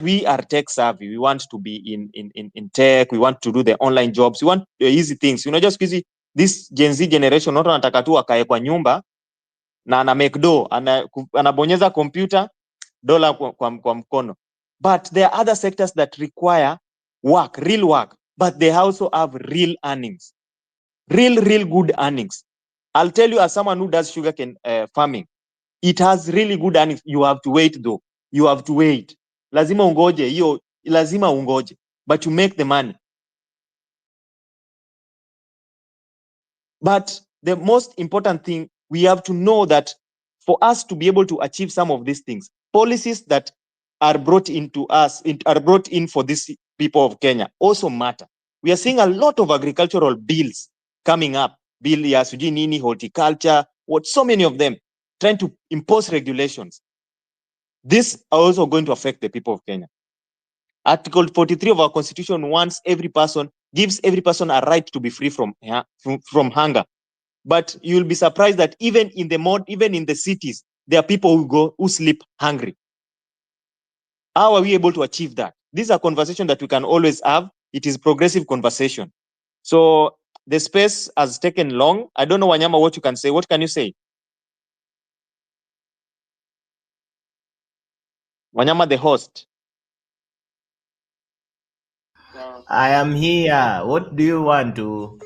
we are tech savvy. We want to be in tech. We want to do the online jobs. We want easy things. Just easy. This Gen Z generation, not anataka tu akae kwa nyumba na ana make do, anabonyeza computer, dola kwa mkono. But there are other sectors that require work, real work, but they also have real earnings, real good earnings. I'll tell you, as someone who does sugarcane farming, it has really good earnings. You have to wait though. You have to wait. Lazima ungoje, but you make the money. But the most important thing, we have to know that for us to be able to achieve some of these things, policies that are brought into us, are brought in for these people of Kenya also matter. We are seeing a lot of agricultural bills coming up. Bill ya sijui nini, horticulture, so many of them trying to impose regulations. These are also going to affect the people of Kenya. Article 43 of our constitution gives every person a right to be free from hunger. But you'll be surprised that even in the cities, there are people who sleep hungry. How are we able to achieve that? This is a conversation that we can always have. It is progressive conversation. So the space has taken long. I don't know, Wanyama, what you can say. What can you say? Wanyama, the host. I am here. What do you want to?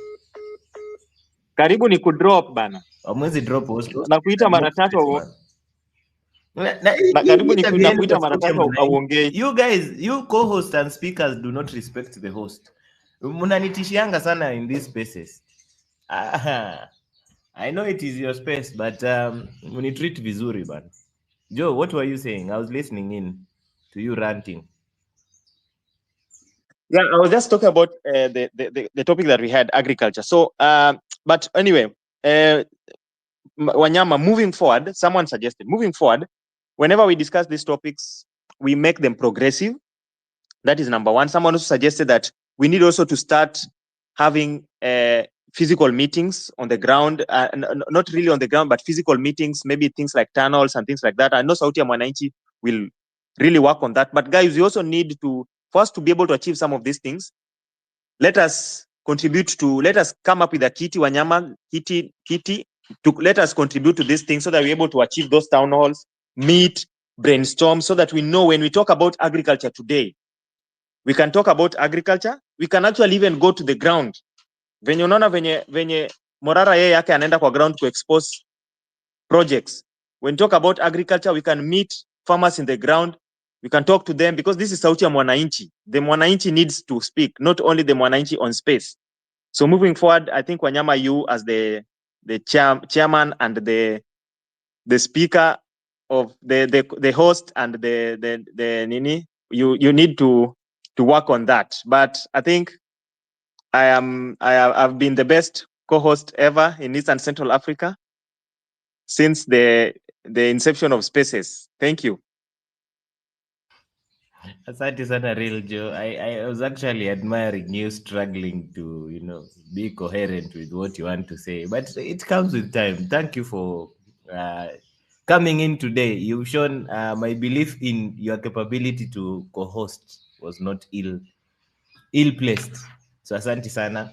Karibu ni kudrop bana. Mwezi drop host. Nakuita mara tatu. You guys, you co-host and speakers do not respect the host. Munanitishianga sana in these spaces. I know it is your space, but munitreat vizuri ban. Joe, what were you saying? I was listening in to you ranting. Yeah, I was just talking about the topic that we had, agriculture. So, but anyway, Wanyama, moving forward, someone suggested, moving forward, whenever we discuss these topics, we make them progressive. That is number one. Someone also suggested that we need also to start having physical meetings on the ground, not really on the ground, but physical meetings, maybe things like tunnels and things like that. I know Sauti ya Mwananchi will really work on that. But guys, we also need to, for us to be able to achieve some of these things, let us come up with a kitty, Wanyama, kitty, let us contribute to these things so that we're able to achieve those town halls, meet, brainstorm, so that we know when we talk about agriculture today, we can talk about agriculture. We can actually even go to the ground. Venye unaona venye Morara yeye yake anaenda kwa ground to expose projects. When we talk about agriculture, we can meet farmers in the ground. We can talk to them because this is Sauti ya Mwananchi. The Mwananchi needs to speak, not only the Mwananchi on space. So moving forward, I think Wanyama, you as the chairman and the speaker of the host and the Nini, you need to work on that. But I think I've been the best co-host ever in East and Central Africa since the inception of Spaces. Thank you. Asante sana, real Joe. I was actually admiring you struggling to, be coherent with what you want to say, but it comes with time. Thank you for coming in today. You've shown my belief in your capability to co-host was not ill-placed. So asante sana.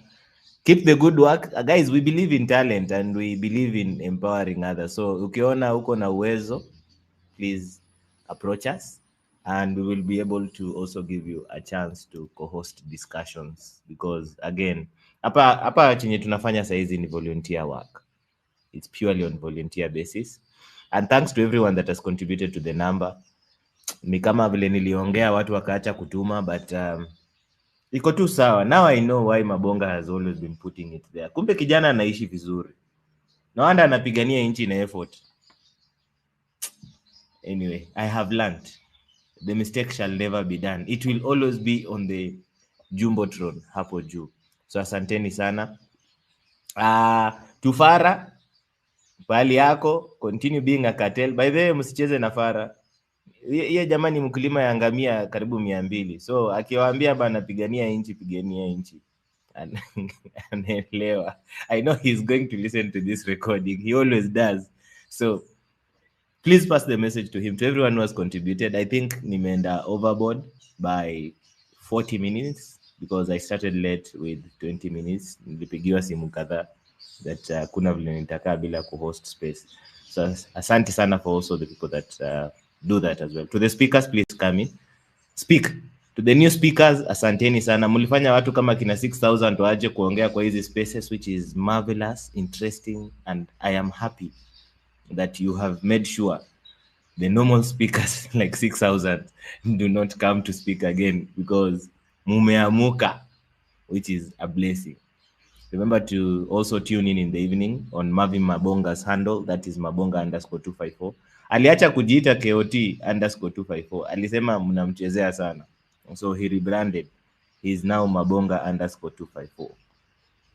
Keep the good work. Guys, we believe in talent and we believe in empowering others. So ukiona uko na uwezo, please approach us and we will be able to also give you a chance to co-host discussions, because again, hapa chenye tunafanya saizi ni volunteer work. It's purely on volunteer basis. And thanks to everyone that has contributed to the number. Ni kama vile niliongea watu wakaacha kutuma, but iko tu sawa. Now I know why Mabonga has always been putting it there. Kumbe kijana anaishi vizuri. No wonder anapigania nchi na effort. Anyway, I have learned. The mistake shall never be done. It will always be on the jumbotron hapo juu. So asanteni sana. Tufara, pali yako, continue being a cartel. By the way, msicheze na Fara. Yeye jamani mkulima ya ngamia karibu 200. So akiwaambia bana pigania inchi. Anaelewa. I know he's going to listen to this recording. He always does. So please pass the message to him, to everyone who has contributed. I think nimeenda overboard by 40 minutes because I started late with 20 minutes. Nilipigiwa simu kadhaa that kuna vile nitakaa bila kuhost space. So asante sana for also the people that do that as well. To the speakers, please come in. Speak. To the new speakers, asanteni sana. Mulifanya watu kama kina 6,000 waje kuongea kwa hizi spaces, which is marvelous, interesting, and I am happy that you have made sure the normal speakers like 6,000 do not come to speak again because mumeamuka, which is a blessing. Remember to also tune in the evening on Marvin Mabonga's handle, that is Mabonga_254. Aliacha kujiita KOT_254. Alisema mnamchezea sana. So he rebranded. He is now Mabonga_254.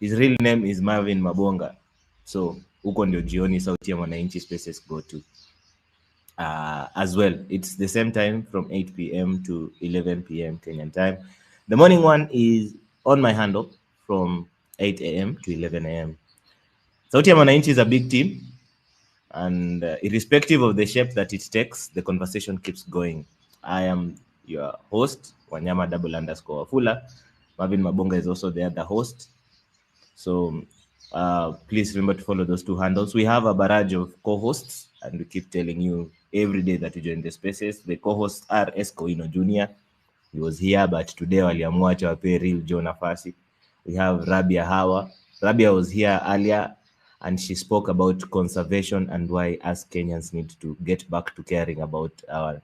His real name is Marvin Mabonga. So huko ndio jioni sauti ya mwananchi spaces go to. As well, it's the same time from 8 p.m. to 11 p.m. Kenyan time. The morning one is on my handle from 8 a.m. to 11 a.m. Sauti ya Mwananchi is a big team, and irrespective of the shape that it takes, the conversation keeps going. I am your host, Wanyama _Wafula. Marvin Mabonga is also the other host. So please remember to follow those two handles. We have a barrage of co-hosts, and we keep telling you every day that you join the spaces. The co-hosts are Escoino Jr. He was here, but today waliamua wape Real Joe nafasi. We have Rabia Hawa. Rabia was here earlier, and she spoke about conservation and why us Kenyans need to get back to caring about our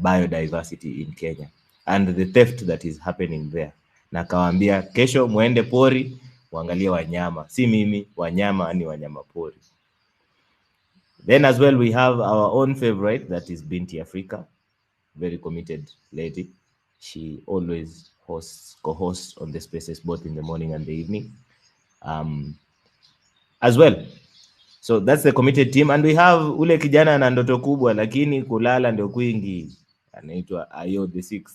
biodiversity in Kenya and the theft that is happening there. Na kawaambia kesho muende pori muangalie wanyama, si mimi, wanyama ni wanyama pori. Then as well we have our own favorite, that is Binti Africa, very committed lady. She always co-hosts on the spaces both in the morning and the evening as well. So that's the committed team, and we have ule kijana na ndoto kubwa lakini kulala ndio kwingi, anaitwa Ayo the 6th.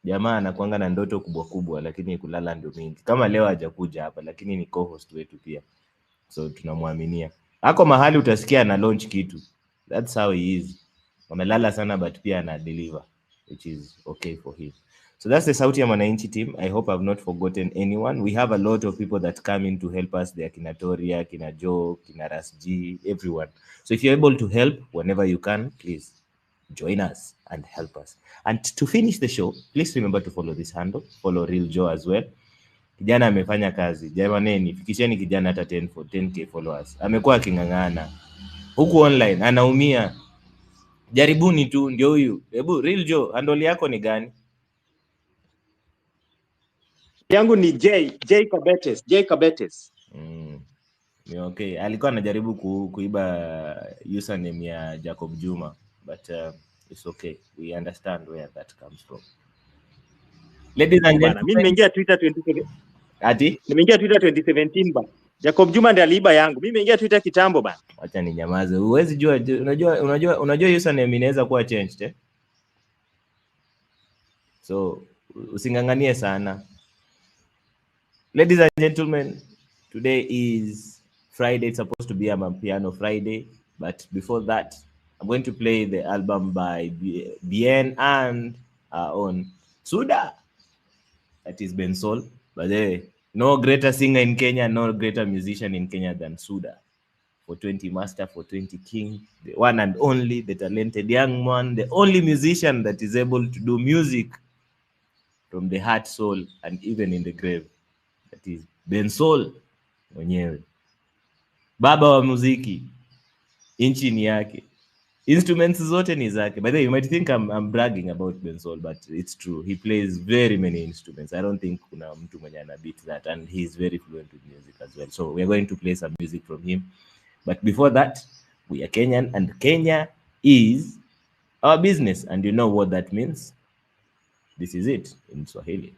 Jamaa anakuanga na ndoto kubwa lakini kulala ndio mingi. Kama leo hajakuja hapa lakini ni co-host wetu pia, so tunamwaminia. Ako mahali utasikia na launch kitu. That's how he is. Wamelala sana but pia ana deliver, which is okay for him. So that's the Sauti ya Mwananchi team. I hope I've not forgotten anyone. We have a lot of people that come in to help us. There, Kina Toria, Kina Joe, Kina Rasji, everyone. So if you're able to help whenever you can, please join us and help us. And to finish the show, please remember to follow this handle. Follow Real Joe as well. Kijana amefanya kazi. Jamaneni, fikisheni kijana hata 10k followers. Amekuwa aking'ang'ana huku online, anaumia. Jaribuni tu, ndio huyu. Hebu Real Joe, handle yako ni gani? Yangu ni J Kabetes. Ni okay. Alikuwa anajaribu kuiba username ya Jacob Juma, but it's okay. We understand where that comes from. Ladies and gentlemen, Mimi nimeingia Twitter 2017. Ati? Nimeingia Twitter 2017 bana. Jacob Juma ndiye aliiba yangu. Mimi nimeingia Twitter kitambo bana. Acha ni nyamaze. Huwezi jua, unajua username inaweza kuwa changed eh? So usinganganie sana. Ladies and gentlemen, today is Friday. It's supposed to be a Piano Friday, but before that, I'm going to play the album by Bien and our own Suda. That is Ben Sol. But no greater singer in Kenya, no greater musician in Kenya than Suda. For 20 Master, for 20 King, the one and only, the talented young man, the only musician that is able to do music from the heart, soul, and even in the grave. That is Ben Sol mwenyewe. Baba wa muziki. Inchi ni yake. Instruments zote ni zake. By the way, you might think I'm bragging about Ben Sol, but it's true. He plays very many instruments. I don't think kuna mtu mwenye ana beat that, and he's very fluent with music as well. So we're going to play some music from him. But before that, we are Kenyan, and Kenya is our business, and you know what that means. This is it in Swahili.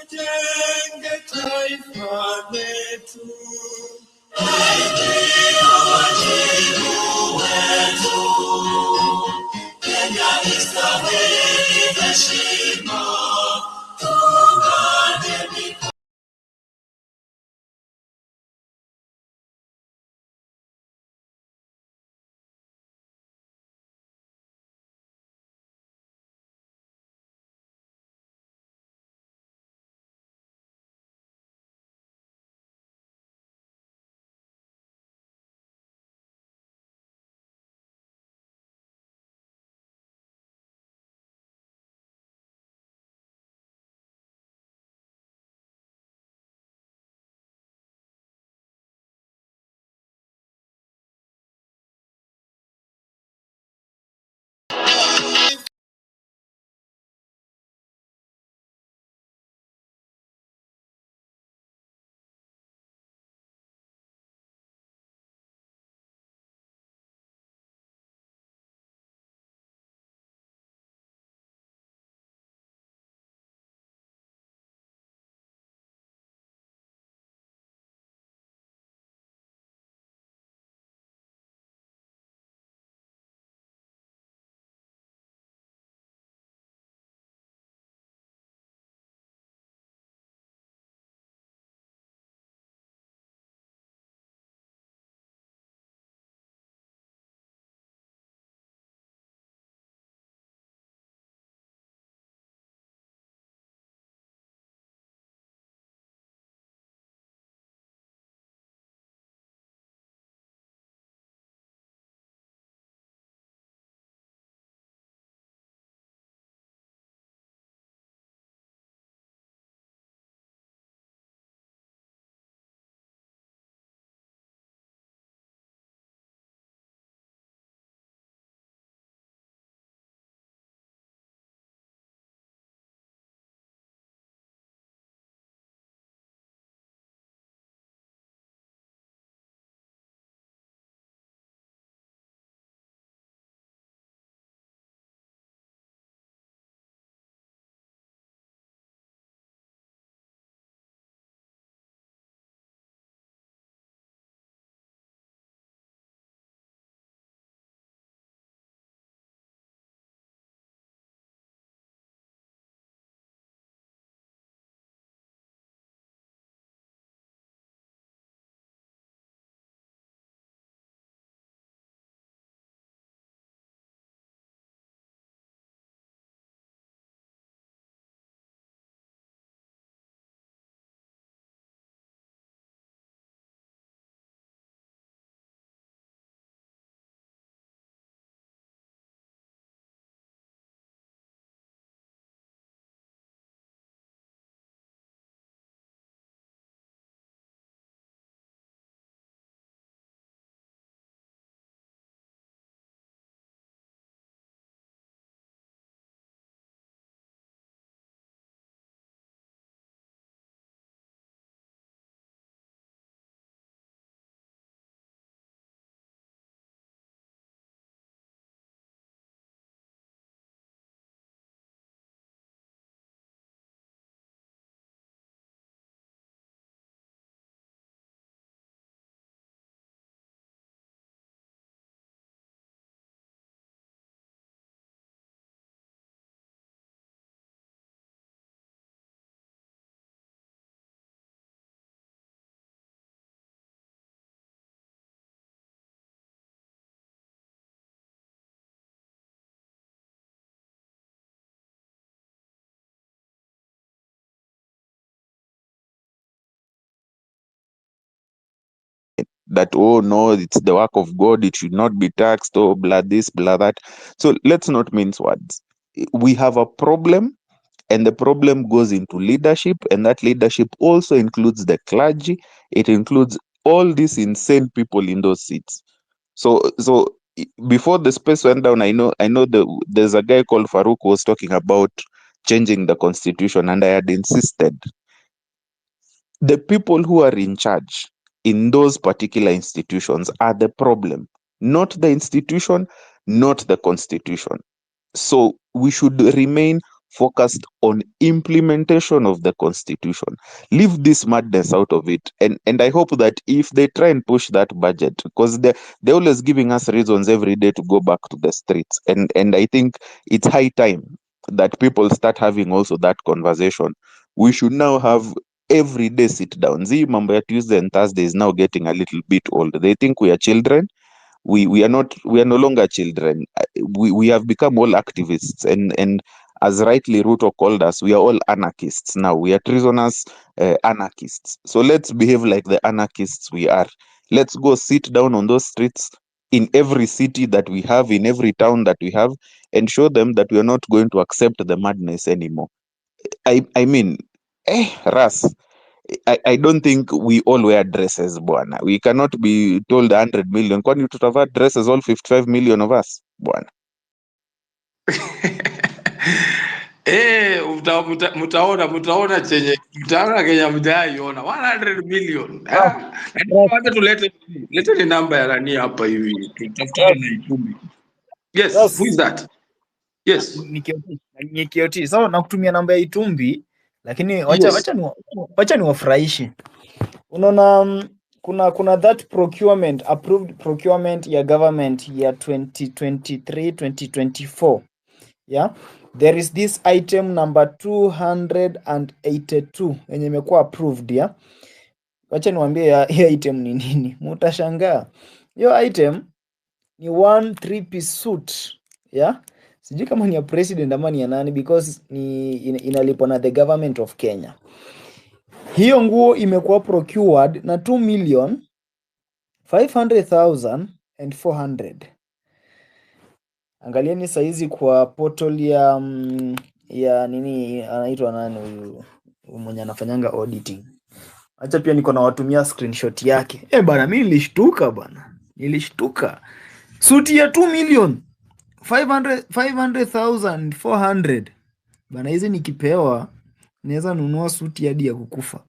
tujenge taifa letu. Kenya istahili heshima, tuungane mikono. That, oh no, it's the work of God, it should not be taxed, oh blah this, blah that. So let's not mince words. We have a problem, and the problem goes into leadership, and that leadership also includes the clergy. It includes all these insane people in those seats. So before the space went down, there's a guy called Farouk who was talking about changing the constitution, and I had insisted the people who are in charge in those particular institutions are the problem, not the institution, not the constitution. So we should remain focused on implementation of the constitution. Leave this madness out of it. And I hope that if they try and push that budget, because they're always giving us reasons every day to go back to the streets. And I think it's high time that people start having also that conversation. We should now have everyday sit down. Zee mambo ya Tuesday and Thursday is now getting a little bit old. They think we are children. We are not. We are no longer children. We have become all activists, and as rightly Ruto called us, we are all anarchists now. We are treasonous anarchists. So let's behave like the anarchists we are. Let's go sit down on those streets in every city that we have, in every town that we have, and show them that we are not going to accept the madness anymore. I mean, Ras, I don't think we all wear dresses, bwana. We cannot be told 100 million. Kwani tutavaa dresses all 55 million of us, bwana? Mtaona chenye mtaona Kenya mtaiona 100 million. Wacha lete ni namba ya nani hapa hivi. Tutafutane na Itumbi. Yes, who is that? Yes. Nikioti. So nakutumia namba ya Itumbi, lakini wacha niwafurahishi. Unaona kuna that procurement, approved procurement ya government ya 2023-2024. Yeah, there is this item number 282 yenye imekuwa approved. Yeah, wacha niwaambie hiyo item ni nini, mutashangaa. Hiyo item ni 1 3-piece suit. Yeah, sijui kama ni ya president ama ni ya nani, because ni inalipwa na the government of Kenya. Hiyo nguo imekuwa procured na 2,500,400. Angalieni saizi kwa portal ya nini anaitwa nani huyu mwenye anafanyanga auditing. Acha pia niko na watumia screenshot yake. Bana, mimi nilishtuka bana. Nilishtuka. Suti ya 2,500,400. Bana, hizi nikipewa naweza nunua suti hadi ya kukufa.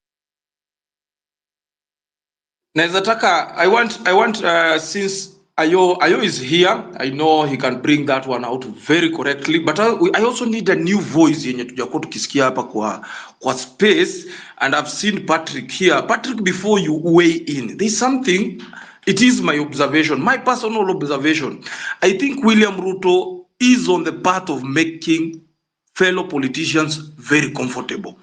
Naweza taka I want since Ayo is here, I know he can bring that one out very correctly, but I also need a new voice yenye tujakuwa tukisikia hapa kwa space, and I've seen Patrick here. Patrick, before you weigh in, there's something, it is my observation, my personal observation. I think William Ruto is on the path of making fellow politicians very comfortable.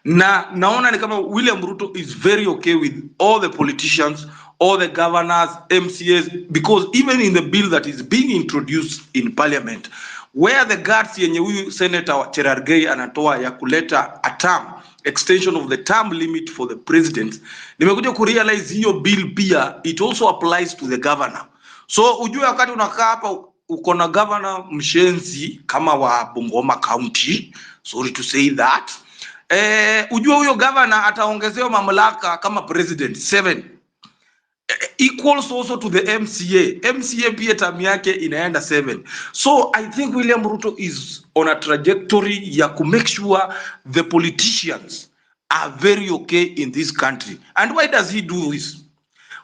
Naona ni kama William Ruto is very okay with all the politicians, all the governors, MCAs, because even in the bill that is being introduced in parliament, where the guards yenye huyu Senator Cherargei anatoa ya kuleta a term, extension of the term limit for the president, nimekuja kurealize hiyo bill pia, it also applies to the governor. So ujue wakati unakaa hapa uko na governor mshenzi kama wa Bungoma County, sorry to say that, ujue huyo governor ataongezewa mamlaka kama president 7, equals also to the MCA pia term yake inaenda 7. So I think William Ruto is on a trajectory ya to make sure the politicians are very okay in this country. And why does he do this?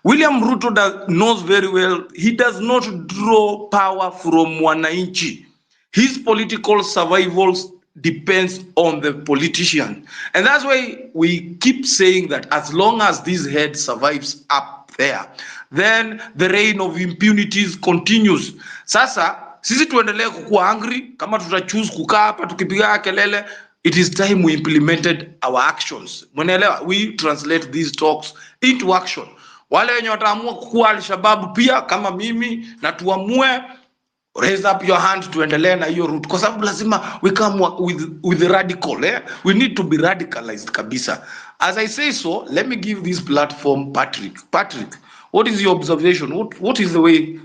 William Ruto knows very well he does not draw power from wananchi. His political survival depends on the politician. And that's why we keep saying that as long as this head survives up there, then the reign of impunities continues. Sasa, sisi tuendelee kukuwa angry, kama tutachoose kukaa hapa tukipiga kelele, it is time we implemented our actions. Mwenelewa, we translate these talks into action. Wale wenye wataamua kukuwa Al-Shabaab pia kama mimi, na tuamue, raise up your hand tuendelee na hiyo route, kwa sababu lazima we come with the radical. We need to be radicalized kabisa. As I say so, let me give this platform Patrick. Patrick, what is your observation? What is the way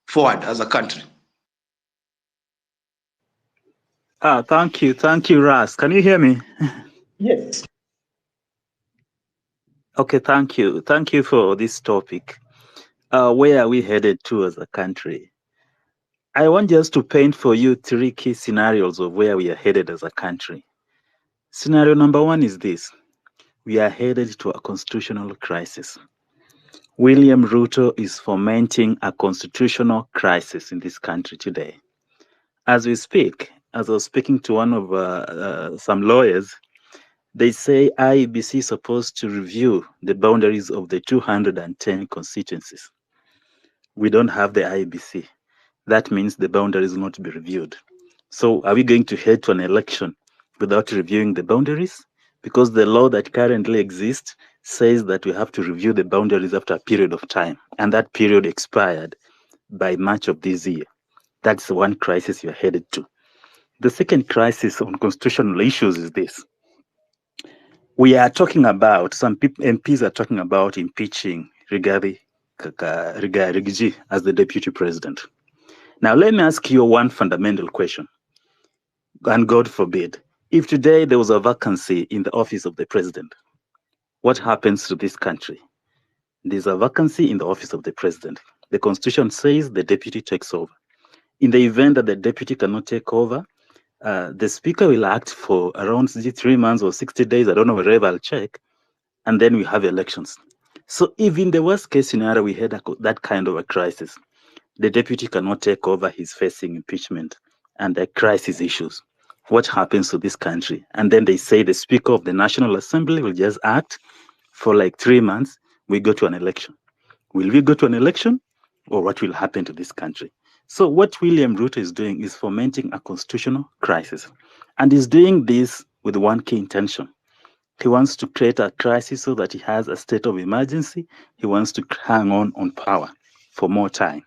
forward as a country? Thank you, Ras. Can you hear me? Yes. Okay, thank you for this topic. Where are we headed to as a country? I want just to paint for you 3 key scenarios of where we are headed as a country. Scenario number 1 is this: we are headed to a constitutional crisis. William Ruto is fomenting a constitutional crisis in this country today. As we speak, as I was speaking to one of some lawyers, they say IEBC is supposed to review the boundaries of the 210 constituencies. We don't have the IEBC. That means the boundaries will not be reviewed. So are we going to head to an election without reviewing the boundaries? Because the law that currently exists says that we have to review the boundaries after a period of time, and that period expired by March of this year. That's one crisis you're headed to. The second crisis on constitutional issues is this. We are talking about, some people, MPs are talking about impeaching Rigathi as the deputy president. Now, let me ask you one fundamental question. And God forbid, if today there was a vacancy in the office of the president, what happens to this country? There's a vacancy in the office of the president. The constitution says the deputy takes over. In the event that the deputy cannot take over, the speaker will act for around 3 months or 60 days, I don't know, wherever I'll check, and then we have elections. So if in the worst case scenario we had that kind of a crisis, the deputy cannot take over, he's facing impeachment and the crisis issues. What happens to this country? And then they say the Speaker of the National Assembly will just act for like 3 months, we go to an election. Will we go to an election, or what will happen to this country? So what William Ruto is doing is fomenting a constitutional crisis. And he's doing this with one key intention. He wants to create a crisis so that he has a state of emergency. He wants to hang on power for more time.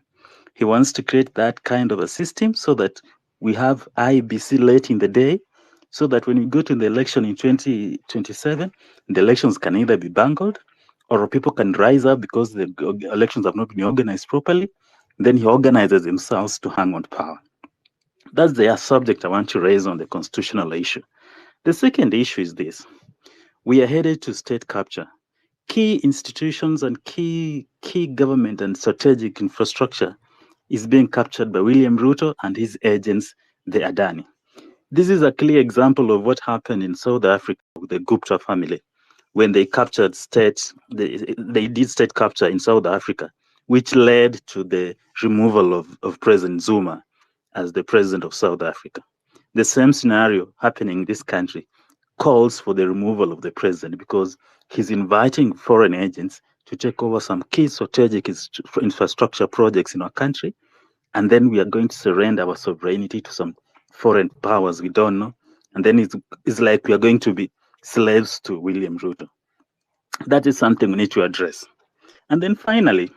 He wants to create that kind of a system so that we have IBC late in the day, so that when we go to the election in 2027, the elections can either be bungled or people can rise up because the elections have not been organized properly. Then he organizes himself to hang on power. That's the subject I want to raise on the constitutional issue. The second issue is this. We are headed to state capture. Key institutions and key government and strategic infrastructure is being captured by William Ruto and his agents, the Adani. This is a clear example of what happened in South Africa with the Gupta family when they captured states. They did state capture in South Africa, which led to the removal of President Zuma as the president of South Africa. The same scenario happening in this country calls for the removal of the president because he's inviting foreign agents to take over some key strategic infrastructure projects in our country, and then we are going to surrender our sovereignty to some foreign powers we don't know, and then it's like we are going to be slaves to William Ruto. That is something we need to address. And then finally,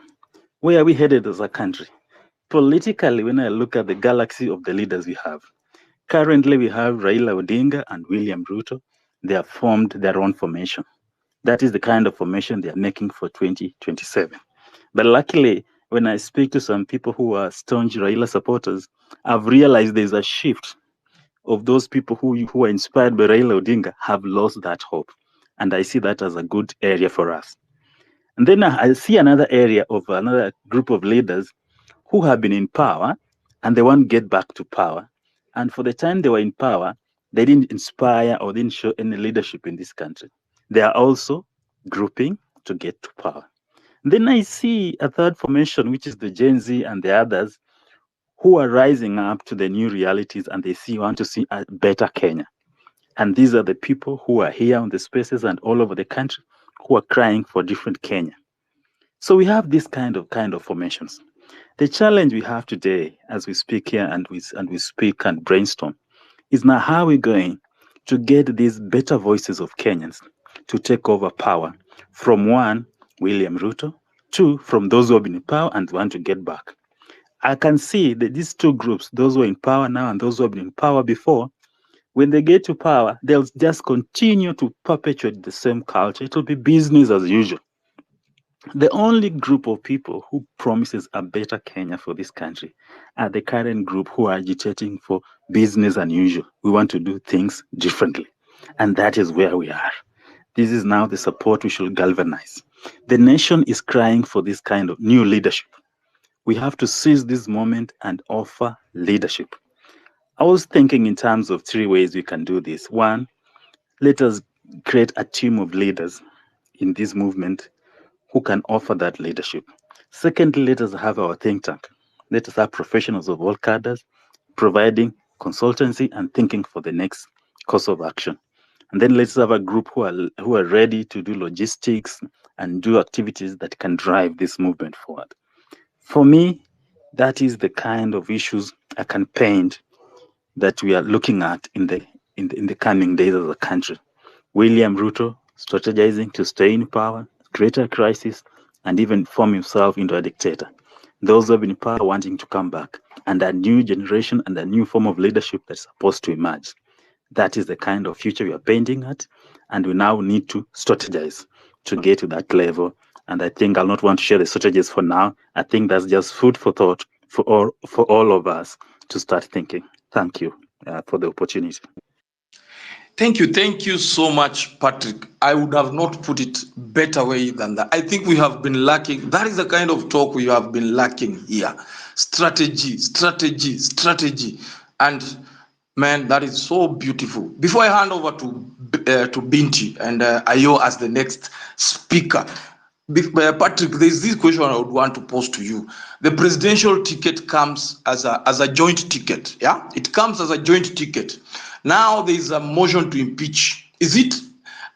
where are we headed as a country? Politically, when I look at the galaxy of the leaders we have, currently we have Raila Odinga and William Ruto. They have formed their own formation. That is the kind of formation they are making for 2027. But luckily, when I speak to some people who are staunch Raila supporters, I've realized there's a shift of those people who are inspired by Raila Odinga have lost that hope. And I see that as a good area for us. And then I see another area of another group of leaders who have been in power and they want to get back to power. And for the time they were in power, they didn't inspire or didn't show any leadership in this country. They are also grouping to get to power. Then I see a third formation, which is the Gen Z and the others who are rising up to the new realities and they want to see a better Kenya. And these are the people who are here on the spaces and all over the country who are crying for different Kenya. So we have this kind of formations. The challenge we have today as we speak here and we speak and brainstorm is now how we're going to get these better voices of Kenyans to take over power from one, William Ruto, two, from those who have been in power and want to get back. I can see that these two groups, those who are in power now and those who have been in power before, when they get to power, they'll just continue to perpetuate the same culture. It will be business as usual. The only group of people who promises a better Kenya for this country are the current group who are agitating for business as usual. We want to do things differently. And that is where we are. This is now the support we should galvanize. The nation is crying for this kind of new leadership. We have to seize this moment and offer leadership. I was thinking in terms of 3 ways we can do this. One, let us create a team of leaders in this movement who can offer that leadership. Secondly, let us have our think tank. Let us have professionals of all cadres providing consultancy, and thinking for the next course of action. And then let's have a group who are ready to do logistics and do activities that can drive this movement forward. For me, that is the kind of issues I can paint that we are looking at in the coming days as a country. William Ruto strategizing to stay in power, create a crisis, and even form himself into a dictator. Those who have been in power wanting to come back, and a new generation and a new form of leadership that's supposed to emerge. That is the kind of future we are painting at, and we now need to strategize to get to that level. And I think I'll not want to share the strategies for now. I think that's just food for thought for all of us to start thinking. Thank you for the opportunity. Thank you so much, Patrick. I would have not put it better way than that. I think we have been lacking. That is the kind of talk we have been lacking here. Strategy. And man, that is so beautiful. Before I hand over to Binti and Ayo as the next speaker, Patrick, there's this question I would want to pose to you. The presidential ticket comes as a joint ticket. Yeah, it comes as a joint ticket. Now there is a motion to impeach. Is it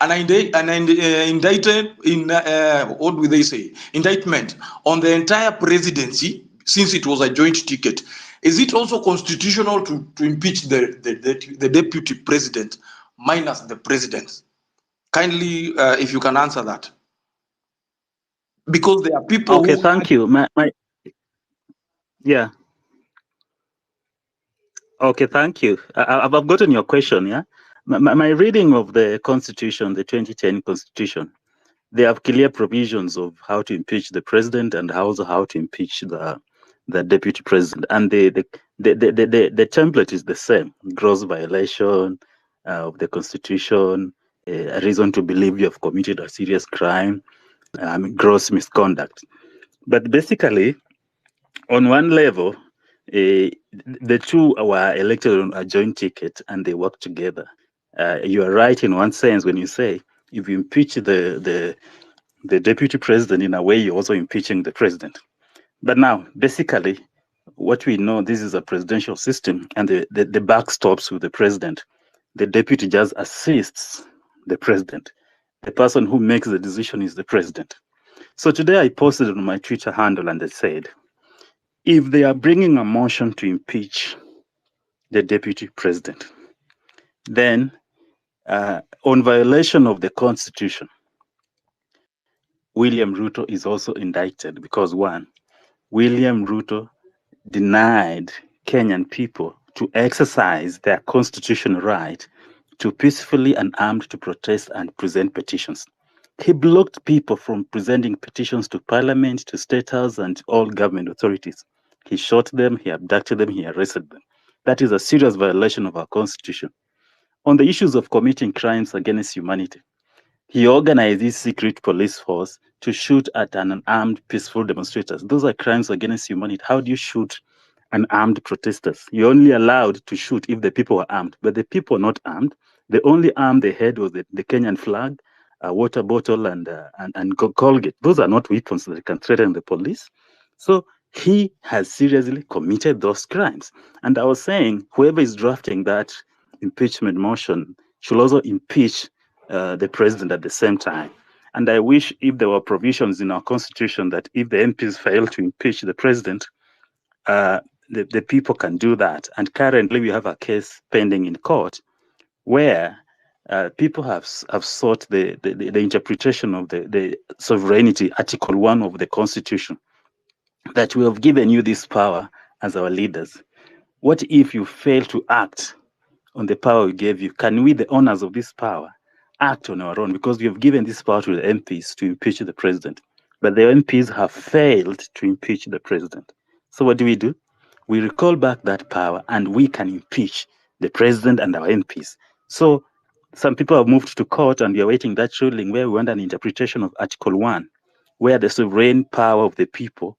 what do they say? Indictment on the entire presidency, since it was a joint ticket? Is it also constitutional to impeach the deputy president minus the president? Kindly, if you can answer that. Because there are people Okay, who... thank you. Yeah. Okay, thank you. I've gotten your question, yeah? My reading of the Constitution, the 2010 Constitution, they have clear provisions of how to impeach the president and also how to impeach the deputy president. And the template is the same: gross violation of the Constitution, a reason to believe you have committed a serious crime, gross misconduct. But basically, on one level, the two were elected on a joint ticket and they work together. You are right in one sense when you say if you impeach the deputy president, in a way you're also impeaching the president. But now, basically, what we know, this is a presidential system, and the buck stops with the president. The deputy just assists the president. The person who makes the decision is the president. So today I posted on my Twitter handle and I said, if they are bringing a motion to impeach the deputy president, then on violation of the Constitution, William Ruto is also indicted because, one, William Ruto denied Kenyan people to exercise their constitutional right to peacefully and armed to protest and present petitions. He blocked people from presenting petitions to parliament, to state house, and all government authorities. He shot them, he abducted them, he arrested them. That is a serious violation of our constitution. On the issues of committing crimes against humanity, he organized his secret police force to shoot at unarmed peaceful demonstrators. Those are crimes against humanity. How do you shoot unarmed protesters? You're only allowed to shoot if the people are armed, but the people are not armed. The only arm they had was the Kenyan flag, a water bottle, and Colgate. Those are not weapons that can threaten the police. So he has seriously committed those crimes. And I was saying, whoever is drafting that impeachment motion should also impeach the president at the same time. And I wish if there were provisions in our constitution that if the MPs fail to impeach the president, the people can do that. And currently we have a case pending in court where people have sought the interpretation of the sovereignty, Article 1 of the Constitution, that we have given you this power as our leaders. What if you fail to act on the power we gave you? Can we, the owners of this power, act on our own? Because we have given this power to the MPs to impeach the president, but the MPs have failed to impeach the president. So what do? We recall back that power and we can impeach the president and our MPs. So some people have moved to court and we are waiting that ruling where we want an interpretation of Article 1, where the sovereign power of the people,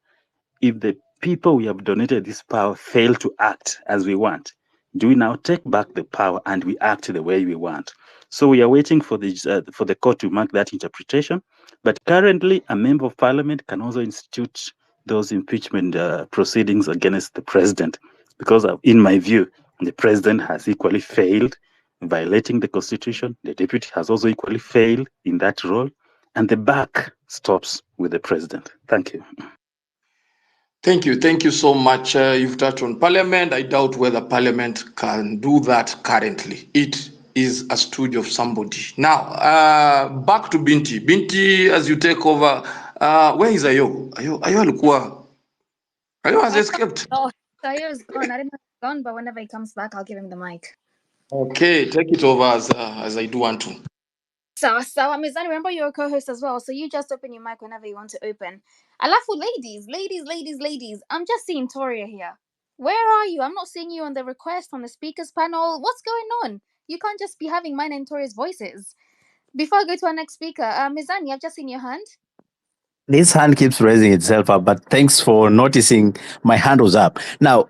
if the people we have donated this power fail to act as we want, do we now take back the power and we act the way we want? So we are waiting for the court to mark that interpretation. But currently, a member of parliament can also institute those impeachment proceedings against the president, because in my view, The president has equally failed in violating the constitution. The deputy has also equally failed in that role. And the buck stops with the president. Thank you. Thank you so much. You've touched on parliament. I doubt whether parliament can do that currently. It is a stooge of somebody. Now, back to Binti. Binti, as you take over, where is Ayo? Ayo alikuwa. Ayo has escaped. Oh, Ayo's gone. I didn't know he's gone, but whenever he comes back, I'll give him the mic. Okay, take it over as I do want to. So Mizani, remember you're a co-host as well, so you just open your mic whenever you want to open. Alafu, ladies, I'm just seeing Toria here. Where are you? I'm not seeing you on the request on the speakers panel. What's going on? You can't just be having mine and Toria's voices. Before I go to our next speaker, Mizani, I've just seen your hand. This hand keeps raising itself up, but thanks for noticing my hand was up. Now,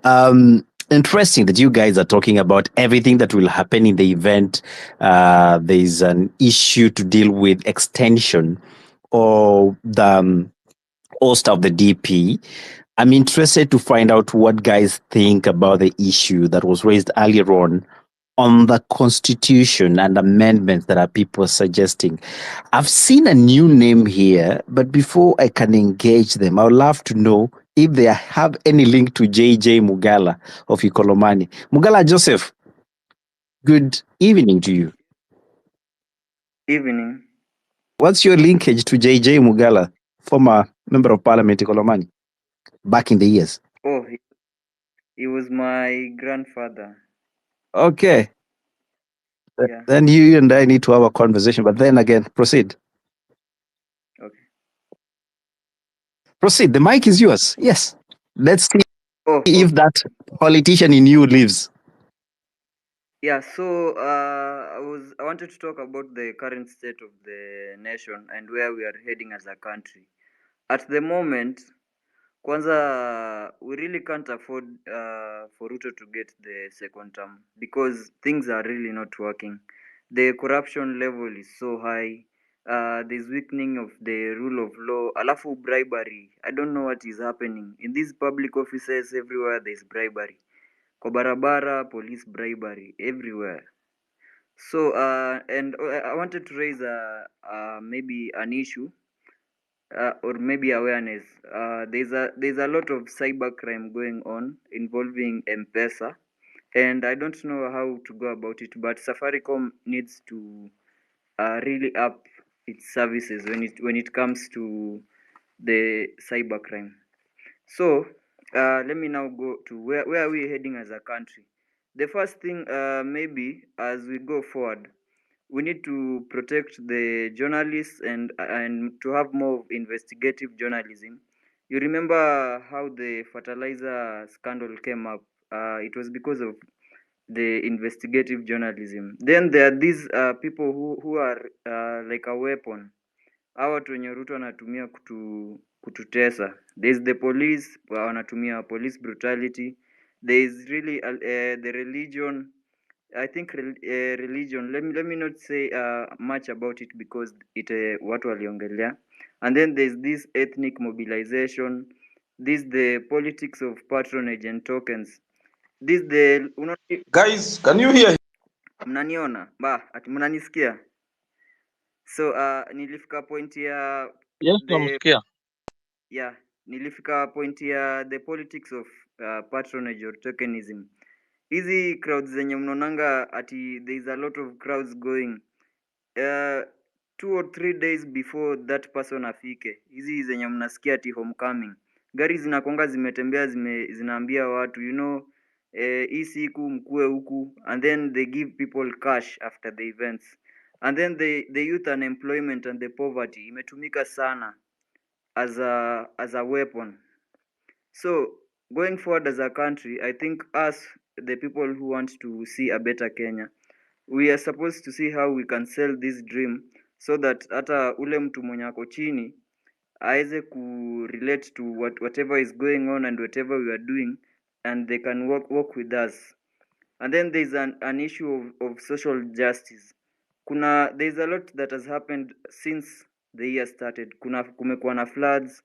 interesting that you guys are talking about everything that will happen in the event. There's an issue to deal with extension or the host of the DP. I'm interested to find out what guys think about the issue that was raised earlier on the constitution and amendments that are people suggesting. I've seen a new name here, but before I can engage them, I would love to know if they have any link to JJ Mugala of Ikolomani. Mugala Joseph, good evening to you. Evening. What's your linkage to JJ Mugala, former member of parliament Ikolomani, back in the years? Oh, he was my grandfather. Okay. Yeah. Then you and I need to have a conversation, but then again, proceed. Okay. Proceed. The mic is yours. Yes. Let's see if that politician in you lives. Yeah, so I wanted to talk about the current state of the nation and where we are heading as a country. At the moment, Kwanza, we really can't afford for Ruto to get the second term because things are really not working. The corruption level is so high. There's weakening of the rule of law. Alafu bribery. I don't know what is happening. In these public offices, everywhere there's bribery. Kwa barabara, police bribery, everywhere. So, and I wanted to raise maybe an issue. Or maybe awareness. There's a lot of cyber crime going on involving M-Pesa, and I don't know how to go about it. But Safaricom needs to really up its services when it comes to the cyber crime. So let me now go to where are we heading as a country. The first thing, maybe as we go forward, we need to protect the journalists and to have more investigative journalism. You remember how the fertilizer scandal came up? It was because of the investigative journalism. Then there are these people who are like a weapon. Hawa watu wenye Ruto anatumia kututesa. There's the police, wanatumia police brutality. There is really the religion. I think religion. Let me not say much about it because it watu waliongelea. And then there's this ethnic mobilization. This the politics of patronage and tokens. This the Guys, can you hear? Mnaniona? Ati mnanisikia? So nilifika point ya Yes, tunamsikia. Yeah, nilifika point ya the politics of patronage or tokenism. Hizi crowds zenye mnaonanga ati there is a lot of crowds going 2 or 3 days before that person afike. Hizi zenye mnasikia ati homecoming, gari zinakonga zimetembea zinaambia watu hii siku mkue huku, and then they give people cash after the events. And then the youth unemployment and the poverty imetumika sana as a weapon. So going forward as a country, I think us, the people who want to see a better Kenya, we are supposed to see how we can sell this dream so that hata ule mtu mwenye ako chini aweze relate to whatever is going on and whatever we are doing, and they can work with us. And then there's an issue of social justice. There's a lot that has happened since the year started. Kumekuwa na floods,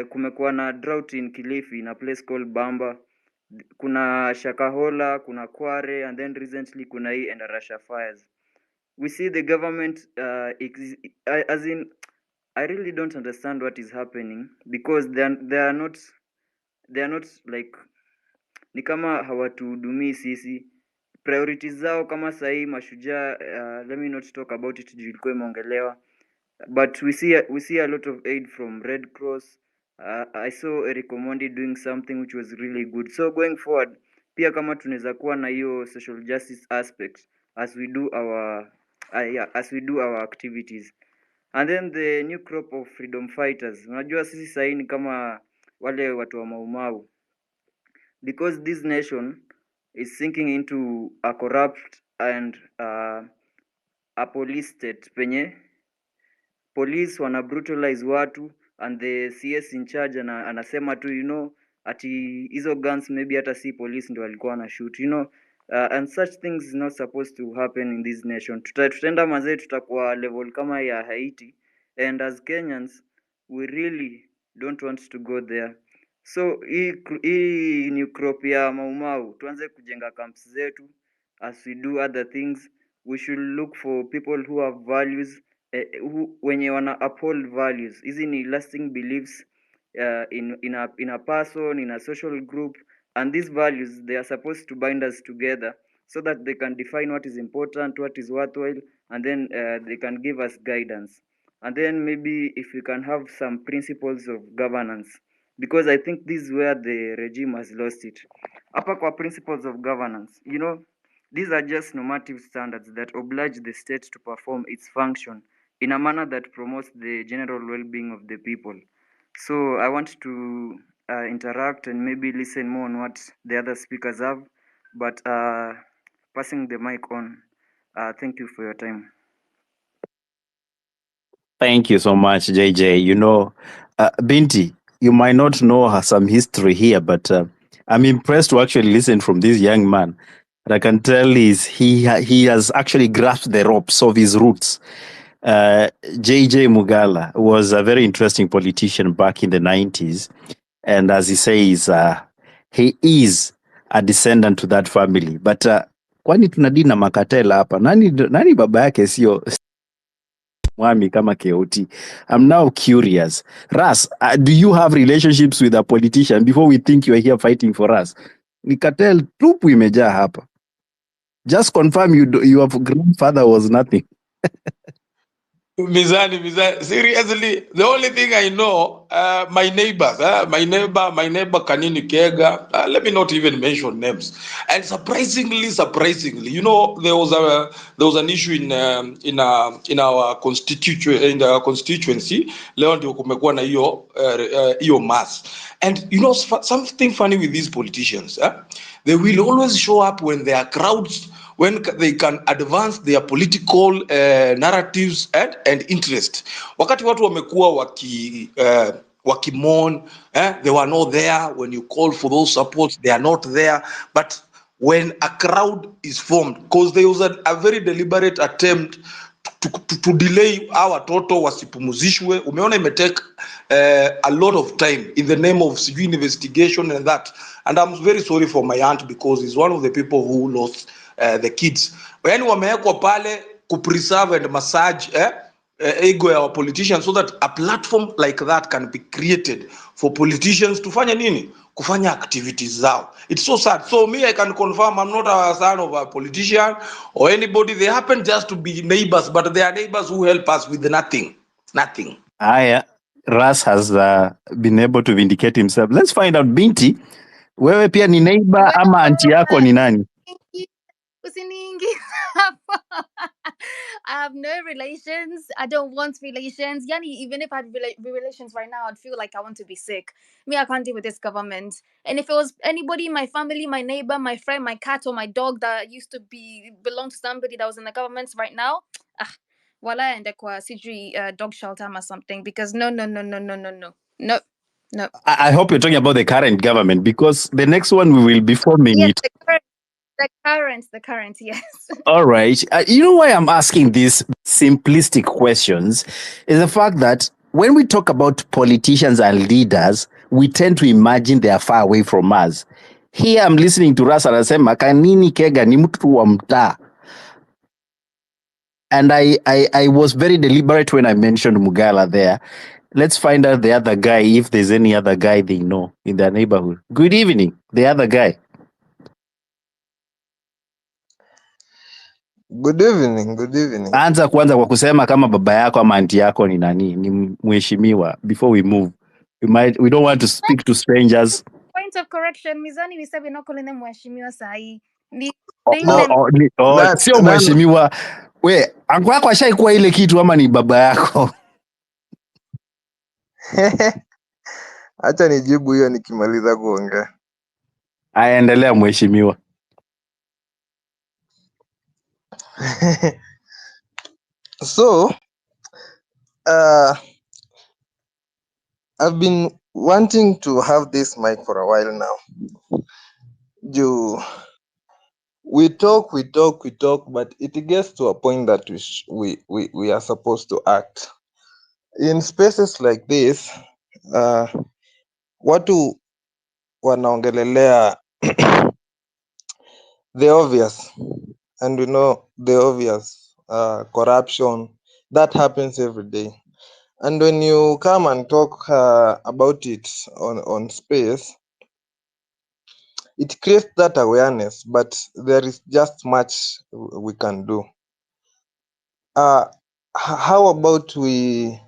kumekuwa na drought in Kilifi in a place called Bamba. kuna Shakahola, kuna Kware, and then recently kuna hii Endarasha fires. We see the government as in, I really don't understand what is happening, because they are not like, ni kama hawatuhudumii sisi. Priorities zao kama sahii Mashujaa, let me not talk about it juu ilikuwa imeongelewa, but we see a lot of aid from Red Cross. I saw Eric Omondi doing something which was really good. So going forward, pia kama tunaweza kuwa na hiyo social justice aspect as we do our activities. And then the new crop of freedom fighters, unajua sisi sahii ni kama wale watu wa Maumau, because this nation is sinking into a corrupt and a police state penye police wana brutalize watu, and the CS in charge anasema tu ati hizo guns maybe hata si police ndio walikuwa wana shoot, and such things is not supposed to happen in this nation. Tutaenda mazee, tutakuwa level kama ya Haiti, and as Kenyans we really don't want to go there. So hii new crop ya Maumau, tuanze kujenga camps zetu. As we do other things, we should look for people who have values, wenye wana uphold values. Hizi ni lasting beliefs in a person, in a social group, and these values, they are supposed to bind us together so that they can define what is important, what is worthwhile, and then they can give us guidance. And then maybe if we can have some principles of governance, because I think this is where the regime has lost it. Hapa kwa principles of governance, these are just normative standards that oblige the state to perform its function in a manner that promotes the general well-being of the people. So I want to interact and maybe listen more on what the other speakers have, but passing the mic on. Thank you for your time. Thank you so much, JJ. Binti, you might not know some history here, but I'm impressed to actually listen from this young man. What I can tell is he has actually grasped the ropes of his roots. JJ Mugala was a very interesting politician back in the 90s. And as he says, he is a descendant to that family. But kwani tunadina makatela hapa? Nani baba yake sio mwami kama KOT? I'm now curious. Ras, do you have relationships with a politician before we think you are here fighting for us? Ni cartel tupu imejaa hapa. Just confirm your grandfather was nothing. Mizani, seriously, the only thing I know, my neighbors, my neighbor Kanini Kega, let me not even mention names. And surprisingly, there was an issue in our constituency. Leo ndio kumekuwa na hiyo mass. And something funny with these politicians, they will always show up when there are crowds, when they can advance their political narratives and interest. Wakati watu wamekuwa wakimon, they were not there when you call for those supports, they are not there. But when a crowd is formed, because there was a very deliberate attempt to delay our watoto wasipumuzishwe, umeona imetake a lot of time in the name of civil investigation and that. And I'm very sorry for my aunt, because he's one of the people who lost the kids. Yani wamewekwa pale kupreserve and massage ego ya politicians, so that a platform like that can be created for politicians to fanya nini? Kufanya activities zao. It's so sad. So me, I can confirm I'm not a son of a politician or anybody. They happen just to be neighbors, but they are neighbors who help us with nothing. Aya, Ras has been able to vindicate himself. Let's find out, Binti, wewe pia ni neighbor ama auntie yako ni nani? I have no relations. I don't want relations. Yani, even if I had relations right now, I'd feel like I want to be sick. Me, I can't deal with this government. And if it was anybody, my family, my neighbor, my friend, my cat, or my dog that used to belong to somebody that was in the government right now, wala and dog shelter or something. Because no. I hope you're talking about the current government, because the next one we will be forming it. The current, yes. All right. You know why I'm asking these simplistic questions is the fact that when we talk about politicians and leaders, we tend to imagine they are far away from us. Here I'm listening to Russ anasema Kanini Kega ni mtu wa mtaa. And I was very deliberate when I mentioned Mugala there. Let's find out the other guy, if there's any other guy they know in their neighborhood. Good evening, the other guy. Good evening, good evening. Anza kwanza kwa kusema kama baba yako ama aunti yako ni nani, ni mheshimiwa, before we move. We don't want to speak to strangers. Point of correction, Mizani, we said we're not calling them Mweshimiwa Sahi. Name No, them. Sio mheshimiwa. We, angu yako ashaikuwa ile kitu ama ni baba yako? acha nijibu hiyo nikimaliza kuongea. Aendelea mheshimiwa. So, I've been wanting to have this mic for a while now. We talk, but it gets to a point that we are supposed to act. In spaces like this, watu wanaongelelea the obvious, and we know the obvious, corruption that happens every day. And when you come and talk about it on space, it creates that awareness, but there is just much we can do. How about we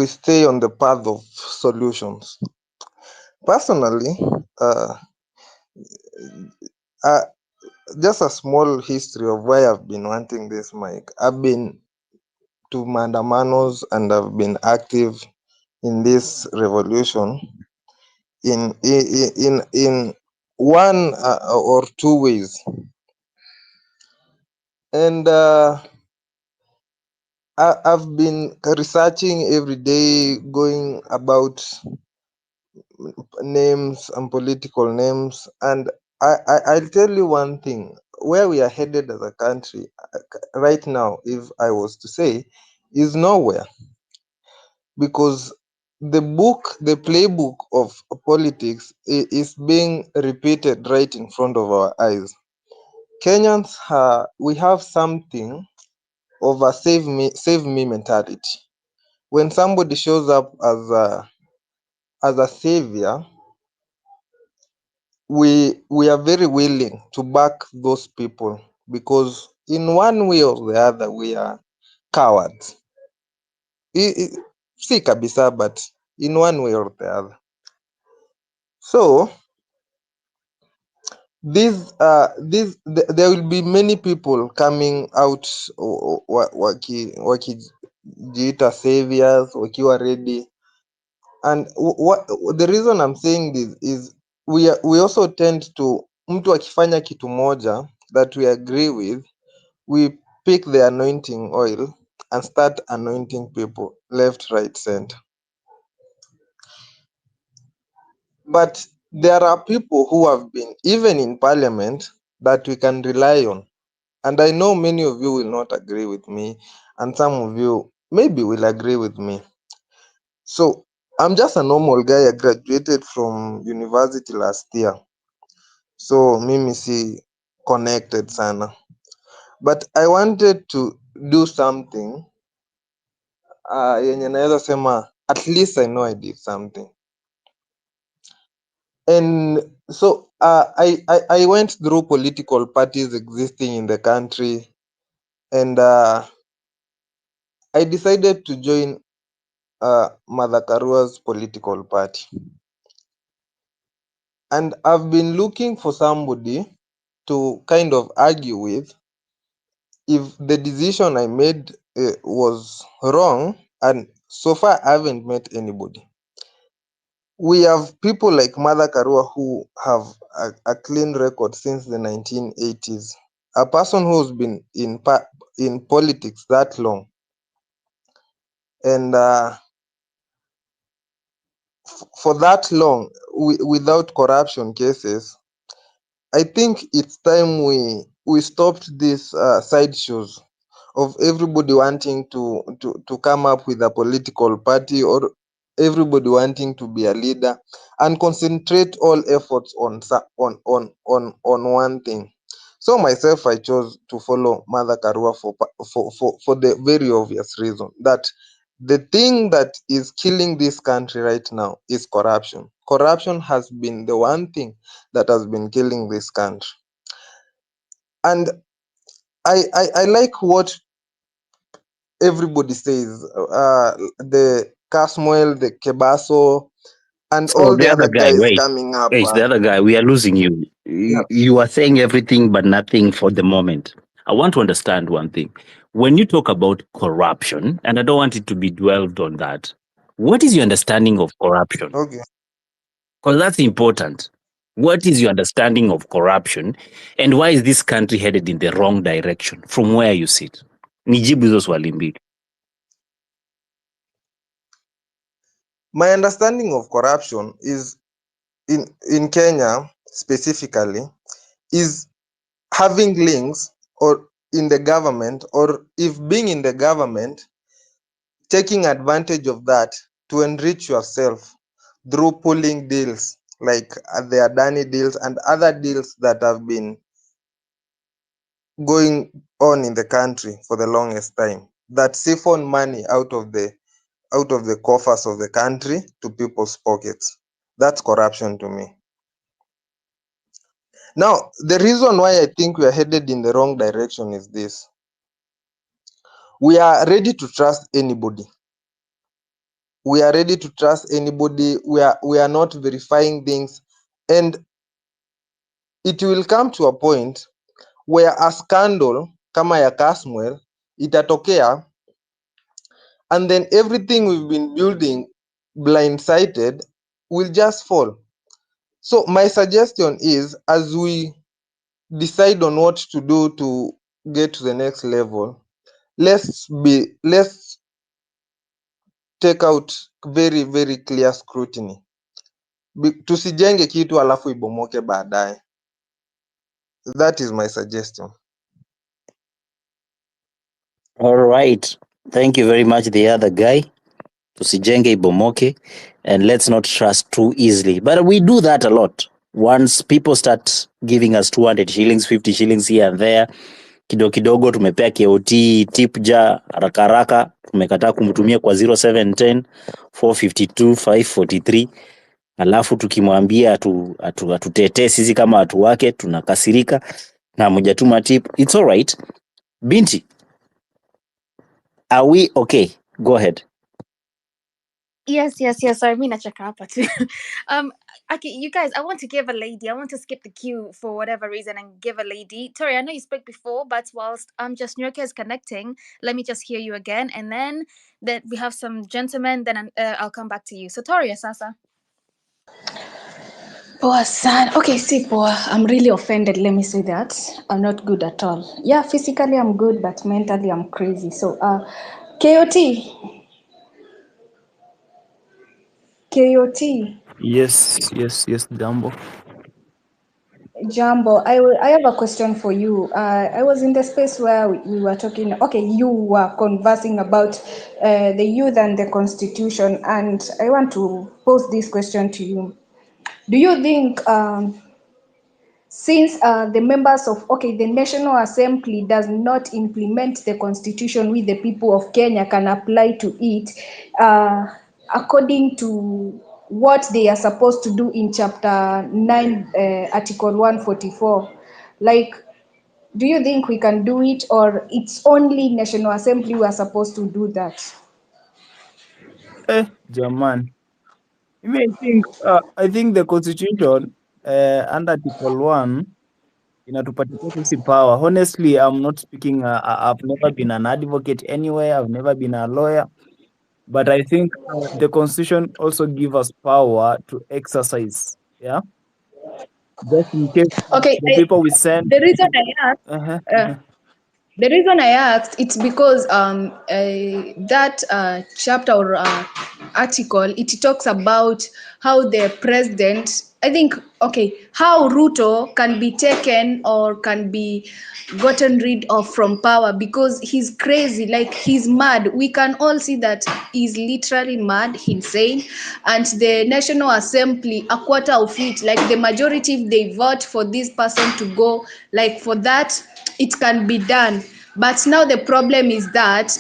stay on the path of solutions? Personally, just a small history of why I've been wanting this mic. I've been to maandamanos and I've been active in this revolution in one or two ways, and I've been researching every day, going about names and political names, and I'll tell you one thing: where we are headed as a country right now, if I was to say, is nowhere, because the playbook of politics is being repeated right in front of our eyes. Kenyans, we have something of a save me mentality. When somebody shows up as a savior, we are very willing to back those people, because in one way or the other we are cowards. Si kabisa, but in one way or the other. So there will be many people coming out wakijiita saviors, wakiwa ready. And the reason I'm saying this is we also tend to, mtu akifanya kitu moja that we agree with, we pick the anointing oil and start anointing people left, right, center. But there are people who have been even in parliament that we can rely on. And I know many of you will not agree with me, and some of you maybe will agree with me. So I'm just a normal guy. I graduated from university last year. So mimi si connected sana. But I wanted to do something yenye naweza sema at least I know I did something. And so I went through political parties existing in the country, and I decided to join Mother Karua's political party. And I've been looking for somebody to kind of argue with if the decision I made was wrong, and so far I haven't met anybody. We have people like Mother Karua who have a clean record since the 1980s. A person who's been in politics that long, and for that long without corruption cases. I think it's time we stopped these sideshows of everybody wanting to come up with a political party, or everybody wanting to be a leader, and concentrate all efforts on one thing. So myself, I chose to follow Mother Karua for the very obvious reason that the thing that is killing this country right now is corruption. Corruption has been the one thing that has been killing this country. And I like what everybody says, the Casmuel, the Kebaso, and So all the the other other guy, guys wait, coming up. wait, the other guy, we are losing you. Yeah. You are saying everything but nothing for the moment. I want to understand one thing. When you talk about corruption, and I don't want it to be dwelled on that, what is your understanding of corruption? Okay. Because that's important. What is your understanding of corruption, and why is this country headed in the wrong direction from where you sit? Nijibu hizo swali mbili. My understanding of corruption is in Kenya specifically is having links or in the government, or if being in the government, taking advantage of that to enrich yourself through pulling deals like the Adani deals and other deals that have been going on in the country for the longest time, that siphon money out of the coffers of the country to people's pockets. That's corruption to me. Now, the reason why I think we are headed in the wrong direction is this. We are ready to trust anybody. We are ready to trust anybody. We are not verifying things. And it will come to a point where a scandal kama ya Casmuel itatokea, and then everything we've been building blindsided will just fall. So my suggestion is, as we decide on what to do to get to the next level, let's take out very very clear scrutiny. Tusijenge kitu alafu ibomoke baadaye. That is my suggestion. All right. Thank you very much, the other guy. Tusijenge ibomoke, and let's not trust too easily. But we do that a lot. Once people start giving us 200 shillings, 50 shillings here and there, kidogo kidogo tumepea KOT, tipja, haraka haraka, tumekataa kumtumia kwa 0710 452 543. Alafu tukimwambia atutetee sisi kama watu wake tunakasirika na mjatuma tip. It's all right. Binti, are we okay? Go ahead. Yes. Sorry, me not check up too. Okay, you guys, I want to give a lady. I want to skip the queue for whatever reason and give a lady. Tori, I know you spoke before, but whilst just Nyoka is connecting, let me just hear you again, and then that we have some gentlemen. Then I'll come back to you. So Tori, Sasa. Poor son. Okay, see, poor. I'm really offended. Let me say that. I'm not good at all. Yeah, physically I'm good, but mentally I'm crazy. So, KOT. Yes, Jambo. Jumbo, I have a question for you. I was in the space where we were talking, okay, you were conversing about the youth and the constitution, and I want to pose this question to you. Do you think since the members of, the National Assembly does not implement the constitution with the people of Kenya can apply to it according to what they are supposed to do in chapter 9, article 144, like, do you think we can do it, or it's only National Assembly who are supposed to do that? German. I think the constitution under article 1 inatupatia sisi power. Honestly, I'm not speaking, I've never been an advocate anywhere, I've never been a lawyer, but I think the constitution also give us power to exercise, yeah, just in case Okay, the people we send. the reason I asked, Uh-huh. the reason I asked, it's because that chapter or article, it talks about how the president I think, okay, how Ruto can be taken or can be gotten rid of from power because he's crazy, like he's mad. We can all see that he's literally mad, insane. And the National Assembly, a quarter of it, like the majority, if they vote for this person to go, like for that, it can be done. But now the problem is that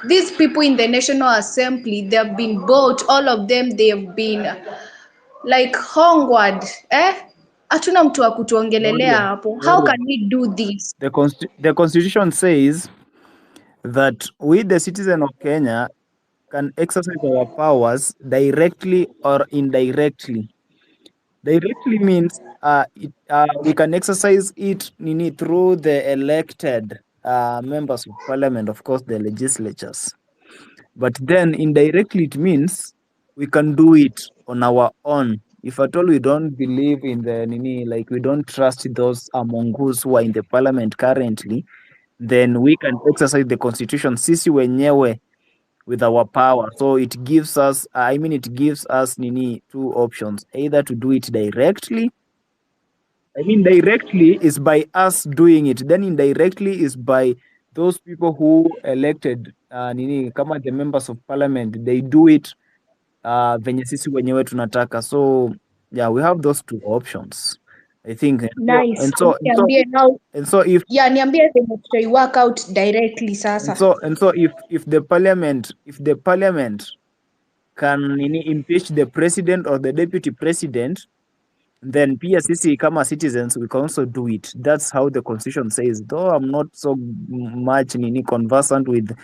these people in the National Assembly, they have been bought, all of them, they have been like Hongward, hatuna mtu wa kutuongelelea Gloria, hapo. How Gloria. can we do this? The constitution says that we, the citizen of Kenya, can exercise our powers directly or indirectly. Directly means we can exercise it through the elected members of parliament, of course, the legislatures. But then indirectly it means we can do it on our own. If at all we don't believe in the like we don't trust those among us who are in the parliament currently, then we can exercise the constitution sisi wenyewe with our power. So it gives us, it gives us two options, either to do it directly. Directly is by us doing it, then indirectly is by those people who elected kama the members of parliament, they do it venye sisi wenyewe tunataka. So yeah, we have those two options, I think. Nice. And so if niambie venye tutai work out directly sasa. if the parliament can impeach the president or the deputy president, then pia sisi kama citizens we can also do it. That's how the constitution says, though I'm not so much conversant with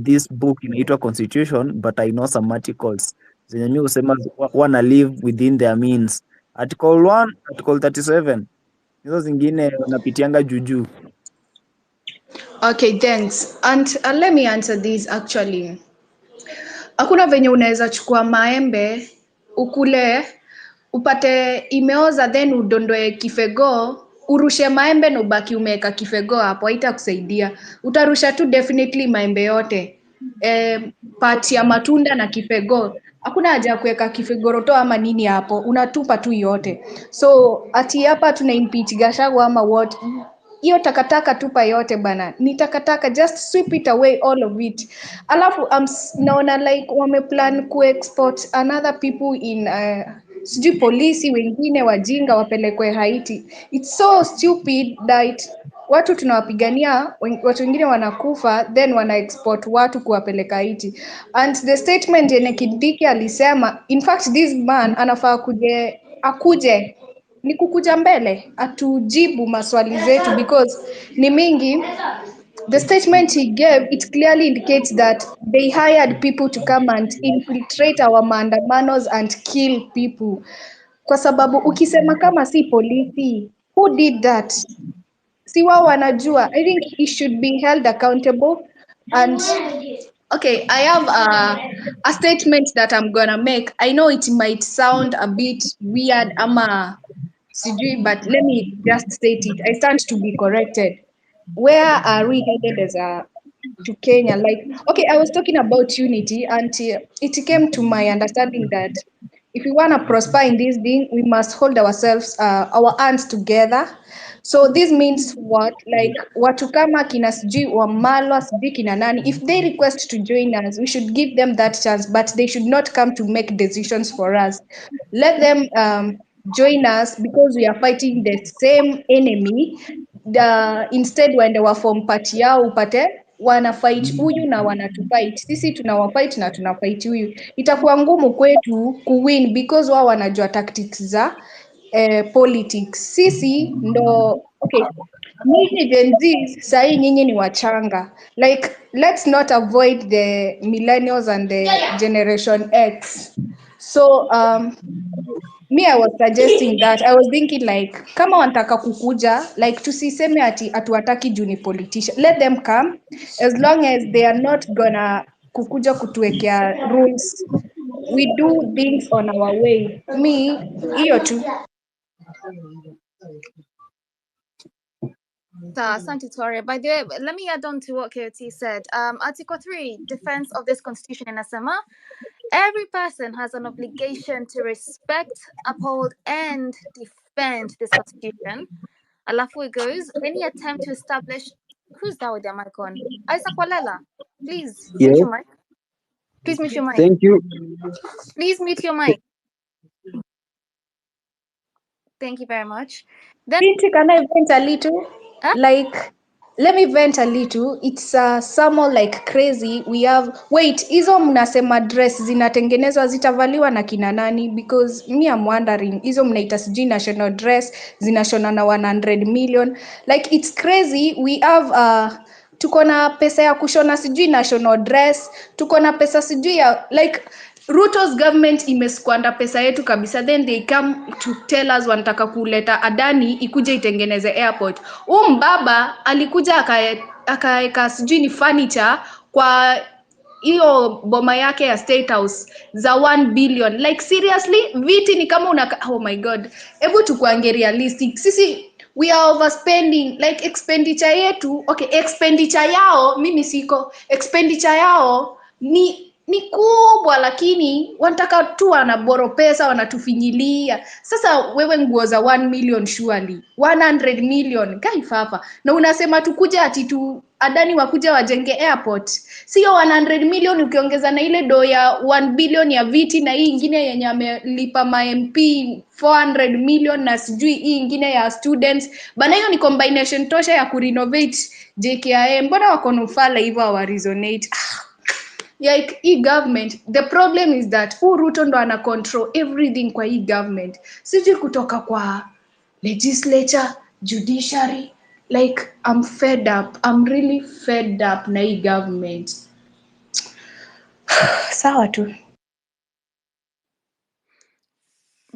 this book inaitwa constitution, but I know some articles zenye mi husema wana live within their means. Article 1, article 37, hizo zingine wanapitianga juujuu. Okay, thanks. And let me answer this actually. Hakuna venye unaweza chukua maembe ukule upate imeoza then udondoe kifego urushe maembe na ubaki umeweka kifego hapo, haitakusaidia. Utarusha tu definitely maembe yote, part ya matunda na kifego. Hakuna haja ya kuweka kifegoroto ama nini hapo, unatupa tu yote. So ati hapa tuna impeach Gachagua ama what? Hiyo takataka tupa yote bana, ni takataka, just sweep it away, all of it. Alafu naona like wameplan kuexport another people in sijui polisi wengine wajinga wapelekwe Haiti. It's so stupid that watu tunawapigania, watu wengine wanakufa, then wana export watu kuwapeleka Haiti. And the statement yenye Kindiki alisema, in fact this man anafaa akuje ni kukuja mbele atujibu maswali zetu because ni mingi. The statement he gave, it clearly indicates that they hired people to come and infiltrate our maandamanos and kill people. Kwa sababu ukisema kama si polisi, who did that? Si wao wanajua. I think he should be held accountable. And okay, I have a statement that I'm gonna make. I know it might sound a bit weird ama sijui, but let me just state it. I stand to be corrected. Where are we headed as to Kenya? Like, okay, I was talking about unity, and it came to my understanding that if we want to prosper in this thing, we must hold ourselves, our hands together. So this means what? Like watu kama kina sijui Wamalwa sijui kina nani, if they request to join us, we should give them that chance, but they should not come to make decisions for us. Let them join us because we are fighting the same enemy. Instead waende waform party yao upate wana fight huyu na wanatufight sisi, tunawafight na tunafight huyu. Itakuwa ngumu kwetu kuwin because wao wanajua tactics za politics. Sisi ndo okay, nyinyi Gen Z sahi nyinyi ni wachanga, like let's not avoid the millennials and the generation X. So me, I was suggesting that. I was thinking like, kama wanataka kukuja, like tusiseme ati atuwataki juu ni politician. Let them come as long as they are not gonna kukuja kutuwekea rules. We do things on our way. Me, hiyo tu. Asante Toria. By the way, let me add on to what KOT said. Article 3, defense of this constitution in Asema. Every person has an obligation to respect, uphold, and defend this constitution. Alafu it goes, any attempt to establish, who's that with their mic on? Isaac Walela, please mute Yes, your mic. Please mute your mic. thank you. Please mute your mic. Thank you very much. Then, Binti, can I vent a little? Huh? Like, let me vent a little. It's somehow like crazy. We have hizo mnasema dress zinatengenezwa zitavaliwa na kina nani? Because me I'm wondering, hizo mnaita sijui national dress zinashona na 100 million. Like it's crazy. We have tuko na pesa ya kushona sijui national dress, tuko na pesa sijui ya like Ruto's government imeskwanda pesa yetu kabisa, then they come to tell us wanataka kuleta Adani ikuje itengeneze airport. Mbaba alikuja akaeka sijui ni furniture kwa hiyo boma yake ya State House za 1 billion. Like seriously, viti ni kama oh my god. Hebu tukuange realistic. Sisi we are overspending, like expenditure yetu, okay, expenditure yao mimi siko, expenditure yao ni kubwa, lakini wanataka tu wanaboro pesa wanatufinyilia. Sasa wewe nguo za 1 million surely 100 million kaifafa, na unasema tukuja ati tu Adani wakuja wajenge airport. Sio 100 million ukiongeza na ile do ya 1 billion ya viti na hii ingine yenye amelipa ma MP 400 million na sijui hii ingine ya students. Bana hiyo ni combination tosha ya kurenovate JKIA. Mbona wako nufala hivyo wa resonate? Like e-government, the problem is that Ruto ndo ana control everything kwa e-government. Sijui kutoka kwa legislature, judiciary. Like I'm fed up. I'm really fed up na e-government. Sawa tu.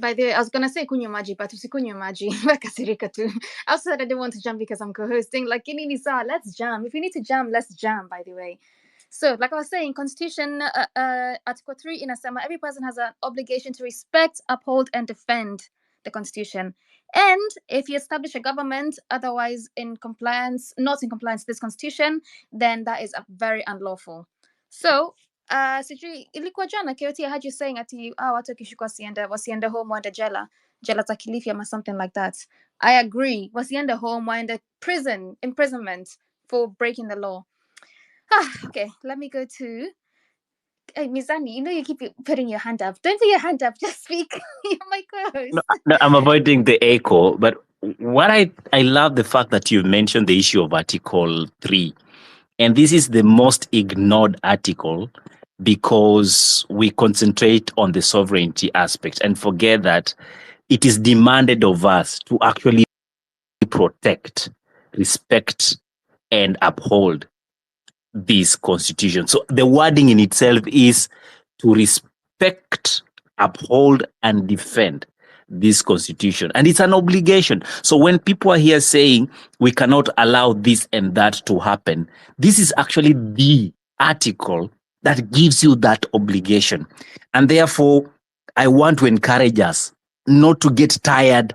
by the way, I was gonna say kunywa maji, but usikunywe maji. Nakasirika tu. I also said I didn't want to jump because I'm co-hosting. Like, inini sawa, let's jam. If we need to jam, let's jam, by the way. So, like I was saying, Constitution, Article 3 inasema, every person has an obligation to respect, uphold, and defend the Constitution. And if you establish a government otherwise not in compliance with this Constitution, then that is very unlawful. So, sijui ilikuwa jana Kiroti, I heard you saying ati watu wakishikwa wasiende home waende jela za Kilifi ama something like that. I agree. Wasiende home, waende imprisonment for breaking the law. Okay, let me go to Mizani. You know you keep putting your hand up. Don't put your hand up. Just speak. Oh my gosh. No, I'm avoiding the echo, but what I love the fact that you mentioned the issue of Article 3. And this is the most ignored article because we concentrate on the sovereignty aspect and forget that it is demanded of us to actually protect, respect, and uphold this constitution. So the wording in itself is to respect, uphold, and defend this constitution. And it's an obligation. So when people are here saying we cannot allow this and that to happen, this is actually the article that gives you that obligation. And therefore, I want to encourage us not to get tired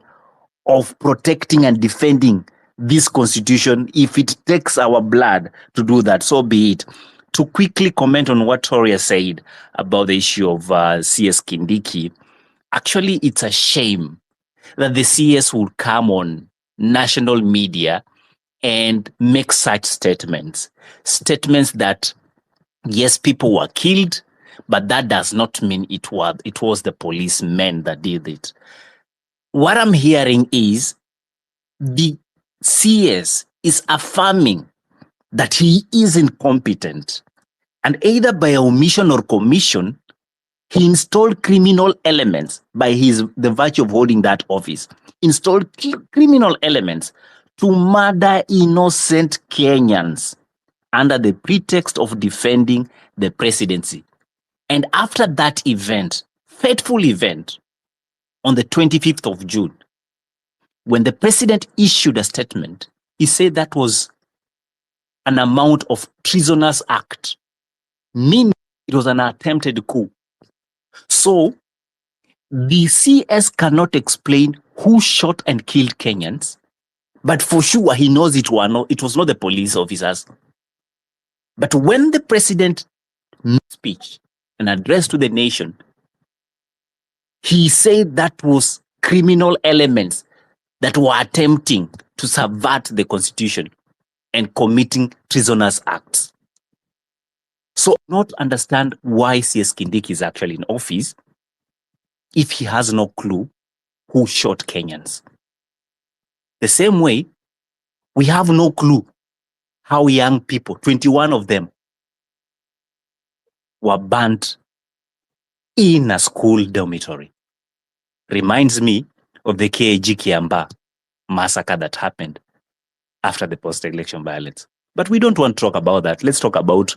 of protecting and defending this constitution. If it takes our blood to do that, so be it. To quickly comment on what Toria said about the issue of CS Kindiki, actually, it's a shame that the CS would come on national media and make such statements that, yes, people were killed, but that does not mean it was the policemen that did it. What I'm hearing is the CS is affirming that he is incompetent, and either by omission or commission, he installed criminal elements by the virtue of holding that office, installed criminal elements to murder innocent Kenyans under the pretext of defending the presidency. And after that event, fateful event, on the 25th of June, when the president issued a statement, he said that was an amount of treasonous act, meaning it was an attempted coup. So the CS cannot explain who shot and killed Kenyans, but for sure he knows it was not the police officers. But when the president made speech an address to the nation, he said that was criminal elements that were attempting to subvert the constitution and committing treasonous acts. So I do not understand why CS Kindiki is actually in office if he has no clue who shot Kenyans. The same way, we have no clue how young people, 21 of them, were burnt in a school dormitory. Reminds me of the KAG Kiamba massacre that happened after the post-election violence. But we don't want to talk about that. Let's talk about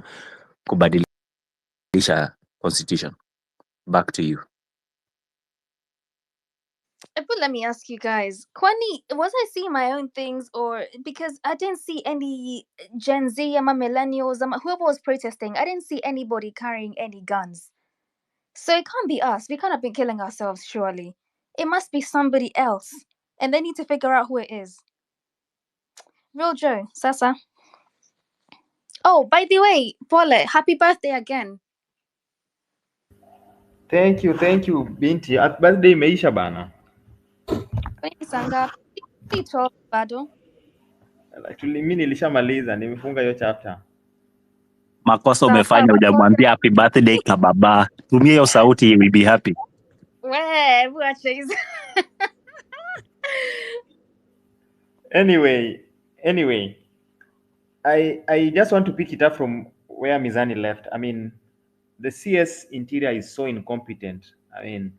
kubadilisha constitution. Back to you. But let me ask you guys, Kwani, was I seeing my own things, or because I didn't see any Gen Z, millennials, whoever was protesting, I didn't see anybody carrying any guns. So it can't be us. We can't have been killing ourselves, surely. It must be somebody else. And they need to figure out who it is. Real Joe, Sasa. Oh, by the way, Pole, happy birthday again. Thank you binti. Happy birthday imeisha bana. Kwani sanga, si 12 bado. Actually mimi nilishamaliza, nimefunga hiyo chapter. Makosa Sawa, umefanya, hujamwambia happy birthday kababa. Tumia hiyo sauti, we'll be happy. Wacha hizo. Anyway, I just want to pick it up from where Mizani left. I mean, the CS Interior is so incompetent. I mean,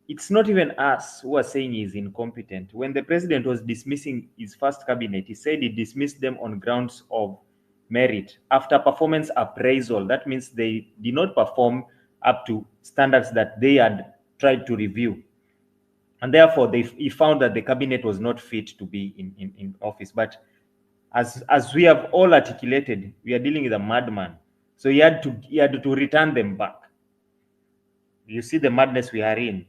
it's not even us who are saying he's incompetent. When the president was dismissing his first cabinet, he said he dismissed them on grounds of merit. After performance appraisal, that means they did not perform up to standards that they had tried to review. And therefore, he found that the cabinet was not fit to be in office. But as we have all articulated, we are dealing with a madman. So he had to return them back. You see the madness we are in.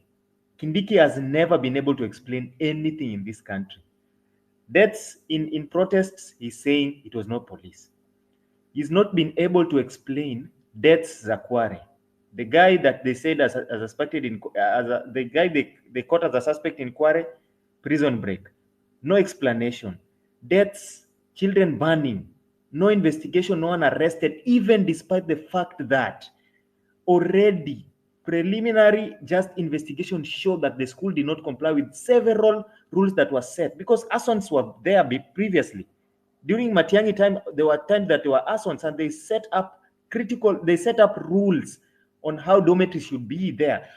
Kindiki has never been able to explain anything in this country. That's in protests, he's saying it was not police. He's not been able to explain deaths Zakware. The guy that they said as suspected in the guy they caught as a suspect in Kware, prison break. No explanation. Deaths, children burning, no investigation, no one arrested, even despite the fact that already preliminary just investigation showed that the school did not comply with several rules that were set, because Asons were there previously. During Matiang'i time, there were times that there were Asons and they set up rules on how dormitory should be there.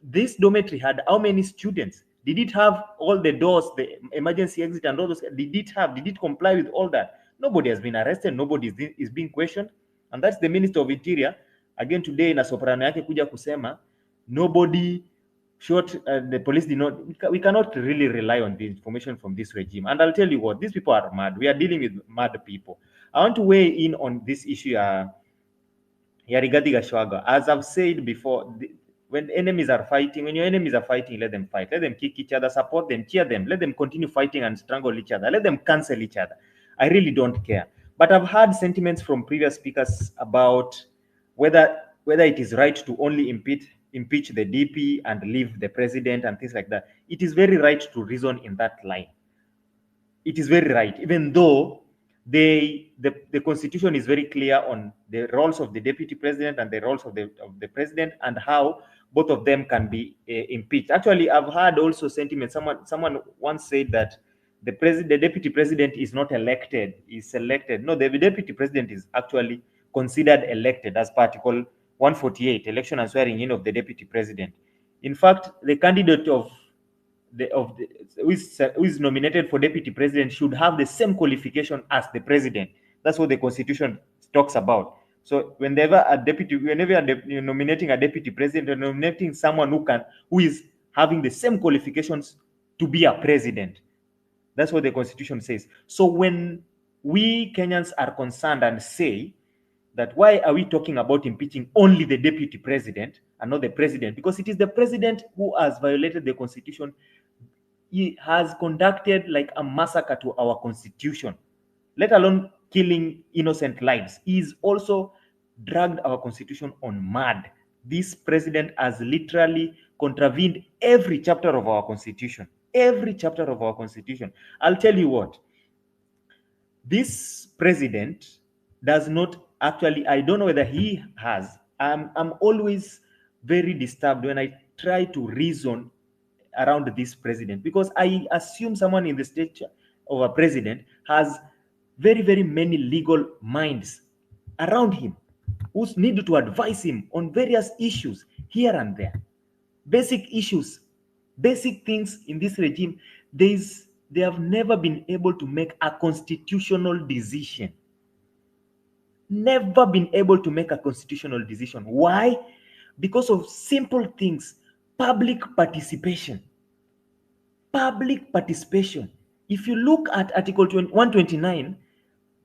This dormitory had how many students? Did it have all the doors, the emergency exit and all those? Did it comply with all that? Nobody has been arrested. Nobody is being questioned. And that's the Minister of Interior. Again today na soprano yake kuja kusema nobody shot, the police did not. We cannot really rely on the information from this regime. And I'll tell you what, these people are mad. We are dealing with mad people. I want to weigh in on this issue Rigathi Gachagua. As I've said before, when your enemies are fighting, let them fight. Let them kick each other, support them, cheer them. Let them continue fighting and strangle each other. Let them cancel each other. I really don't care. But I've heard sentiments from previous speakers about whether it is right to only impeach the DP and leave the president and things like that. It is very right to reason in that line. It is very right, even though the constitution is very clear on the roles of the deputy president and the roles of the president and how both of them can be impeached. Actually, I've heard also sentiment. Someone once said that the deputy president is not elected, is selected. No, the deputy president is actually considered elected as per Article 148, election and swearing in of the deputy president. In fact, the candidate who is nominated for deputy president should have the same qualification as the president. That's what the constitution talks about. So whenever you're nominating a deputy president, you're nominating someone who is having the same qualifications to be a president. That's what the constitution says. So when we Kenyans are concerned and say that why are we talking about impeaching only the deputy president and not the president? Because it is the president who has violated the constitution. He has conducted like a massacre to our constitution, let alone killing innocent lives. He is also dragged our constitution on mad. This president has literally contravened every chapter of our constitution. Every chapter of our constitution. I'll tell you what. This president does not actually, I don't know whether he has. I'm always very disturbed when I try to reason around this president, because I assume someone in the stature of a president has very, very many legal minds around him who need to advise him on various issues here and there. Basic issues, basic things in this regime. They have never been able to make a constitutional decision. Never been able to make a constitutional decision. Why? Because of simple things. Public participation. Public participation. If you look at Article 129,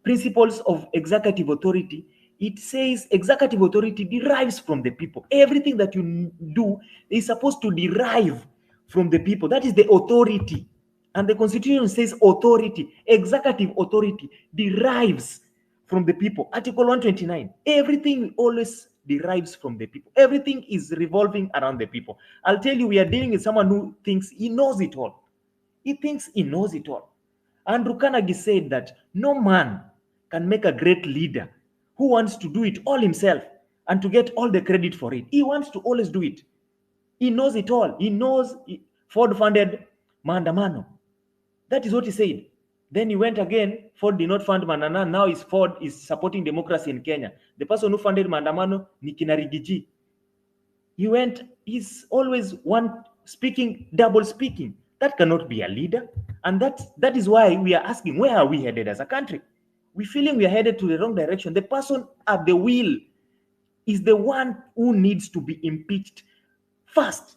Principles of Executive Authority, it says executive authority derives from the people. Everything that you do is supposed to derive from the people. That is the authority. And the Constitution says authority, executive authority derives from the people. Article 129, everything always derives from the people. Everything is revolving around the people. I'll tell you, we are dealing with someone who thinks he knows it all. He thinks he knows it all. Andrew Carnegie said that no man can make a great leader who wants to do it all himself and to get all the credit for it. He wants to always do it. He knows it all. He knows Ford funded Maandamano. That is what he said. Then he went again, Ford did not fund Maandamano. Now Ford is supporting democracy in Kenya. The person who funded Maandamano, Nikina Rigiji. He's always one speaking, double speaking. That cannot be a leader. And that is why we are asking, where are we headed as a country? We're feeling we are headed to the wrong direction. The person at the wheel is the one who needs to be impeached first.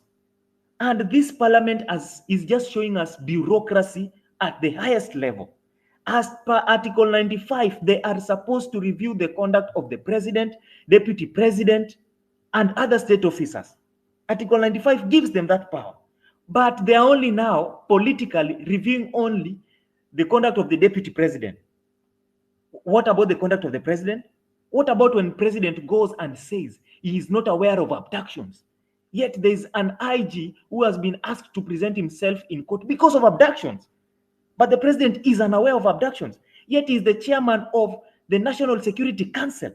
And this parliament is just showing us bureaucracy at the highest level. As per Article 95, they are supposed to review the conduct of the president, deputy president, and other state officers. Article 95 gives them that power. But they are only now politically reviewing only the conduct of the deputy president. What about the conduct of the president? What about when president goes and says he is not aware of abductions? Yet there is an IG who has been asked to present himself in court because of abductions. But the president is unaware of abductions. Yet he is the chairman of the National Security Council.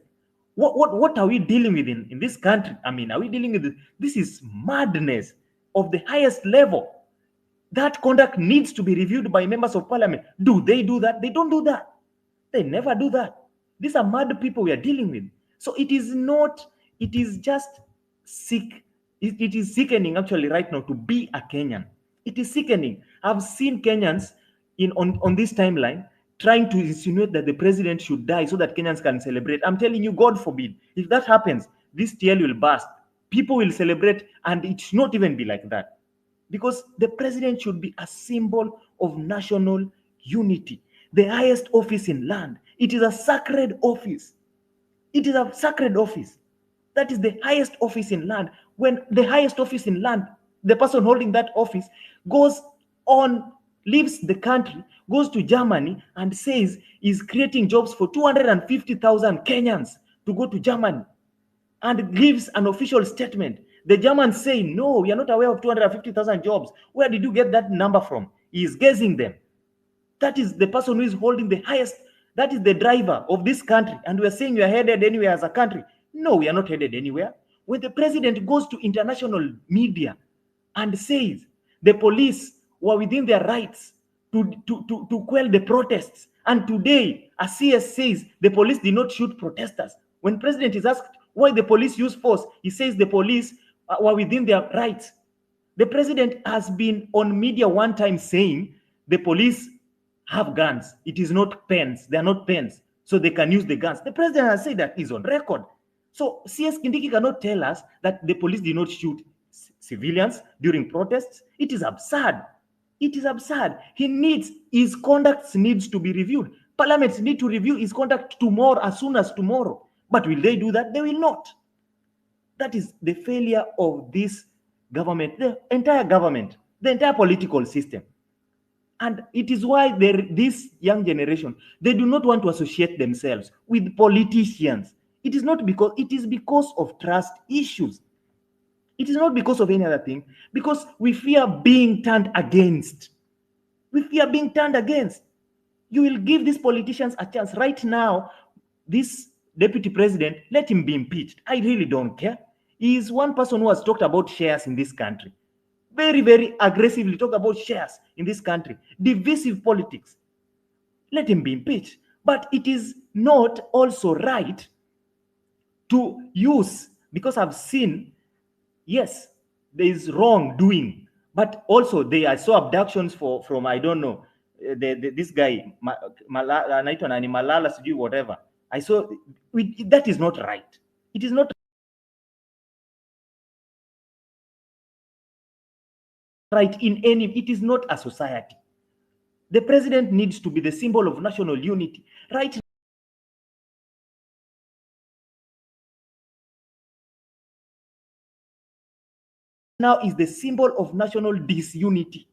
What are we dealing with in this country? I mean, are we dealing with this is madness of the highest level. That conduct needs to be reviewed by members of parliament. Do they do that? They don't do that. They never do that. These are mad people we are dealing with. So it is just sick. It is sickening actually right now to be a Kenyan. It is sickening. I've seen Kenyans on this timeline trying to insinuate that the president should die so that Kenyans can celebrate. I'm telling you, God forbid, if that happens, this TL will burst. People will celebrate, and it should not even be like that. Because the president should be a symbol of national unity. The highest office in land. It is a sacred office. It is a sacred office. That is the highest office in land. When the highest office in land, the person holding that office leaves the country, goes to Germany and says he's creating jobs for 250,000 Kenyans to go to Germany, and gives an official statement. The Germans say, no, we are not aware of 250,000 jobs. Where did you get that number from? He is guessing them. That is the person who is holding the highest, that is the driver of this country. And we are saying we are headed anywhere as a country. No, we are not headed anywhere. When the president goes to international media and says the police were within their rights to quell the protests, and today a CS says the police did not shoot protesters. When president is asked why the police use force, he says the police were within their rights. The president has been on media one time saying the police have guns. It is not pens. They are not pens, so they can use the guns. The president has said that is on record. So CS Kindiki cannot tell us that the police did not shoot civilians during protests. It is absurd. It is absurd. His conduct needs to be reviewed. Parliaments need to review his conduct tomorrow, as soon as tomorrow. But will they do that? They will not. That is the failure of this government, the entire government, the entire political system. And it is why this young generation, they do not want to associate themselves with politicians. It is not because, it is because of trust issues. It is not because of any other thing, because we fear being turned against. We fear being turned against. You will give these politicians a chance. Right now, this deputy president, let him be impeached. I really don't care. He is one person who has talked about shares in this country. Very, very aggressively talk about shares in this country. Divisive politics. Let him be impeached. But it is not also right to use, because I've seen, yes, there is wrongdoing, but also there are so abductions from I don't know, this guy anaitwa nani, Malala sijui whatever. I saw that is not right. It is not right in any. It is not a society. The president needs to be the symbol of national unity. Right now is the symbol of national disunity,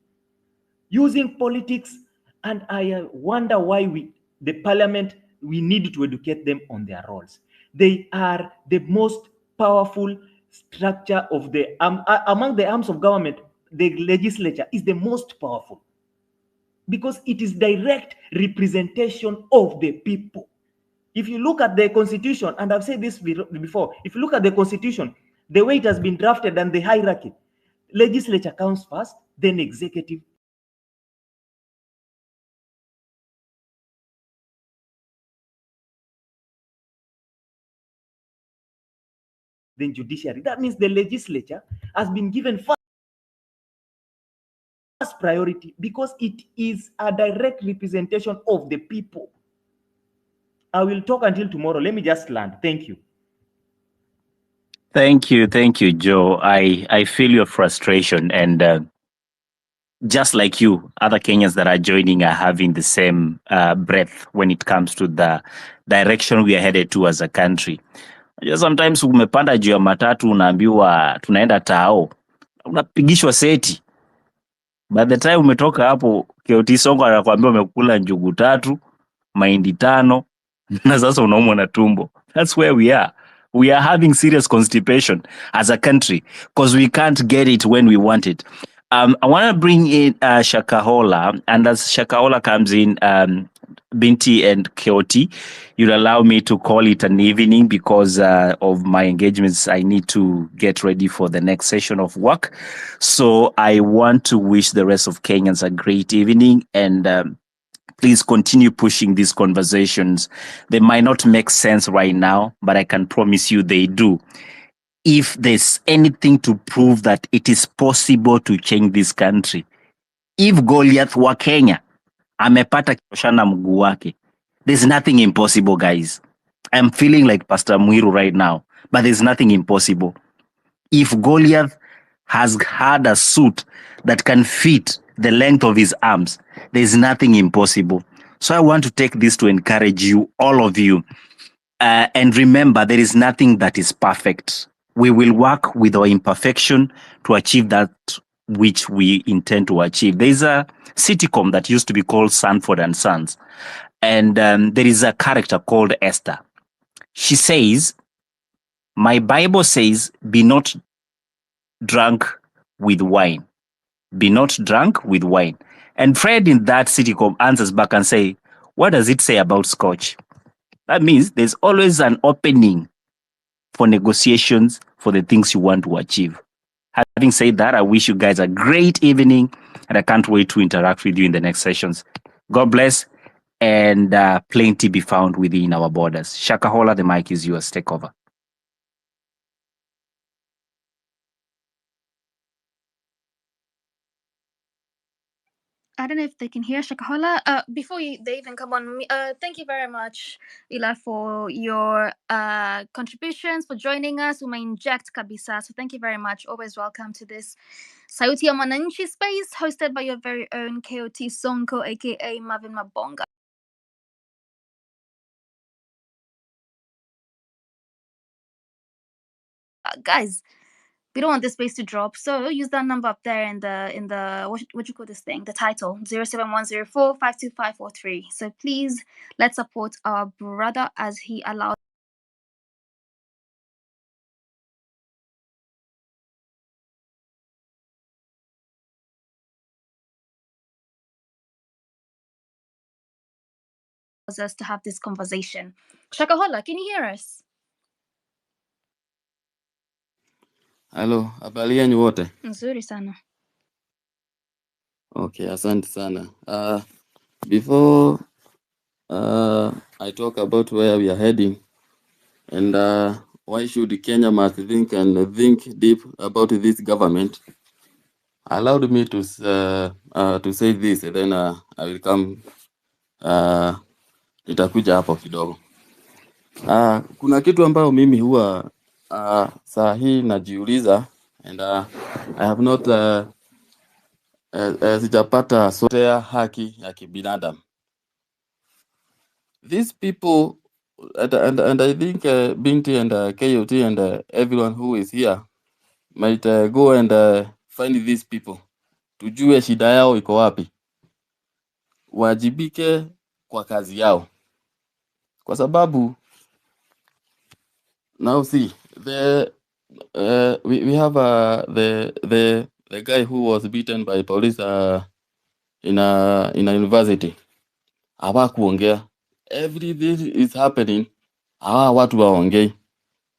using politics. And I wonder why the parliament, we need to educate them on their roles. They are the most powerful structure of the among the arms of government. The legislature is the most powerful because it is direct representation of the people. If you look at the constitution, and I've said this before, if you look at the constitution, the way it has been drafted and the hierarchy, legislature comes first, then executive, then judiciary. That means the legislature has been given first priority because it is a direct representation of the people. I will talk until tomorrow. Let me just land. Thank you. Thank you, Joe. I feel your frustration, and just like you, other Kenyans that are joining are having the same breath when it comes to the direction we are headed to as a country. Sometimes umepanda juu ya matatu unaambiwa tunaenda tao, unapigishwa seti. By the time umetoka hapo, KOT Songo anakuambia umekula njugu 3, mahindi 5 na sasa unaumwa na tumbo. That's where we are. We are having serious constipation as a country because we can't get it when we want it. I want to bring in Shakahola, and as Shakahola comes in, Binti and Keoti, you'll allow me to call it an evening because of my engagements. I need to get ready for the next session of work. So I want to wish the rest of Kenyans a great evening, and please continue pushing these conversations. They might not make sense right now, but I can promise you they do. If there's anything to prove that it is possible to change this country, if Goliath wa Kenya amepata kioshana mguu wake, there's nothing impossible, guys. I'm feeling like Pastor Muiru right now, but there's nothing impossible. If Goliath has had a suit that can fit the length of his arms, there's nothing impossible. So I want to take this to encourage you, all of you. And remember, there is nothing that is perfect. We will work with our imperfection to achieve that which we intend to achieve. There's a sitcom that used to be called Sanford and Sons. And there is a character called Esther. She says, my Bible says, be not drunk with wine. Be not drunk with wine. And Fred in that sitcom answers back and say, what does it say about scotch? That means there's always an opening for negotiations for the things you want to achieve. Having said that, I wish you guys a great evening, and I can't wait to interact with you in the next sessions. God bless, and plenty be found within our borders. Shakahola, the mic is yours. Take over. I don't know if they can hear Shakahola. Before they even come on, thank you very much, Ila, for your contributions, for joining us. We may inject kabisa. So thank you very much. Always welcome to this Sauti ya Mwananchi space, hosted by your very own KOT Sonko, aka Marvin Mabonga. Guys, we don't want this space to drop, so use that number up there in the what you call this thing, the title 07104525543. So please let's support our brother as he allows us to have this conversation. Shakahola, can you hear us? Halo, habari yenu wote? Nzuri sana. Okay, asante sana. Before I talk about where we are heading and why should Kenya must think and think deep about this government, allowed me to say this, and then I will come nitakuja hapo kidogo. Kuna kitu ambayo mimi huwa saa hii najiuliza, and I have not sijapata sotea haki ya kibinadamu. These people, and I think Binti and KOT and everyone who is here might go and find these people, tujue shida yao iko wapi, wajibike kwa kazi yao, kwa sababu now see we have the guy who was beaten by police in a university. Hawakuongea. Everything is happening, watu waongei.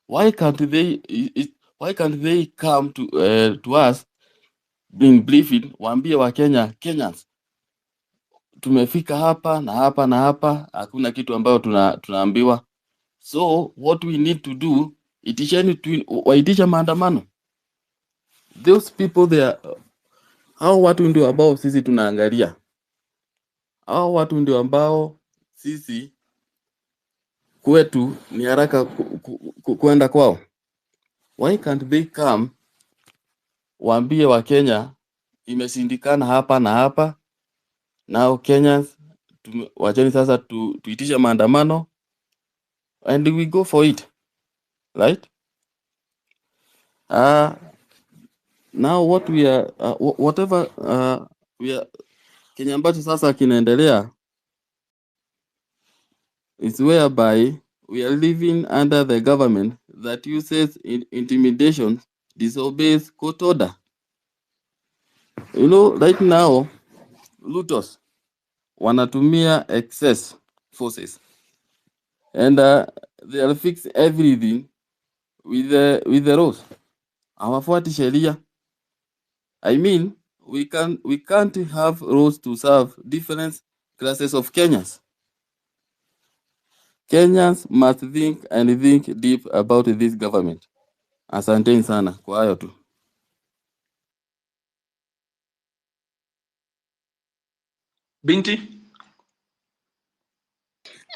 Why can't they come to us being briefing, waambie wa Kenyans tumefika hapa na hapa na hapa, hakuna kitu ambayo tunaambiwa. So what we need to do, waitisha maandamano. Those people there, hao watu ndio ambao sisi tunaangalia. Hao watu ndio ambao sisi kwetu ni haraka kwenda kwao. Why can't they come waambie wa Kenya imeshindikana hapa na hapa, now Kenyans wacheni sasa tuitisha maandamano and we go for it, right? Now what we are whatever we are, Kenya ambacho sasa kinaendelea is whereby we are living under the government that uses intimidation, disobeys court order. You know, right now Rutos wanatumia excess forces and they are fix everything with the laws. Hawafuati sheria. I mean, we can't have laws to serve different classes of Kenyans. Kenyans must think and think deep about this government. Asanteni sana kwa hayo tu. Binti?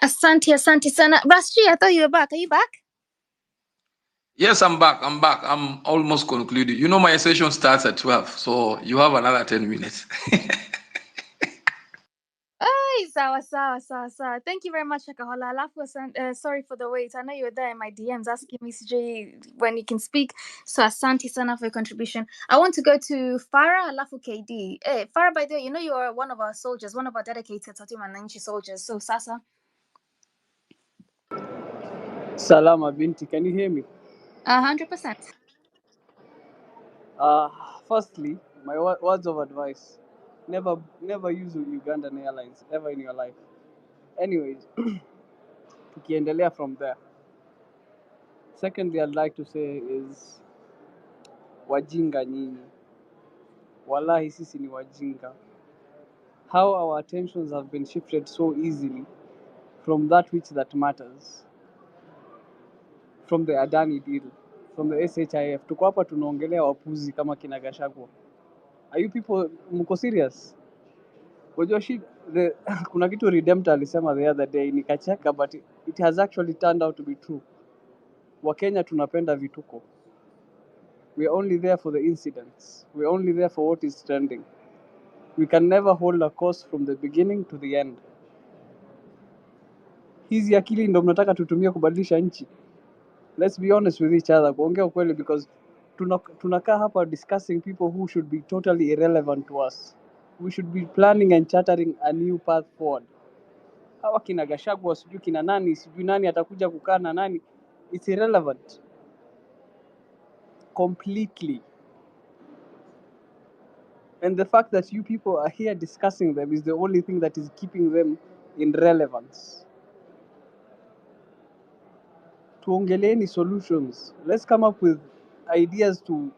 Asante sana. Rashri, I thought you were back. Are you back? Yes, I'm back. I'm almost concluded. You know, my session starts at 12, so you have another 10 minutes. Ay, sawa. Thank you very much, Shakahola. Alafu, sorry for the wait. I know you were there in my DMs asking me, CJ, when you can speak. So asante sana for your contribution. I want to go to Farah Alafu KD. Hey, Farah, by the way, you know you are one of our soldiers, one of our dedicated Tati Mananchi soldiers. So Sasa. Salama Binti, can you hear me? 100%. Firstly, my words of advice: never use Ugandan Airlines ever in your life. Anyways, tukiendelea from there. Secondly, I'd like to say is wajinga nyinyi. Wallahi sisi ni wajinga. How our attentions have been shifted so easily from that which that matters, from the Adani deal, from the SHIF. Tuko hapa tunaongelea wapuzi kama kina Gachagua. Are you people mko serious? Unajua kuna kitu Redemptor alisema the other day nikacheka, but it has actually turned out to be true. Wakenya tunapenda vituko. We are only there for the incidents. We are only there for what is trending. We can never hold a course from the beginning to the end. Hizi akili ndo mnataka tutumie kubadilisha nchi. Let's be honest with each other, kuongea ukweli, because tunakaa hapa discussing people who should be totally irrelevant to us. We should be planning and chartering a new path forward. Hawa kina Gachagua sijui kina nani sijui nani atakuja kukaa na nani, it's irrelevant completely. And the fact that you people are here discussing them is the only thing that is keeping them in relevance. tuongeleeni solutions. Let's come up with ideas to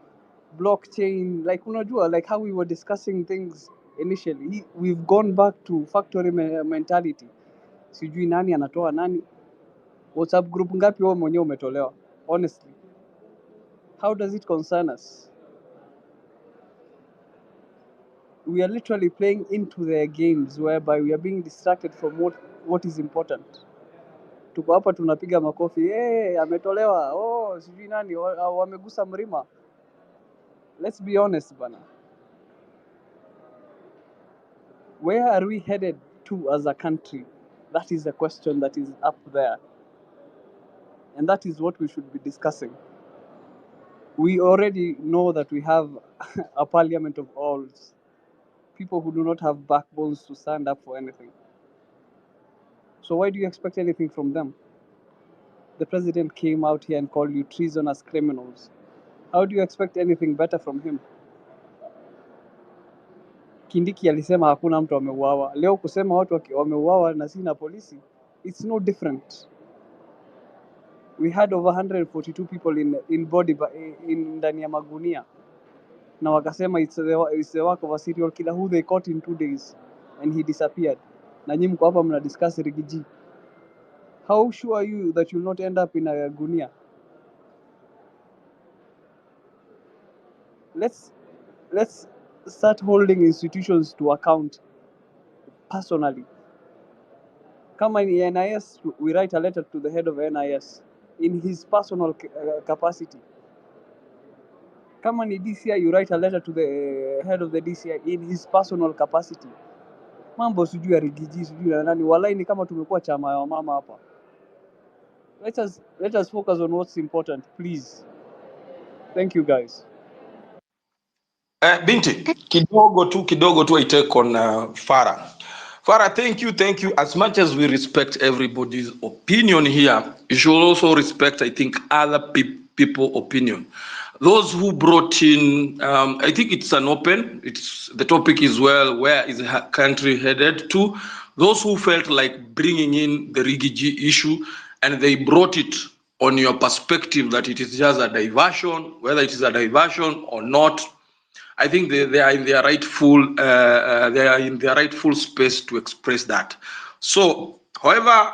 blockchain, like unajua, like how we were discussing things initially. We've gone back to factory mentality. Sijui nani anatoa nani. WhatsApp group ngapi wewe mwenyewe umetolewa? Honestly, how does it concern us? We are literally playing into their games whereby we are being distracted from what is important. Tuko hapa tunapiga makofi, ametolewa, sijui nani wamegusa mlima. Let's be honest bana. Where are we headed to as a country? That is the question that is up there. And that is what we should be discussing. We already know that we have a parliament of alls, people who do not have backbones to stand up for anything. So why do you expect anything from them? The president came out here and called you treasonous criminals. How do you expect anything better from him? Kindiki alisema hakuna mtu ameuawa. Leo kusema watu wameuawa na si na polisi, it's no different. We had over 142 people in body in ndani ya magunia, na wakasema it's the work of a serial killer who they caught in 2 days and he disappeared. Na nyinyi mko hapa mna discuss Rigiji. How sure are you that you'll not end up in a gunia? Let's start holding institutions to account personally. Kama in NIS, we write a letter to the head of NIS in his personal capacity. Kama ni DCI, you write a letter to the head of the DCI in his personal capacity. Mambo sijui ya Rigiji, sijui ya nani, walai ni kama tumekuwa chama ya mama hapa. Let us focus on what's important, please. Thank you guys. Binti, kidogo tu I take on Farah. Farah, thank you. As much as we respect everybody's opinion here, you should also respect, I think, other people opinion. Those who brought in, I think it's the topic is, well, where is the country headed to? Those who felt like bringing in the Rigiji issue and they brought it on your perspective that it is just a diversion, whether it is a diversion or not, I think they are in their rightful space to express that. So, however,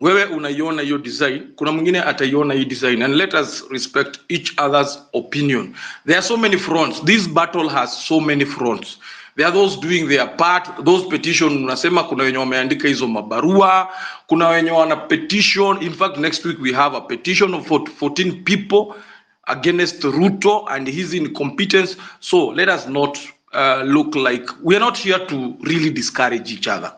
wewe unaiona hiyo design, kuna mwingine ataiona hii design, and let us respect each other's opinion. There are so many fronts. This battle has so many fronts. There are those doing their part. Those petition, unasema kuna wenye wameandika hizo mabarua, kuna wenye wana petition. In fact, next week we have a petition of 14 people against Ruto and his incompetence. So let us not look like, we are not here to really discourage each other.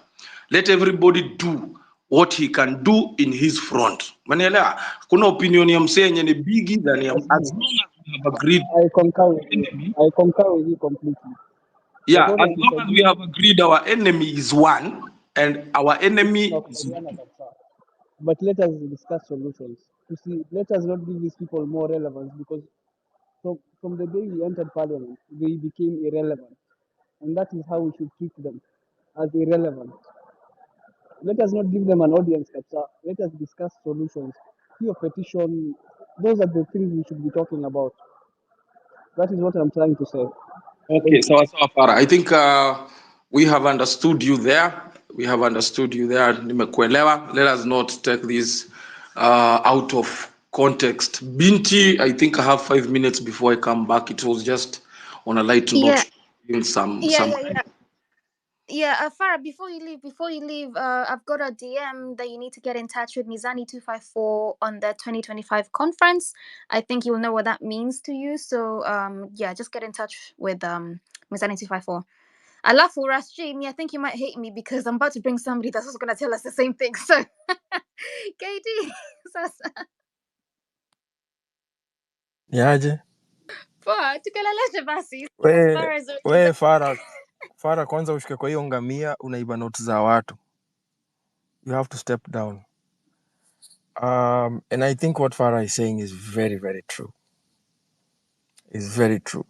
Let everybody do what he can do in his front. Manielewa? Kuna opinion ya msee yenye ni biggie than ya, as long as we have agreed. I concur with you completely. Yeah, as long as we have agreed our enemy is one and our enemy is one. But let us discuss solutions. Let us not give these people more relevance, because from the day we entered parliament, they became irrelevant. And that is how we should treat them, as irrelevant. Let us not give them an audience, Kapsa. Let us discuss solutions. Your petition, those are the things we should be talking about. That is what I'm trying to say. Okay, so Farah, I think we have understood you there. Nimekuelewa. Let us not take this out of context. Binti, I think I have 5 minutes before I come back. It was just on a light note. Yeah, Farah, before you leave, I've got a DM that you need to get in touch with Mizani 254 on the 2025 conference. I think you'll know what that means to you. So, just get in touch with Mizani 254. Alafu Rashid, I think you might hate me because I'm about to bring somebody that's also going to tell us the same thing. So, KD, sasa. Niaje? Poa, tukeleleshe basi. We Farah kwanza ushike kwa hiyo ngamia unaiba notes za watu. You have to step down. And I think what Farah is saying is very, very true. It's very true.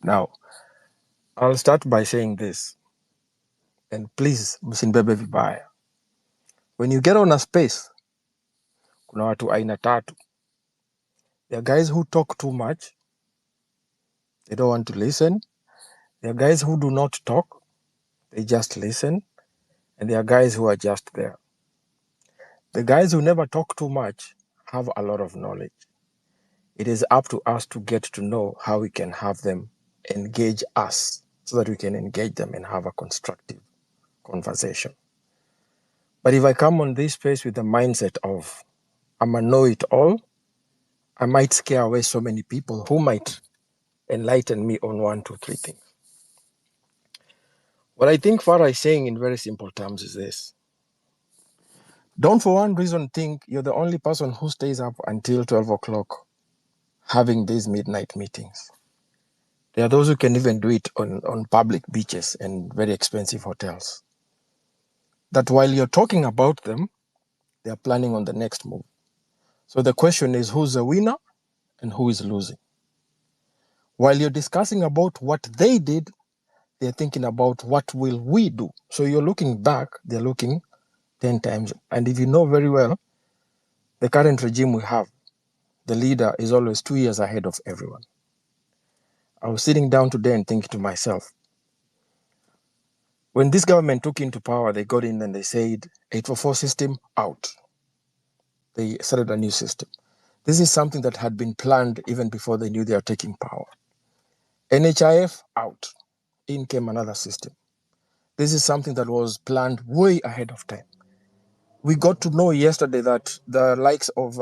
Now, I'll start by saying this. And please, msinibebe vibaya. When you get on a space, Kuna watu aina tatu. There are guys who talk too much. They don't want to listen. There are guys who do not talk. They just listen. And there are guys who are just there. The guys who never talk too much have a lot of knowledge. It is up to us to get to know how we can have them engage us so that we can engage them and have a constructive conversation. But if I come on this space with the mindset of I'm a know-it-all, I might scare away so many people who might enlighten me on 1, 2, 3 things. What I think Farah is saying in very simple terms is this. Don't for one reason think you're the only person who stays up until 12 o'clock having these midnight meetings. There are those who can even do it on public beaches and very expensive hotels. That while you're talking about them, they're planning on the next move. So the question is, who's the winner and who is losing? While you're discussing about what they did, they're thinking about what will we do. So you're looking back, they're looking 10 times. And if you know very well, the current regime we have, the leader is always 2 years ahead of everyone. I was sitting down today and thinking to myself, when this government took into power, they got in and they said, 844 system out. They started a new system. This is something that had been planned even before they knew they were taking power. NHIF out. In came another system. This is something that was planned way ahead of time. We got to know yesterday that the likes of,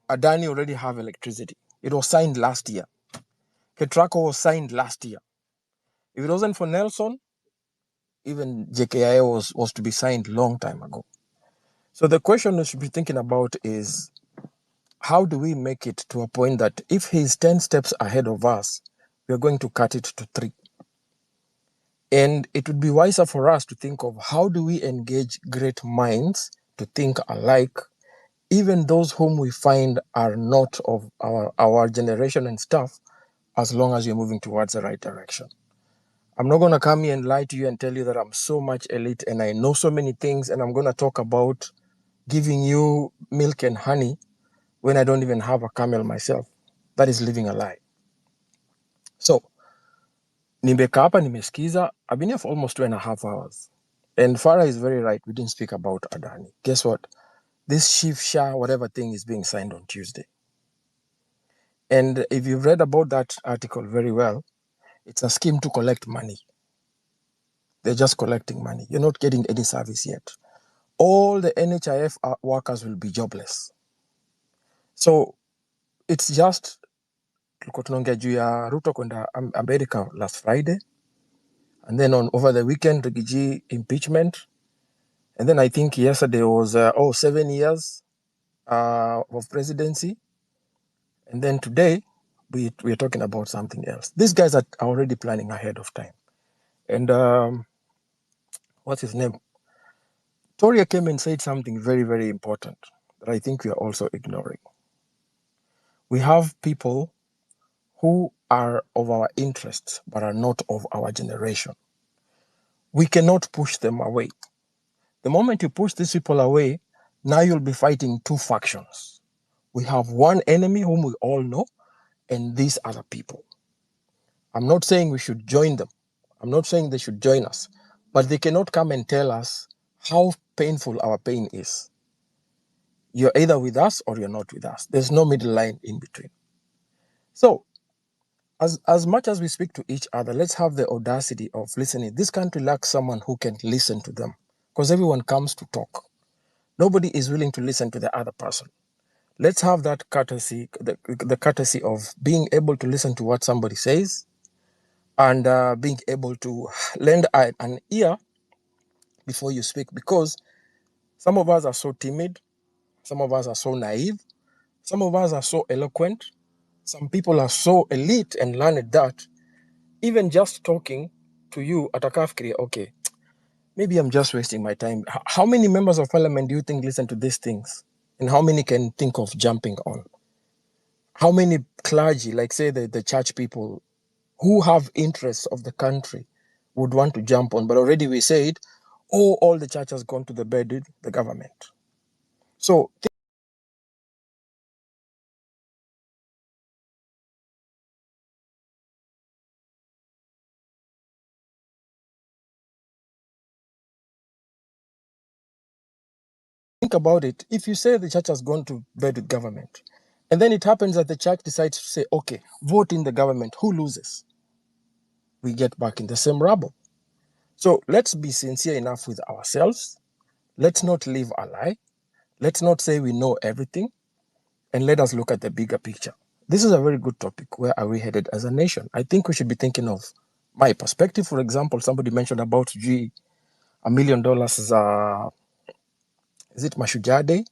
Adani already have electricity. It was signed last year. Ketraco was signed last year. If it wasn't for Nelson, even JKIA was to be signed long time ago. So the question we should be thinking about is, how do we make it to a point that if he's 10 steps ahead of us, we're going to cut it to 3? And it would be wiser for us to think of how do we engage great minds to think alike, even those whom we find are not of our generation and stuff, as long as you're moving towards the right direction. I'm not going to come here and lie to you and tell you that I'm so much elite and I know so many things and I'm going to talk about giving you milk and honey when I don't even have a camel myself. That is living a lie. So, nimekaa hapa nimesikiza. I've been here for almost 2.5 hours. And Farah is very right. We didn't speak about Adani. Guess what? This Shivsha, whatever thing is being signed on Tuesday. And if you've read about that article very well, it's a scheme to collect money. They're just collecting money. You're not getting any service yet. All the NHIF workers will be jobless. So it's just, tulikuwa tunaongea juu ya Ruto kwenda America last Friday. And then over the weekend, Rigiji impeachment. And then I think yesterday was 7 years of presidency. And then today, we are talking about something else. These guys are already planning ahead of time. And what's his name? Toria came and said something very, very important that I think we are also ignoring. We have people who are of our interests, but are not of our generation. We cannot push them away. The moment you push these people away, now you'll be fighting two factions. We have one enemy whom we all know, and these other people. I'm not saying we should join them. I'm not saying they should join us, but they cannot come and tell us how painful our pain is. You're either with us or you're not with us. There's no middle line in between. So, as much as we speak to each other, let's have the audacity of listening. This country lacks someone who can listen to them, because everyone comes to talk. Nobody is willing to listen to the other person. Let's have that courtesy, the courtesy of being able to listen to what somebody says and being able to lend an ear before you speak, because some of us are so timid, some of us are so naive, some of us are so eloquent, some people are so elite and learned that even just talking to you at a kafkiri, okay, maybe I'm just wasting my time. How many members of parliament do you think listen to these things? And how many can think of jumping on? How many clergy, like say the church people who have interests of the country, would want to jump on? But already we said or all the church has gone to the bed with the government. So think about it. If you say the church has gone to bed with government, and then it happens that the church decides to say, okay, vote in the government, who loses? We get back in the same rubble. So let's be sincere enough with ourselves. Let's not live a lie. Let's not say we know everything. And let us look at the bigger picture. This is a very good topic. Where are we headed as a nation? I think we should be thinking of my perspective. For example, somebody mentioned about $1 million is it Mashujaa Day?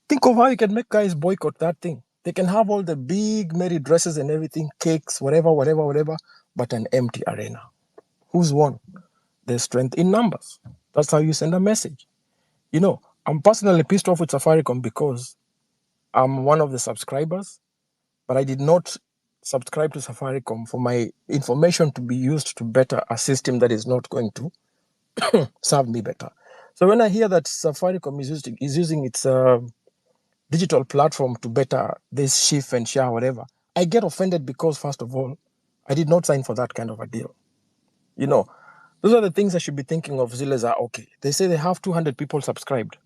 Think of how you can make guys boycott that thing. They can have all the big merry dresses and everything, cakes, whatever, but an empty arena. Who's won? There's strength in numbers. That's how you send a message. You know, I'm personally pissed off with Safaricom because I'm one of the subscribers, but I did not subscribe to Safaricom for my information to be used to better a system that is not going to serve me better. So when I hear that Safaricom is using its digital platform to better this shift and share whatever, I get offended because first of all, I did not sign for that kind of a deal. You know, those are the things I should be thinking of. Ziles are okay. They say they have 200 people subscribed.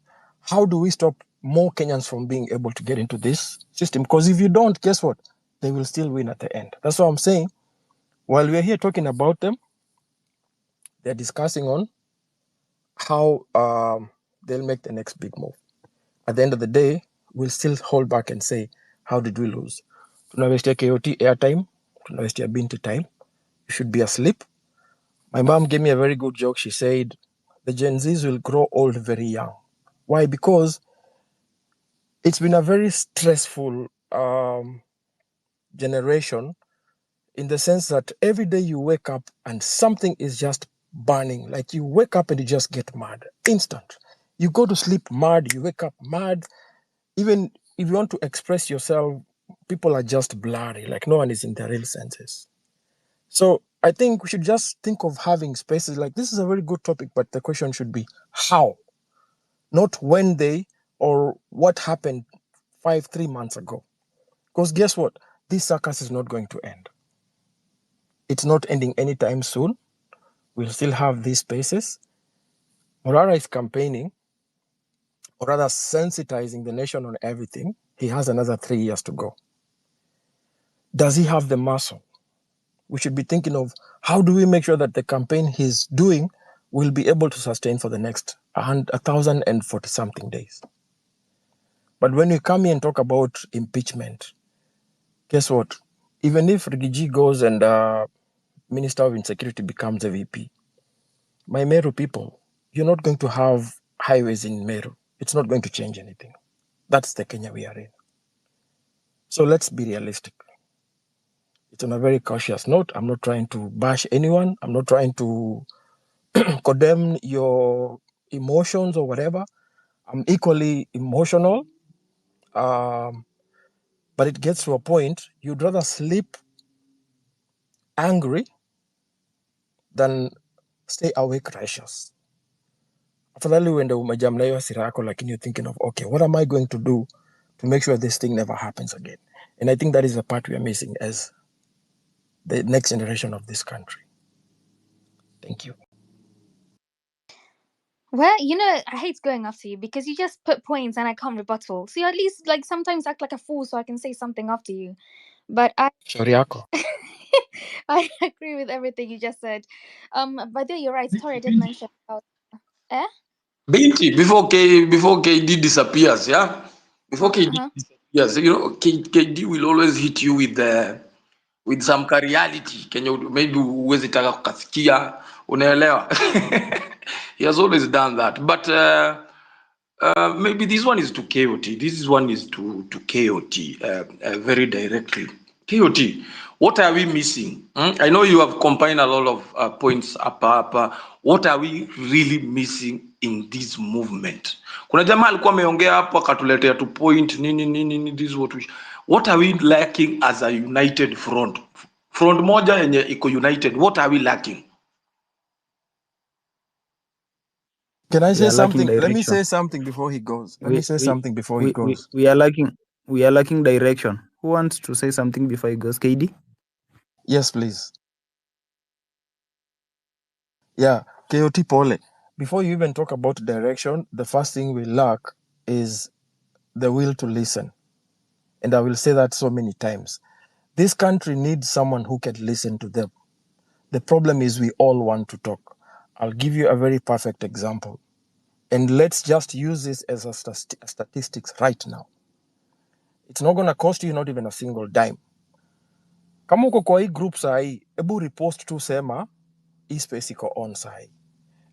How do we stop more Kenyans from being able to get into this system? Because if you don't, guess what? They will still win at the end. That's what I'm saying. While we're here talking about them, they're discussing on how they'll make the next big move. At the end of the day, we'll still hold back and say, how did we lose? Tunawestia KOT airtime, tunawestia Binti time. You should be asleep. My mom gave me a very good joke. She said, the Gen Zs will grow old very young. Why? Because it's been a very stressful generation, in the sense that every day you wake up and something is just burning. Like you wake up and you just get mad. Instant. You go to sleep mad, you wake up mad. Even if you want to express yourself, people are just blurry. Like no one is in their real senses. So I think we should just think of having spaces like this. Is a very good topic, but the question should be how, not when they or what happened 3 months ago. Because guess what? This circus is not going to end. It's not ending anytime soon. We'll still have these spaces. Morara is campaigning, or rather sensitizing the nation on everything. He has another 3 years to go. Does he have the muscle? We should be thinking of how do we make sure that the campaign he's doing will be able to sustain for the next 1,040 something days. But when we come here and talk about impeachment, guess what? Even if Rigiji goes and Minister of Insecurity becomes a VP, my Meru people, you're not going to have highways in Meru. It's not going to change anything. That's the Kenya we are in. So let's be realistic. It's on a very cautious note. I'm not trying to bash anyone. I'm not trying to condemn your emotions or whatever. I'm equally emotional. But it gets to a point, you'd rather sleep angry than stay awake righteous. Afadhali uende umejam na hiyo hasira yako, lakini you're thinking of, okay, what am I going to do to make sure this thing never happens again? And I think that is the part we are missing as the next generation of this country. Thank you. Well, you know, I hate going after you because you just put points and I can't rebuttal. So you at least like sometimes act like a fool so I can say something after you. But Shauri yako. I agree with everything you just said. By the way, you're right. Tori did mention about Binti, before KD disappears, yeah? Before KD disappears, you know, KD will always hit you with some reality. Maybe uwezi taka kukasikia, unaelewa? He has always done that. But maybe this one is to KOT. This one is to KOT very directly. KOT, what are we missing? I know you have combined a lot of points up. What are we really missing in this movement? Kuna jamaa alikuwa ameongea hapo akatuletea tu point nini this what are we lacking as a united front? Front moja yenye iko united. What are we lacking? Can I We say are lacking something? Let me direction. say something before he goes. Let me say something before he goes. We are lacking direction. Who wants to say something before he goes? KD? Yes, please. Yeah, KOT Pole. Before you even talk about direction, the first thing we lack is the will to listen. And I will say that so many times. This country needs someone who can listen to them. The problem is we all want to talk. I'll give you a very perfect example. And let's just use this as a statistics right now. It's not going to cost you not even a single dime. Kama uko kwa hii group sahi, ebu repost tu sema, hii space iko on sahi.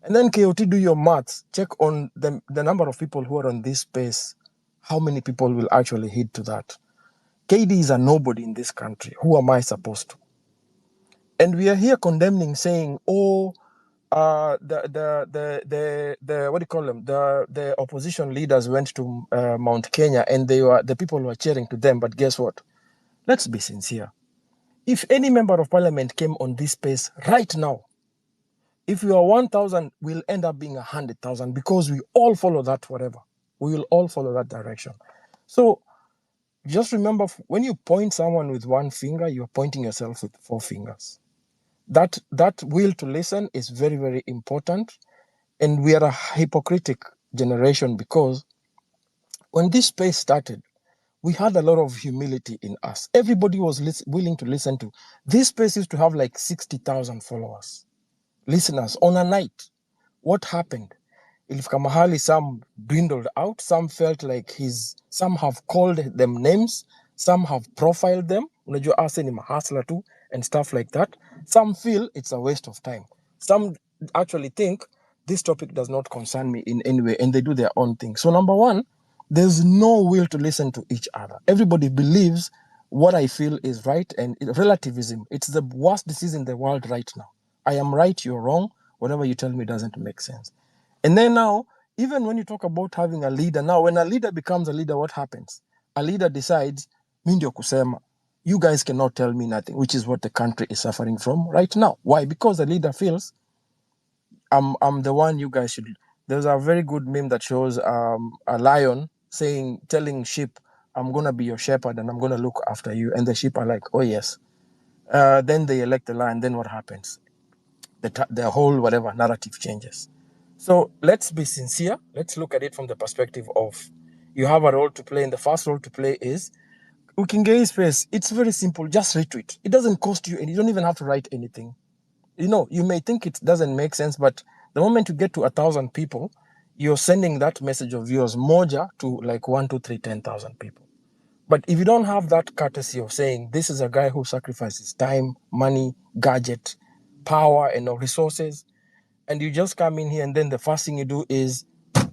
And then KOT, do your maths. Check on the number of people who are on this space. How many people will actually hit to that? KD is a nobody in this country. Who am I supposed to? And we are here condemning, saying, "Oh, the what do you call them? The opposition leaders went to Mount Kenya, and the people were cheering to them. But guess what? Let's be sincere. If any member of parliament came on this space right now, if we are 1,000, we'll end up being 100,000 because we all follow that whatever. We will all follow that direction. So just remember, when you point someone with one finger, you're pointing yourself with 4 fingers. That will to listen is very, very important. And we are a hypocritic generation because when this space started, we had a lot of humility in us. Everybody was willing to listen to. This space used to have like 60,000 followers, listeners on a night. What happened? Ilifika mahali, some dwindled out, some felt like some have called them names, some have profiled them, unajua ase ni mahasla tu, and stuff like that. Some feel it's a waste of time. Some actually think this topic does not concern me in any way, and they do their own thing. So number one, there's no will to listen to each other. Everybody believes what I feel is right, and relativism, it's the worst disease in the world right now. I am right, you're wrong, whatever you tell me doesn't make sense. And then now, even when you talk about having a leader, now when a leader becomes a leader, what happens? A leader decides, mi ndio kusema, you guys cannot tell me nothing, which is what the country is suffering from right now. Why? Because the leader feels, I'm the one you guys should. There's a very good meme that shows a lion telling sheep, I'm gonna be your shepherd and I'm gonna look after you. And the sheep are like, oh yes. Then they elect the lion. Then what happens? The whole whatever narrative changes. So let's be sincere. Let's look at it from the perspective of you have a role to play, and the first role to play is we can get space. It's very simple. Just retweet. It doesn't cost you, and you don't even have to write anything. You may think it doesn't make sense, but the moment you get to 1,000 people, you're sending that message of yours moja to like 1, 2, 3, 10,000 people. But if you don't have that courtesy of saying this is a guy who sacrifices time, money, gadget, power, and resources, and you just come in here and then the first thing you do is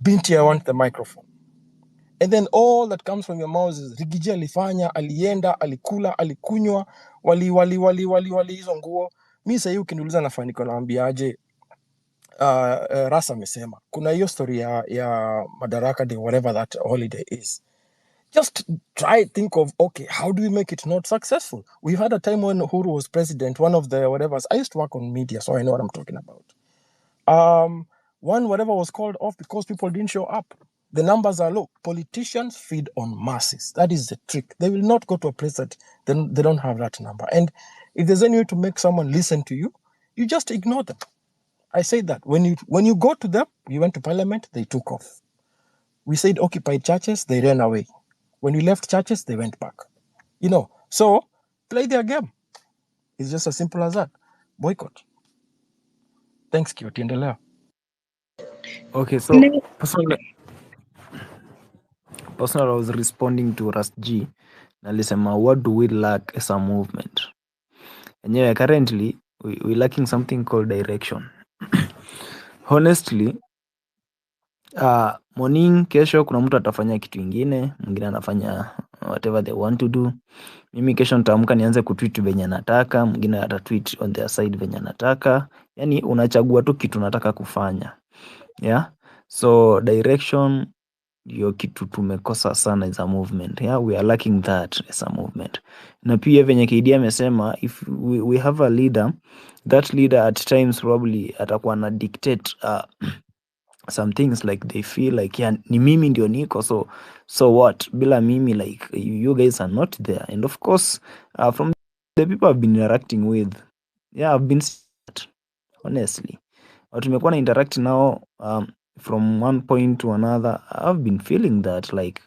Binti, I want the microphone. And then all that comes from your mouth is Rigiji alifanya, alienda, alikula, alikunywa, wali hizo nguo. Mi sahii ukiniuliza nafaniko naambiaje, Rasa amesema. Kuna hiyo story ya Madaraka Day, whatever that holiday is. Just think of, okay, how do we make it not successful? We had a time when Uhuru was president, one of the whatevers. I used to work on media, so I know what I'm talking about. One whatever was called off because people didn't show up. The numbers are low. Politicians feed on masses. That is the trick. They will not go to a place that they don't have that number. And if there's any way to make someone listen to you, you just ignore them. I say that when you go to them, you went to parliament, they took off. We said occupied churches, they ran away. When we left churches, they went back. So play their game. It's just as simple as that. Boycott. Thanks, Kioti. Endelea. Okay, so personally, I was responding to Rast G. Nalisema, what do we lack as a movement? And yeah, currently, we're lacking something called direction. Honestly, morning kesho kuna mtu atafanya kitu ingine, mwingine anafanya whatever they want to do. Mimi kesho nitaamka nianze kutweet venye nataka, mwingine atatweet on their side venye nataka. Yani unachagua tu kitu nataka kufanya. Yeah? So direction ndio kitu tumekosa sana as a movement. Yeah, we are lacking that as a movement. Na pia venye KD amesema, if we have a leader, that leader at times probably atakuwa na dictate some things like they feel like yeah, ni mimi ndio niko, so what, bila mimi like you guys are not there. And of course from the people I've been interacting with, yeah, I've been honestly, tumekuwa na interact now from one point to another. I've been feeling that like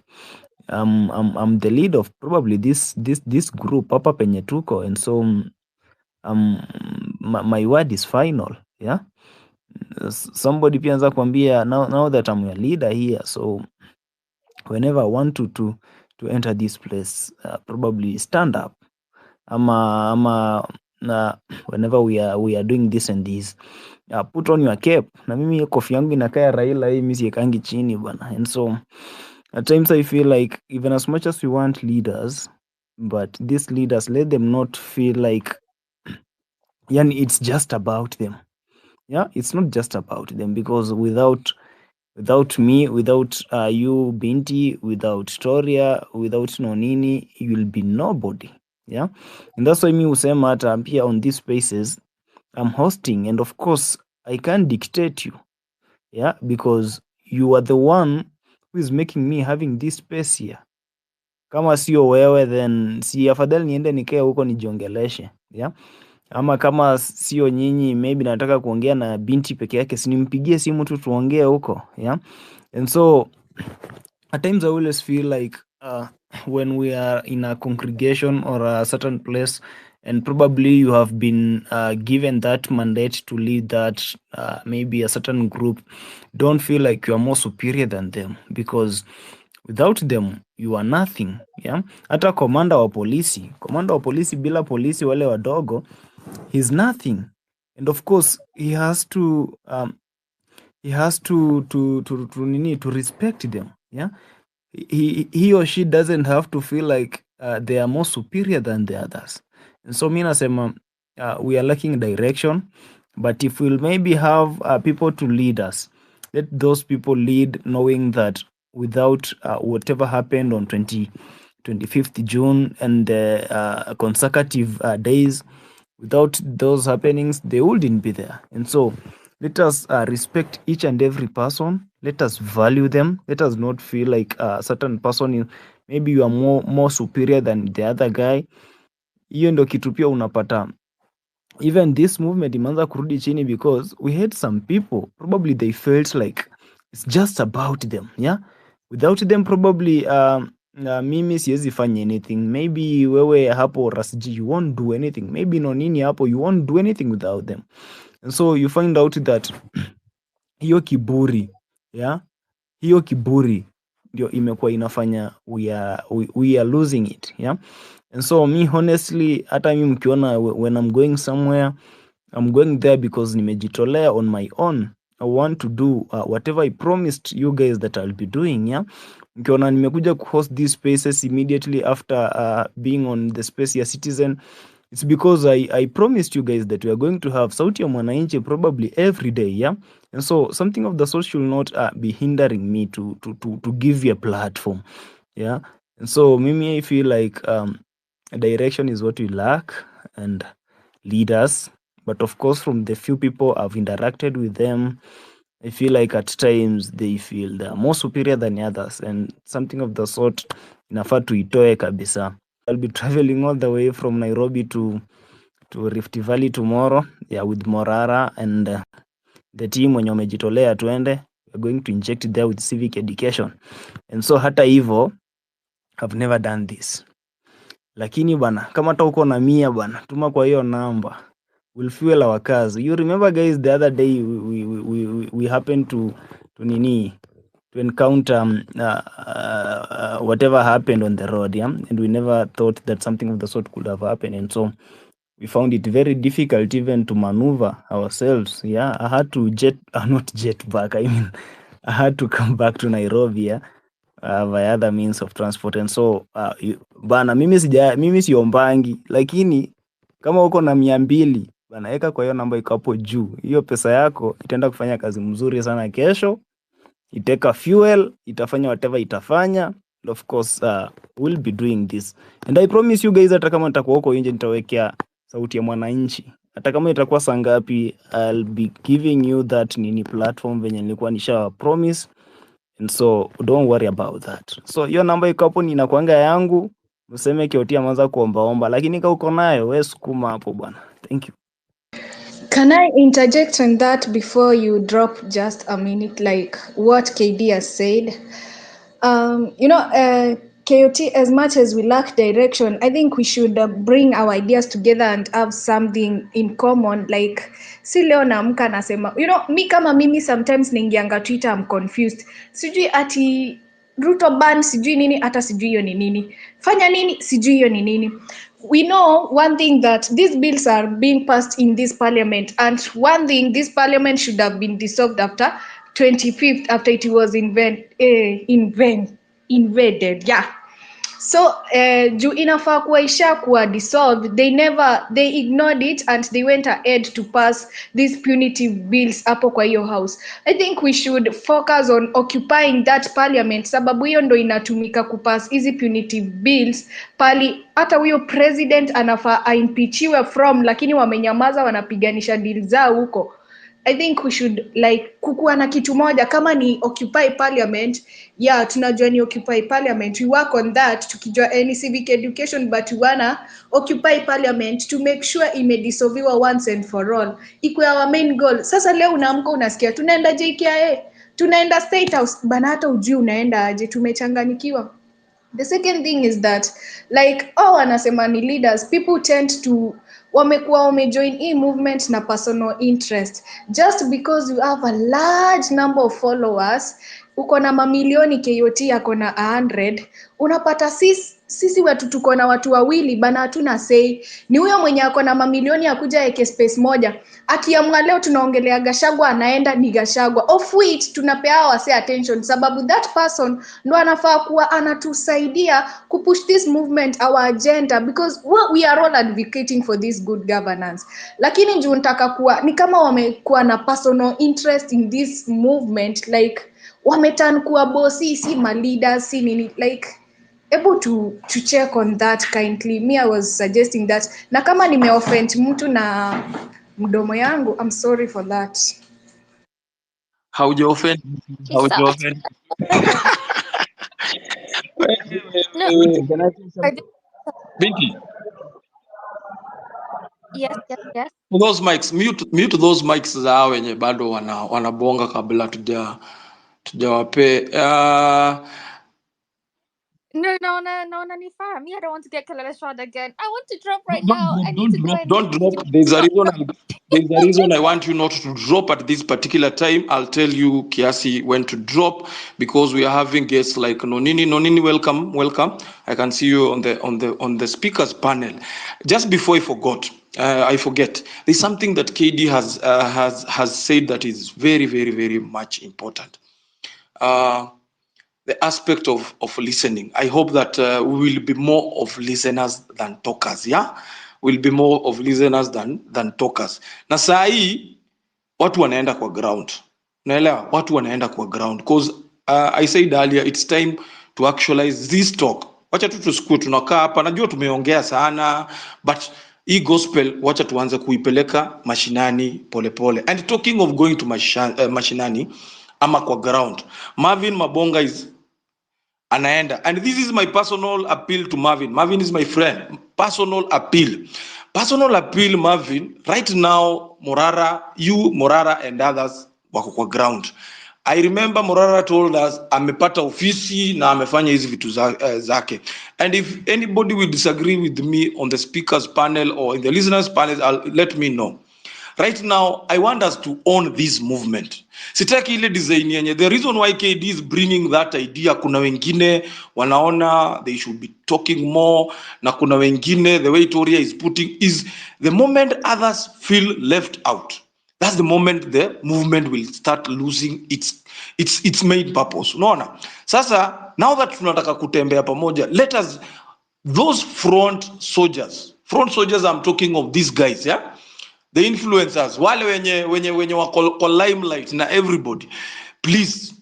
I'm the lead of probably this group hapa penye tuko, and so my word is final. Yeah, somebody pia anza kuambia now that I'm your leader here, so whenever I want to enter this place, probably stand up ama whenever we are doing this and this, put on your cap. Na mimi kofi yangu inakaa Raila, hii mimi siekangi chini bwana. And so at times I feel like even as much as we want leaders, but these leaders, let them not feel like yani it's just about them. Yeah, it's not just about them, because without me, without you Binti, without Toria, without Nonini, you will be nobody. Yeah, and that's why me husema hata pia on these spaces I'm hosting, and of course I can't dictate you. Yeah, because you are the one who is making me having this space here. Kama sio wewe, then si afadhali niende nikae huko nijiongeleshe. Yeah, ama kama sio nyinyi, maybe nataka kuongea na Binti peke yake, sinimpigie simu tu tuongee huko. Yeah, and so at times I always feel like when we are in a congregation or a certain place, and probably you have been given that mandate to lead that maybe a certain group, don't feel like you are more superior than them, because without them you are nothing. Yeah, hata komanda wa polisi bila polisi wale wadogo, he's nothing. And of course he has to to respect them. Yeah, he or she doesn't have to feel like they are more superior than the others. And so mi nasema we are lacking direction, but if we'll maybe have people to lead us, let those people lead knowing that without whatever happened on 25th June and the consecutive days, without those happenings, they wouldn't be there. And so let us respect each and every person. Let us value them. Let us not feel like a certain person, maybe you are more superior than the other guy. Hiyo ndo kitu pia unapata even this movement imeanza kurudi chini, because we had some people probably they felt like it's just about them. Yeah, without them probably mimi siwezi fanya anything. Maybe wewe hapo Rasji, you won't do anything. Maybe Nonini hapo, you won't do anything without them. And so you find out that hiyo kiburi, yeah, hiyo kiburi ndio imekuwa inafanya we are losing it. Yeah, and so me honestly, hata mimi mkiona when I'm going somewhere, I'm going there because nimejitolea on my own. I want to do whatever I promised you guys that I'll be doing. Yeah, mkiona nimekuja kuhost these spaces immediately after being on the space ya Citizen, it's because I promised you guys that we are going to have Sauti ya Mwananchi probably every day. Yeah, and so something of the sort should not be hindering me to give you a platform. Yeah, and so mimi I feel like direction is what we lack, and leaders. But of course, from the few people I've interacted with them, I feel like at times they feel they are more superior than others, and something of the sort inafaa tuitoe kabisa. I'll be traveling all the way from Nairobi to Rift Valley tomorrow, yeah, with Morara and the team wenye wamejitolea tuende. We're going to inject there with civic education. And so hata hivyo, I've never done this. Lakini bana, kama hata uko na 100 bana, tuma kwa hiyo namba. We'll fuel our cars. You remember guys, the other day we happened to encounter whatever happened on the road, yeah, and we never thought that something of the sort could have happened. And so we found it very difficult even to maneuver ourselves. Yeah, I had to not jet back. I mean, I had to come back to Nairobi, yeah, via other means of transport. And so bana, mimi siombangi, lakini kama uko na 200 bana, weka kwa hiyo namba iko hapo juu. Hiyo pesa yako itaenda kufanya kazi mzuri sana kesho. Iteka fuel, itafanya whatever itafanya. And of course we'll be doing this, and I promise you guys, hata kama nitakuwa huko nje nitawekea Sauti ya Mwananchi hata kama itakuwa saa ngapi, I'll be giving you that nini platform venye nilikuwa nisha promise, and so don't worry about that. So hiyo namba iko hapo, inakuanga yangu. Useme Kioti ameanza kuombaomba, lakini kama uko nayo wewe sukuma hapo bwana. Thank you. Can I interject on that before you drop just a minute, like what KD has said? KOT, as much as we lack direction, I think we should bring our ideas together and have something in common. Like, si leo naamka nasema, mi kama mimi sometimes naingianga Twitter, I'm confused. Sijui ati Ruto ban sijui nini, hata sijui hiyo ni nini. Fanya nini, sijui hiyo ni nini. We know one thing, that these bills are being passed in this parliament, and one thing, this parliament should have been dissolved after 25th, after it was invaded. Yeah. So juu inafaa kuwa ishakuwa dissolved, they ignored it and they went ahead to pass these punitive bills hapo kwa hiyo house. I think we should focus on occupying that parliament, sababu hiyo ndo inatumika kupass hizi punitive bills pali hata huyo president anafaa aimpeachiwe from, lakini wamenyamaza, wanapiganisha deal zao huko. I think we should kukuwa na kitu moja kama ni occupy parliament. Yeah, tunajua ni occupy parliament, we work on that tukijua any civic education, but we wanna occupy parliament to make sure imedisolviwa once and for all, ikuwe our main goal. Sasa leo unaamka unasikia tunaenda JKIA, tunaenda State House bana, hata ujui unaenda aje, tumechanganyikiwa. The second thing is that wanasema ni leaders, people tend to wamekuwa wamejoin hii movement na personal interest. Just because you have a large number of followers, uko na mamilioni, KOT yako na 100, unapata sisi watu tuko na watu wawili bana, hatuna say. Ni huyo mwenye ako na mamilioni akuja eke space moja, akiamua leo tunaongelea Gachagua, anaenda ni Gachagua, of which tunapea wase attention, sababu that person ndo anafaa kuwa anatusaidia kupush this movement, our agenda, because we are all advocating for this good governance. Lakini juu nataka kuwa ni kama wamekuwa na personal interest in this movement, wameturn kuwa bossy, si ma leaders, si nini, able to check on that kindly. Me, I was suggesting that, na kama nimeoffend mtu na mdomo yangu, I'm sorry for that. Haujaoffend. She's so no. Can I say I something? did- Binti, Yes. for those mics, mute those mics za wenye bado wanabonga kabla tujawape. No, Nifar. Me, I don't want to get Kalala shot again. I want to drop right now. I need to go and Don't feed drop. There's a reason I want you not to drop at this particular time. I'll tell you, Kiasi, when to drop, because we are having guests like Nonini. Nonini, welcome. I can see you on the speakers panel. Just before I forget. There's something that KD has said that is very, very, very much important. The aspect of listening. I hope that we will be more of listeners than talkers. Yeah, we'll be more of listeners than talkers. Na saa hii watu wanaenda kwa ground, naelewa watu wanaenda kwa ground, because I said earlier it's time to actualize this talk. Wacha tu tusikue tunakaa hapa, najua tumeongea sana, but hii gospel wacha tuanze kuipeleka mashinani polepole. And talking of going to mashinani ama kwa ground, Marvin Mabonga is anaenda, and this is my personal appeal to Marvin. Marvin is my friend. Personal appeal, Marvin. Right now, Morara and others wako kwa ground. I remember Morara told us amepata ofisi na amefanya hizi vitu zake. And if anybody will disagree with me on the speakers panel or in the listeners panel, let me know. Right now, I want us to own this movement. Sitaki ile design yenye. The reason why KD is bringing that idea, kuna wengine wanaona they should be talking more, na kuna wengine the way Toria is putting is the moment others feel left out. That's the moment the movement will start losing its main purpose. Unaona? Sasa, now that tunataka kutembea pamoja, let us, those front soldiers, I'm talking of these guys, yeah? The influencers, wale wenye wako limelight na everybody, please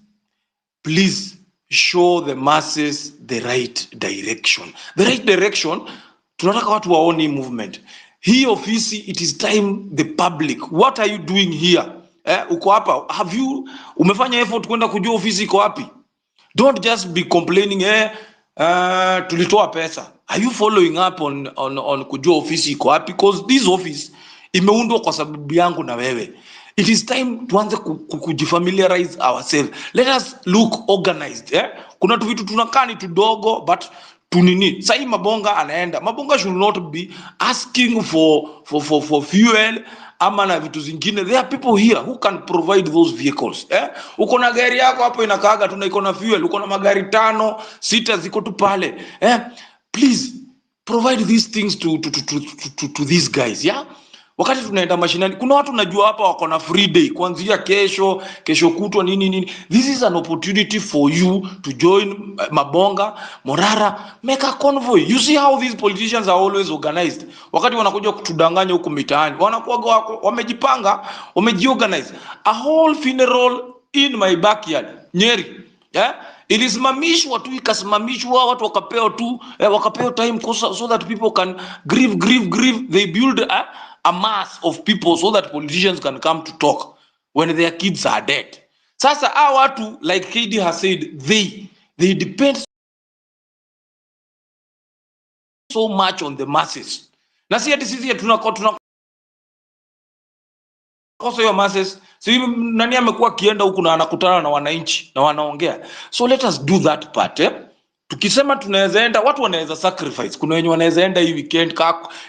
show the masses the right direction. The right direction, tunataka watu waone movement. hii ofisi, it is time the public, what are you doing here? Uko hapa, have you umefanya effort kwenda kujua ofisi iko wapi? Don't just be complaining tulitoa pesa. Are you following up on kujua ofisi iko wapi? Because this office imeundwa kwa sababu yangu na wewe. It is time tuanze kujifamiliarize ourselves. Let us look organized. Kuna vitu tunakaa ni tudogo but tunini. Sai Mabonga anaenda. Mabonga should not be asking for fuel ama na vitu zingine. There are people here who can provide those vehicles. Uko na gari yako hapo inakaaga tu na iko na fuel. Uko na magari 5, 6 ziko tu pale. Please provide these things to these guys, yeah? Wakati tunaenda mashinani, kuna watu najua hapa wako na free day kuanzia kesho kutwa nini. This is an opportunity for you to join Mabonga, Morara, make a convoy. You see how these politicians are always organized. Wakati wanakuja kutudanganya huko mitaani, wanakuwa wamejipanga, wamejiorganize. A whole funeral in my backyard, Nyeri. Ilisimamishwa tu, ikasimamishwa, watu wakapewa time so that people can grieve. They build a mass of people so that politicians can come to talk when their kids are dead. Sasa watu, like KD has said, they depend so much on the masses. Na si ati sisi tunakosa hiyo masses. Si nani amekuwa kienda huku na anakutana na wananchi na wanaongea. So let us do that part. Tukisema tunaweza enda, watu wanaweza sacrifice. Kuna wenye wanaweza enda hii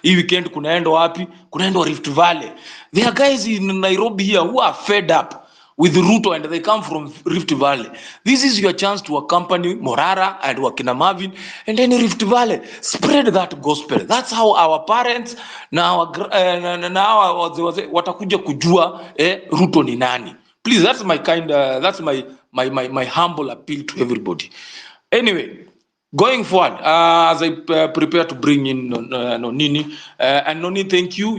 weekend kunaenda wapi? Kunaenda Rift Valley. There are guys in Nairobi here who are fed up with Ruto and they come from Rift Valley. This is your chance to accompany Morara and Wakina Marvin and then Rift Valley. Spread that gospel. That's how our parents now watakuja kujua Ruto ni nani. Please, that's my humble appeal to everybody. Anyway, going forward, as I prepare to bring in Nonini, and Noni, thank you.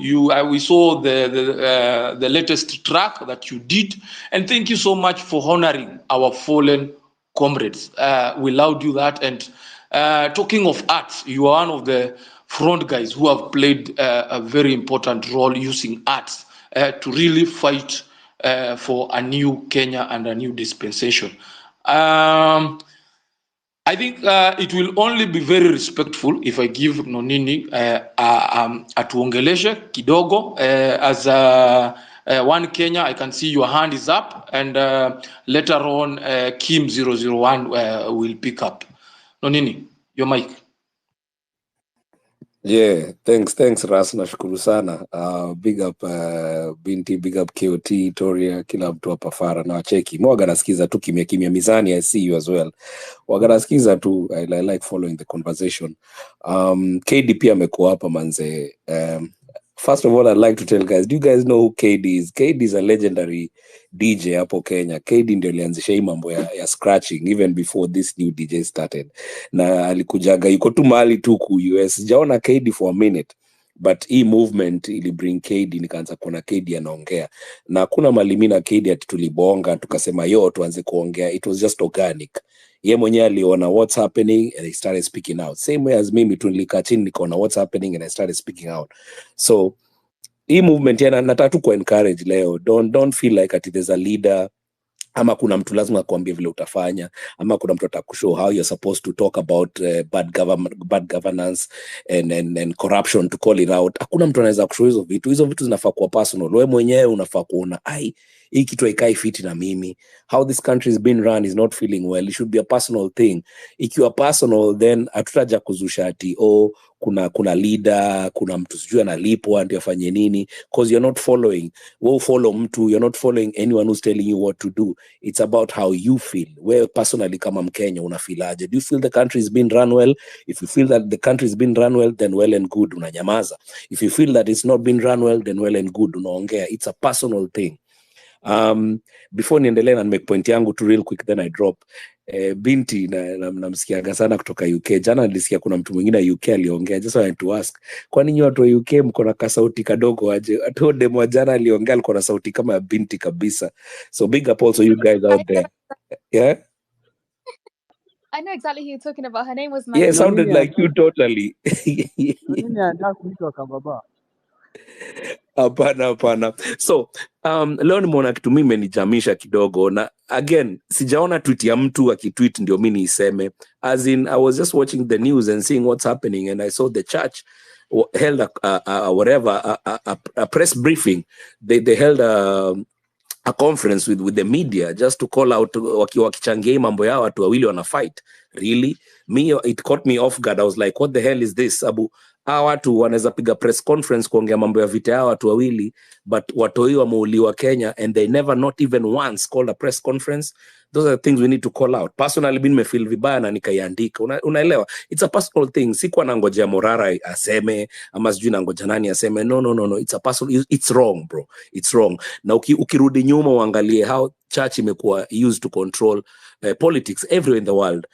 We saw the latest track that you did, and thank you so much for honoring our fallen comrades. We allowed you that, and talking of arts, you are one of the front guys who have played a very important role using arts to really fight for a new Kenya and a new dispensation. I think it will only be very respectful if I give Nonini atuongeleshe kidogo as one Kenya. I can see your hand is up, and later on Kim 001 will pick up. Nonini, your mic. Yeah, thanks Ras, nashukuru sana. Big up Binti, big up KOT, Toria, kila mtu hapa Fara na wacheki. Mwaga nasikiza tu kimya Mizani, I see you as well. Waga nasikiza tu, I like following the conversation. KD pia amekuwa hapa manze. First of all, I'd like to tell guys, do you guys know who KD is? KD is a legendary DJ hapo Kenya. KD ndio alianzisha hii mambo ya scratching even before this new DJ started. Na alikujaga yuko tu mahali tu ku US. Sijaona KD for a minute, but hii movement ili bring KD, nikaanza kuona KD anaongea. Na kuna malimina KD ati tulibonga tukasema tuanze kuongea. It was just organic. Ye mwenye aliona what's happening and he started speaking out. Same way as mimi tu nilikaa chini nikaona what's happening and I started speaking out. So hii movement yana nataka tu ku encourage leo. Don't feel like ati there's a leader ama kuna mtu lazima kuambia vile utafanya, ama kuna mtu atakushow how you're supposed to talk about bad governance and corruption to call it out. Hakuna mtu anaweza kushow hizo vitu zinafaa kuwa personal. Wewe mwenyewe unafaa kuona hii kitu haikai fiti na mimi. How this country is being run is not feeling well. It should be a personal thing. Ikiwa personal, then hatutaja kuzusha ati kuna leader, kuna mtu sijui analipwa ndio afanye nini, because you're not following. We'll follow mtu, you're not following anyone who's telling you what to do. It's about how you feel. Wewe personally kama Mkenya unafeel aje? Do you feel the country is being run well? If you feel that the country is being run well, then well and good, unanyamaza. If you feel that it's not being run well, then well and good, unaongea. It's a personal thing. Before niendelee na make point yangu tu real quick, then I drop. Binti namsikiaga sana kutoka UK. Jana nilisikia kuna mtu mwingine UK aliongea. Just wanted to ask, kwani nyinyi watu wa UK mko na kasauti kadogo aje? Atu demo jana aliongea alikuwa na sauti kama ya Binti kabisa. So big up also you guys out there. Yeah? I know exactly who you're talking about. Her name was Yeah, sounded like you totally. Nini anataka kuitwa kababa? Hapana. So leo nimeona kitu mimi imenijamisha kidogo, na again sijaona tweet ya mtu akitweet ndio mimi niiseme. As in, I was just watching the news and seeing what's happening, and I saw the church held a press briefing. They held a conference with the media just to call out wakichangia mambo yao watu wawili wana fight. Really? It caught me off guard. I was like, what the hell is this? Abu, hawa watu wanaweza piga press conference kuongea mambo ya vita yao watu wawili, but watoi wameuliwa Kenya and they never not even once called a press conference. Those are the things we need to call out. Personally, me feel vibaya na nikaiandika. Unaelewa? It's a personal thing. Sikuwa nangojea Morara aseme, ama sijui nangoja nani aseme. No. It's a personal, it's wrong, bro. It's wrong. Na ukirudi nyuma uangalie how church imekuwa used to control politics everywhere in the world.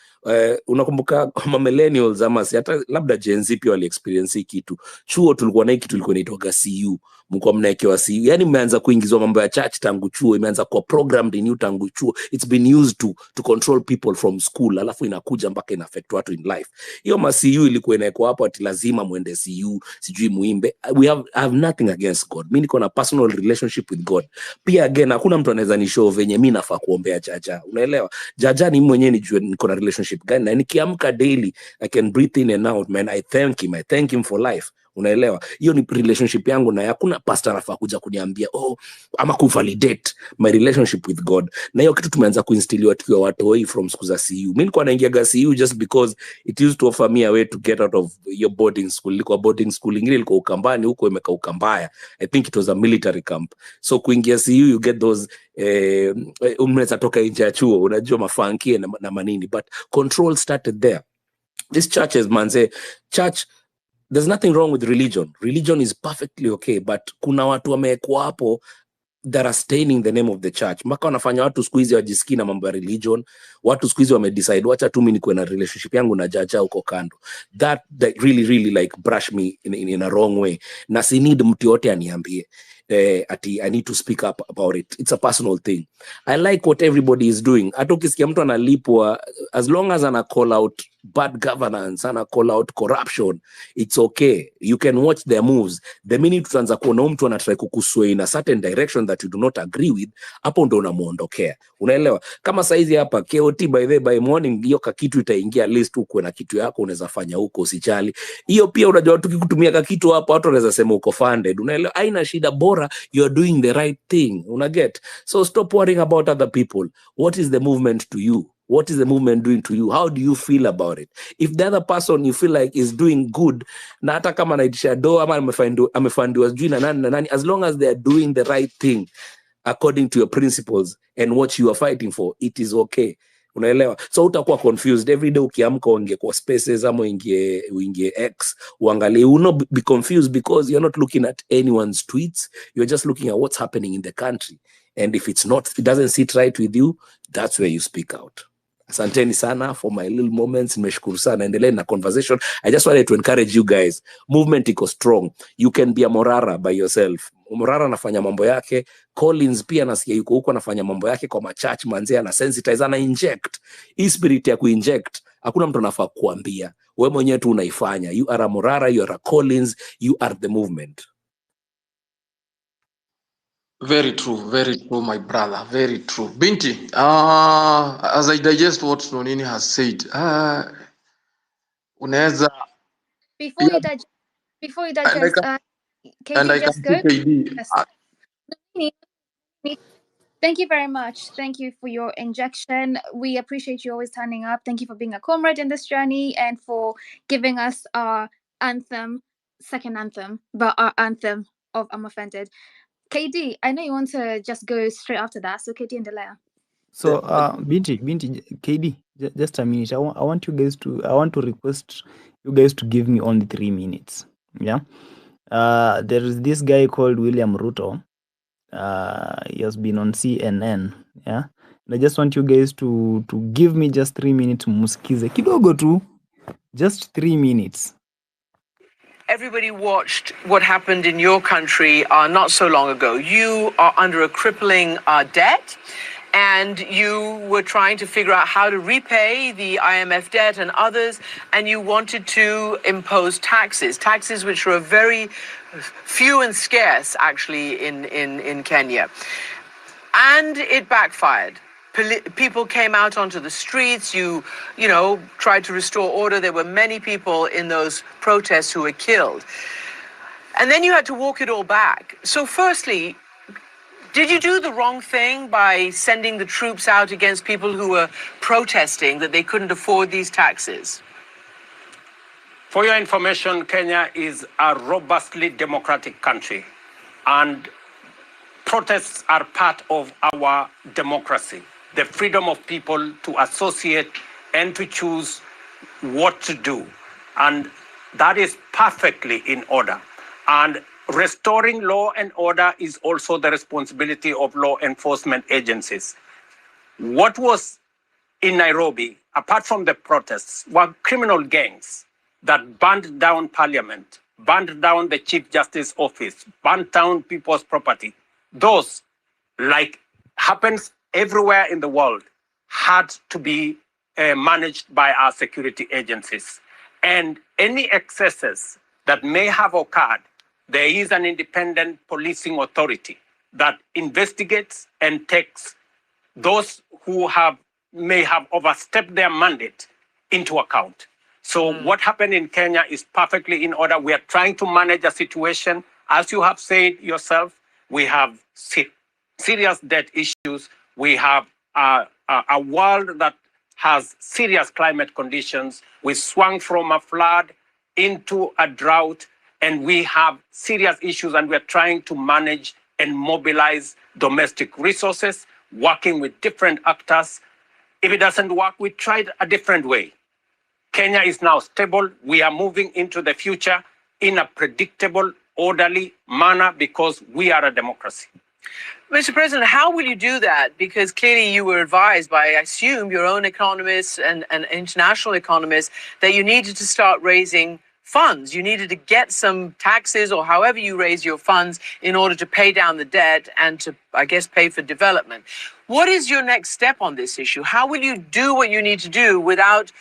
Unakumbuka millennials ama hata labda Gen Z pia wali experience kitu. Chuo tulikuwa na hiki tulikuwa inaitwa CU. Mko mnaekewa CU. Yani mmeanza kuingizwa mambo ya church tangu chuo, imeanza kuwa programmed in tangu chuo. It's been used to control people from school, alafu inakuja mpaka ina affect watu in life. Hiyo CU ilikuwa inaekwa hapo ati lazima muende CU, sijui muimbe. I have nothing against God. Mimi niko na personal relationship with God. Pia again hakuna mtu anaweza ni show venye mimi nafaa kuombea Jaja. Unaelewa? Jaja ni mwenyewe nijue niko na relationship gani, na nikiamka daily I can breathe in and out, man. I thank him for life. Unaelewa? Hiyo ni relationship yangu, na hakuna pastor anafaa kuja kuniambia ama kuvalidate my relationship with God. Na hiyo kitu tumeanza kuinstiliwa tukiwa watoi from siku za CU. Mimi nilikuwa naingia CU just because it used to offer me a way to get out of your boarding school. Ilikuwa boarding school, ingine ilikuwa Ukambani, huko imekaa Ukambaya. I think it was a military camp. So kuingia CU you get those umeweza toka nje ya chuo, unajua mafankie na manini, but control started there. This churches, man, say church, there's nothing wrong with religion. Religion is perfectly okay, but kuna watu wamekuwa hapo that are staining the name of the church. Mpaka wanafanya watu siku hizi wajisikii na mambo ya religion. Watu siku hizi wamedecide wacha tu mimi nikuwe na relationship yangu na Jaja huko kando. That really like brush me in a wrong way. Na si need mtu yote aniambie. I need to speak up about it. It's a personal thing. I like what everybody is doing. Hata ukisikia mtu analipwa, as long as ana call out bad governance, ana call out corruption, it's okay. You can watch their moves. The minute tutaanza kuona mtu anatry kukusway in a certain direction that you do not agree with, hapo ndo unamuondokea. Unaelewa? Kama saizi hapa KOT by morning, hiyo kakitu itaingia, at least uko na kitu yako unaweza fanya huko, usijali. Hiyo pia unajua tukikutumia kakitu hapa watu wanaweza sema uko funded. Unaelewa? Haina shida, bora you are doing the right thing. Unaget? So stop worrying about other people. What is the movement to you? What is the movement doing to you? How do you feel about it? If the other person you feel like is doing good, na hata kama anaitisha do ama amefandiwa sijui na nani, as long as they are doing the right thing according to your principles and what you are fighting for, it is okay. Unaelewa? So utakuwa confused every day ukiamka uingie kwa spaces ama uingie X uangalie, you will not be confused because you're not looking at anyone's tweets, you're just looking at what's happening in the country, and if it doesn't sit right with you, that's where you speak out. Asanteni sana for my little moments. Nimeshukuru sana. Endelee na conversation. I just wanted to encourage you guys. Movement iko strong. You can be a Morara by yourself. Morara anafanya mambo yake. Collins pia nasikia yuko huko anafanya mambo yake kwa machurch, manzee ana sensitize, ana inject. Hii spirit ya kuinject, hakuna mtu anafaa kuambia. Wewe mwenyewe tu unaifanya. You are a Morara, you are a Collins, you are the movement. Very true, my brother. Very true. Binti, as I digest what Nonini has said, unaweza Before you digest, and I KD, just can go. see Yes. Thank you very much. Thank you for your injection. We appreciate you always turning up. Thank you for being a comrade in this journey and for giving us our anthem, second anthem, but our anthem of I'm Offended. KD, I know you want to just go straight after that. So KD and Delaya. So, Binti, KD, just a minute. I want to request you guys to give me only 3 minutes. Yeah. There is this guy called William Ruto. He has been on CNN. Yeah. And I just want you guys to give me just 3 minutes. Musikize kidogo tu. Just 3 minutes. Everybody watched what happened in your country not so long ago. You are under a crippling debt, and you were trying to figure out how to repay the IMF debt and others, and you wanted to impose taxes which were very few and scarce actually in Kenya. And it backfired. People came out onto the streets. You know, tried to restore order. There were many people in those protests who were killed. And then you had to walk it all back. So firstly, did you do the wrong thing by sending the troops out against people who were protesting that they couldn't afford these taxes? For your information, Kenya is a robustly democratic country, and protests are part of our democracy. The freedom of people to associate and to choose what to do. And that is perfectly in order. And restoring law and order is also the responsibility of law enforcement agencies. What was in Nairobi, apart from the protests, were criminal gangs that burned down parliament, burned down the Chief Justice office, burned down people's property. Those, like happens everywhere in the world, had to be managed by our security agencies. And any excesses that may have occurred, there is an independent policing authority that investigates and takes those who may have overstepped their mandate into account. So what happened in Kenya is perfectly in order. We are trying to manage a situation. As you have said yourself, we have serious debt issues. We have a world that has serious climate conditions. We swung from a flood into a drought, and we have serious issues, and we're trying to manage and mobilize domestic resources, working with different actors. If it doesn't work, we tried a different way. Kenya is now stable. We are moving into the future in a predictable, orderly manner because we are a democracy. Mr. President, how will you do that? Because clearly you were advised by, I assume, your own economists and international economists that you needed to start raising funds. You needed to get some taxes or however you raise your funds in order to pay down the debt and to, I guess, pay for development. What is your next step on this issue? How will you do what you need to do without,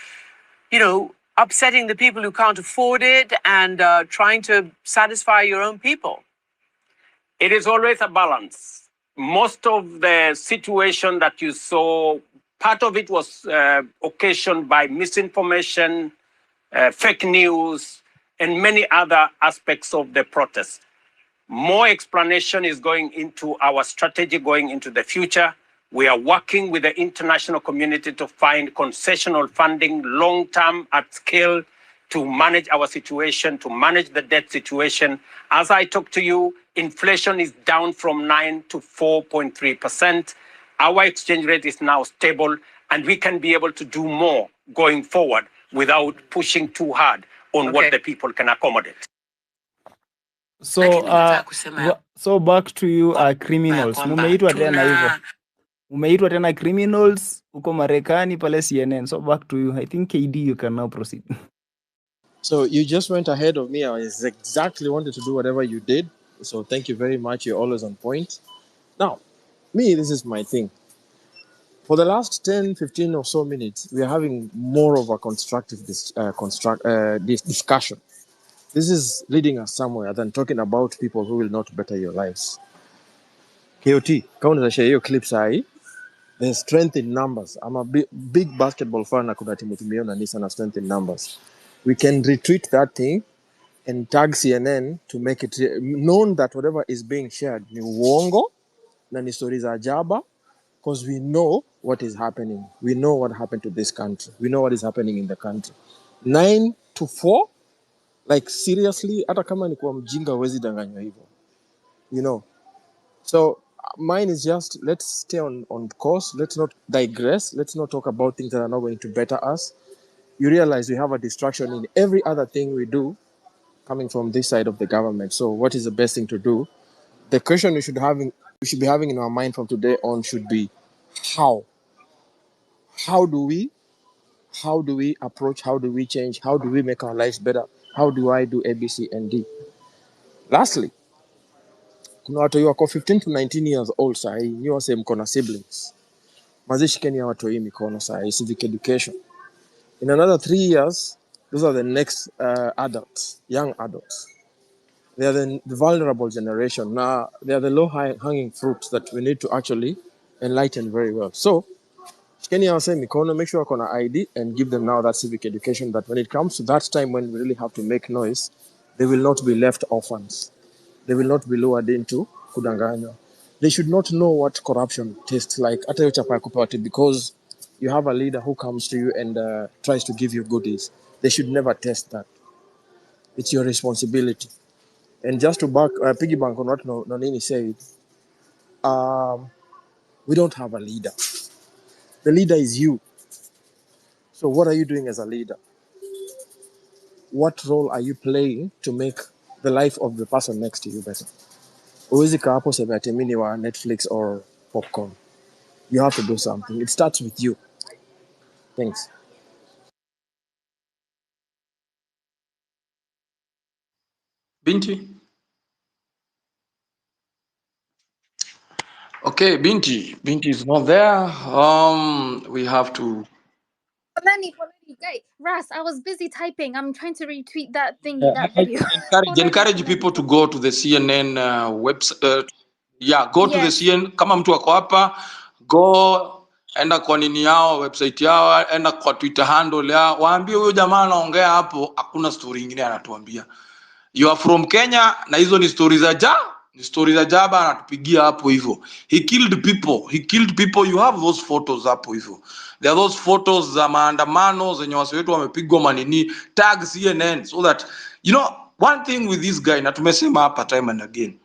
you know, upsetting the people who can't afford it and trying to satisfy your own people? It is always a balance. Most of the situation that you saw, part of it was occasioned by misinformation, fake news, and many other aspects of the protest. More explanation is going into our strategy going into the future. We are working with the international community to find concessional funding long-term at scale to manage our situation, to manage the debt situation. As I talk to you, inflation is down from 9 to 4.3%. Our exchange rate is now stable, and we can be able to do more going forward without pushing too hard on what the people can accommodate. So back to you criminals. Mumeitwa tena hivyo. Mumeitwa tena criminals huko Marekani pale CNN. So back to you. I think KD you can now proceed. So you just went ahead of me. I exactly wanted to do whatever you did. So thank you very much. You're always on point. Now, me, this is my thing. For the last 10, 15 or so minutes, we are having more of a constructive discussion. This is leading us somewhere than talking about people who will not better your lives. KOT, kama unaweza share hiyo clip sahi, there's strength in numbers. I'm a big basketball fan na kuna timu tumeona ni sana strength in numbers. We can retweet that thing and tag CNN to make it known that whatever is being shared ni uongo na ni stories za ajaba, because we know what is happening. We know what happened to this country. We know what is happening in the country. 9 to 4, like seriously, hata kama ni kwa mjinga huwezi danganywa hivyo. You know. So mine is just, let's stay on course. Let's not digress. Let's not talk about things that are not going to better us. You realize we have a distraction in every other thing we do coming from this side of the government. So what is the best thing to do? The question we should be having in our mind from today on should be how? How do we approach? How do we change? How do we make our lives better? How do I do A, B, C, and D? Lastly, kuna watu wako 15 to 19 years old sahi, ni wase mko na siblings. Mazishi Kenya watu hii mikono saa civic education. In another 3 years, those are the next adults, young adults. They are the vulnerable generation. Now, they are the low-hanging fruits that we need to actually enlighten very well. So, Kenya wase mikono, make sure wako na ID and give them now that civic education that when it comes to that time when we really have to make noise, they will not be left orphans. They will not be lowered into kudanganywa. They should not know what corruption tastes like. Hata hiyo chapa ya kupewa ati because you have a leader who comes to you and tries to give you goodies. They should never taste that. It's your responsibility. And just to piggyback on what Nonini said, we don't have a leader. The leader is you. So what are you doing as a leader? What role are you playing to make the life of the person next to you better? Huwezi kaa hapo sema ati mimi ni wa Netflix or popcorn. You have to do something. It starts with you. Thanks. Binti. Okay, Binti. Binti is not there. We have to. Poleni, guys. Ras, I was busy typing. I'm trying to retweet that thingy, that video. Encourage people to go to the CNN website. Go to the Yes. CNN. Kama mtu wako hapa, go enda kwa nini yao, website yao, enda kwa Twitter handle yao. Waambie huyo jamaa anaongea hapo, hakuna story nyingine anatuambia. You are from Kenya na hizo ni stories za jaba anatupigia hapo hivyo. He killed people. You have those photos hapo hivyo. There are those photos za maandamano zenye watu wetu wamepigwa manini, tag CNN so that one thing with this guy na tumesema hapa time and again.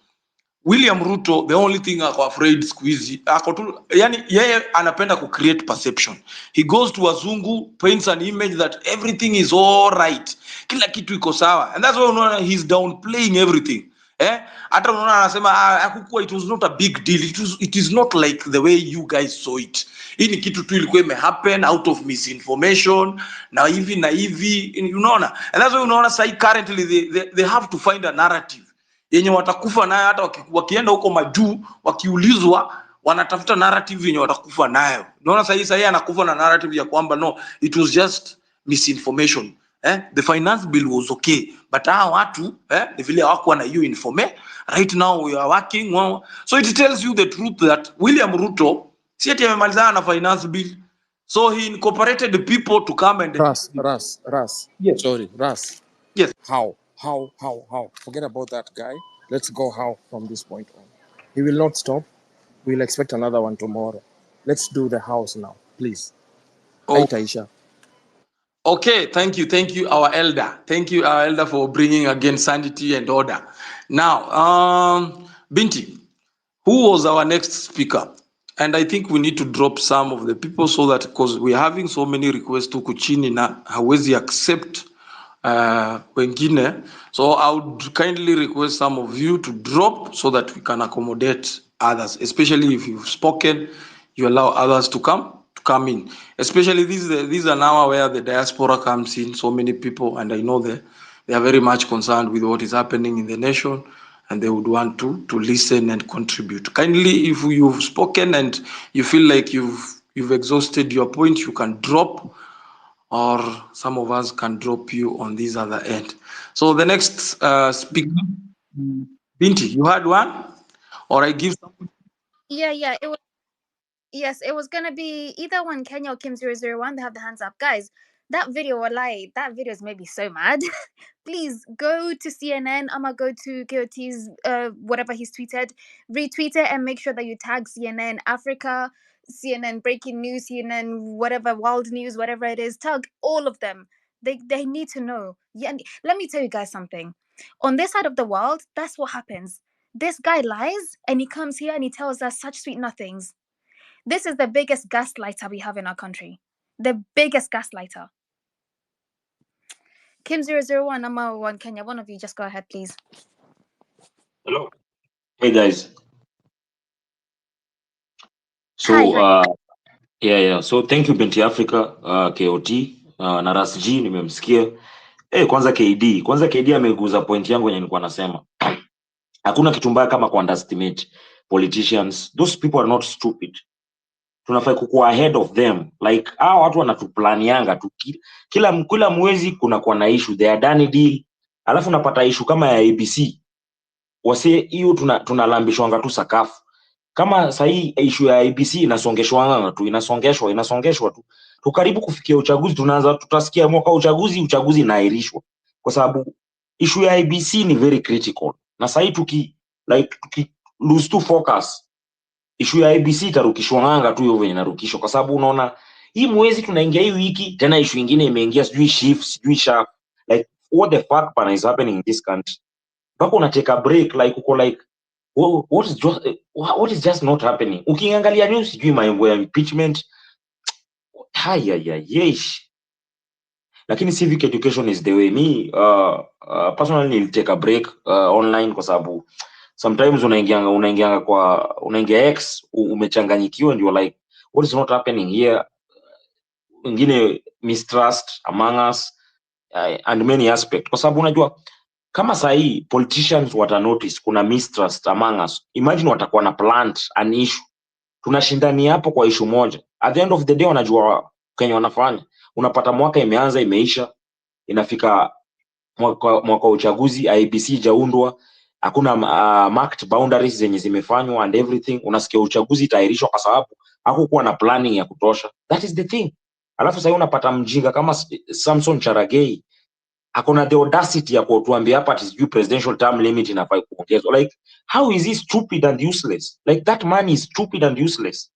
William Ruto, the only thing ako afraid squeezy ako tu, yani yeye anapenda ku create perception. He goes to wazungu, paints an image that everything is all right, kila kitu iko sawa, and that's why unaona he's downplaying everything. Hata unaona anasema hakukuwa, it was not a big deal, it is not like the way you guys saw it. Hii ni kitu tu ilikuwa ime happen out of misinformation na hivi unaona, and that's why unaona sai currently they have to find a narrative yenye watakufa nayo, hata wakienda huko majuu wakiulizwa wanatafuta narrative yenye watakufa nayo. Unaona sasa anakufa na narrative ya kwamba no, it was just misinformation. The finance bill was okay, but hao watu ni vile hawakuwa na hiyo information. Right now we are working so it tells you the truth that William Ruto si ati amemalizana na finance bill, so he incorporated the people to come and Ras. Yes. Sorry, Ras. Yes. How? Forget about that guy. Let's go how from this point on. He will not stop. We'll expect another one tomorrow. Let's do the house now, please. Aisha. Okay, thank you, our elder. Thank you, our elder, for bringing again sanity and order. Now, Binti, who was our next speaker? And I think we need to drop some of the people so that, because we're having so many requests to kuchini na hawezi accept wengine. So I would kindly request some of you to drop so that we can accommodate others, especially if you've spoken, you allow others to come in. Especially these are now where the diaspora comes in, so many people, and I know they are very much concerned with what is happening in the nation, and they would want to listen and contribute. Kindly, if you've spoken and you feel like you've exhausted your point, you can drop, or some of us can drop you on this other end. So the next speaker, Binti, you had one, or I give someone? Yeah, it was. Yes, it was gonna be either one, Kenya or Kim001. They have the hands up, guys. That video has made me so mad. Please go to CNN. I'ma go to KOT's whatever he's tweeted, retweet it, and make sure that you tag CNN Africa, CNN Breaking News, CNN whatever Wild News, whatever it is. Tag all of them. They need to know. Yeah, let me tell you guys something. On this side of the world, that's what happens. This guy lies and he comes here and he tells us such sweet nothings. This is the biggest gaslighter we have in our country. The biggest gaslighter. Kim001, number one, Kenya. One of you, just go ahead, please. Hello. Hey guys. So Hi. yeah. So thank you Binti Africa, KOT, na Ras G nimemsikia. Kwanza KD ameguza point yangu yenye nilikuwa nasema. Hakuna kitu mbaya kama ku underestimate politicians. Those people are not stupid. tunafai kukuwa ahead of them. Like hao watu wanatuplanianga tu kila mwezi kuna kwa na issue, they are done deal, alafu unapata issue kama ya ABC wase hiyo tunalambishwanga tu sakafu. Kama sahii issue ya ABC inasongeshwa tu, tukaribu kufikia uchaguzi tutasikia mwaka uchaguzi inaahirishwa, kwa sababu issue ya ABC ni very critical. Na sahii tuki lose to focus, issue ya ABC itarukishwa tu hiyo venye inarukishwa, kwa sababu unaona hii mwezi tunaingia hii wiki tena issue nyingine imeingia, sijui shift sijui sharp. Like what the fuck bana is happening in this country? Bako una take a break, like uko like what is just not happening. Ukiangalia news sijui mambo ya impeachment, yesh. Lakini civic education is the way. Me personally I'll take a break online, kwa sababu sometimes unaingia X umechanganyikiwa, and you're like what is not happening here. Ingine mistrust among us and many aspects, kwa sababu unajua kama sahii politicians wata notice kuna mistrust among us, imagine watakuwa na plant an issue, tunashindani hapo kwa issue moja, at the end of the day wanajua Kenya wanafanya. Unapata mwaka imeanza imeisha, inafika mwaka uchaguzi, IEBC jaundwa, hakuna marked boundaries zenye zimefanywa and everything. Unasikia uchaguzi itaahirishwa kwa sababu hakukuwa na planning ya kutosha. That is the thing. Alafu sasa unapata mjinga kama Samson Cherargei akona the audacity ya kutuambia hapa ati sijui presidential term limit inafai kuongezwa. Like how is he stupid and useless? Like that man is stupid and useless.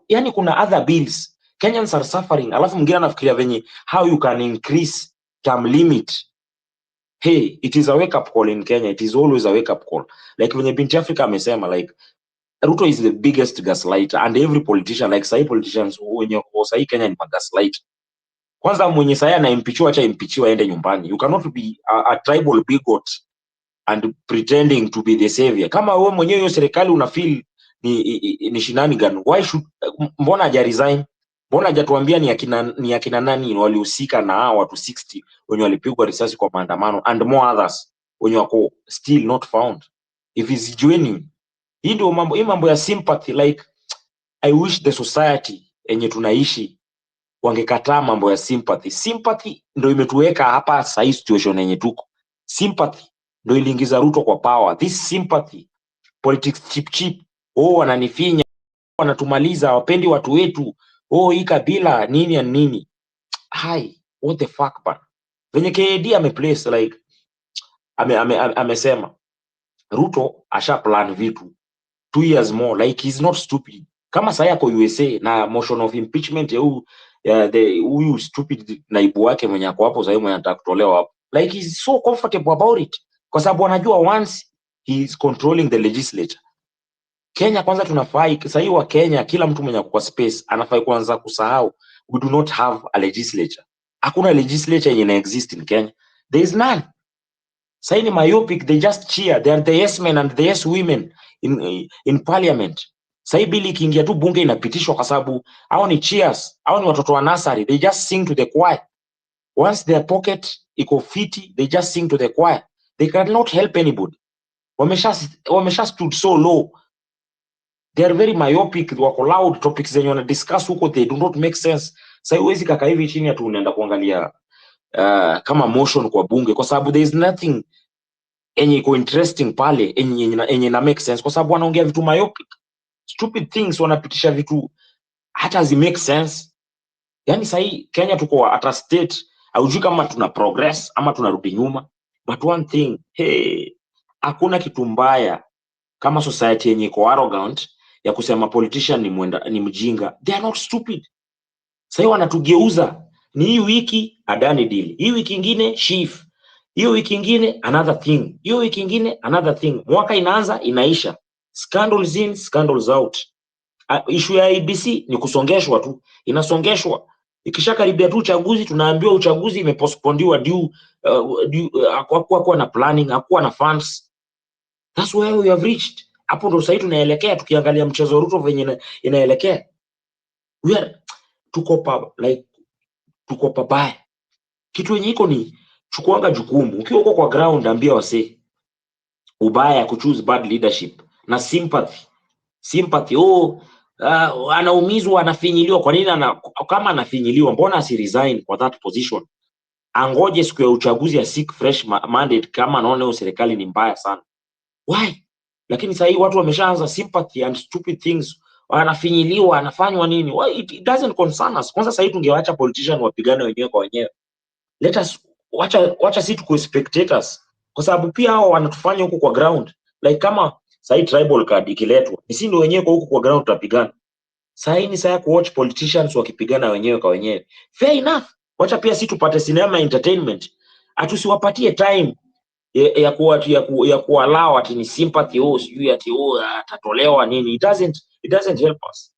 Yani kuna other bills Kenyans are suffering, alafu mwingine anafikiria venye how you can increase term limit. Hey, it is a wake up call in Kenya. It is always a wake up call. Like venye Binti Africa amesema, like Ruto is the biggest gaslighter, and every politician, like sahi politicians wenye sahi Kenya ni magaslighter. Kwanza mwenye sahi anaimpichiwa, acha impichiwa aende nyumbani. You cannot be a tribal bigot and pretending to be the savior. Kama wewe mwenyewe hiyo serikali una feel ni shenanigan, why should mbona haja resign? Mbona hajatuambia ni akina nani walihusika na hao watu 60 wenye walipigwa risasi kwa maandamano and more others wenye wako still not found? If is genuine, hii ndio mambo ya sympathy. Like I wish the society enye tunaishi wangekataa mambo ya sympathy. Sympathy ndio imetuweka hapa sasa situation yenye tuko. Sympathy ndio iliingiza Ruto kwa power. This sympathy politics cheap. Wananifinya, wanatumaliza, wapendi watu wetu. Hii kabila nini and nini. Hai, what the fuck man. Venye KD ameplace like amesema Ruto asha plan vitu 2 years more, like he's not stupid. Kama sasa yako USA na motion of impeachment ya huyu stupid naibu wake mwenye ako hapo sasa mwenye anataka kutolewa hapo, like he's so comfortable about it, kwa sababu anajua once he is controlling the legislature. Kenya kwanza tunafai sasa wa Kenya, kila mtu mwenye kwa space anafai kwanza kusahau we do not have a legislature. Hakuna legislature yenye exist in Kenya. There is none. Sasa ni myopic, they just cheer. They are the yes men and the yes women in parliament. Sasa bili kiingia tu bunge inapitishwa kwa sababu hao ni cheers, hao ni watoto wa nursery, they just sing to the choir. Once their pocket iko fiti, they just sing to the choir. They cannot help anybody. Wamesha stood so low. They are very myopic, wako loud, topics zenye wana discuss huko they do not make sense. Sasa huwezi kaka hivi chini atu unaenda kuangalia kama motion kwa bunge, kwa sababu there is nothing enye iko interesting pale enye na make sense, kwa sababu wanaongea vitu myopic stupid things, wanapitisha vitu hata zi make sense. Yani sahi Kenya tuko at a state haujui kama tuna progress ama tunarudi nyuma. But one thing, hakuna kitu mbaya kama society yenye iko arrogant ya kusema politician ni mjinga. They are not stupid. Sahi wanatugeuza, ni hii wiki adani deal, hii wiki ingine shift, hiyo wiki ingine another thing, hiyo wiki ingine another thing. Mwaka inaanza inaisha, scandals in scandals out. Issue ya IEBC ni kusongeshwa tu, inasongeshwa. Ikishakaribia tu uchaguzi tunaambiwa uchaguzi imepostponediwa due hakuwa na planning, hakuwa na funds. That's where we have reached. Hapo ndo sasa tunaelekea, tukiangalia mchezo Ruto venye inaelekea. We are tuko pabaya. Kitu yenye iko ni chukuanga jukumu. Ukiwa uko kwa ground ambia wase ubaya ku choose bad leadership na sympathy. anaumizwa, anafinyiliwa. Kwa nini kama anafinyiliwa, mbona asiresign for that position? Angoje siku ya uchaguzi, seek fresh mandate kama anaona hiyo serikali ni mbaya sana. Why? Lakini sasa hii watu wameshaanza sympathy and stupid things, anafinyiliwa, anafanywa nini? Why? It doesn't concern us. Kwanza sasa hii tungewaacha politician wapigane wenyewe kwa wenyewe. Let us wacha sisi tuko spectators, kwa sababu pia hao wanatufanya huko kwa ground. Like kama sasa hii tribal card ikiletwa, ni sisi ndio wenyewe kwa huko kwa ground tutapigana. Sasa hii ni saa ku watch politicians wakipigana wenyewe kwa wenyewe. Fair enough. Wacha pia sisi tupate cinema entertainment. Atusiwapatie time ya kuallow ati ni sympathy sijui ati atatolewa nini. It doesn't help us.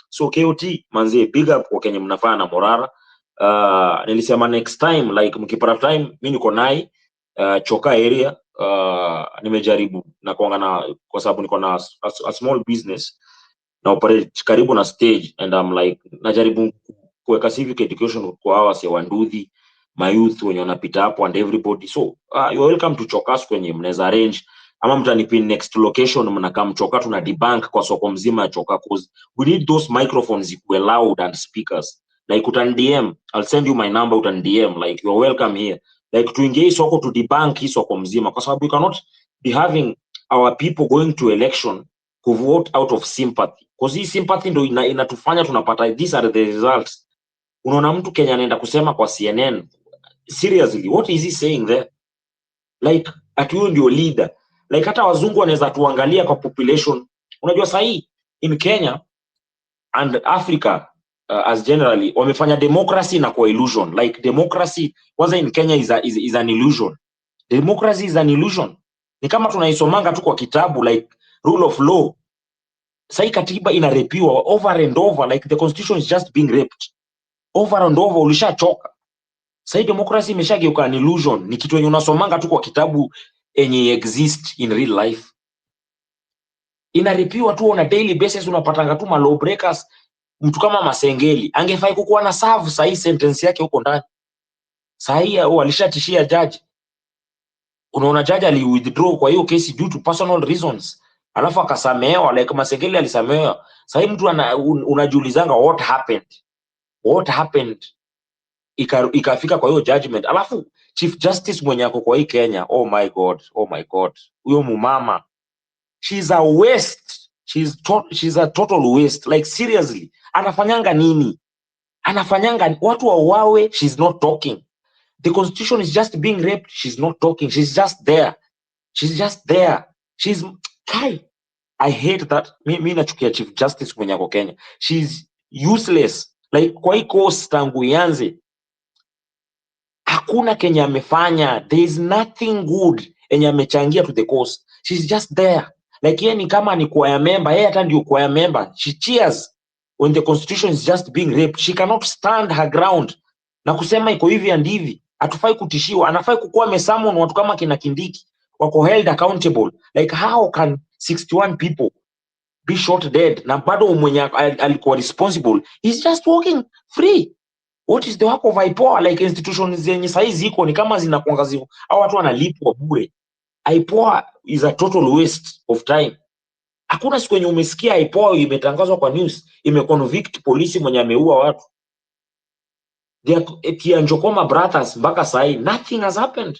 So KOT manze, big up kwa Kenya mnafanya na Morara. Nilisema next time, like mkipata time, mimi niko nai Choka area. Nimejaribu na kuangana kwa sababu niko na a small business na operate karibu na stage, and I'm like najaribu kuweka civic education kwa hawa si wanduthi my youth wenye wanapita hapo and everybody. So you're welcome to Chokas kwenye mnaweza arrange, ama mtanipin next location mnakaa Choka, tuna debunk kwa soko mzima ya Choka, cause we need those microphones equal loud and speakers. Like utan DM, I'll send you my number, utan DM, like you're welcome here. Like tuingie soko to debunk hii soko mzima, kwa sababu we cannot be having our people going to election to vote out of sympathy, because hii sympathy ndo inatufanya tunapata these are the results. Unaona mtu Kenya anaenda kusema kwa CNN, seriously what is he saying there? Like ati huyo ndio leader. Like hata wazungu wanaweza tuangalia kwa population. Unajua sahi in Kenya and Africa as generally wamefanya democracy na kwa illusion. Like democracy kwanza in Kenya is an illusion. Democracy is an illusion. Ni kama tunaisomanga tu kwa kitabu, like rule of law. Sahi katiba inarepiwa over and over, like the constitution is just being raped over and over. Ulishachoka. Sahi democracy imeshageuka an illusion, ni kitu yenye unasomanga tu kwa kitabu yenye exist in real life. Inarepiwa tu on a daily basis, unapatanga tu ma law breakers. Mtu kama Masengeli angefai kukuwa na serve sahi sentence yake huko ndani. Sahi alishatishia judge. Unaona judge ali withdraw kwa hiyo kesi due to personal reasons, alafu akasamehewa. Like Masengeli alisamehewa. Sahi mtu unajiulizanga what happened ikafika kwa hiyo judgment. Alafu Chief Justice mwenye ako kwa hii Kenya, oh my god, huyo mumama, she's a waste. She's a total waste. Like seriously, anafanyanga nini? Watu wawe, she's not talking. The constitution is just being raped, she's not talking. She's just there. I hate that. Mimi nachukia Chief Justice mwenye ako Kenya. She's useless. Like kwa hii course tangu ianze hakuna Kenya amefanya. There is nothing good enye amechangia to the cause. She's just there. Like yeye ni kama ni choir member, yeye hata ndio choir member. She cheers when the constitution is just being raped. She cannot stand her ground na kusema iko hivi and hivi. Hatufai kutishiwa. Anafai kukuwa amesummon watu kama kina Kindiki wako held accountable. Like how can 61 people be shot dead na bado mwenye alikuwa responsible he's just walking free? What is the work of IPOA? Like institutions zenye saizi ziko ni kama zinakuangazia au watu wanalipwa bure. IPOA is a total waste of time. Hakuna siku yenye umesikia IPOA imetangazwa kwa news imeconvict polisi mwenye ameua watu. They Njokoma brothers mpaka sahi nothing has happened.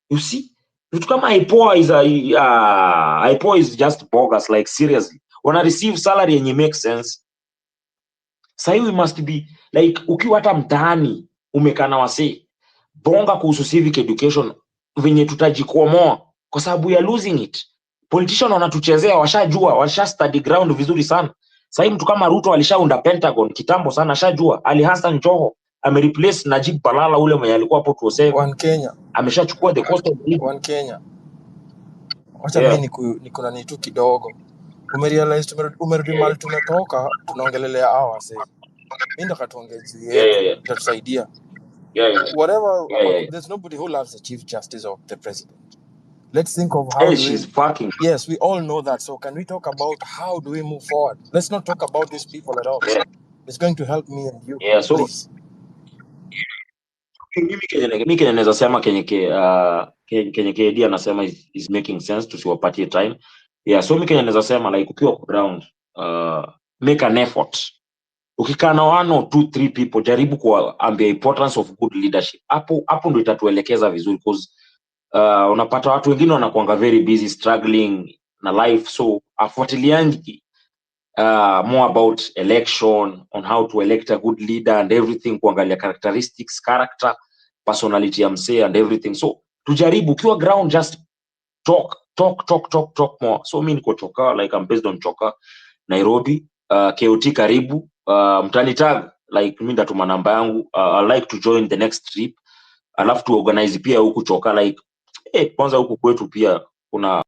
You see, vitu kama IPOA IPOA is just bogus. Like seriously, wana receive salary yenye make sense. Sahi we must be like, ukiwa hata mtaani umekana wase bonga kuhusu civic education venye tutajikomoa, kwa sababu ya losing it. Politician wanatuchezea, washajua, washa study ground vizuri sana. Sahi mtu kama Ruto alishaunda Pentagon kitambo sana, ashajua. Ali Hassan Joho amereplace Najib Balala ule mwenye alikuwa hapo 2007. One Kenya. Ameshachukua the cost of living. One Kenya. Wacha mimi niko na nitu kidogo. Umerealize umerudi mali tumetoka, tunaongelelea hawa sasa. Mimi ndo katuongezea yetu, itatusaidia. Whatever, there's nobody who loves the Chief Justice or the President. Let's think of how she's fucking. Yes, we all know that. So can we talk about how do we move forward? Let's not talk about these people at all. It's going to help me and you. So please. Mimi Kenya naweza sema Kenya KD anasema is making sense, tusiwapatie time. So mimi Kenya naweza sema like ukiwa kwa ground make an effort. Ukikaa na 1 or 2 3 people, jaribu kuambia importance of good leadership. Hapo ndio itatuelekeza vizuri, because unapata watu wengine wanakuanga very busy struggling na life, so afuatiliangi more about election, on how to elect a good leader and everything, kuangalia characteristics, character, personality ya msee and everything. So tujaribu, ukiwa ground, just talk more. So mimi niko Choka, like I'm based on Choka, Nairobi. KOT karibu, mtani tag, like mimi ndatuma namba yangu. I like to join the next trip, alafu tu organize pia huku Choka, like kwanza huku kwetu pia kuna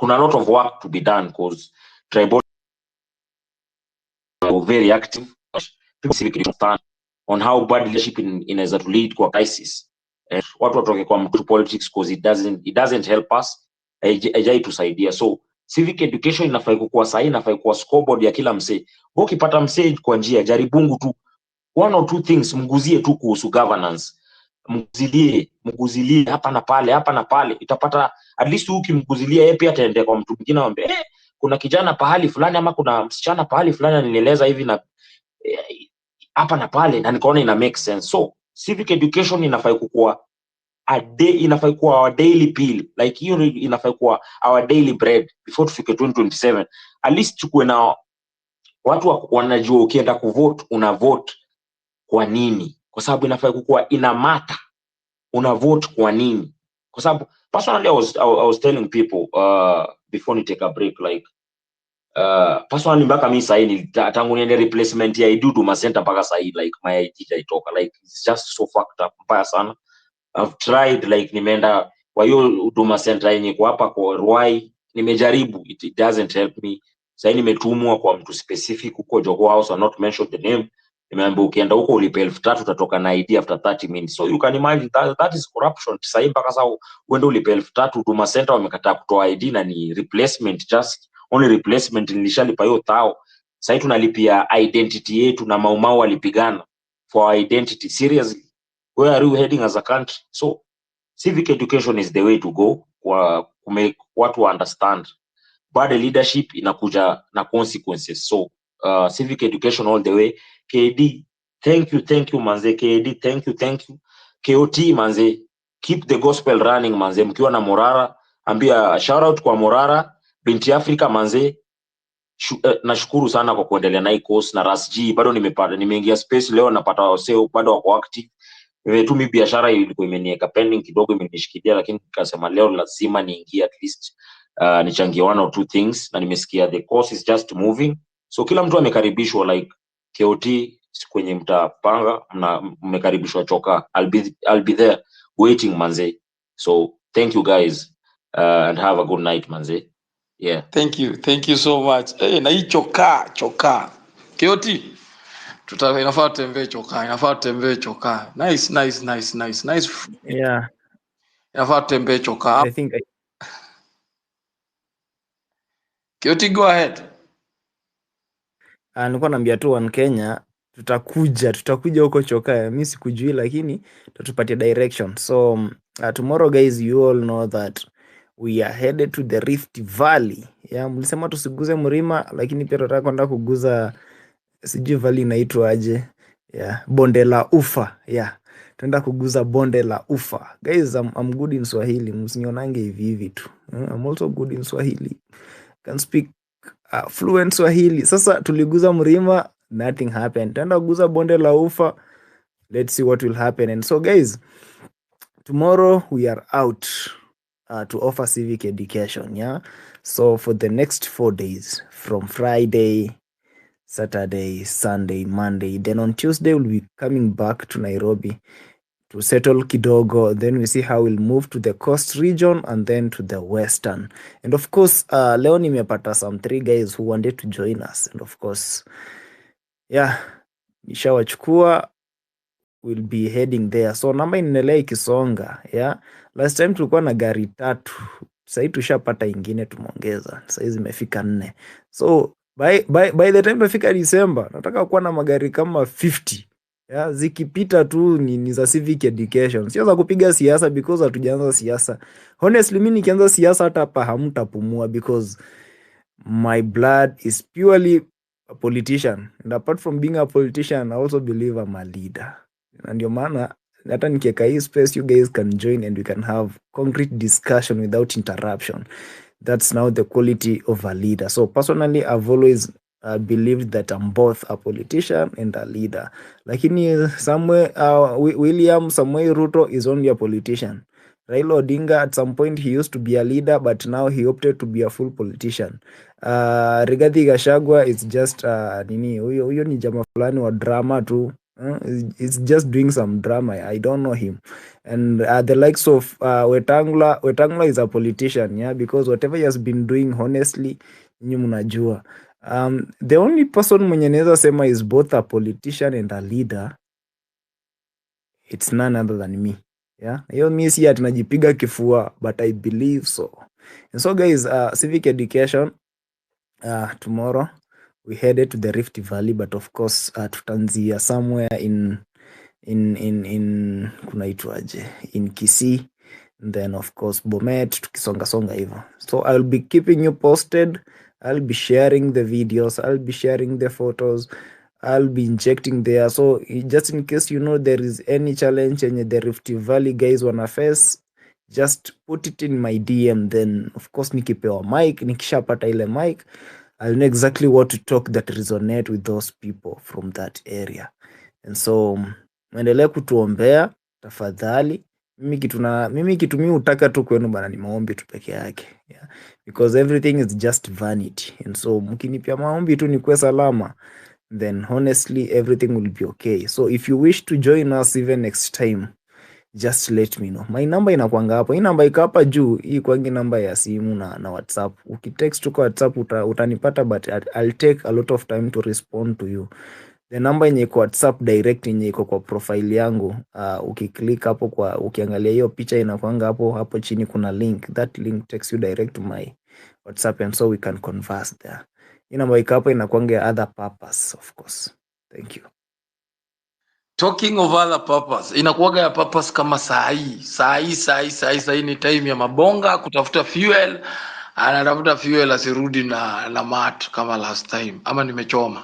a lot of work to be done, because tribal are very active. Civic education on how bad leadership inaweza to lead kwa crisis. Watu watoke kwa mtu politics, because it doesn't help us, haijai tusaidia. So civic education inafai kuwa sahi, inafai kuwa scoreboard ya kila msee. Ukipata msee kwa njia, jaribungu tu 1 or 2 things, mguzie tu kuhusu governance, mguzilie hapa na pale, itapata at least ukimguzilia yeye pia ataendea kwa mtu mwingine, amwambie kuna kijana pahali fulani, ama kuna msichana pahali fulani ananieleza hivi na hapa na pale, na nikaona ina make sense. So civic education inafai kuwa inafai kuwa our daily pill, like hiyo inafai kuwa our daily bread before tufike 2027. At least tukue na watu wanajua ukienda kuvote una vote kwa nini, kwa sababu inafai kuwa ina matter una vote kwa nini. Kwa sababu personally I was telling people before ni take a break, like personally mpaka mimi sasa ni tangu niende replacement ya Huduma Center mpaka sasa, like my ID haitoka, like it's just so fucked up, mbaya sana. I've tried, like nimeenda kwa hiyo Huduma Center yenye kwa hapa kwa Ruai, nimejaribu, it doesn't help me. Sasa nimetumwa kwa mtu specific huko Jogoo House, I not mention the name. Nimeambiwa ukienda huko ulipe 3,000 utatoka na ID after 30 minutes. So you can imagine that is corruption. Sasa mpaka sasa uende ulipe 3,000, Huduma Center wamekataa kutoa ID na ni replacement, just only replacement. Nilishalipa hiyo thao, sasa tunalipia identity yetu, na Maumau walipigana for identity. Seriously, where are we heading as a country? So civic education is the way to go, kwa make watu understand bad leadership inakuja na consequences. So civic education all the way. KD, thank you manze. KD, thank you. KOT manze, keep the gospel running manze. Mkiwa na Morara, ambia shout out kwa Morara binti Africa manze. Nashukuru sana kwa kuendelea na hii course, na Ras G bado nimeingia space leo, napata waseo bado wako active. Tumi biashara ilikuwa imeniweka pending kidogo, imenishikilia, lakini nikasema leo lazima niingie, at least nichangie 1 or 2 things, na nimesikia the course is just moving. So kila mtu amekaribishwa, like KOT kwenye mtapanga, mmekaribishwa Choka. I'll be there waiting manze. So thank you guys, and have a good night manze. Yeah, Thank you so much. Na hii Choka KOT inafaa tembee Choka. Nice. Yeah, Inafaa tembee Choka. I think KOT, go ahead. nilikuwa naambia tu One Kenya tutakuja huko Choka. Mimi sikujui, lakini tutupatie direction. So tomorrow guys, you all know that we are headed to the Rift Valley. Yeah, mlisema tusiguze mlima, lakini pia tunataka kwenda kuguza, sijui valley inaitwa aje. Yeah, bonde la ufa. Yeah, tuenda kuguza bonde la ufa. Guys, I'm good in Swahili, msinionange hivi tu. I'm also good in Swahili. Can speak fluent Swahili. Sasa tuliguza mlima, nothing happened. Tuenda kuguza bonde la ufa. Let's see what will happen. And so guys, tomorrow we are out to offer civic education. Yeah, so for the next 4 days, from Friday, Saturday, Sunday, Monday, then on Tuesday we'll be coming back to Nairobi to settle kidogo. Then we see how we'll move to the coast region and then to the western. And of course, leo nimepata some 3 guys who wanted to join us, and of course, yeah, nishawachukua, we'll be heading there. So namba inaendelea ikisonga. Yeah, last time tulikuwa na gari 3, sasa tushapata ingine, tumeongeza, sasa zimefika 4. So by the time tufika December, nataka kuwa na magari kama 50. Yeah, zikipita tu ni za civic education, sio za kupiga siasa, because hatujaanza siasa. Honestly, mimi nikianza siasa hata hapa hamtapumua, because my blood is purely a politician, and apart from being a politician, I also believe I'm a leader. And your maana hata nikiweka hii space, you guys can join and we can have concrete discussion without interruption. That's now the quality of a leader. So personally, I've always believed that I'm both a politician and a leader. Lakini William Samoei Ruto is only a politician. Raila Odinga, at some point, he used to be a leader, but now he opted to be a full politician. Rigathi Gachagua is just huyo ni jamaa fulani wa drama tu. It's just doing some drama. I don't know him. And the likes of Wetangula is a politician, yeah, because whatever he has been doing, honestly, nyinyi mnajua. The only person mwenye naweza sema is both a politician and a leader, it's none other than me. Yeah, hiyo mi si ati najipiga kifua, but I believe so. And so guys, civic education, tomorrow we headed to the Rift Valley, but of course tutanzia somewhere in kunaitwaje, in Kisii, then of course Bomet, tukisonga hivyo. So I'll be keeping you posted. I'll be sharing the videos, I'll be sharing the photos, I'll be injecting there. So just in case there is any challenge and the Rift Valley guys wanna face, just put it in my DM. Then of course nikipewa mic, nikishapata ile mic, I'll know exactly what to talk that resonate with those people from that area. And so muendelee kutuombea tafadhali. Mimi kitu mimi hutaka tu kwenu bana ni maombi tu peke yake. Yeah. Because everything is just vanity. And so mkinipia maombi tu nikuwe salama, then honestly everything will be okay. So if you wish to join us even next time, just let me know. My number inakuanga hapo. Hii namba iko hapa juu. Hii kwangi namba ya simu na WhatsApp. Ukitext kwa WhatsApp utanipata, but I'll take a lot of time to respond to you. The number yenye iko WhatsApp direct yenye iko kwa profile yangu, ukiklik hapo ukiangalia hiyo picha inakuanga hapo chini kuna link. That link takes you direct to my WhatsApp, and so we can converse there. Hii namba iko hapo inakuanga other purpose, of course. Thank you. Talking of other purpose, inakuwaga ya purpose kama saa hii ni time ya mabonga kutafuta fuel, anatafuta fuel asirudi na mat kama last time, ama nimechoma.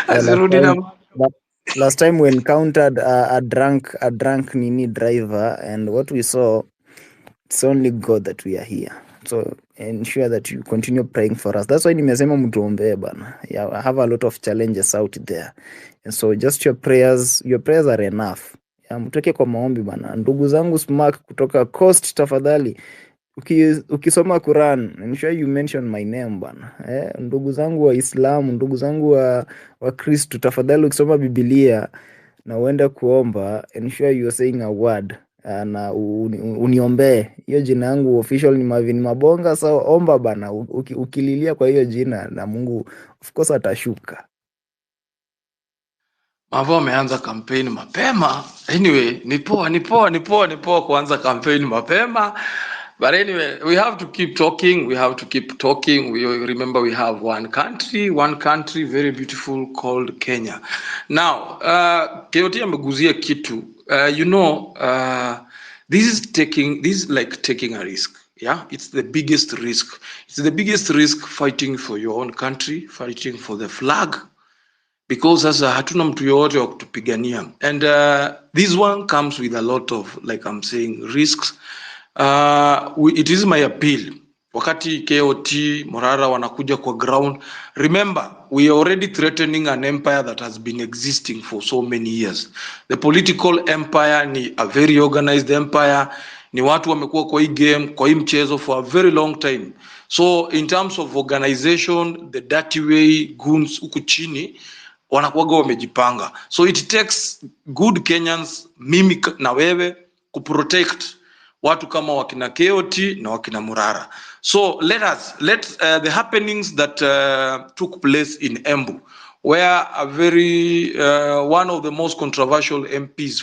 Asirudi na last time we encountered a drunk nini driver, and what we saw, it's only God that we are here. So ensure that you continue praying for us. That's why nimesema mtuombee bana. Yeah, I have a lot of challenges out there. And so just your prayers are enough. Yeah, mtoke kwa maombi bana. Ndugu zangu Smack kutoka Coast, tafadhali ukisoma Quran, ensure you mention my name bana. Ndugu zangu wa Islamu, ndugu zangu wa Kristo, tafadhali ukisoma Biblia na uende kuomba, ensure you are saying a word na uniombee. Hiyo jina yangu official ni Marvin Mabonga. So omba bana, ukililia kwa hiyo jina na Mungu of course atashuka. Mavo ameanza campaign mapema. Anyway, ni poa kuanza campaign mapema. But anyway, we have to keep talking. We remember we have one country very beautiful called Kenya. Now, KOT ameguzia kitu. This is like taking a risk. Yeah, it's the biggest risk. It's the biggest risk fighting for your own country, fighting for the flag. Because sasa hatuna mtu yoyote wa kutupigania, and this one comes with a lot of, like I'm saying, risks. It is my appeal, wakati KOT Morara wanakuja kwa ground, remember we are already threatening an empire that has been existing for so many years. The political empire ni a very organized empire, ni watu wamekuwa kwa hii game, kwa hii mchezo for a very long time. So in terms of organization, the dirty way, goons huku chini wanakuwaga wamejipanga. So it takes good Kenyans, mimi na wewe, kuprotect watu kama wakina KOT na wakina Murara. So let the happenings that took place in Embu, where a very one of the most controversial MPs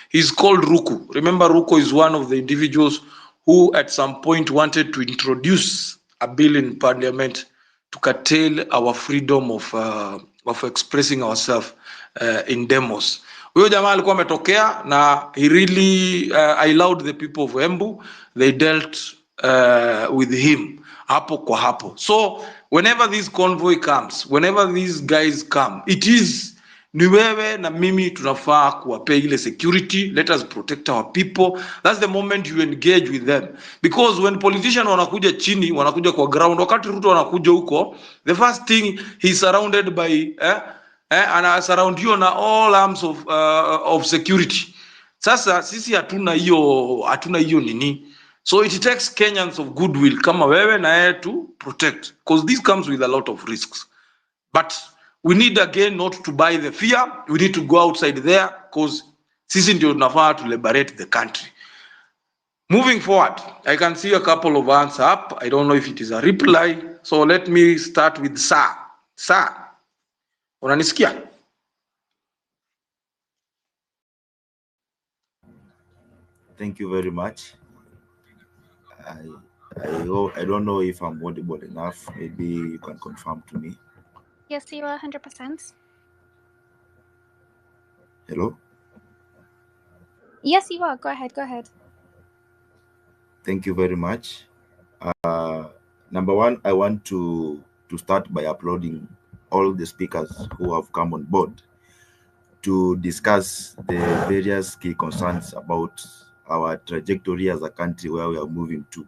he's called Ruku. Remember, Ruku is one of the individuals who at some point wanted to introduce a bill in parliament to curtail our freedom of expressing ourselves in demos. Huyo jamaa alikuwa ametokea na he really allowed the people of Embu. They dealt with him hapo kwa hapo. So whenever this convoy comes, whenever these guys come, it is ni wewe na mimi tunafaa kuwapea ile security. Let us protect our people. That's the moment you engage with them, because when politicians wanakuja chini, wanakuja kwa ground, wakati Ruto anakuja huko, the first thing he's surrounded by ana surround you na all arms of security. Sasa sisi hatuna hiyo nini. So it takes Kenyans of goodwill kama wewe na yeye to protect, because this comes with a lot of risks. But we need again not to buy the fear. We need to go outside there, because sisi ndio tunafaa to liberate the country. Moving forward, I can see a couple of hands up. I don't know if it is a reply. So let me start with Sir. Sir, unanisikia? Thank you very much. I don't know if I'm audible enough. Maybe you can confirm to me. Yes, you are 100%. Hello? Yes, you are. Go ahead. Go ahead. Thank you very much. Number one, I want to start by applauding all the speakers who have come on board to discuss the various key concerns about our trajectory as a country, where we are moving to.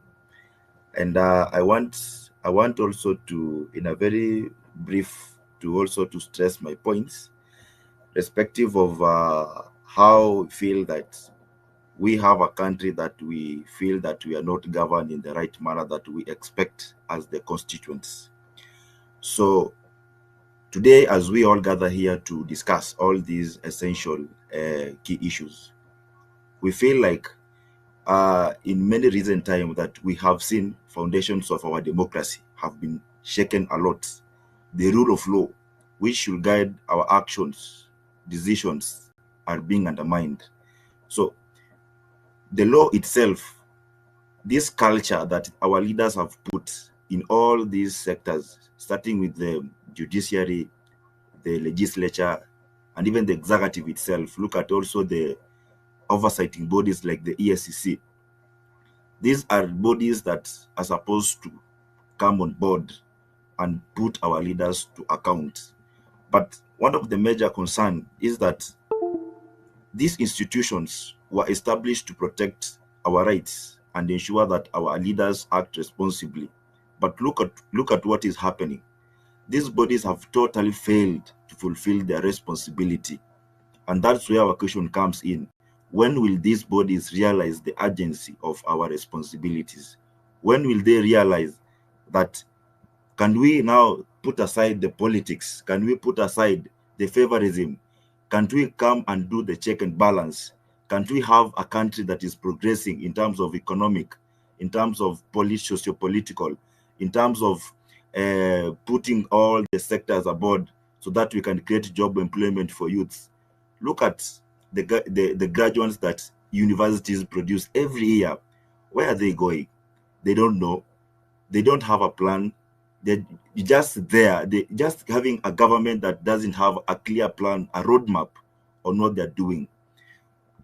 And I want also to, in a very brief, to also to stress my points, respective of how we feel that we have a country that we feel that we are not governed in the right manner that we expect as the constituents. So today, as we all gather here to discuss all these essential key issues, we feel like in many recent times that we have seen foundations of our democracy have been shaken a lot. The rule of law, which should guide our actions, decisions, are being undermined. So the law itself, this culture that our leaders have put in all these sectors, starting with the judiciary, the legislature, and even the executive itself. Look at also the oversighting bodies like the ESCC. These are bodies that are supposed to come on board and put our leaders to account. But one of the major concerns is that these institutions were established to protect our rights and ensure that our leaders act responsibly. But look at what is happening. These bodies have totally failed to fulfill their responsibility. And that's where our question comes in. When will these bodies realize the urgency of our responsibilities? When will they realize that, can we now put aside the politics? Can we put aside the favorism? Can't we come and do the check and balance? Can't we have a country that is progressing in terms of economic, in terms of socio-political, in terms of putting all the sectors aboard so that we can create job employment for youths? Look at the graduates that universities produce every year. Where are they going? They don't know. They don't have a plan. They're just there. They just having a government that doesn't have a clear plan, a roadmap on what they're doing.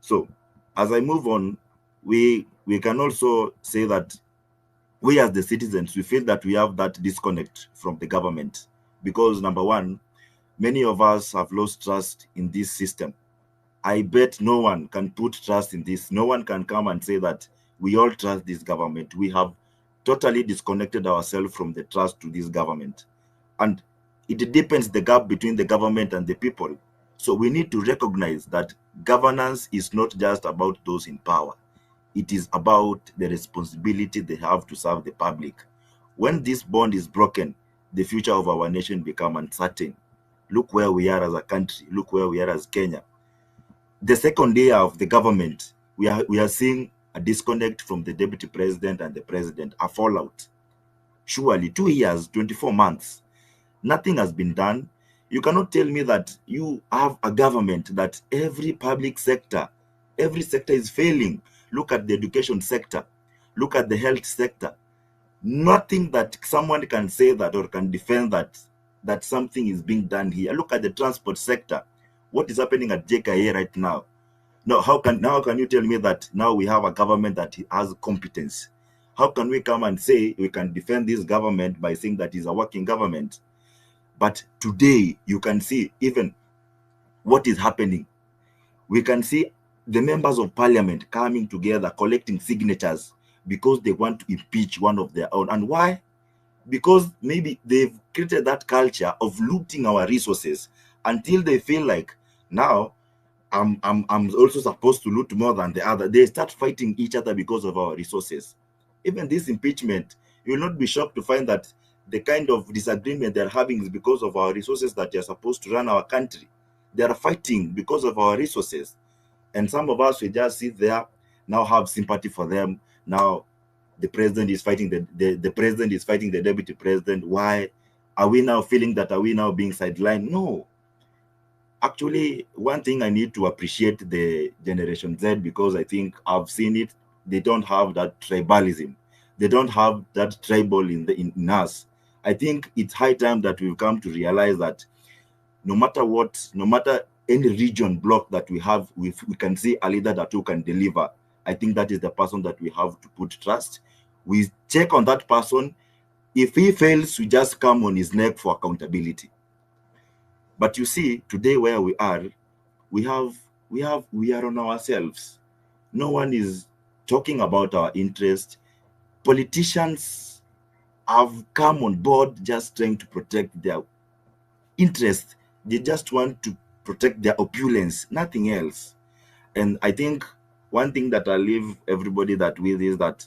So as I move on, we can also say that we as the citizens, we feel that we have that disconnect from the government, because number one, many of us have lost trust in this system. I bet no one can put trust in this. No one can come and say that we all trust this government. We have totally disconnected ourselves from the trust to this government. And it deepens the gap between the government and the people. So we need to recognize that governance is not just about those in power. It is about the responsibility they have to serve the public. When this bond is broken, the future of our nation becomes uncertain. Look where we are as a country. Look where we are as Kenya. The second layer of the government, we are seeing a disconnect from the deputy president and the president, a fallout. Surely 2 years, 24 months, nothing has been done. You cannot tell me that you have a government that every public sector, every sector is failing. Look at the education sector. Look at the health sector. Nothing that someone can say that or can defend that something is being done here. Look at the transport sector. What is happening at JKA right now? Now, how can you tell me that now we have a government that has competence? How can we come and say we can defend this government by saying that it's a working government? But today, you can see even what is happening. We can see the members of parliament coming together, collecting signatures because they want to impeach one of their own. And why? Because maybe they've created that culture of looting our resources until they feel like now I'm also supposed to loot more than the other. They start fighting each other because of our resources. Even this impeachment, you will not be shocked to find that the kind of disagreement they're having is because of our resources that are supposed to run our country. They are fighting because of our resources. And some of us will just sit there, now have sympathy for them. Now the president is fighting the president is fighting the deputy president. Why are we now feeling that? Are we now being sidelined? No. Actually, one thing I need to appreciate the Generation Z, because I think I've seen it. They don't have that tribalism. They don't have that tribal in us. I think it's high time that we've come to realize that no matter what, no matter any region block that we have, we can see a leader that who can deliver. I think that is the person that we have to put trust. We check on that person. If he fails, we just come on his neck for accountability. But you see, today where we are, we are on ourselves. No one is talking about our interest. Politicians have come on board just trying to protect their interest. They just want to protect their opulence, nothing else. And I think one thing that I'll leave everybody that with is that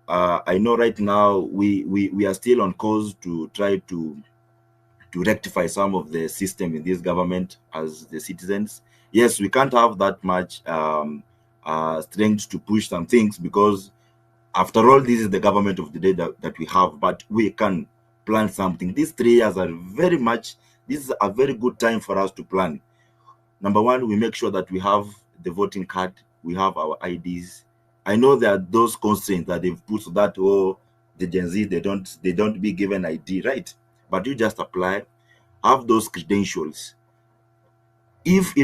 I know right now we are still on course to try to rectify some of the system in this government as the citizens. Yes, we can't have that much strength to push some things, because after all, this is the government of the day that we have, but we can plan something. These 3 years are this is a very good time for us to plan. Number one, we make sure that we have the voting card, we have our IDs. I know there are those constraints that they've put so that, oh, the Gen Z, they don't be given ID, right? But you just apply, have those credentials.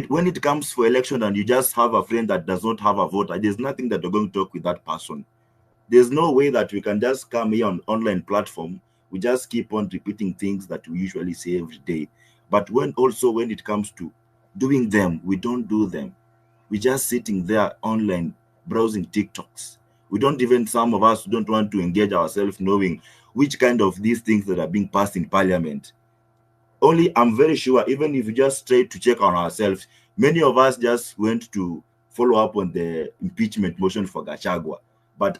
When it comes for election and you just have a friend that does not have a voter, there's nothing that you're going to talk with that person. There's no way that we can just come here on online platform. We just keep on repeating things that we usually say every day. But when it comes to doing them, we don't do them. We're just sitting there online browsing TikToks. Some of us don't want to engage ourselves knowing which kind of these things that are being passed in parliament. Only I'm very sure, even if you just try to check on ourselves, many of us just went to follow up on the impeachment motion for Gachagua. But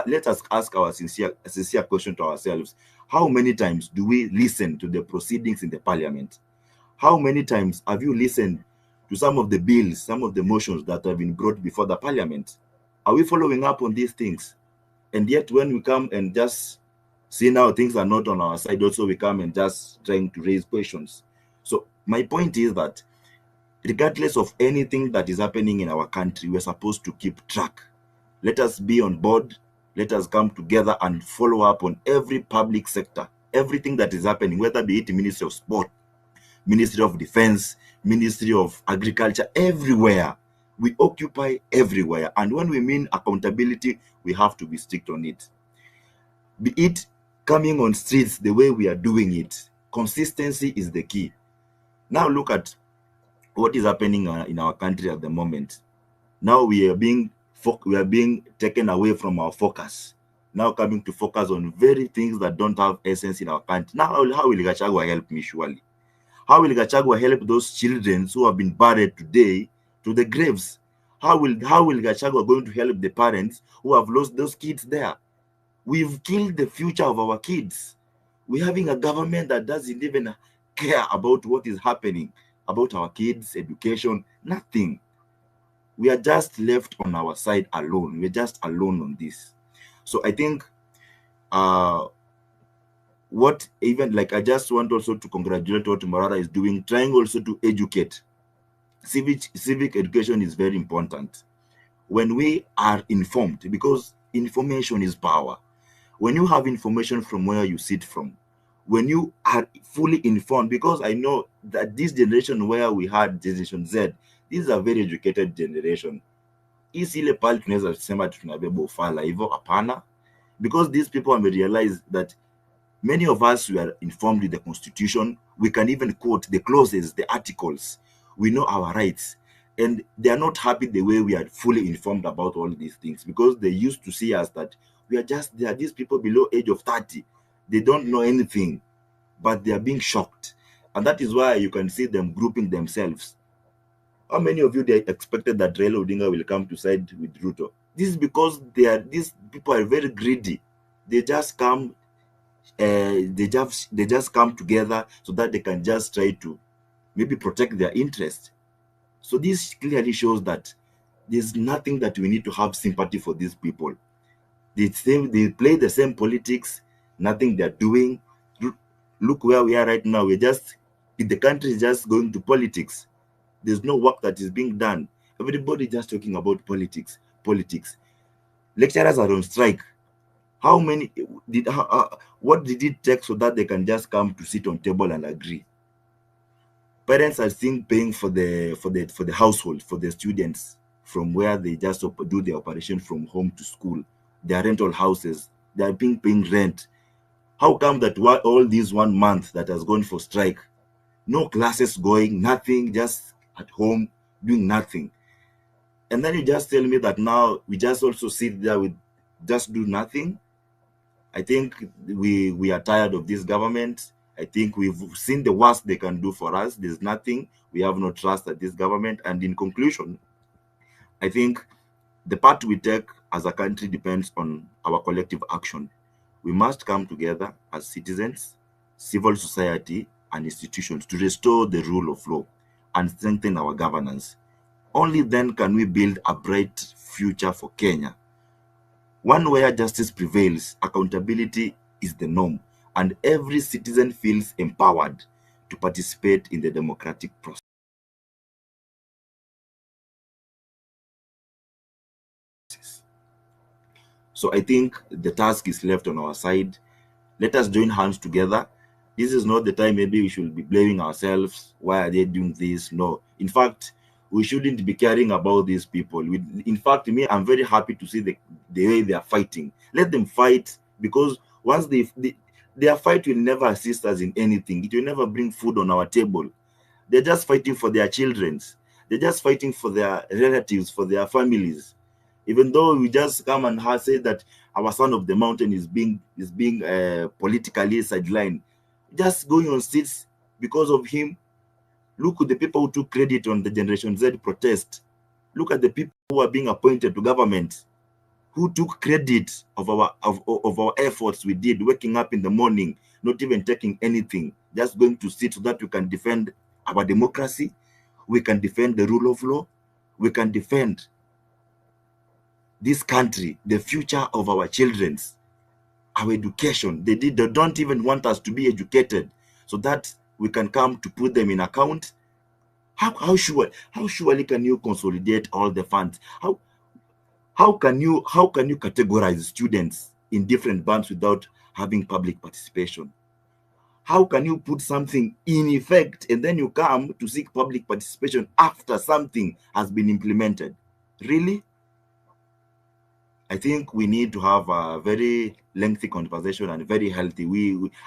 let us ask our sincere question to ourselves. How many times do we listen to the proceedings in the parliament? How many times have you listened to some of the bills, some of the motions that have been brought before the parliament? Are we following up on these things? And yet when we come and just see now things are not on our side, also we come and just trying to raise questions. So my point is that regardless of anything that is happening in our country, we're supposed to keep track. Let us be on board. Let us come together and follow up on every public sector, everything that is happening, whether be it Ministry of Sport, Ministry of Defense, Ministry of Agriculture, everywhere. We occupy everywhere. And when we mean accountability, we have to be strict on it. Be it coming on streets the way we are doing it, consistency is the key. Now look at what is happening in our country at the moment. Now we are being taken away from our focus. Now coming to focus on very things that don't have essence in our country. Now how will Gachagua help me? Surely, how will Gachagua help those children who have been buried today to the graves? How will Gachagua going to help the parents who have lost those kids there? We've killed the future of our kids. We're having a government that doesn't even care about what is happening, about our kids' education, nothing. We are just left on our side alone. We're just alone on this. So I think I just want also to congratulate what Marara is doing, trying also to educate. Civic education is very important. When we are informed, because information is power. When you have information from where you sit from, when you are fully informed, because I know that this generation where we had Generation Z, this is a very educated generation. Ile pale tunaweza kusema tunabeba ufala hivyo, hapana. because these people have realized that many of us were informed with the Constitution. We can even quote the clauses, the articles. We know our rights. And they are not happy the way we are fully informed about all these things, because they used to see us that they are these people below age of 30. They don't know anything, but they are being shocked. And that is why you can see them grouping themselves. How many of you they expected that Raila Odinga will come to side with Ruto? This is because these people are very greedy. They just come they just come together so that they can just try to maybe protect their interest. So this clearly shows that there's nothing that we need to have sympathy for these people. They play the same politics, nothing they're doing. Look where we are right now. The country is just going to politics. There's no work that is being done. Everybody just talking about politics. Lecturers are on strike. How many what did it take so that they can just come to sit on table and agree? Parents are still paying for the household, for the students, from where they just do the operation from home to school. Their rental houses, they are paying rent. How come that all these 1 month that has gone for strike, no classes going, nothing, just at home doing nothing? And then you just tell me that now we just also sit there with just do nothing? I think we are tired of this government. I think we've seen the worst they can do for us. There's nothing. We have no trust at this government. And in conclusion, I think the part we take as a country depends on our collective action. We must come together as citizens, civil society, and institutions to restore the rule of law and strengthen our governance. Only then can we build a bright future for Kenya, one where justice prevails, accountability is the norm, and every citizen feels empowered to participate in the democratic process. So I think the task is left on our side. Let us join hands together. This is not the time maybe we should be blaming ourselves. Why are they doing this? No. In fact, we shouldn't be caring about these people. In fact, I'm very happy to see the way they are fighting. Let them fight, because once their fight will never assist us in anything. It will never bring food on our table. They're just fighting for their children. They're just fighting for their relatives, for their families. Even though we just come and say that our son of the mountain is being politically sidelined, just going on seats because of him. Look at the people who took credit on the Generation Z protest. Look at the people who are being appointed to government, who took credit of our efforts we did, waking up in the morning, not even taking anything, just going to sit so that we can defend our democracy, we can defend the rule of law, we can defend this country, the future of our children, our education. They don't even want us to be educated so that we can come to put them in account. How surely can you consolidate all the funds? How can you categorize students in different bands without having public participation? How can you put something in effect and then you come to seek public participation after something has been implemented? Really? I think we need to have a very lengthy conversation and very healthy.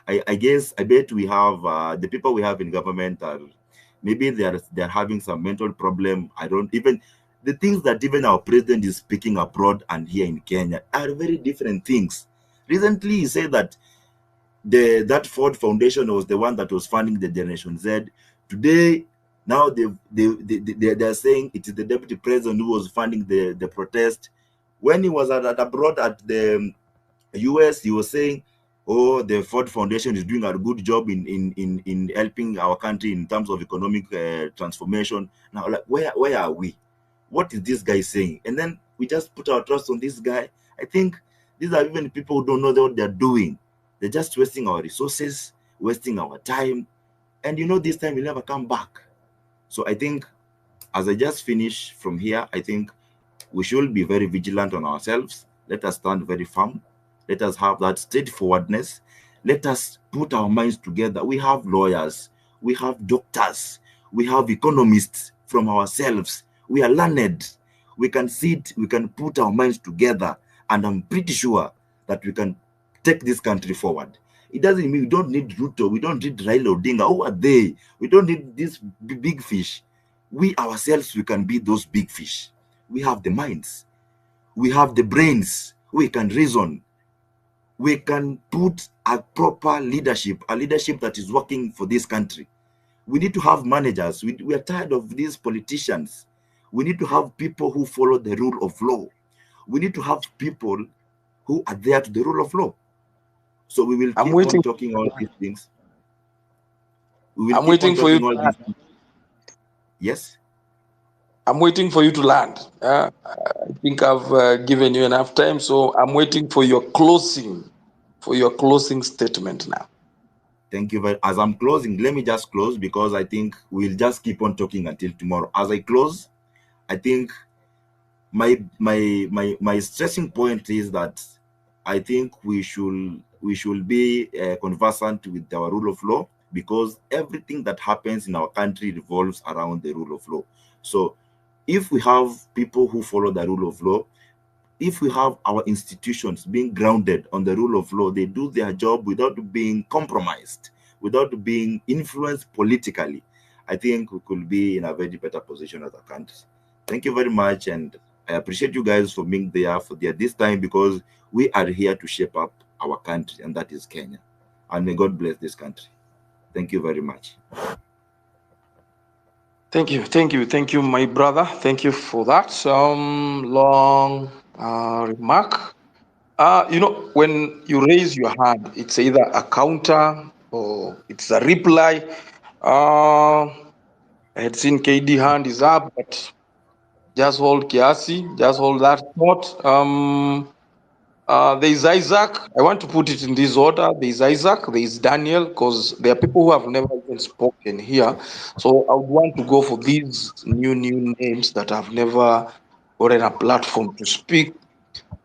I bet we have the people we have in government are maybe they're having some mental problem. I don't even the things that even our president is speaking abroad and here in Kenya are very different things. Recently, he said that that Ford Foundation was the one that was funding the Generation Z. Today, now they're saying it is the deputy president who was funding the protest. When he was abroad at the US, he was saying, oh, the Ford Foundation is doing a good job in helping our country in terms of economic transformation. Now, like, where are we? What is this guy saying? And then we just put our trust on this guy. I think these are even people who don't know what they're doing. They're just wasting our resources, wasting our time. And this time will never come back. So I think, as I just finish from here, I think we should be very vigilant on ourselves. Let us stand very firm. Let us have that straightforwardness. Let us put our minds together. We have lawyers. We have doctors. We have economists from ourselves. We are learned. We can sit. We can put our minds together. And I'm pretty sure that we can take this country forward. It doesn't mean we don't need Ruto, we don't need Raila Odinga. Who are they? We don't need these big fish. We ourselves, we can be those big fish. We have the minds, we have the brains, we can reason, we can put a proper leadership, a leadership that is working for this country. We need to have managers. We are tired of these politicians. We need to have people who follow the rule of law. We need to have people who are there to the rule of law. So we will keep on talking all these things. We will I'm keep waiting on for you talking to all land. these things. Yes? I'm waiting for you to land. I think I've given you enough time, so I'm waiting for your closing statement now. Thank you very much. As I'm closing, let me just close because I think we'll just keep on talking until tomorrow. As I close, I think my stressing point is that I think we should be conversant with our rule of law, because everything that happens in our country revolves around the rule of law. So if we have people who follow the rule of law, if we have our institutions being grounded on the rule of law, they do their job without being compromised, without being influenced politically, I think we could be in a very better position as a country. Thank you very much, and I appreciate you guys for being there this time, because we are here to shape up our country, and that is Kenya. And may God bless this country. Thank you very much. Thank you, my brother. Thank you for that long remark. When you raise your hand, it's either a counter or it's a reply. I had seen KD hand is up, but just hold kiasi, just hold that thought. There is Isaac. I want to put it in this order. There is Isaac, there is Daniel, because there are people who have never even spoken here. So I would want to go for these new names that have never gotten a platform to speak.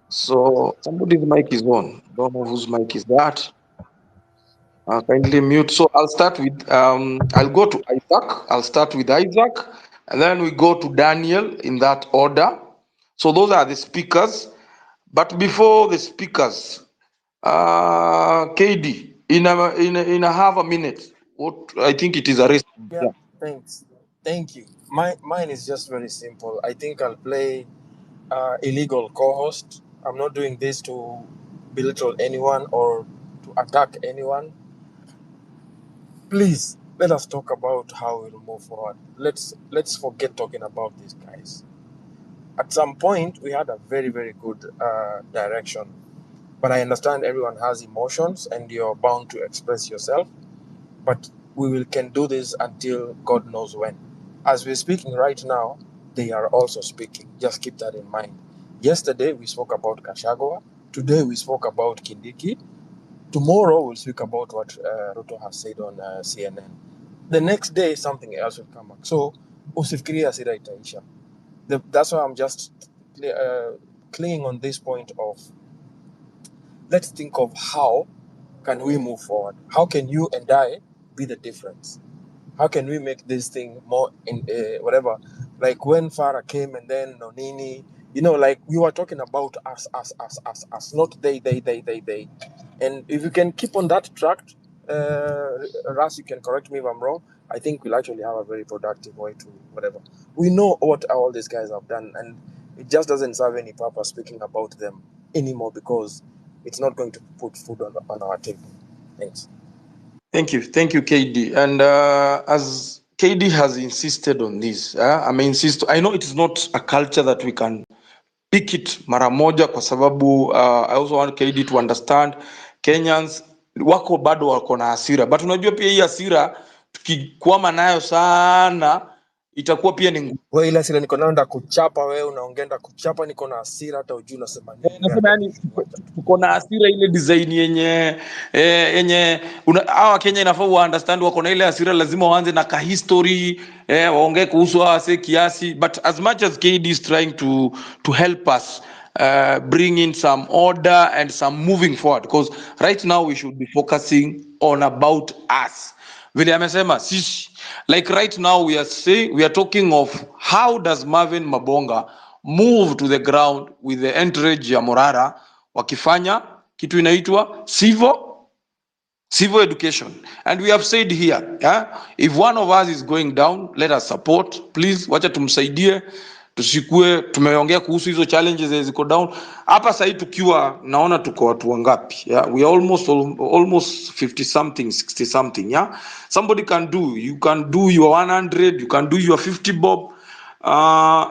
So somebody's mic is on. Don't know whose mic is that. Kindly mute. So I'll start with I'll go to Isaac. I'll start with Isaac, and then we go to Daniel in that order. So those are the speakers. But before the speakers, KD, in a half a minute, what I think it is a race. Yeah, thanks. Thank you. Mine is just very simple. I think I'll play illegal co-host. I'm not doing this to belittle anyone or to attack anyone. Please let us talk about how we'll move forward. Let's forget talking about these guys. At some point, we had a very, very good direction, but I understand everyone has emotions and you're bound to express yourself. But we can do this until God knows when. As we're speaking right now, they are also speaking. Just keep that in mind. Yesterday, we spoke about Kashagwa. Today, we spoke about Kindiki. Tomorrow, we'll speak about what Ruto has said on CNN. The next day, something else will come back. So, usifikirie hasira itaisha. That's why I'm just clinging on this point of, let's think of how can we move forward. How can you and I be the difference? How can we make this thing more in whatever? Like when Farah came and then Nonini, like we were talking about us, not they. And if you can keep on that track, Ras, you can correct me if I'm wrong. I think we'll actually have a very productive way to whatever. We know what all these guys have done, and it just doesn't serve any purpose speaking about them anymore, because it's not going to put food on our table. Thanks. Thank you, KD. And as KD has insisted on this, I insist. I know it is not a culture that we can pick it mara moja, kwa sababu I also want KD to understand Kenyans wako bado wako na hasira, but unajua pia hii hasira tukikwama nayo sana itakuwa pia ni ngumu. Wewe ile hasira niko nayo ndakuchapa, wewe unaongea kuchapa, niko na hasira hata ujui unasema nini. Nasema yani tuko na hasira ile design yenye hawa Kenya inafaa wa understand wako na ile hasira, lazima waanze na ka history waongee kuhusu hawase kiasi, but as much as KD is trying to help us bring in some order and some moving forward, because right now we should be focusing on about us. Vile amesema sisi, like right now we are talking of how does Marvin Mabonga move to the ground with the entourage ya Morara wakifanya kitu inaitwa civil education. And we have said here, if one of us is going down, let us support. Please, wacha tumsaidie, tusikue tumeongea kuhusu hizo challenges ziko down. Hapa sasa tukiwa naona tuko watu wangapi? We are almost 50 something, 60 something. Somebody can do, you can do your 100, you can do your 50 bob.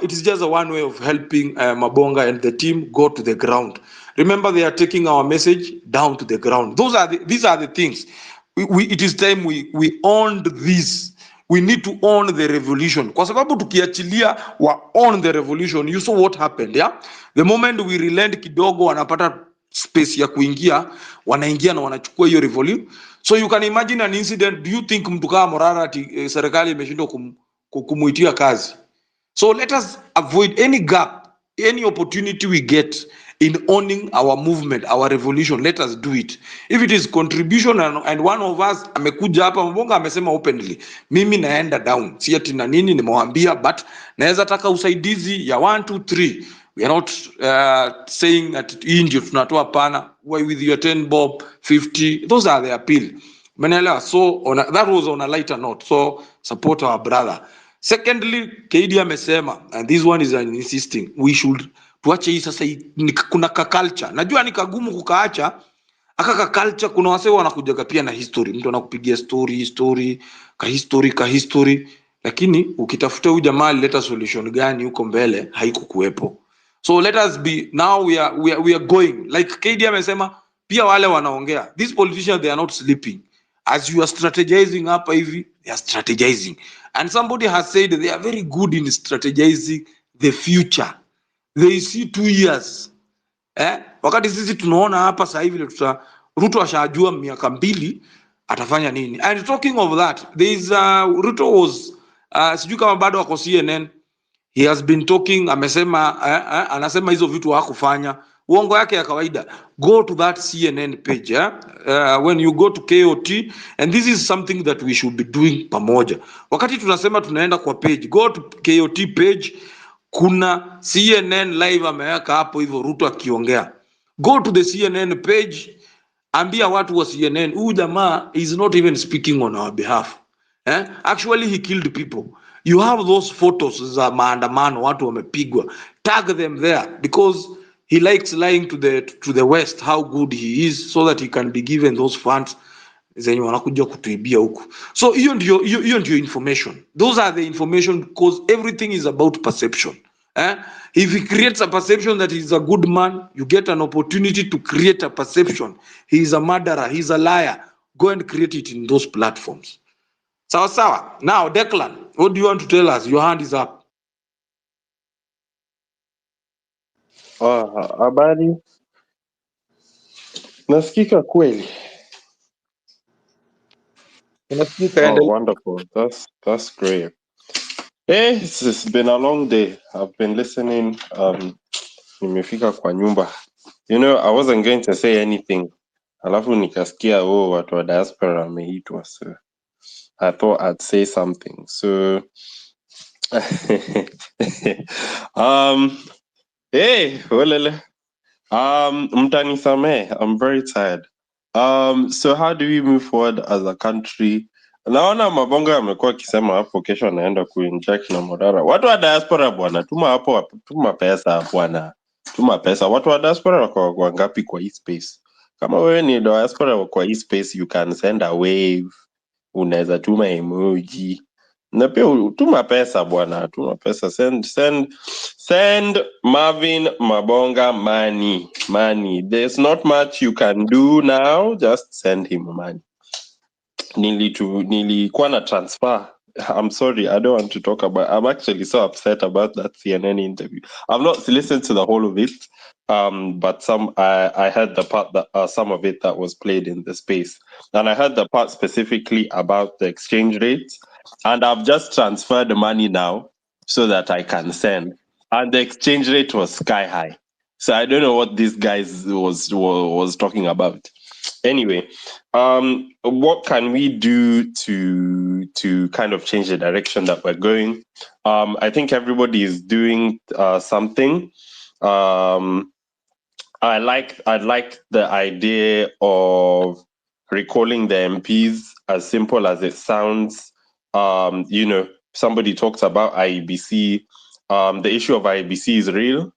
It is just a one way of helping Mabonga and the team go to the ground. Remember, they are taking our message down to the ground. These are the things. It is time we owned this. We need to own the revolution. Kwa sababu tukiachilia wa own the revolution, you saw what happened, The moment we relent kidogo, wanapata space ya kuingia, wanaingia na wanachukua hiyo revolution. So you can imagine an incident. Do you think mtu kama Morara ati serikali imeshindwa kumuitia kazi? So let us avoid any gap, any opportunity we get in owning our movement, our revolution. Let us do it. If it is contribution and one of us amekuja hapa Mabonga amesema openly, mimi naenda down. Si ati na nini nimewambia, but naweza taka usaidizi ya 1 2 3. We are not saying that hii ndio tunatoa pana. Why with your 10 bob, 50? Those are the appeal. Menela, so that was on a lighter note. So support our brother. Secondly, KD amesema, and this one is insisting, we should tuache hii sasa kuna ka culture. Najua ni kagumu kukaacha, aka ka culture kuna wase wanakujaga pia na history. Mtu anakupigia story, ka history, lakini ukitafuta huyu jamaa alileta solution gani huko mbele haikukuepo. So let us be, now we are going. Like KD amesema, pia wale wanaongea. These politicians, they are not sleeping. As you are strategizing hapa hivi, they are strategizing. And somebody has said they are very good in strategizing the future. They see 2 years. Wakati sisi tunaona hapa sasa hivi Ruto ashajua miaka 2 atafanya nini. And talking of that, there is Ruto was sijui kama bado wako CNN. He has been talking, amesema anasema hizo vitu hakufanya. Uongo yake ya kawaida. Go to that CNN page, when you go to KOT, and this is something that we should be doing pamoja. Wakati tunasema tunaenda kwa page, go to KOT page, kuna CNN live ameweka hapo hivyo Ruto akiongea. Go to the CNN page, ambia watu wa CNN, huyu jamaa is not even speaking on our behalf. Actually he killed people. You have those photos za maandamano watu wamepigwa. Tag them there because he likes lying to the West how good he is so that he can be given those funds zenye wanakuja kutuibia huku. So hiyo ndio information. Those are the information because everything is about perception. If he creates a perception that he is a good man, you get an opportunity to create a perception. He is a murderer, he is a liar. Go and create it in those platforms. Sawa. Now, Declan, what do you want to tell us? Your hand is up. Habari, nasikika kweli? Unasikika, Oh, endelea. wonderful. That's great. Hey, it's been a long day. I've been listening. Nimefika kwa nyumba. You know, I wasn't going to say anything. Alafu nikasikia watu wa diaspora wameitwa, so I thought I'd say something. So hey, olele. Mtanisamee, I'm very tired. So how do we move forward as a country? Naona Mabonga amekuwa akisema hapo kesho anaenda kuinject na Morara. Watu wa diaspora bwana, tuma pesa bwana. Tuma pesa. Watu wa diaspora wako wangapi kwa hii space? Kama wewe ni diaspora kwa hii space, you can send a wave. Unaweza tuma emoji. Na pia tuma pesa bwana, tuma pesa. Send Marvin Mabonga money. There's not much you can do now, just send him money. Nilikuwa na transfer. I'm sorry, I don't want to talk about. I'm actually so upset about that CNN interview. I've not listened to the whole of it, but I heard the part that some of it that was played in the space, and I heard the part specifically about the exchange rates. And I've just transferred the money now so that I can send, and the exchange rate was sky high. So I don't know what this guy was talking about. Anyway, what can we do to kind of change the direction that we're going? I think everybody is doing something. I like the idea of recalling the MPs, as simple as it sounds. Somebody talked about IEBC. The issue of IEBC is real.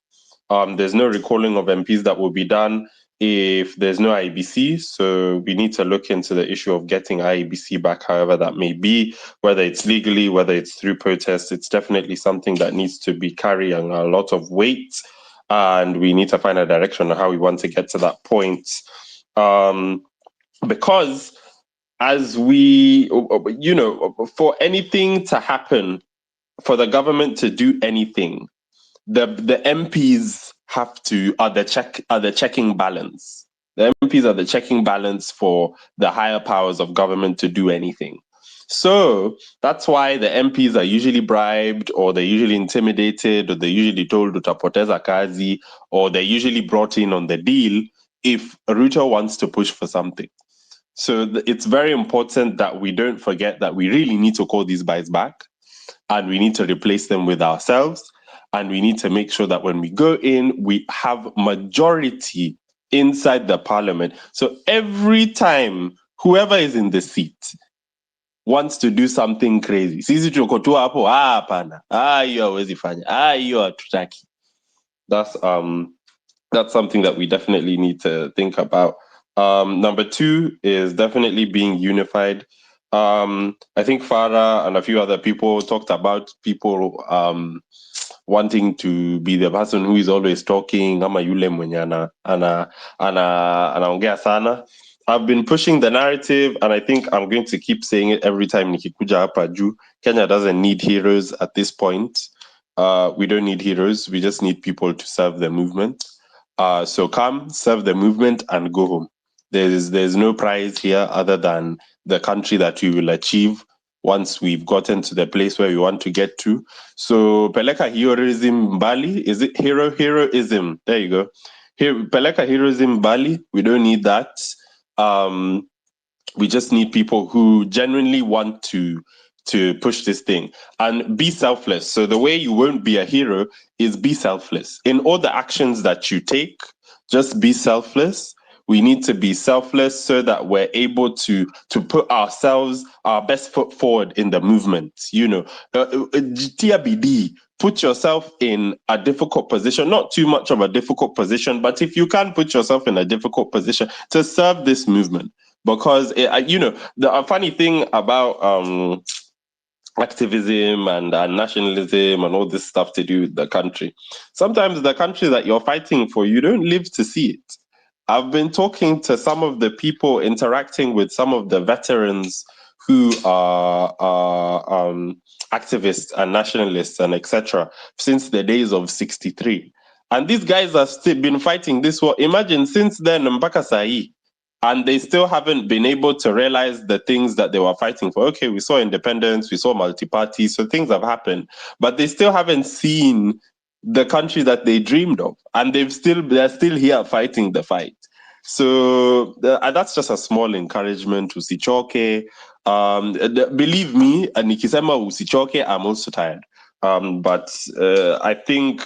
There's no recalling of MPs that will be done if there's no IEBC. So we need to look into the issue of getting IEBC back, however that may be, whether it's legally, whether it's through protests. It's definitely something that needs to be carrying a lot of weight. And we need to find a direction on how we want to get to that point. Because as we, for anything to happen, for the government to do anything, the MPs are the checking balance. The MPs are the checking balance for the higher powers of government to do anything. So that's why the MPs are usually bribed, or they're usually intimidated, or they're usually told utapoteza kazi, or they're usually brought in on the deal if Ruto wants to push for something. So it's very important that we don't forget that we really need to call these guys back, and we need to replace them with ourselves. And we need to make sure that when we go in, we have majority inside the parliament. So every time whoever is in the seat wants to do something crazy, sisi tuko tu hapo, hapana, hiyo hawezi fanya, hiyo hatutaki. That's something that we definitely need to think about. Number 2 is definitely being unified. I think Farah and a few other people talked about people wanting to be the person who is always talking, ama yule mwenye anaongea sana. I've been pushing the narrative, and I think I'm going to keep saying it every time nikikuja hapa juu. Kenya doesn't need heroes at this point. We don't need heroes. We just need people to serve the movement. So come, serve the movement, and go home. There's no prize here other than the country that we will achieve once we've gotten to the place where we want to get to. So peleka heroism Bali, is it heroism? There you go. Peleka heroism Bali. We don't need that. We just need people who genuinely want to push this thing and be selfless. So the way you won't be a hero is be selfless. In all the actions that you take, just be selfless. We need to be selfless so that we're able to put ourselves, our best foot forward in the movement. TBD, put yourself in a difficult position, not too much of a difficult position, but if you can put yourself in a difficult position to serve this movement. Because, the funny thing about activism and nationalism and all this stuff to do with the country, sometimes the country that you're fighting for, you don't live to see it. I've been talking to some of the people, interacting with some of the veterans who are activists and nationalists and etc. since the days of 63. And these guys have still been fighting this war. Imagine since then, mpaka sahi, and they still haven't been able to realize the things that they were fighting for. Okay, we saw independence, we saw multi-party, so things have happened, but they still haven't seen the country that they dreamed of, and they're still here fighting the fight. So that's just a small encouragement. Usichoke. Believe me, nikisema usichoke, I'm also tired. But I think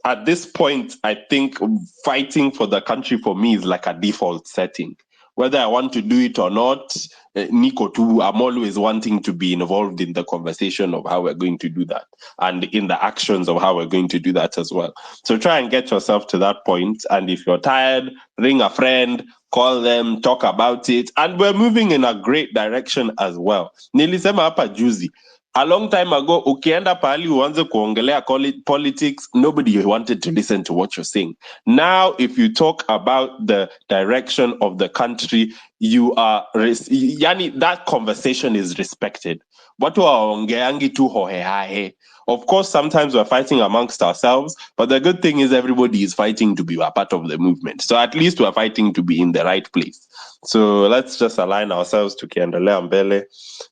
at this point, I think fighting for the country for me is like a default setting. Whether I want to do it or not, Nico too, I'm always wanting to be involved in the conversation of how we're going to do that, and in the actions of how we're going to do that as well. So try and get yourself to that point. And if you're tired, ring a friend, call them, talk about it. And we're moving in a great direction as well. Nilisema hapa juzi, a long time ago, ukienda pahali uanze kuongelea politics, nobody wanted to listen to what you're saying. Now, if you talk about the direction of the country, you are, that conversation is respected. Watu waongeangi tu hohehahe. Of course, sometimes we're fighting amongst ourselves, but the good thing is everybody is fighting to be a part of the movement. So at least we're fighting to be in the right place. So let's just align ourselves to kiendelea mbele.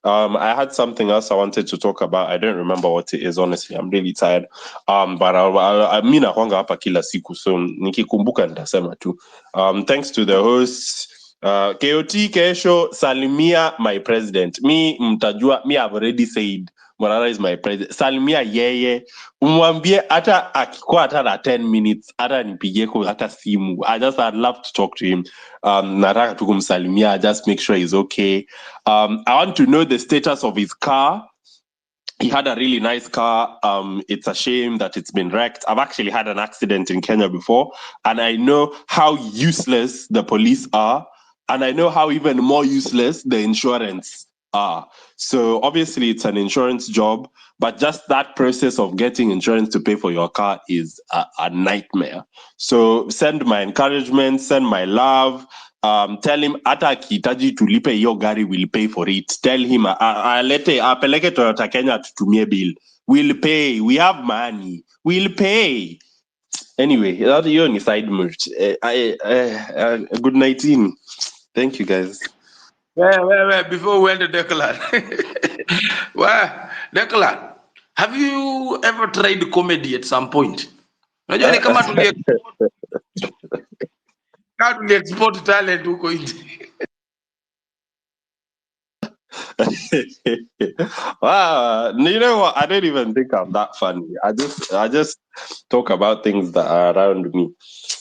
I had something else I wanted to talk about. I don't remember what it is, honestly. I'm really tired. But mi nakwanga hapa kila siku, so nikikumbuka nitasema tu. Thanks to the hosts. KOT kesho, salimia my president. Me mtajua, me have already said Morara is my president. Salimia yeye, umwambie hata akikuwa hata na 10 minutes, hata nipigie kwa hata simu. I'd love to talk to him. Nataka tu kumsalimia, just make sure he's okay. I want to know the status of his car. He had a really nice car. It's a shame that it's been wrecked. I've actually had an accident in Kenya before, and I know how useless the police are, and I know how even more useless the insurance are. So obviously it's an insurance job, but just that process of getting insurance to pay for your car is a nightmare. So send my encouragement, send my love. Tell him hata akihitaji tulipe hiyo gari, will pay for it. Tell him apeleke Toyota Kenya tutumie bill. We'll pay. We have money. We'll pay. Anyway, that hiyo ni side merch. Good night. Thank you guys. Wait, before we end the Declan. Well, Declan, have you ever tried comedy at some point? Unajua ni kama tuli-export talent huko nje. Wow, you know what? I don't even think I'm that funny. I just talk about things that are around me.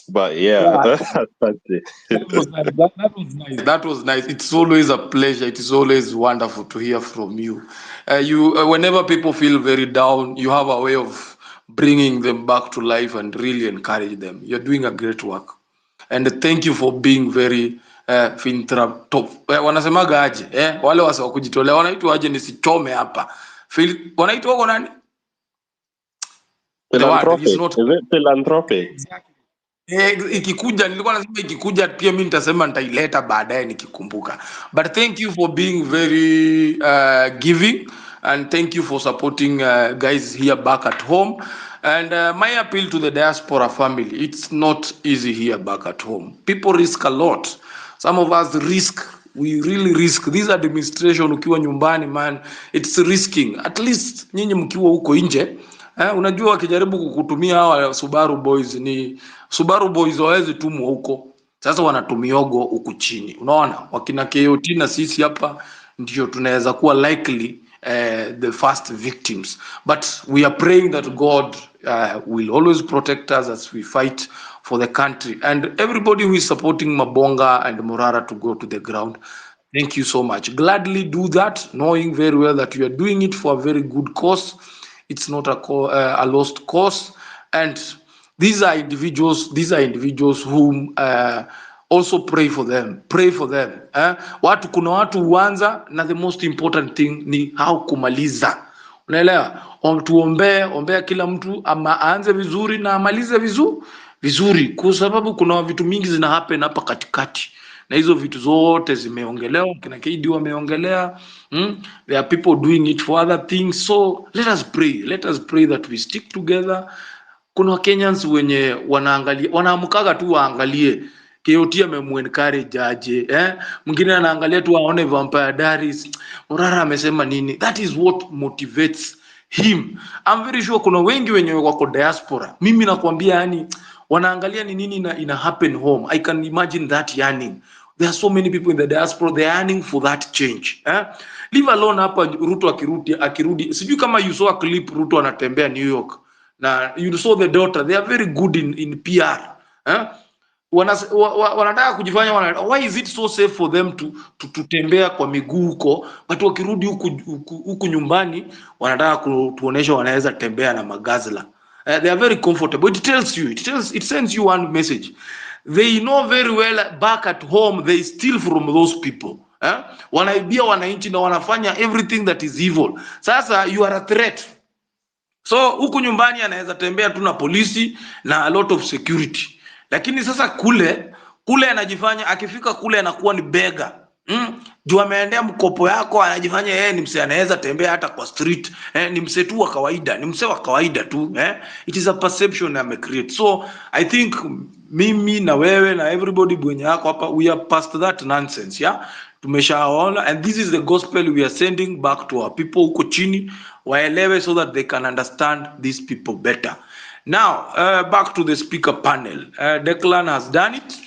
But yeah. That's it. That was nice. That was nice. It's always a pleasure. It is always wonderful to hear from you. Whenever people feel very down, you have a way of bringing them back to life and really encourage them. You're doing a great work, and thank you for being very wanasemaga aje wale wase wa kujitolea wanaitwa aje, nisichome hapa. Wanaitwa wako nani? The word is not Is it philanthropic? Ikikuja nilikuwa nasema ikikuja pia mimi nitasema nitaileta baadaye nikikumbuka. But thank you for being very giving, and thank you for supporting guys here back at home. And my appeal to the diaspora family, it's not easy here back at home. People risk a lot. Some of us we really risk. This administration ukiwa nyumbani, man, it's risking. At least nyinyi mkiwa huko nje, unajua wakijaribu kukutumia hawa Subaru Boys wawezi tumwa huko. Sasa wanatumiogo huku chini. Unaona? Wakina KOT na sisi hapa ndio tunaweza kuwa likely the first victims. But we are praying that God will always protect us as we fight for the country. And everybody who is supporting Mabonga and Morara to go to the ground, thank you so much. Gladly do that, knowing very well that you are doing it for a very good cause. It's not a lost cause. And these are individuals whom also pray for them. Kuna watu huanza, na the most important thing ni how kumaliza. Unaelewa? Ombea kila mtu ama aanze vizuri na amalize vizuri, kwa sababu kuna vitu mingi zina happen hapa katikati, na hizo vitu zote zimeongelewa, kina KD wameongelea. There are people doing it for other things, so let us pray that we stick together. Kuna Kenyans wenye wanaamkaga tu waangalie KOT amemuencourage aje, mwingine anaangalia tu aone Vampire Diaries, Morara amesema nini. That is what motivates him. I'm very sure kuna wengi wenye wako diaspora, mimi nakwambia, yani wanaangalia ni nini ina happen home. I can imagine that yearning. There are so many people in the diaspora, they are yearning for that change. Leave alone hapa Ruto akirudi, sijui kama you saw a clip Ruto anatembea New York. Na you saw the daughter, they are very good in PR. Wanataka kujifanya why is it so safe for them to tembea kwa miguu huko, but wakirudi huku nyumbani wanataka kutuonesha wanaweza tembea na magazla. They are very comfortable. It sends you one message. They know very well back at home they steal from those people. Wanaibia wananchi na wanafanya everything that is evil. Sasa you are a threat. So huku nyumbani anaweza tembea tu na polisi na a lot of security. Lakini sasa kule anajifanya, akifika kule anakuwa ni beggar. Juu ameendea mkopo yako, anajifanya yeye ni mse anaweza tembea hata kwa street. Ni mse tu wa kawaida, ni mse wa kawaida tu. It is a perception ame create. So I think mimi na wewe na everybody bwenye yako hapa, we are past that nonsense, yeah? Tumeshaona, and this is the gospel we are sending back to our people huko chini, waelewe so that they can understand these people better. Now, back to the speaker panel. Declan has done it.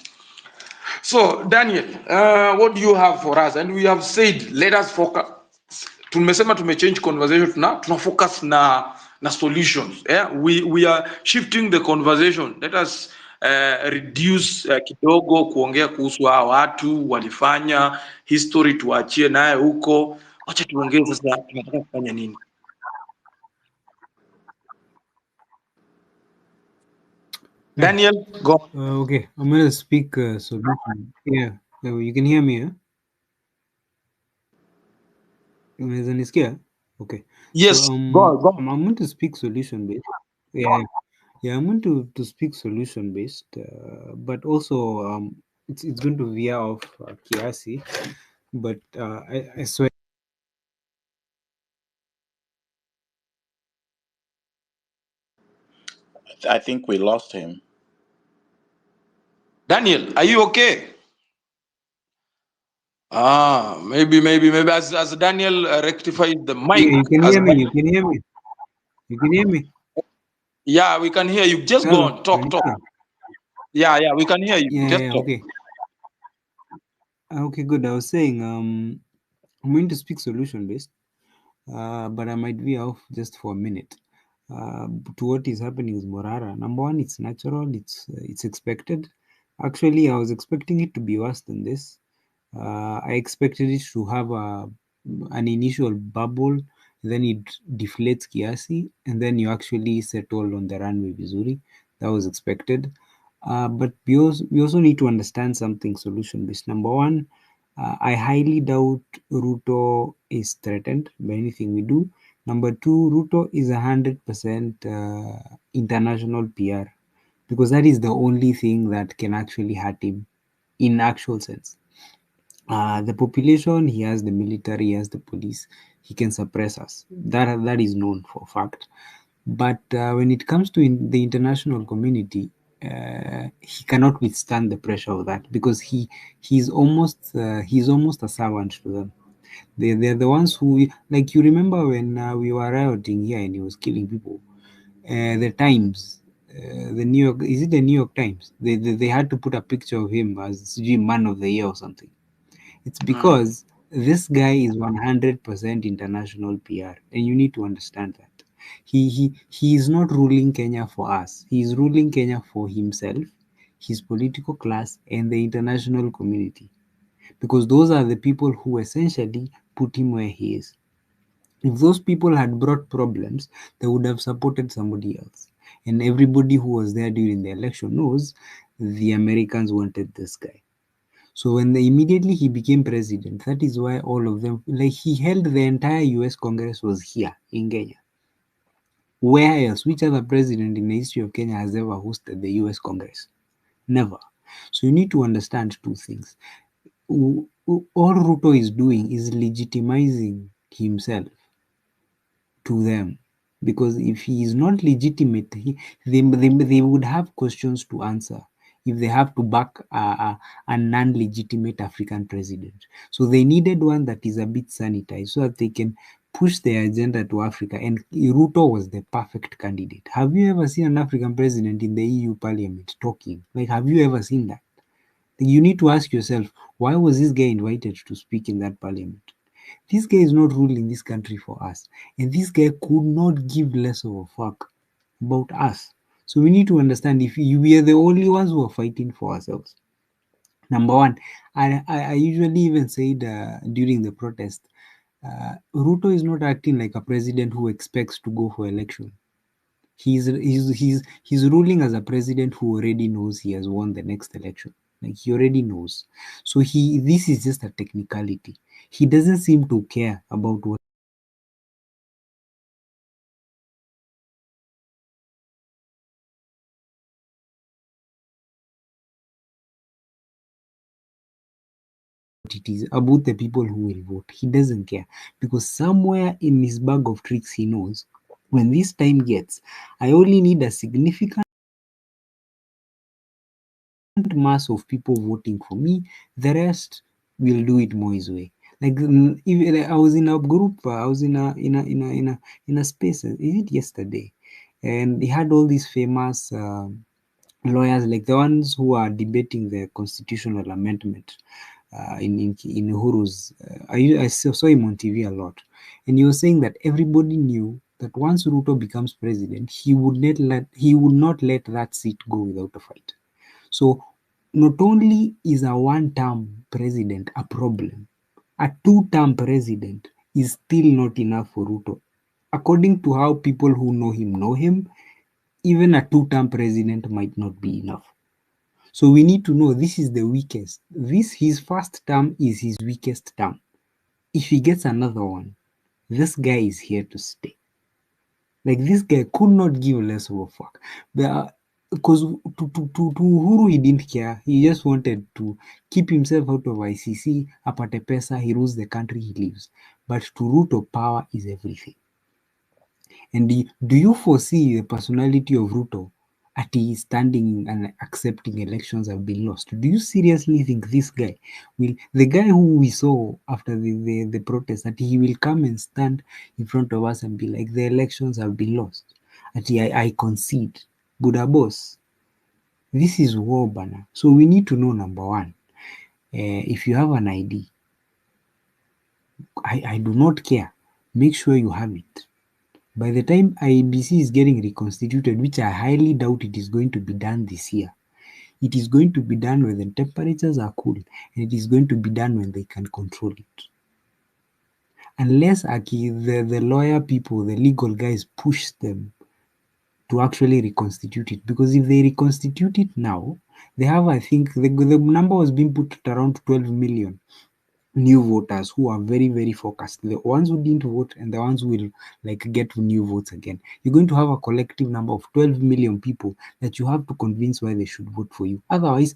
So, Daniel, what do you have for us? And we have said, let us focus tumesema tumechange conversation, tuna focus na solutions. We are shifting the conversation. Let us reduce kidogo kuongea kuhusu hawa watu walifanya history, tuachie naye huko. Acha tuongee sasa tunataka kufanya nini. Daniel, go. Okay, I'm going to speak solution. Yeah, you can hear me, huh? Unaweza nisikia? Okay. Yes, So go. I'm going to speak solution based. Yeah, I'm going to speak solution based, but also it's going to veer off kiasi, but I swear. I think we lost him. Daniel, are you okay? Maybe as Daniel rectifies the mic. Yeah, you can hear me. You can hear me. You can hear me. Yeah, we can hear you. Just go on. Talk. Yeah, we can hear you. Just talk. Okay. Okay, good. I was saying I'm going to speak solution based, but I might be off just for a minute. To what is happening is Morara. Number one, it's natural. It's expected. Actually, I was expecting it to be worse than this. I expected it to have an initial bubble, then it deflates kiasi, and then you actually settle on the runway vizuri. That was expected. But we also need to understand something solution based. Number one, I highly doubt Ruto is threatened by anything we do. Number two, Ruto is 100% international PR, because that is the only thing that can actually hurt him in actual sense. The population, he has the military, he has the police, he can suppress us. That is known for fact. But when it comes to the international community, he cannot withstand the pressure of that, because he's almost a servant to them. They're the ones who, like, you remember when we were rioting here and he was killing people. The Times, the New York, is it the New York Times? They had to put a picture of him as man of the year or something. It's because this guy is 100% international PR, and you need to understand that. He is not ruling Kenya for us. He is ruling Kenya for himself, his political class, and the international community, because those are the people who essentially put him where he is. If those people had brought problems, they would have supported somebody else. And everybody who was there during the election knows the Americans wanted this guy. So when immediately he became president, that is why all of them, like, he held the entire US Congress was here in Kenya. Where else, which other president in the history of Kenya has ever hosted the US Congress? Never. So you need to understand two things. All Ruto is doing is legitimizing himself to them, because if he is not legitimate, they would have questions to answer if they have to back a non-legitimate African president. So they needed one that is a bit sanitized so that they can push their agenda to Africa, and Ruto was the perfect candidate. Have you ever seen an African president in the EU Parliament talking? Like, have you ever seen that? You need to ask yourself, why was this guy invited to speak in that parliament? This guy is not ruling this country for us, and this guy could not give less of a fuck about us. So we need to understand, if we are the only ones who are fighting for ourselves. Number one, I usually even said during the protest, Ruto is not acting like a president who expects to go for election. He's ruling as a president who already knows he has won the next election. Like, he already knows. So this is just a technicality. He doesn't seem to care about what it is about the people who will vote. He doesn't care, because somewhere in his bag of tricks he knows, when this time gets, I only need a significant mass of people voting for me. The rest will do it Moi's way. Like, I was in a group, I was in a space, is it yesterday, and they had all these famous lawyers, like the ones who are debating the constitutional amendment. in Uhuru's. I saw him on TV a lot, and he was saying that everybody knew that once Ruto becomes president, he would not let that seat go without a fight. So not only is a one-term president a problem, a two-term president is still not enough for Ruto. According to how people who know him, even a two-term president might not be enough. So we need to know this is the weakest. His first term is his weakest term. If he gets another one, this guy is here to stay. Like, this guy could not give less of a fuck. Because to Uhuru, he didn't care. He just wanted to keep himself out of ICC, apate pesa, he rules the country, he leaves. But to Ruto, power is everything. And do you foresee the personality of Ruto at he standing and accepting elections have been lost? Do you seriously think this guy will, the guy who we saw after the protest, that he will come and stand in front of us and be like, the elections have been lost? I concede. Buddha boss, this is war banner. So we need to know, number one, if you have an ID, I do not care. Make sure you have it. By the time IEBC is getting reconstituted, which I highly doubt it is going to be done this year, it is going to be done when the temperatures are cool, and it is going to be done when they can control it. Unless the lawyer people, the legal guys push them to actually reconstitute it. Because if they reconstitute it now, they have, I think, the number was being put at around 12 million new voters who are very, very focused. The ones who didn't vote and the ones who will get new votes again. You're going to have a collective number of 12 million people that you have to convince why they should vote for you. Otherwise,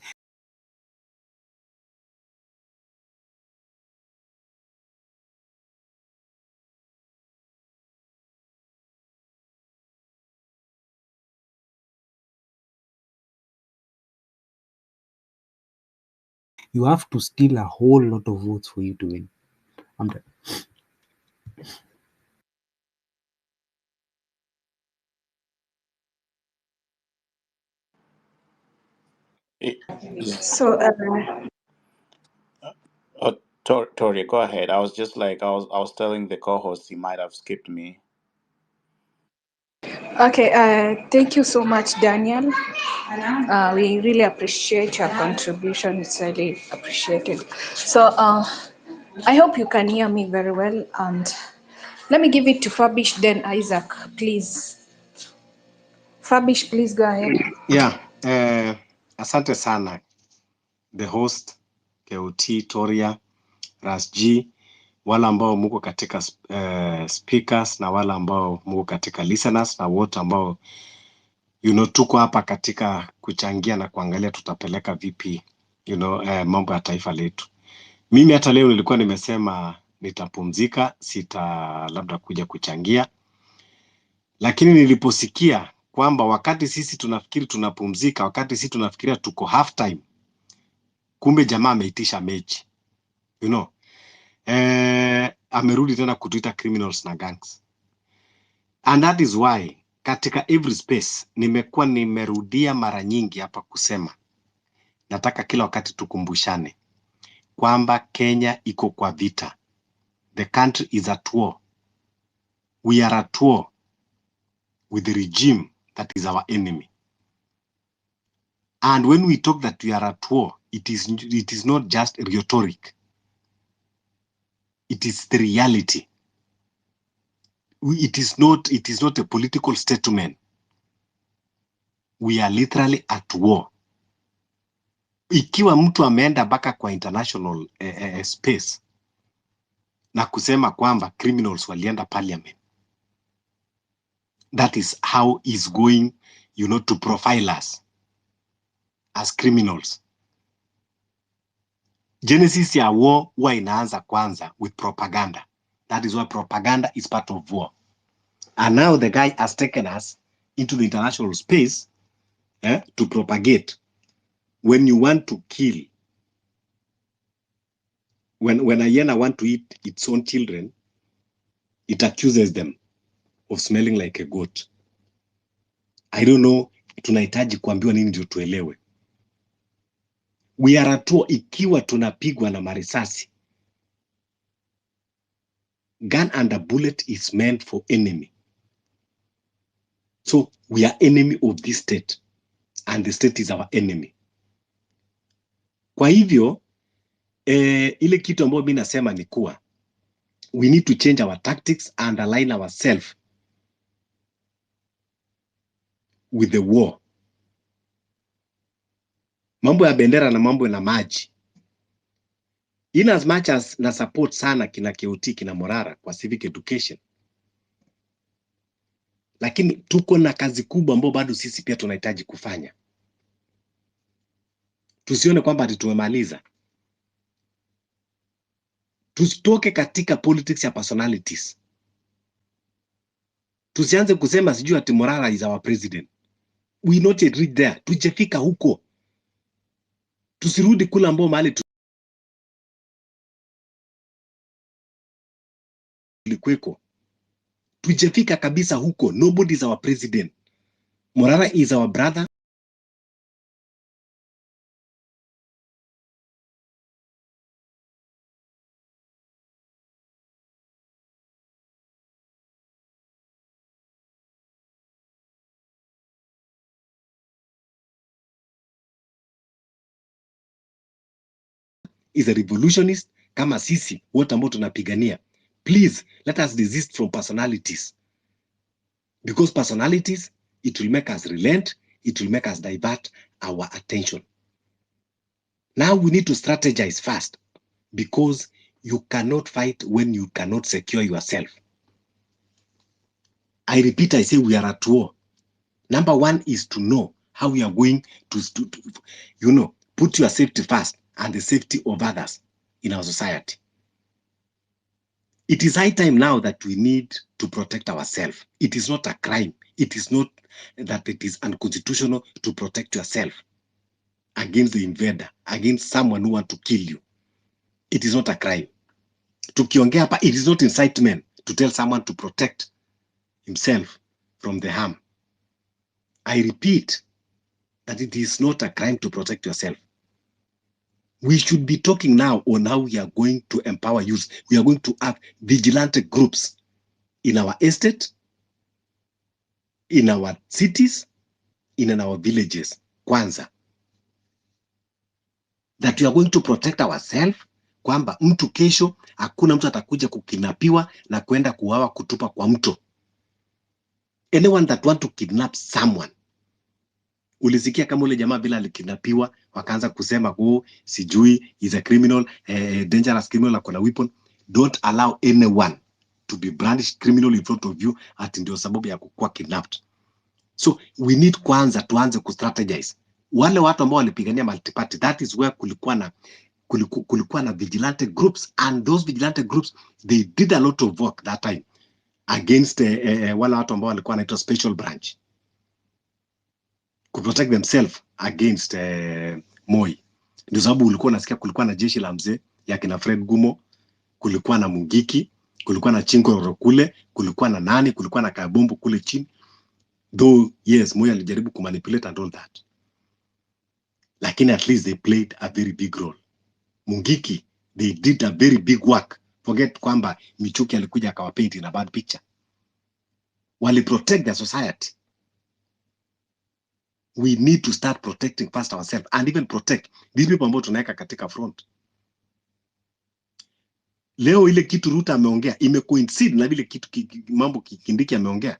you have to steal a whole lot of votes for you to win. I'm done. Yes. So, Tori, go ahead. I was just like I was telling the co-host he might have skipped me. okay, thank you so much, Daniel. We really appreciate your contribution. It's really appreciated. So, I hope you can hear me very well. And let me give it to Fabish, then Isaac, please. Fabish, please go ahead. Yeah, asante sana the host KOT Toria Ras G, wale ambao muko katika speakers na wale ambao muko katika listeners na wote ambao tuko hapa katika kuchangia na kuangalia tutapeleka vipi mambo ya taifa letu. Mimi hata leo nilikuwa nimesema nitapumzika, sita labda kuja kuchangia, lakini niliposikia kwamba wakati sisi tunafikiri tunapumzika, wakati sisi tunafikiria tuko half time, kumbe jamaa ameitisha mechi. Amerudi tena kutuita criminals na gangs. And that is why katika every space nimekuwa nimerudia mara nyingi hapa kusema, nataka kila wakati tukumbushane kwamba Kenya iko kwa vita. The country is at war. We are at war with the regime that is our enemy. And when we talk that we are at war, it is not just rhetoric. It is the reality. It is not a political statement. We are literally at war. Ikiwa mtu ameenda mpaka kwa international space na kusema kwamba criminals walienda parliament, that is how is going to profile us as criminals. Genesis ya war huwa inaanza kwanza with propaganda. That is why propaganda is part of war. And now the guy has taken us into the international space to propagate. When you want to kill, when a hyena want to eat its own children, it accuses them of smelling like a goat. I don't know, tunahitaji kuambiwa nini ndio tuelewe. We are at war ikiwa tunapigwa na marisasi. Gun and a bullet is meant for enemy. So we are enemy of this state and the state is our enemy. Kwa hivyo ile kitu ambayo mimi nasema ni kuwa we need to change our tactics and align ourselves with the war. Mambo ya bendera na mambo na maji. In as much as na support sana kina KOT kina Morara kwa civic education, lakini tuko na kazi kubwa ambayo bado sisi pia tunahitaji kufanya. Tusione kwamba tumemaliza. Tusitoke katika politics ya personalities. Tusianze kusema sijui ati Morara is our president. We not yet reach there. Tujefika huko. Tusirudi kula ambao mahali tulikweko. Tujefika kabisa huko. Nobody is our president. Morara is our brother. Is a revolutionist kama sisi wote ambao tunapigania. Please let us desist from personalities, because personalities, it will make us relent, it will make us divert our attention. Now we need to strategize fast, because you cannot fight when you cannot secure yourself. I repeat, I say we are at war. Number one is to know how we are going to put your safety first and the safety of others in our society. It is high time now that we need to protect ourselves. It is not a crime. It is not that it is unconstitutional to protect yourself against the invader, against someone who wants to kill you. It is not a crime. Tukiongea hapa, it is not incitement to tell someone to protect himself from the harm. I repeat that it is not a crime to protect yourself. We should be talking now on how we are going to empower youth. We are going to have vigilante groups in our estate, in our cities, in our villages. Kwanza, that we are going to protect ourselves, kwamba mtu kesho hakuna mtu atakuja kukidnapiwa na kwenda kuuawa kutupa kwa mto. Anyone that want to kidnap someone, ulisikia kama ule jamaa bila alikidnapiwa wakaanza kusema sijui is a criminal, dangerous criminal, akona weapon. Don't allow anyone to be brandished criminal in front of you ati ndio sababu ya kukua kidnapped. So we need kwanza tuanze kustrategize. Wale watu ambao walipigania multiparty, that is where kulikuwa na vigilante groups, and those vigilante groups, they did a lot of work that time against wale watu ambao walikuwa wanaitwa special branch, to protect themselves against Moi. Ndio sababu ulikuwa unasikia kulikuwa na jeshi la mzee ya kina Fred Gumo, kulikuwa na Mungiki, kulikuwa na Chinkororo kule, kulikuwa na nani, kulikuwa na Kabombo kule chini. Though yes, Moi alijaribu kumanipulate and all that, lakini at least they played a very big role. Mungiki, they did a very big work. Forget kwamba Michuki alikuja akawapaint in a bad picture. Wali protect their society. We need to start protecting first ourselves and even protect these people ambao tunaweka katika front. Leo ile kitu Ruto ameongea imecoincide na vile kitu mambo Kindiki ameongea.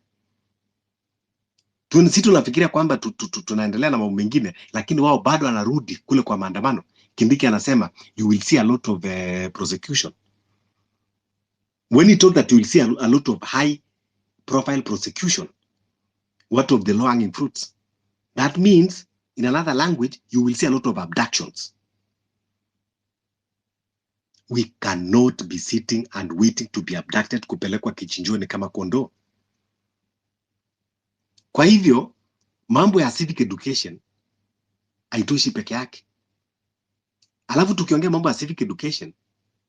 Sisi tunafikiria kwamba tunaendelea na mambo mengine, lakini wao bado wanarudi kule kwa maandamano. Kindiki anasema you will see a lot of prosecution. When he told that you will see a lot of high profile prosecution, what of the low hanging fruits? That means in another language you will see a lot of abductions. We cannot be sitting and waiting to be abducted, kupelekwa kichinjoni kama kondoo. Kwa hivyo mambo ya civic education haitoshi peke yake. Alafu tukiongea mambo ya civic education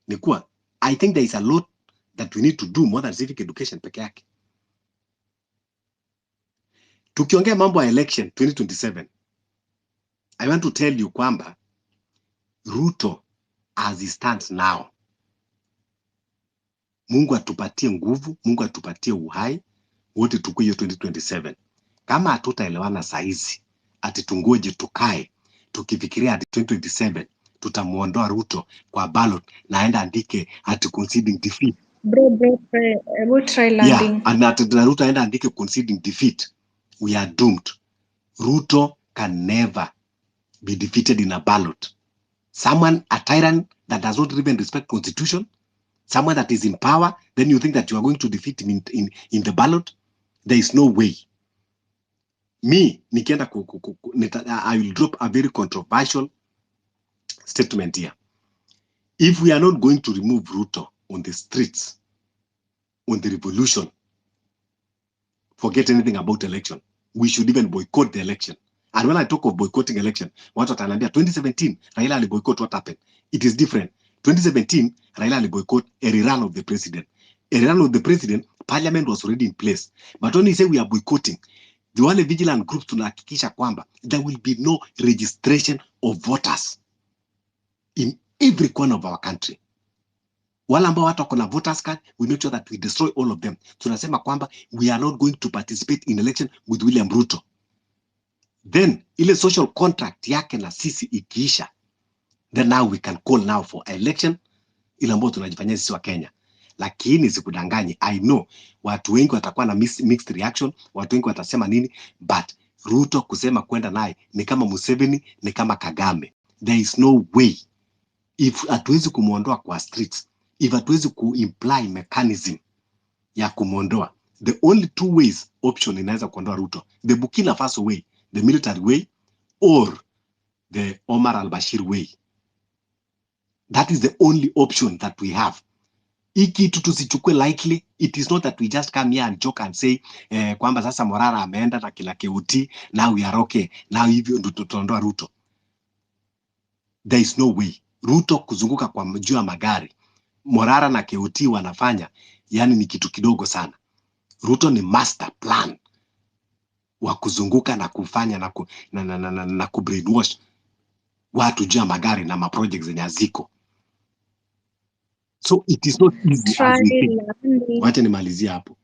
ni kuwa I think there is a lot that we need to do more than civic education peke yake. Tukiongea mambo ya election 2027, I want to tell you kwamba Ruto as he stands now, Mungu atupatie nguvu, Mungu atupatie uhai, wote tukue hiyo 2027. Kama hatutaelewana saizi, ati tungoje tukae, tukifikiria ati 2027, tutamuondoa Ruto kwa ballot na aenda andike ati conceding defeat. Bro, we'll try landing. Yeah, and ati Ruto aenda andike conceding defeat. We are doomed. Ruto can never be defeated in a ballot. Someone, a tyrant that does not even respect constitution, someone that is in power, then you think that you are going to defeat him in the ballot? There is no way. Me, nikienda I will drop a very controversial statement here. If we are not going to remove Ruto on the streets, on the revolution, forget anything about election. We should even boycott the election. And when I talk of boycotting election, what watanambia 2017, Raila ali boycott, what happened? It is different. 2017, Raila ali boycott a rerun of the president. A rerun of the president, parliament was already in place. But when he say we are boycotting, the wale vigilant groups tunahakikisha kwamba there will be no registration of voters in every corner of our country. Wale ambao watu wako na voters card, we make sure that we destroy all of them. Tunasema kwamba we are not going to participate in election with William Ruto. Then ile social contract yake na sisi ikiisha, then now we can call now for election, ile ambayo tunajifanyia sisi wa Kenya. Lakini sikudanganye, I know watu wengi watakuwa na mixed reaction, watu wengi watasema nini, but Ruto kusema kwenda naye ni kama Museveni, ni kama Kagame. There is no way. If hatuwezi kumuondoa kwa streets, if hatuwezi ku-imply mechanism ya kumuondoa, the only two ways option inaweza kuondoa Ruto, the Burkina Faso way, the military way, or the Omar al-Bashir way. That is the only option that we have. Iki tusichukue lightly. It is not that we just come here and joke and say kwamba sasa Morara ameenda na kila KOT, now we are okay, now hivyo ndo tutaondoa Ruto. There is no way. Ruto kuzunguka kwa juu ya magari, Morara na KOT wanafanya, yani ni kitu kidogo sana. Ruto ni master plan wa kuzunguka na kufanya na kubrainwash watu juu ya magari na maprojects zenye haziko. So it is not easy as we think. Wacha nimalizie hapo.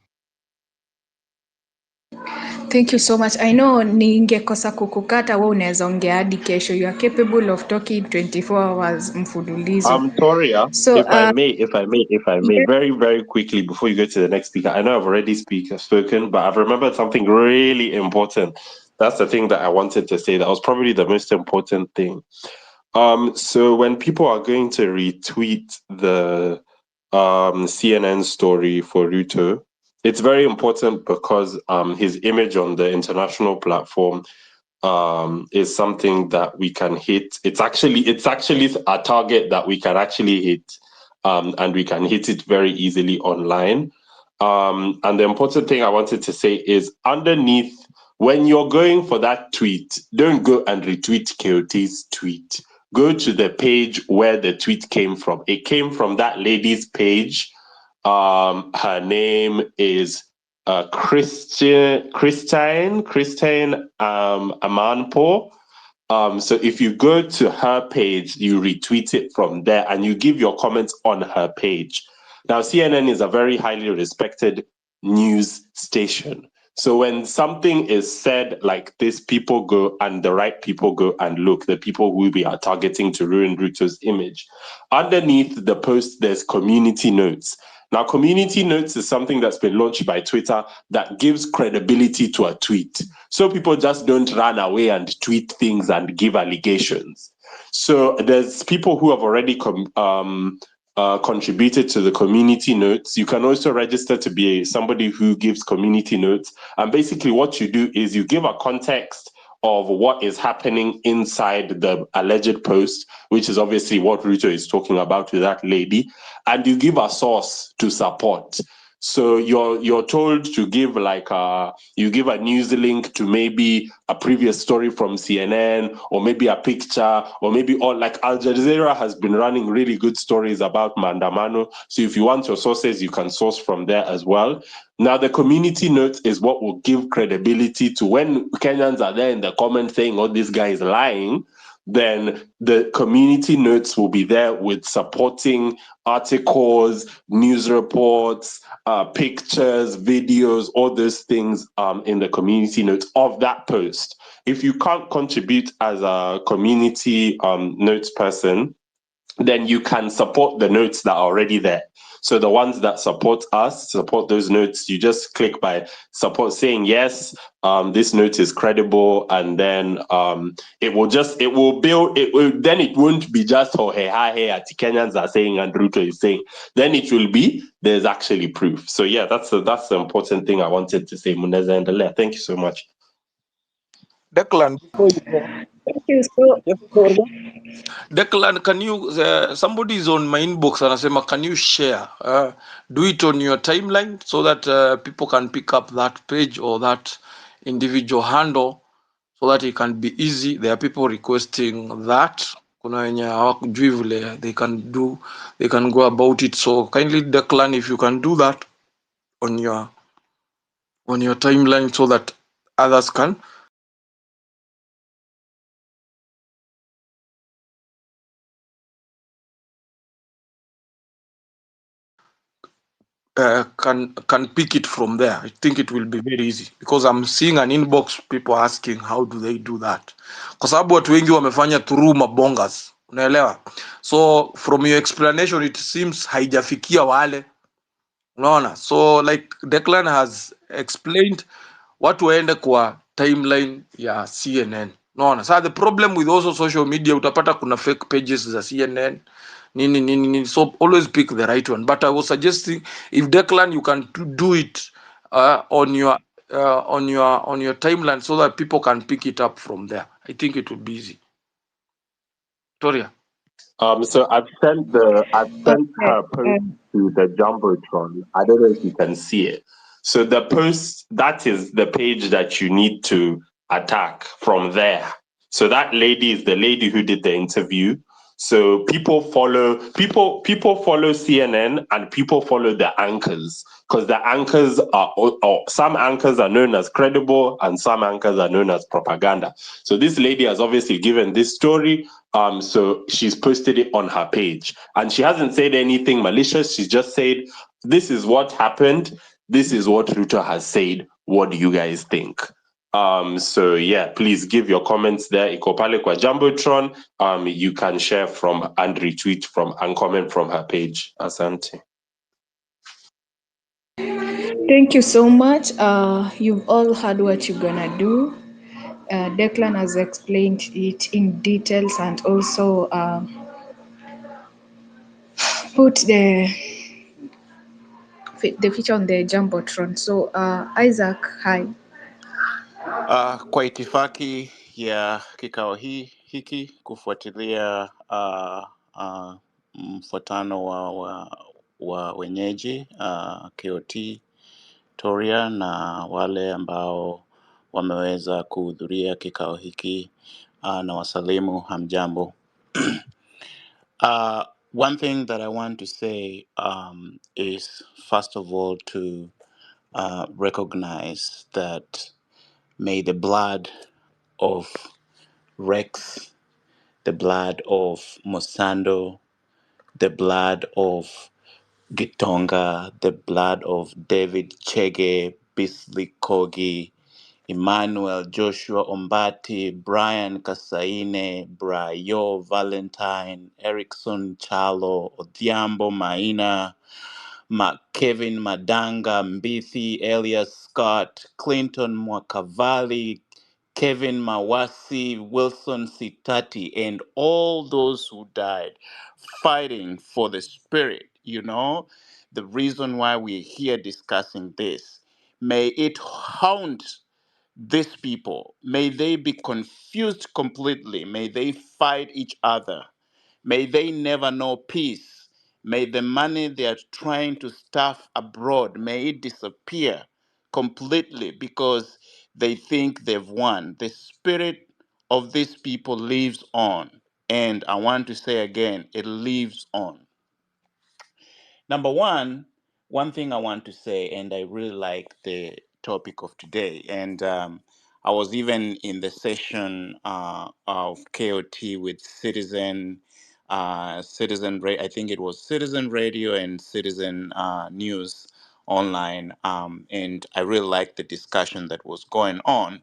Thank you so much. I know ningekosa kukukata, wewe unaweza ongea hadi kesho. You are capable of talking 24 hours mfululizo. Toria, So if I may, yeah. very, very quickly before you go to the next speaker. I know I've already spoken, but I've remembered something really important. That's the thing that I wanted to say. That was probably the most important thing. So when people are going to retweet the CNN story for Ruto, it's very important because his image on the international platform is something that we can hit. It's actually a target that we can actually hit, and we can hit it very easily online. And the important thing I wanted to say is underneath, when you're going for that tweet, don't go and retweet KOT's tweet. Go to the page where the tweet came from. It came from that lady's page. Her name is Christine Amanpo. So if you go to her page, you retweet it from there and you give your comments on her page. Now, CNN is a very highly respected news station. So when something is said like this, people go and the right people go and look, the people who we are targeting to ruin Ruto's image. Underneath the post, there's community notes. Now, community notes is something that's been launched by Twitter that gives credibility to a tweet. So people just don't run away and tweet things and give allegations. So there's people who have already contributed to the community notes. You can also register to be somebody who gives community notes. And basically what you do is you give a context of what is happening inside the alleged post, which is obviously what Ruto is talking about with that lady, and you give a source to support. So you're told to give you give a news link to maybe a previous story from CNN, or maybe a picture, or maybe like Al Jazeera has been running really good stories about Mandamano. So if you want your sources, you can source from there as well. Now, the community note is what will give credibility to when Kenyans are there in the comment saying, oh, this guy is lying. then the community notes will be there with supporting articles, news reports, pictures, videos, all those things in the community notes of that post. If you can't contribute as a community notes person, then you can support the notes that are already there. So the ones that support us, support those notes, you just click by support saying yes, this note is credible, and then it will build then it won't be just oh hey hi hey at Kenyans are saying and Ruto is saying. Then it will be there's actually proof. So yeah, that's the important thing I wanted to say, Muneza and Alea. Thank you so much. Declan, before you go, Thank you. So, yes, Declan, can you? Somebody is on my inbox anasema, can you share? Do it on your timeline so that people can pick up that page or that individual handle, so that it can be easy. There are people requesting that. Kuna wenye hawakujui vile they can go about it. So kindly, Declan, if you can do that on your timeline so that others can can pick it from there. I think it will be very easy because I'm seeing an inbox people asking how do they do that, kwa sababu watu wengi wamefanya through mabongas, unaelewa. So from your explanation it seems haijafikia wale, unaona. So like Declan has explained, watu waende kwa timeline ya CNN, unaona. So the problem with also social media, utapata kuna fake pages za CNN nini. So always pick the right one, but I was suggesting if Declan you can do it on your timeline so that people can pick it up from there. I think it would be easy. Toria. So I've sent okay. her post to the Jumbotron. I don't know if you can see it. So the post, that is the page that you need to attack from there. So that lady is the lady who did the interview. So people follow CNN and people follow the anchors, because the anchors are, or some anchors are known as credible and some anchors are known as propaganda. So this lady has obviously given this story. So she's posted it on her page, and she hasn't said anything malicious. She's just said, "This is what happened. This is what Ruto has said. What do you guys think?" So yeah, please give your comments there. Iko pale kwa Jumbotron. You can share from and retweet from and comment from her page. Asante. thank you so much. You've all heard what you're gonna do. Declan has explained it in details and also put the feature on the Jumbotron. So, Isaac, hi. Kwa itifaki ya kikao hiki kufuatilia mfuatano wa wenyeji KOT Toria na wale ambao wameweza kuhudhuria kikao hiki na wasalimu hamjambo. One thing that I want to say is first of all to recognize that may the blood of Rex, the blood of Mosando, the blood of Gitonga, the blood of David Chege, Bisley Kogi, Emmanuel Joshua Ombati, Brian Kasaine, Brayo Valentine, Erickson Chalo, Odhiambo Maina, Kevin Madanga, Mbithi, Elias Scott, Clinton Mwakavali, Kevin Mawasi, Wilson Sitati, and all those who died fighting for the spirit, the reason why we're here discussing this. May it haunt these people. May they be confused completely. May they fight each other. May they never know peace. May the money they are trying to stuff abroad, may it disappear completely because they think they've won. The spirit of these people lives on. And I want to say again, it lives on. Number one thing I want to say, and I really like the topic of today, and I was even in the session of KOT with I think it was Citizen Radio and Citizen News online, and I really liked the discussion that was going on.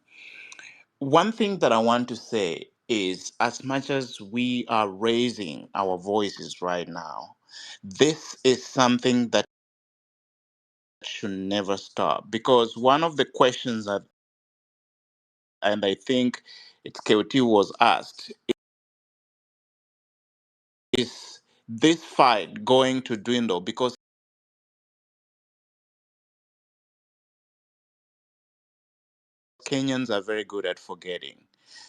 One thing that I want to say is, as much as we are raising our voices right now, this is something that should never stop, because one of the questions that, and I think it's KOT was asked, is this fight going to dwindle? Because Kenyans are very good at forgetting.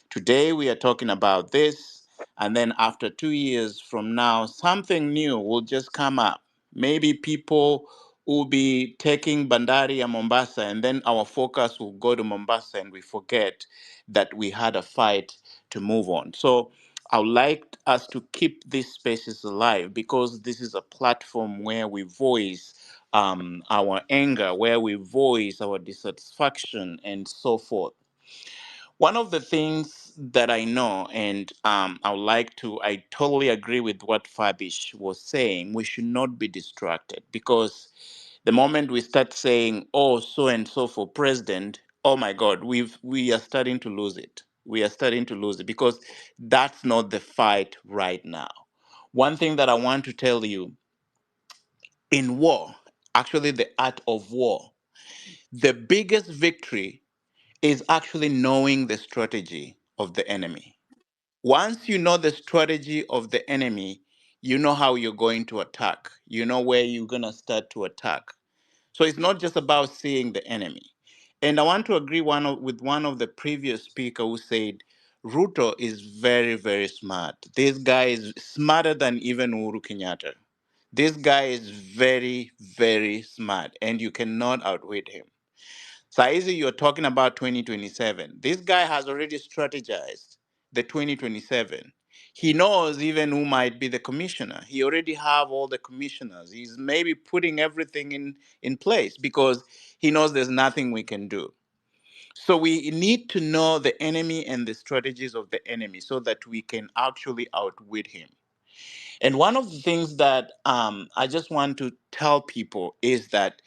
Today we are talking about this, and then after 2 years from now, something new will just come up. Maybe people will be taking Bandari and Mombasa, and then our focus will go to Mombasa, and we forget that we had a fight to move on. So I would like us to keep these spaces alive, because this is a platform where we voice our anger, where we voice our dissatisfaction, and so forth. One of the things that I know, and I totally agree with what Fabish was saying, we should not be distracted, because the moment we start saying, oh, so and so for president, oh my God, we are starting to lose it. We are starting to lose it, because that's not the fight right now. One thing that I want to tell you, in war, actually the art of war, the biggest victory is actually knowing the strategy of the enemy. Once you know the strategy of the enemy, you know how you're going to attack. You know where you're going to start to attack. So it's not just about seeing the enemy. And I want to agree with one of the previous speaker who said, Ruto is very, very smart. This guy is smarter than even Uhuru Kenyatta. This guy is very, very smart, and you cannot outwit him. Saizi, you're talking about 2027. This guy has already strategized the 2027. He knows even who might be the commissioner. He already have all the commissioners. He's maybe putting everything in place, because he knows there's nothing we can do. So we need to know the enemy and the strategies of the enemy, so that we can actually outwit him. And one of the things that I just want to tell people is that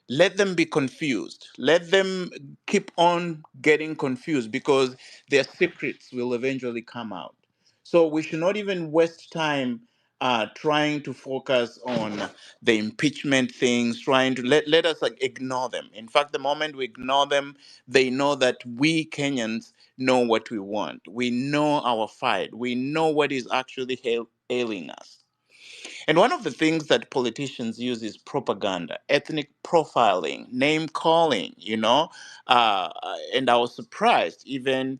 let them be confused. Let them keep on getting confused, because their secrets will eventually come out. So we should not even waste time trying to focus on the impeachment things, trying to let us like ignore them. In fact, the moment we ignore them, they know that we Kenyans know what we want. We know our fight. We know what is actually ailing us. And one of the things that politicians use is propaganda, ethnic profiling, name calling, And I was surprised even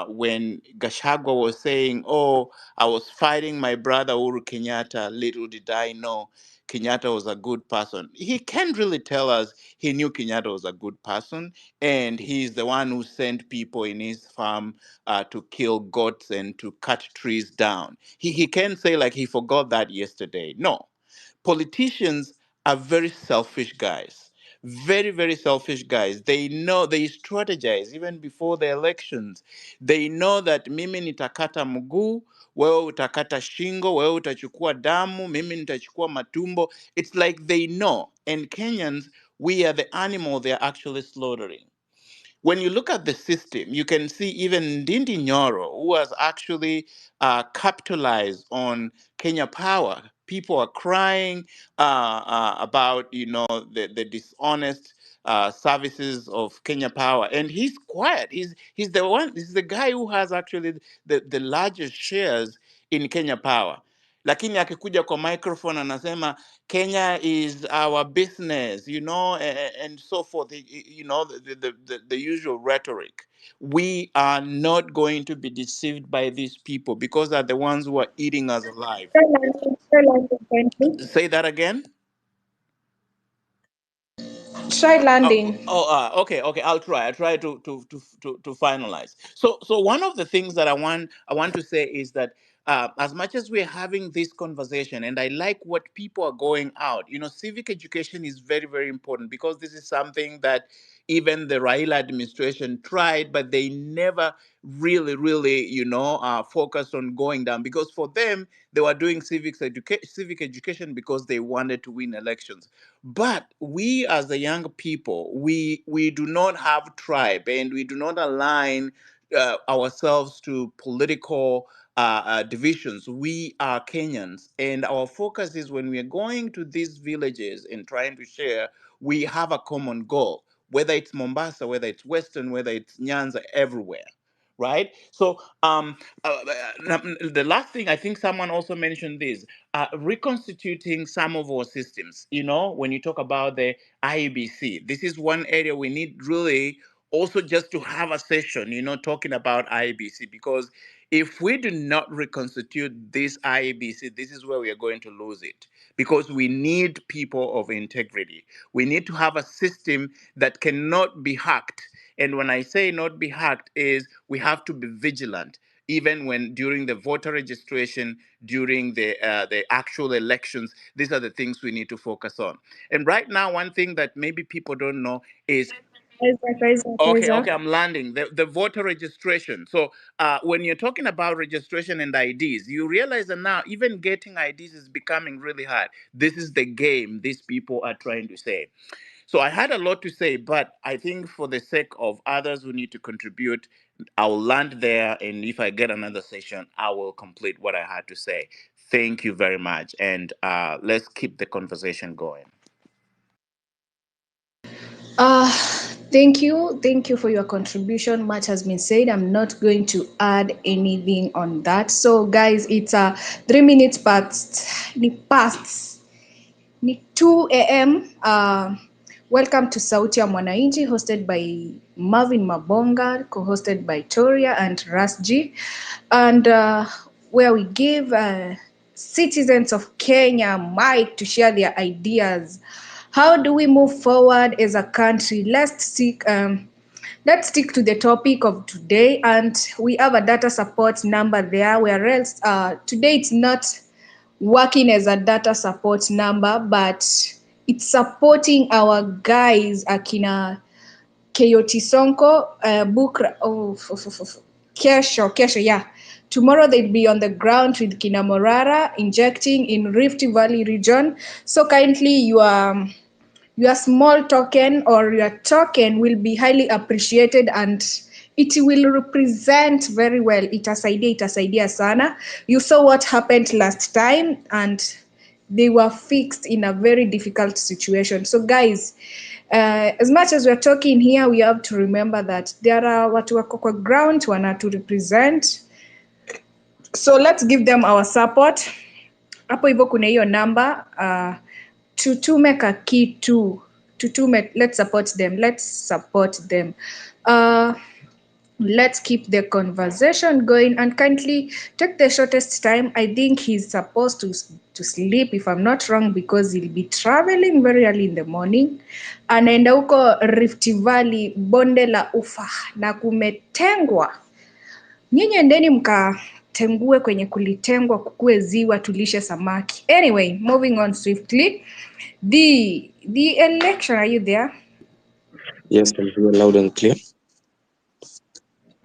when Gashagwa was saying, oh, I was fighting my brother Uhuru Kenyatta. Little did I know Kenyatta was a good person. He can't really tell us he knew Kenyatta was a good person, and he's the one who sent people in his farm to kill goats and to cut trees down. He can't say like he forgot that yesterday. No. Politicians are very selfish guys. Very, very selfish guys. They know, they strategize even before the elections. They know that mimi nitakata mguu, wewe utakata shingo, wewe utachukua damu, mimi nitachukua matumbo. It's like they know. And Kenyans, we are the animal they're actually slaughtering. When you look at the system, you can see even Ndindi Nyoro, who has actually capitalized on Kenya Power. People are crying about, the dishonest services of Kenya Power, and he's quiet. He's the one. He's the guy who has actually the largest shares in Kenya Power. Lakini akikuja kwa microphone anasema Kenya is our business, and so forth. The usual rhetoric. We are not going to be deceived by these people, because they're the ones who are eating us alive. Say that again. Try landing. Okay. I'll try. I try to finalize. So one of the things that I want to say is that as much as we're having this conversation, and I like what people are going out, civic education is very, very important, because this is something that even the Raila administration tried, but they never really, really, focused on going down, because for them, they were doing civic education because they wanted to win elections. But we, as the young people, we do not have tribe, and we do not align ourselves to political divisions. We are Kenyans, and our focus is, when we are going to these villages and trying to share, we have a common goal, whether it's Mombasa, whether it's Western, whether it's Nyanza, everywhere. Right. So the last thing, I think someone also mentioned this, reconstituting some of our systems. When you talk about the IEBC, this is one area we need really also just to have a session, talking about IEBC, because if we do not reconstitute this IEBC, this is where we are going to lose it, because we need people of integrity. We need to have a system that cannot be hacked. And when I say not be hacked, is we have to be vigilant, even when during the voter registration, during the actual elections. These are the things we need to focus on. And right now, one thing that maybe people don't know is, okay, I'm landing. The voter registration. So when you're talking about registration and IDs, you realize that now even getting IDs is becoming really hard. This is the game these people are trying to say. So I had a lot to say, but I think for the sake of others who need to contribute, I'll land there. And if I get another session, I will complete what I had to say. Thank you very much. And let's keep the conversation going. Thank you. Thank you for your contribution. Much has been said. I'm not going to add anything on that. So, guys, it's 3 minutes past 2 a.m. Welcome to Sauti ya Mwananchi, hosted by Marvin Mabonga, co-hosted by Toria and Rasji, and where we give citizens of Kenya mic to share their ideas. How do we move forward as a country? Let's stick to the topic of today, and we have a data support number there, whereas today it's not working as a data support number, but it's supporting our guys, akina Keyoti Sonko, Kesho, yeah. Tomorrow they'll be on the ground with Kina Morara, injecting in Rift Valley region. So kindly, your small token or your token will be highly appreciated, and it will represent very well. Itasaidia sana. You saw what happened last time, and they were fixed in a very difficult situation. So guys, as much as we're talking here, we have to remember that there are watu wako kwa ground wana to represent. So let's give them our support. Hapo hivyo kuna hiyo number tutume kakitu, let's support them. Let's keep the conversation going, and kindly take the shortest time. I think he's supposed to sleep, if I'm not wrong, because he'll be traveling very early in the morning. Anaenda huko Rift Valley, bonde la ufa, na kumetengwa. Nyinyi endeni mkatengue kwenye kulitengwa, kukue ziwa, tulishe samaki. Anyway, moving on swiftly. The election, are you there? Yes, I'm here loud and clear.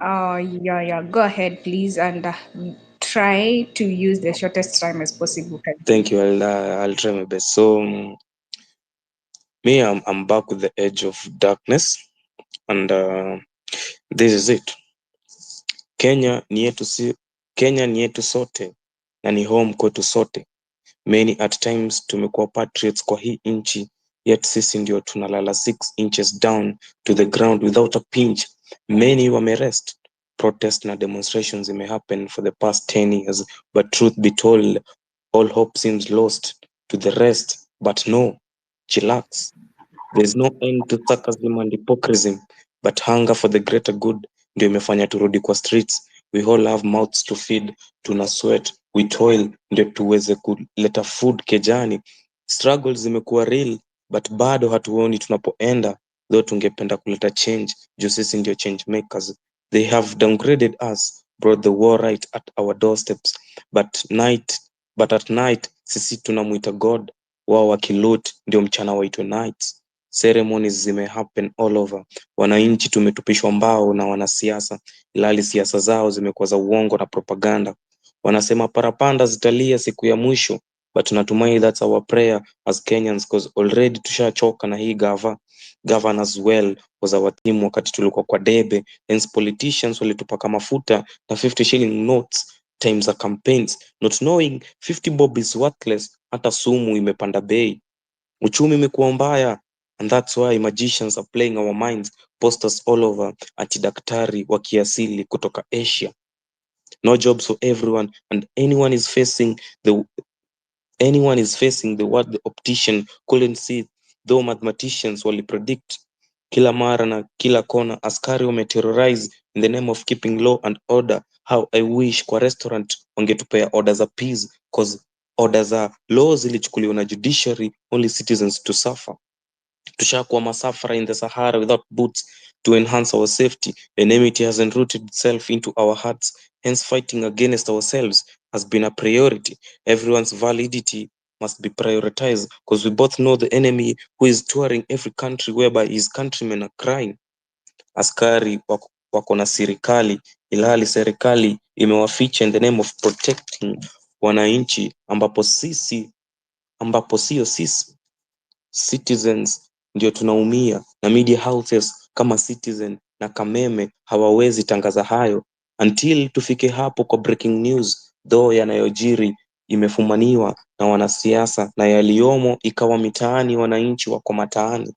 Yeah. Go ahead, please, and try to use the shortest time as possible. Thank you. I'll try my best. So, me, I'm back with the edge of darkness, and this is it. Kenya ni yetu sote, na ni home kwetu sote. Many at times tumekuwa patriots kwa hii inchi, yet sisi ndio tunalala 6 inches down to the ground without a pinch. Many wamerest. Protests na demonstrations may happen for the past 10 years, but truth be told, all hope seems lost to the rest. But no, chillax. There's no end to sarcasm and hypocrisy, but hunger for the greater good ndio imefanya turudi kwa streets. We all have mouths to feed, tuna sweat, we toil ndio tuweze kuleta food kejani. Struggles zimekuwa real, but bado hatuoni tunapoenda, though tungependa kuleta change, juu sisi ndio change makers. They have downgraded us brought the war right at our doorsteps, but at night sisi tunamuita God, wao wakiloot ndio mchana waitwe nights. Ceremonies zimehappen all over. Wananchi tumetupishwa mbao na wanasiasa, ilhali siasa zao zimekuwa za uongo na propaganda. Wanasema parapanda zitalia siku ya mwisho, but natumai that's our prayer as Kenyans, cause already tushachoka na hii govern as well was our team wakati tulikuwa kwa debe. Hence politicians walitupaka mafuta na 50 shilling notes times za campaigns, not knowing 50 bob is worthless. Hata sumu imepanda bei, uchumi imekuwa mbaya, and that's why magicians are playing our minds. Posters all over ati daktari wa kiasili kutoka Asia, no jobs for everyone, and anyone is facing the word the optician couldn't see, though mathematicians wali predict. Kila mara na kila kona askari wameterrorize in the name of keeping law and order. How I wish kwa restaurant wangetupea order za peace, cause order za law zilichukuliwa na judiciary, only citizens to suffer. Tushakuwa masafara in the Sahara without boots to enhance our safety. Enmity hasn't rooted itself into our hearts, hence fighting against ourselves has been a priority. Everyone's validity must be prioritized, because we both know the enemy who is touring every country whereby his countrymen are crying. Askari wako na serikali, ilhali serikali imewaficha in the name of protecting wananchi, ambapo sio sisi citizens ndio tunaumia, na media houses kama Citizen na Kameme hawawezi tangaza hayo until tufike hapo kwa breaking news, though yanayojiri imefumaniwa na wanasiasa, na yaliyomo ikawa mitaani, wananchi wako mataani.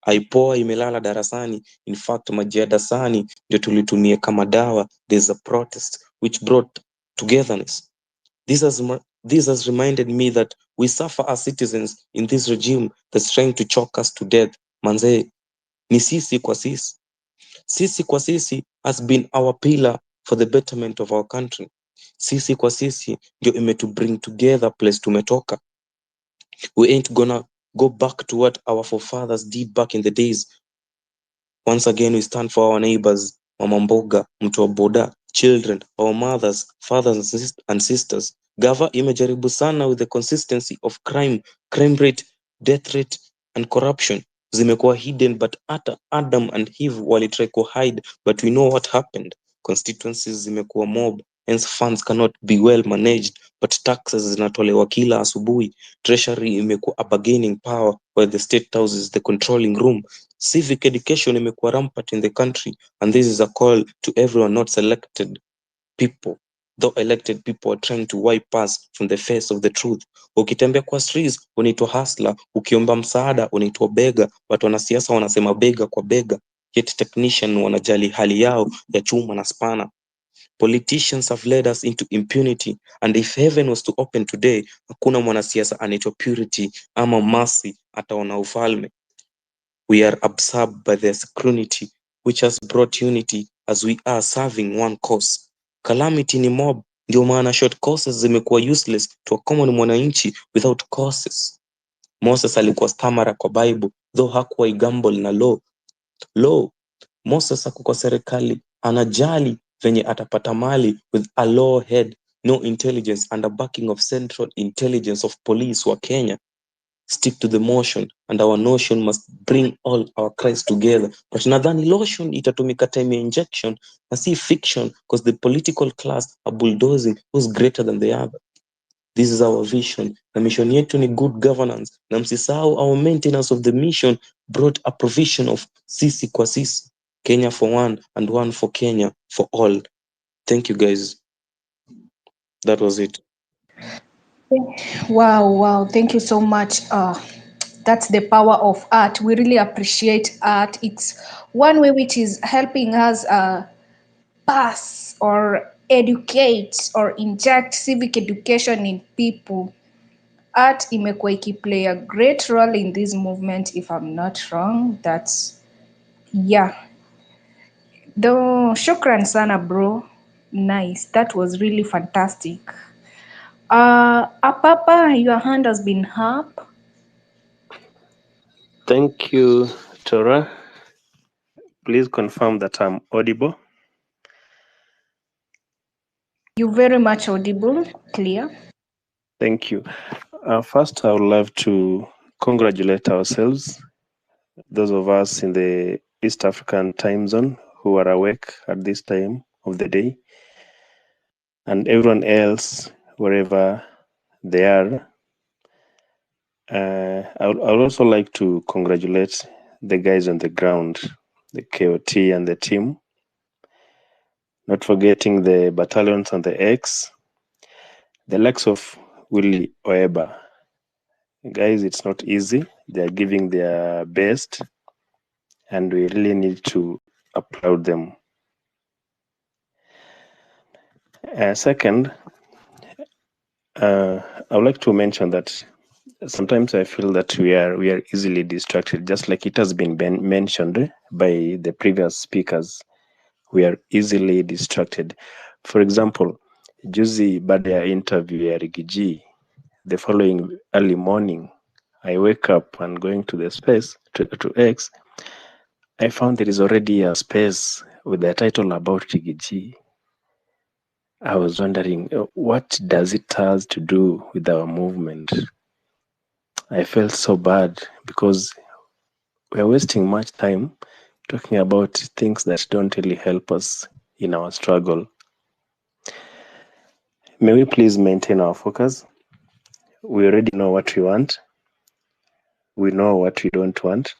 Aipoa imelala darasani, in fact majiadasani ndio tulitumie kama dawa. There's a protest which brought togetherness. This has reminded me that we suffer as citizens in this regime that's trying to choke us to death. Manze, ni sisi kwa sisi. Sisi kwa sisi has been our pillar for the betterment of our country. Sisi kwa sisi ndio imetu bring together place tumetoka. We ain't gonna go back to what our forefathers did back in the days. Once again, we stand for our neighbors, mama mboga, mtu wa boda, children, our mothers, fathers and sisters. Gava imejaribu sana with the consistency of crime rate, death rate and corruption. Zimekuwa hidden, but hata Adam and Eve walitry ku hide, but we know what happened. Constituencies zimekuwa mob, hence funds cannot be well managed, but taxes zinatolewa kila asubuhi. Treasury imekuwa a bargaining power, while the state house is the controlling room. Civic education imekuwa rampant in the country, and this is a call to everyone, not selected people. Though elected people are trying to wipe us from the face of the truth. Ukitembea kwa streets unaitwa hustler, ukiomba msaada unaitwa bega. Watu wanasiasa wanasema bega kwa bega, yet technician wanajali hali yao ya chuma na spana. Politicians have led us into impunity, and if heaven was to open today, hakuna mwanasiasa anaitwa purity ama mercy ataona ufalme. We are absorbed by the scrutiny which has brought unity as we are serving one cause. Calamity ni mob, ndio maana short courses zimekuwa useless to a common mwananchi without causes. Moses alikuwa stamara kwa Bible, though hakuwa igamble na law. Moses hakuwa serikali, anajali venye atapata mali with a law head, no intelligence and a backing of Central Intelligence of Police wa Kenya. Stick to the motion, and our notion must bring all our Christ together. But nadhani lotion itatumika time ya injection na si fiction, because the political class are bulldozing who's greater than the other. This is our vision. Na mission yetu ni good governance, na msisahau our maintenance of the mission brought a provision of sisi kwa sisi, Kenya for one and one for Kenya for all. Thank you guys. That was it. Wow, thank you so much. That's the power of art. We really appreciate art. It's one way which is helping us pass or educate or inject civic education in people. Art imekuwa ikiplay a great role in this movement, if I'm not wrong. That's, yeah. Though, shukran sana bro. Nice. That was really fantastic. Apapa, your hand has been up. Thank you, Tora. Please confirm that I'm audible. You very much audible, clear. Thank you. First, I would love to congratulate ourselves, those of us in the East African time zone who are awake at this time of the day, and everyone else, wherever they are. I would also like to congratulate the guys on the ground, the KOT and the team, not forgetting the battalions on the X, the likes of Willie Oeba. Guys, it's not easy. They are giving their best, and we really need to applaud them. Second, I would like to mention that sometimes I feel that we are easily distracted, just like it has been mentioned by the previous speakers. We are easily distracted. For example, juzi baada ya interview ya Rigiji, the following early morning, I wake up and going to the space, to X, I found there is already a space with the title about Rigiji. I was wondering, what does it has to do with our movement? I felt so bad because we are wasting much time talking about things that don't really help us in our struggle. May we please maintain our focus? We already know what we want. We know what we don't want.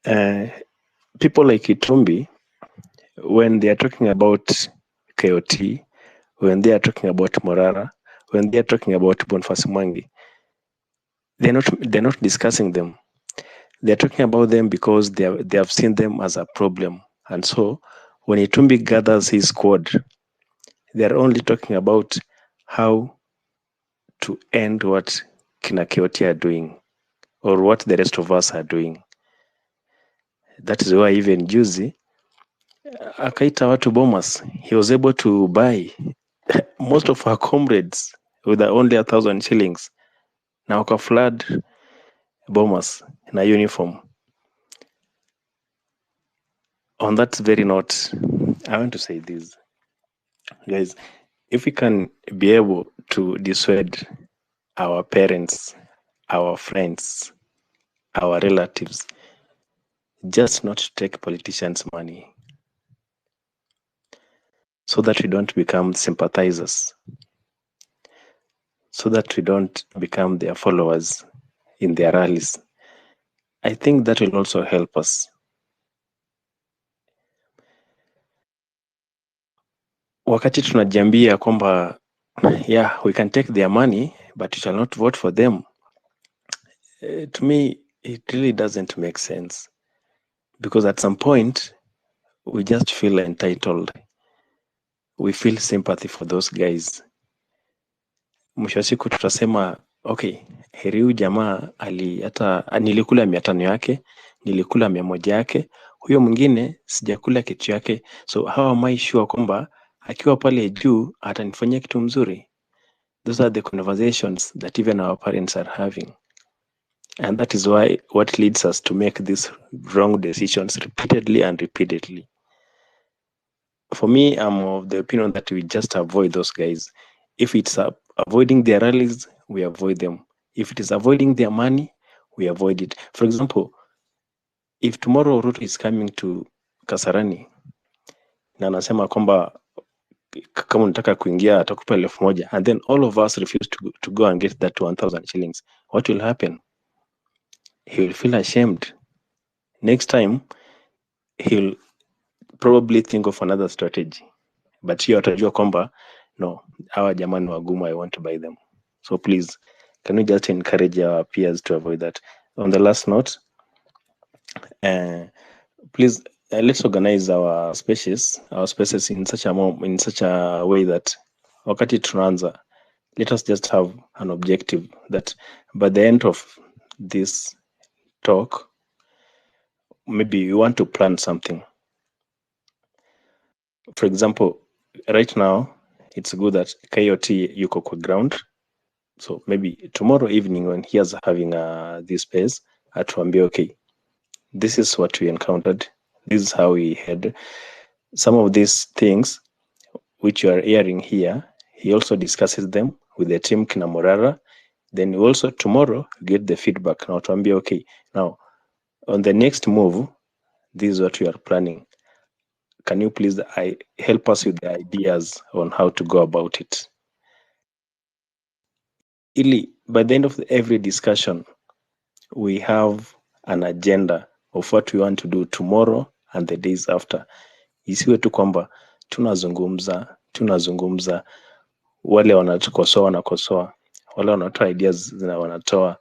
People like Itumbi, when they are talking about KOT, when they are talking about Morara, when they are talking about Boniface Mwangi, they're not discussing them. They're talking about them because they have seen them as a problem. And so when Itumbi gathers his squad, they're only talking about how to end what Kina KOT are doing or what the rest of us are doing. That is why even juzi akaita watu Bomas, he was able to buy most of our comrades with only 1,000 shillings. Na waka flood Bomas na uniform. On that very note, I want to say this. Guys, if we can be able to dissuade our parents, our friends, our relatives, just not to take politicians' money, so that we don't become sympathizers, so that we don't become their followers in their rallies. I think that will also help us. Wakati tunajiambia kwamba yeah, we can take their money but we shall not vote for them, to me it really doesn't make sense, because at some point we just feel entitled, we feel sympathy for those guys. Mwisho wa siku tutasema okay, heri huyu jamaa hata nilikula 500 yake, nilikula 100 yake, huyo mwingine sijakula kitu yake, so how am I sure kwamba akiwa pale juu atanifanyia kitu mzuri? Those are the conversations that even our parents are having, and that is why what leads us to make these wrong decisions repeatedly and repeatedly. For me, I'm of the opinion that we just avoid those guys. If it's avoiding their rallies, we avoid them. If it is avoiding their money, we avoid it. For example, if tomorrow Ruto is coming to Kasarani na anasema kwamba kama unataka kuingia atakupa 1,000, and then all of us refuse to go and get that 1,000 shillings, what will happen? He will feel ashamed. Next time, he'll probably think of another strategy. But hiyo atajua kwamba no, hawa jamani wagumu, I want to buy them. So please, can we just encourage our peers to avoid that? On the last note, please let's organize our spaces in such a way that wakati tunaanza, let us just have an objective that by the end of this talk, maybe you want to plan something. For example, right now, it's good that KOT yuko kwa ground. So maybe tomorrow evening when he is having this space, atuambie, okay, this is what we encountered. This is how we had some of these things. which you are hearing here, he also discusses them with the team kina Morara. Then you also tomorrow get the feedback. Now to be okay. Now on the next move, this is what we are planning. Can you please help us with the ideas on how to go about it? Ili, by the end of every discussion, we have an agenda of what we want to do tomorrow and the days after. Isiwe tu kwamba tunazungumza, wale wanatukosoa wanakosoa, wale wanatoa ideas zina wanatoa,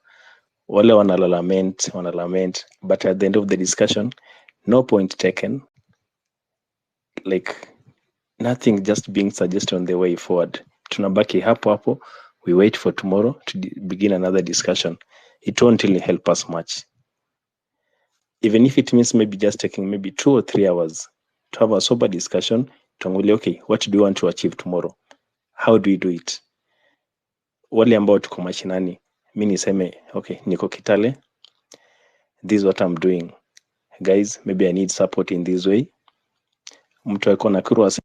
wale wanalament, but at the end of the discussion, no point taken, like nothing just being suggested on the way forward. Tunabaki hapo, we wait for tomorrow to begin another discussion. It won't really help us much. Even if it means maybe just taking maybe 2 or 3 hours to have a sober discussion, tuangalie, okay, what do you want to achieve tomorrow? How do we do it? Wale ambao tuko mashinani, mi niseme, okay, niko Kitale, this is what I'm doing. Guys, maybe I need support in this way. Mtu ako Nakuru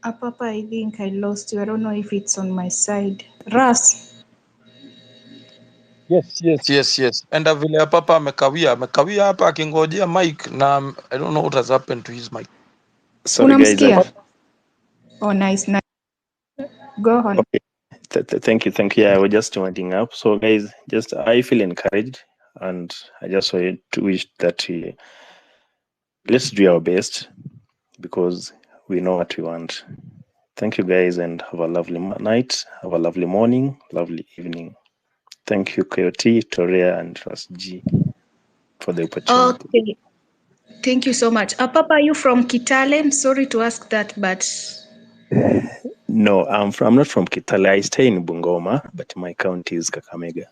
Papa, I think I lost you. I don't know if it's on my side. Ras. Yes. Enda vile ya papa amekawia hapa akingojea mic na I don't know what has happened to his mic. Sorry guys. Unamsikia? Oh, nice. Go on. Okay. Thank you. Yeah, we're just winding up. So guys, just I feel encouraged and I just want to wish that let's do our best because we know what we want. Thank you guys and have a lovely night, have a lovely morning, lovely evening. Thank you, Coyote, Toria, and Ras G for the opportunity. Okay. Thank you so much. Papa, are you from Kitale? I'm sorry to ask that, but... No, I'm not from Kitale. I stay in Bungoma, but my county is Kakamega.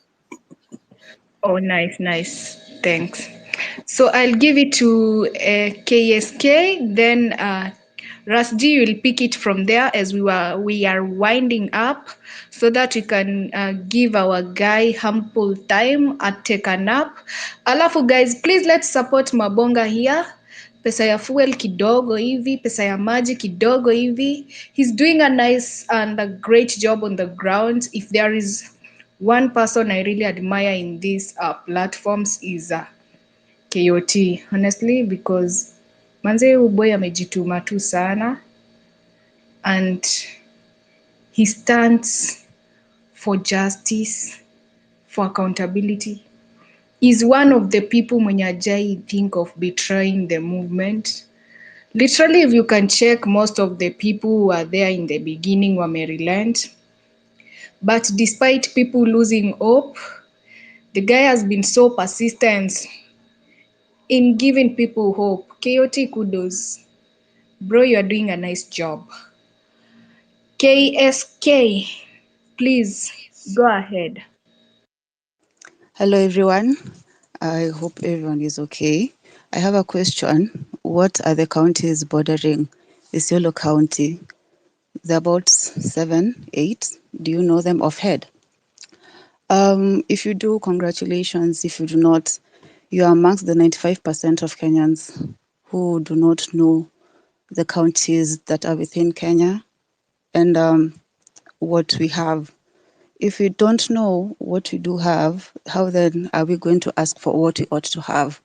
Oh, nice. Thanks. So I'll give it to KSK, then Rasji will pick it from there as we are winding up so that we can give our guy ample time and take a nap. Alafu guys, please let's support Mabonga here. Pesa ya fuel kidogo hivi, pesa ya maji kidogo hivi. He's doing a nice and a great job on the ground. If there is one person I really admire in these platforms is KOT, honestly, because manze boy amejituma tu sana and he stands for justice, for accountability. He's one of the people mwenye ajai think of betraying the movement. Literally, if you can check, most of the people who were there in the beginning were relent. But despite people losing hope, the guy has been so persistent in giving people hope. KOT, kudos. Bro, you are doing a nice job. KSK, please go ahead. Hello, everyone. I hope everyone is okay. I have a question. What are the counties bordering Isiolo County? There are about 7, 8. Do you know them offhand? If you do, congratulations. If you do not, you are amongst the 95% of Kenyans who do not know the counties that are within Kenya and what we have. If we don't know what we do have, how then are we going to ask for what we ought to have?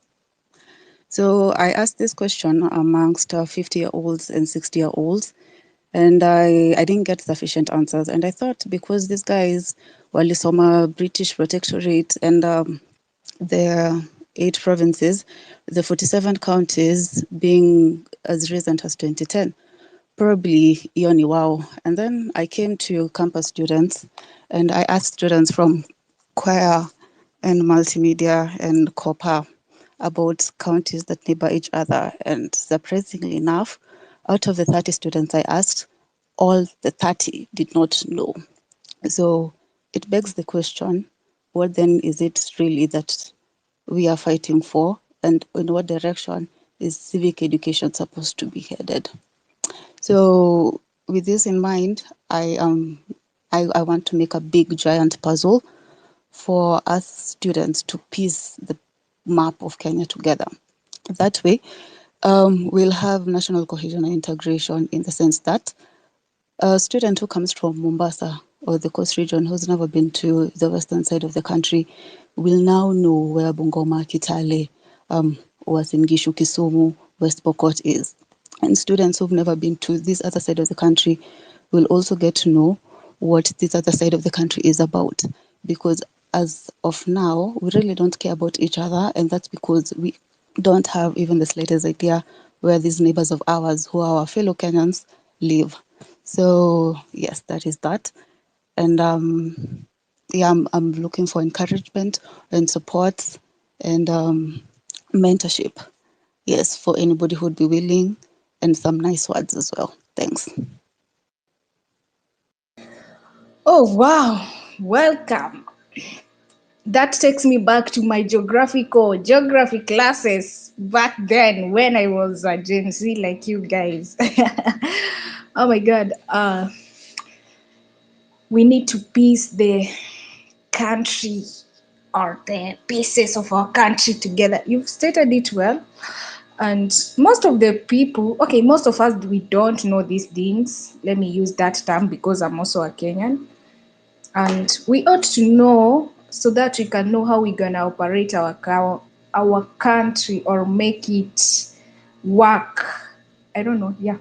So I asked this question amongst 50-year-olds and 60-year-olds, and I didn't get sufficient answers. And I thought because these guys were Lisoma British Protectorate and the 8 provinces, the 47 counties being as recent as 2010, probably Ioni wow. And then I came to campus students and I asked students from choir and multimedia and COPA about counties that neighbor each other. And surprisingly enough, out of the 30 students I asked, all the 30 did not know. So it begs the question, what then is it really that we are fighting for, and in what direction is civic education supposed to be headed? So with this in mind, I want to make a big giant puzzle for us students to piece the map of Kenya together. That way, we'll have national cohesion and integration in the sense that a student who comes from Mombasa or the coast region who's never been to the western side of the country will now know where Bungoma, Kitale, Uasin Gishu, Kisumu, West Pokot is. And students who've never been to this other side of the country will also get to know what this other side of the country is about. Because as of now, we really don't care about each other, and that's because we don't have even the slightest idea where these neighbors of ours, who are our fellow Kenyans, live. So yes, that is that. And yeah, I'm looking for encouragement and support and mentorship. Yes, for anybody who would be willing, and some nice words as well. Thanks. Oh, wow. Welcome. That takes me back to my geography classes back then when I was a Gen Z like you guys. Oh my God. We need to piece the country or the pieces of our country together. You've stated it well. And most of the people, okay, most of us, we don't know these things. Let me use that term because I'm also a Kenyan. And we ought to know so that we can know how we're going to operate our country or make it work. I don't know, yeah.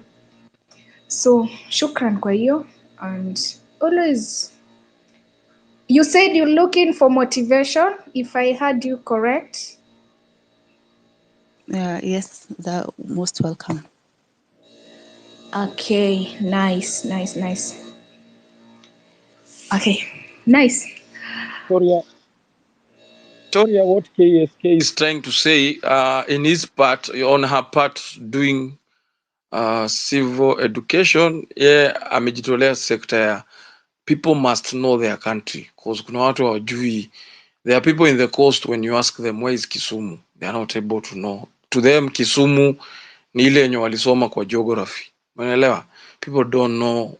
So, shukran kwa hiyo. And always, you said you're looking for motivation, if I heard you correct. Yes, they're most welcome. Okay, nice. Okay, nice. Toria, what KSK is trying to say in his part, on her part, doing civil education, amejitolea sekta ya people must know their country, because kuna watu hawajui. There are people in the coast, when you ask them where is Kisumu, they are not able to know. To them Kisumu ni ile yenye walisoma kwa geography. Unaelewa? People don't know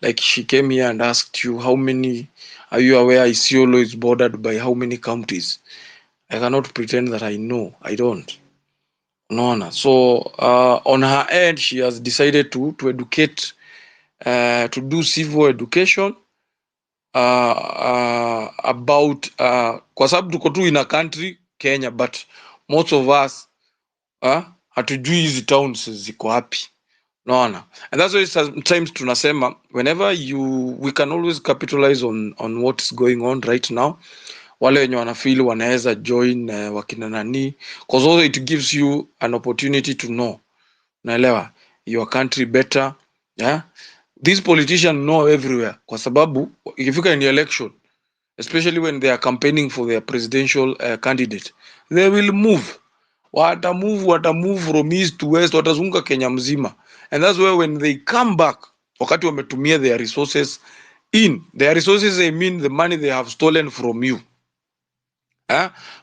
like she came here and asked you how many, are you aware Isiolo is bordered by how many counties? I cannot pretend that I know. I don't. No. So on her end, she has decided to educate, to do civil education about kwa sababu tuko tu in a country Kenya, but most of us hatujui hizi towns ziko wapi. Naona, and that's why sometimes tunasema whenever we can always capitalize on what's going on right now. Wale wenye wanafeel wanaweza join wakina nani, because also it gives you an opportunity to know, naelewa, your country better. Yeah, these politicians know everywhere, kwa sababu ikifika in the election, especially when they are campaigning for their presidential candidate, they will move. Wata move from east to west, watazunguka Kenya mzima. And that's where when they come back, wakati wametumia their resources I mean the money they have stolen from you.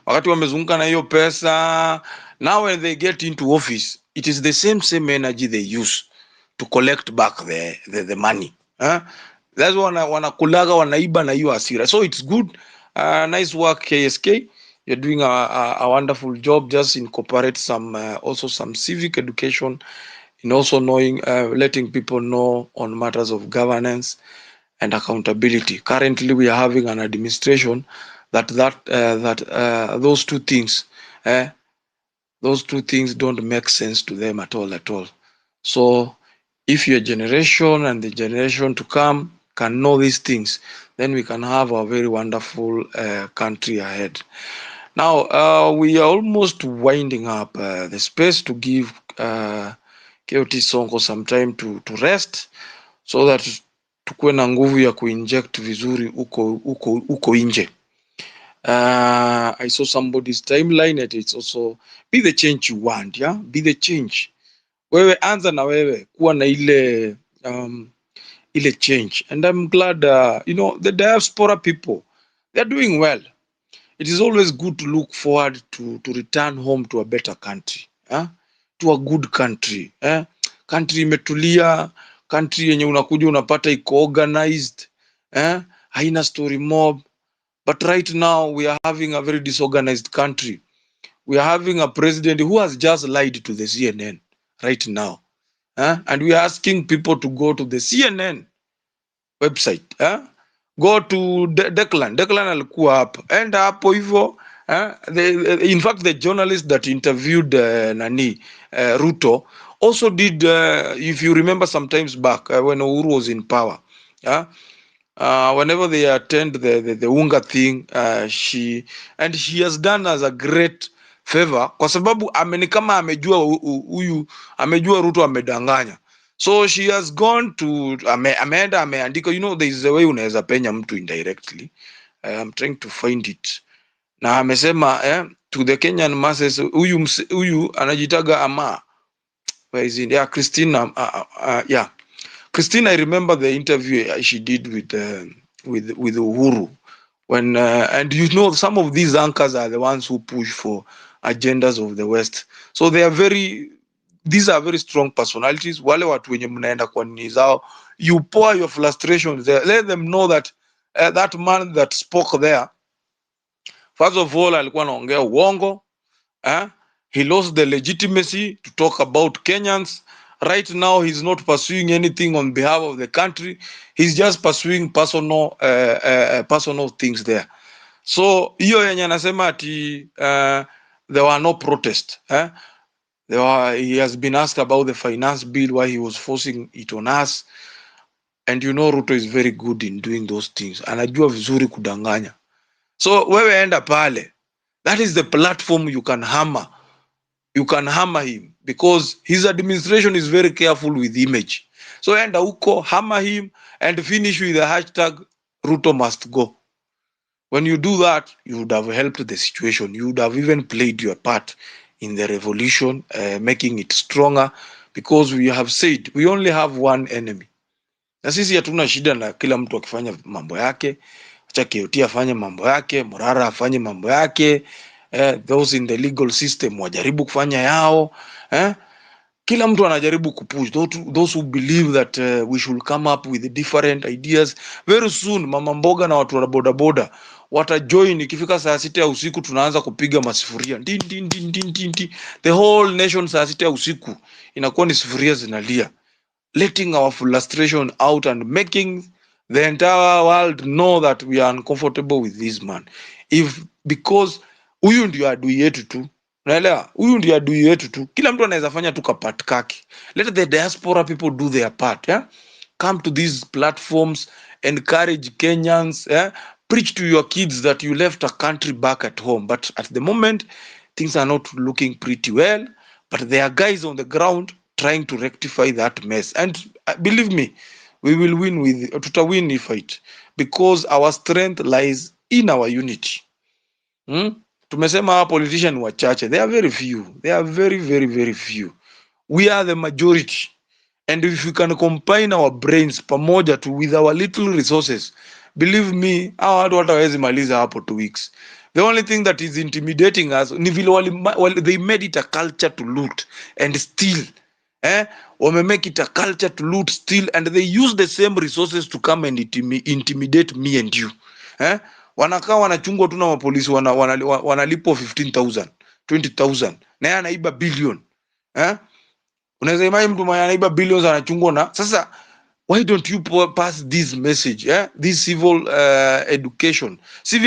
Wakati wamezunguka na hiyo pesa, now when they get into office, it is the same energy they use to collect back the money. That's wanakulaga wanaiba na hiyo hasira. So it's good. Nice work KSK. You're doing a wonderful job. Just incorporate some also some civic education in also knowing, letting people know on matters of governance and accountability. Currently, we are having an administration that those two things don't make sense to them at all. So if your generation and the generation to come can know these things, then we can have a very wonderful country ahead. Now, we are almost winding up the space to give KOT Sonko some time to rest, so that tukuwe na nguvu ya kuinject vizuri uko nje. I saw somebody's timeline and it's also be the change you want, yeah? Be the change. Wewe anza na wewe kuwa na ile change. And I'm glad the diaspora people, they're doing well. It is always good to look forward to return home to a better country, to a good country, country imetulia, country yenye unakuja unapata iko organized, haina story mob. But right now we are having a very disorganized country we are having a president who has just lied to the CNN right now. And we are asking people to go to the CNN website. Go to Declan. Declan alikuwa hapo. Enda hapo hivyo. In fact, the journalist that interviewed Ruto also did, if you remember sometimes back when Uhuru was in power. Whenever they attend the unga thing, she has done us a great favor kwa sababu kama amejua huyu amejua Ruto amedanganya. So she has gone to ameenda ameandika, there is a way unaweza penya mtu indirectly. I'm trying to find it. Na amesema to the Kenyan masses, huyu anajitaga ama, where is it? Yeah, Christina, yeah. Christine, I remember the interview she did with Uhuru when and some of these anchors are the ones who push for agendas of the West. So these are very strong personalities. Wale watu wenye mnaenda kwa nini zao, you pour your frustrations there. Let them know that that man that spoke there, first of all, alikuwa anaongea uongo. He lost the legitimacy to talk about Kenyans. Right now, he's not pursuing anything on behalf of the country. He's just pursuing personal things there. So hiyo yenye anasema ati there were no protests. He has been asked about the finance bill, why he was forcing it on us. And Ruto is very good in doing those things. Anajua vizuri kudanganya. So wewe enda pale. That is the platform you can hammer. You can hammer him because his administration is very careful with image. So enda huko, hammer him and finish with the hashtag Ruto must go. When you do that, you would have helped the situation. You would have even played your part in the revolution, making it stronger, because we have said we only have one enemy. Na sisi hatuna shida na kila mtu akifanya mambo yake. Acha KOT afanye mambo yake, Morara afanye mambo yake, those in the legal system wajaribu kufanya yao. Kila mtu anajaribu kupush those who believe that we should come up with different ideas. Very soon mama mboga na watu wa boda boda watajoin. Ikifika saa 6 ya usiku tunaanza kupiga masifuria din din din din din din. The whole nation saa 6 ya usiku inakuwa ni sifuria zinalia, letting our frustration out and making the entire world know that we are uncomfortable with this man. Because huyu ndio adui yetu tu. Unaelewa? Huyu ndio adui yetu tu. Kila mtu anaweza fanya tu kapati kake. Let the diaspora people do their part. Come to these platforms, encourage Kenyans. Preach to your kids that you left a country back at home. But at the moment, things are not looking pretty well. But there are guys on the ground trying to rectify that mess. And believe me, we will win tutawin hii fight because our strength lies in our unity. Tumesema hawa politician wachache, they are very few. They are very, very, very few. We are the majority. And if we can combine our brains pamoja with our little resources, believe me, hawa watu watawezi maliza hapo 2 weeks. The only thing that is intimidating us ni vile they made it a culture to loot and steal. Wame make it a culture to loot, steal, and they use the same resources to come and intimidate me and you. Wanakaa wanachungwa tu na mapolisi, wanalipo 15,000 20,000 na yeye anaiba billion. Unaweza imagine mtu mwenye anaiba billions anachungwa na sasa. Why don't you pass this message, this civic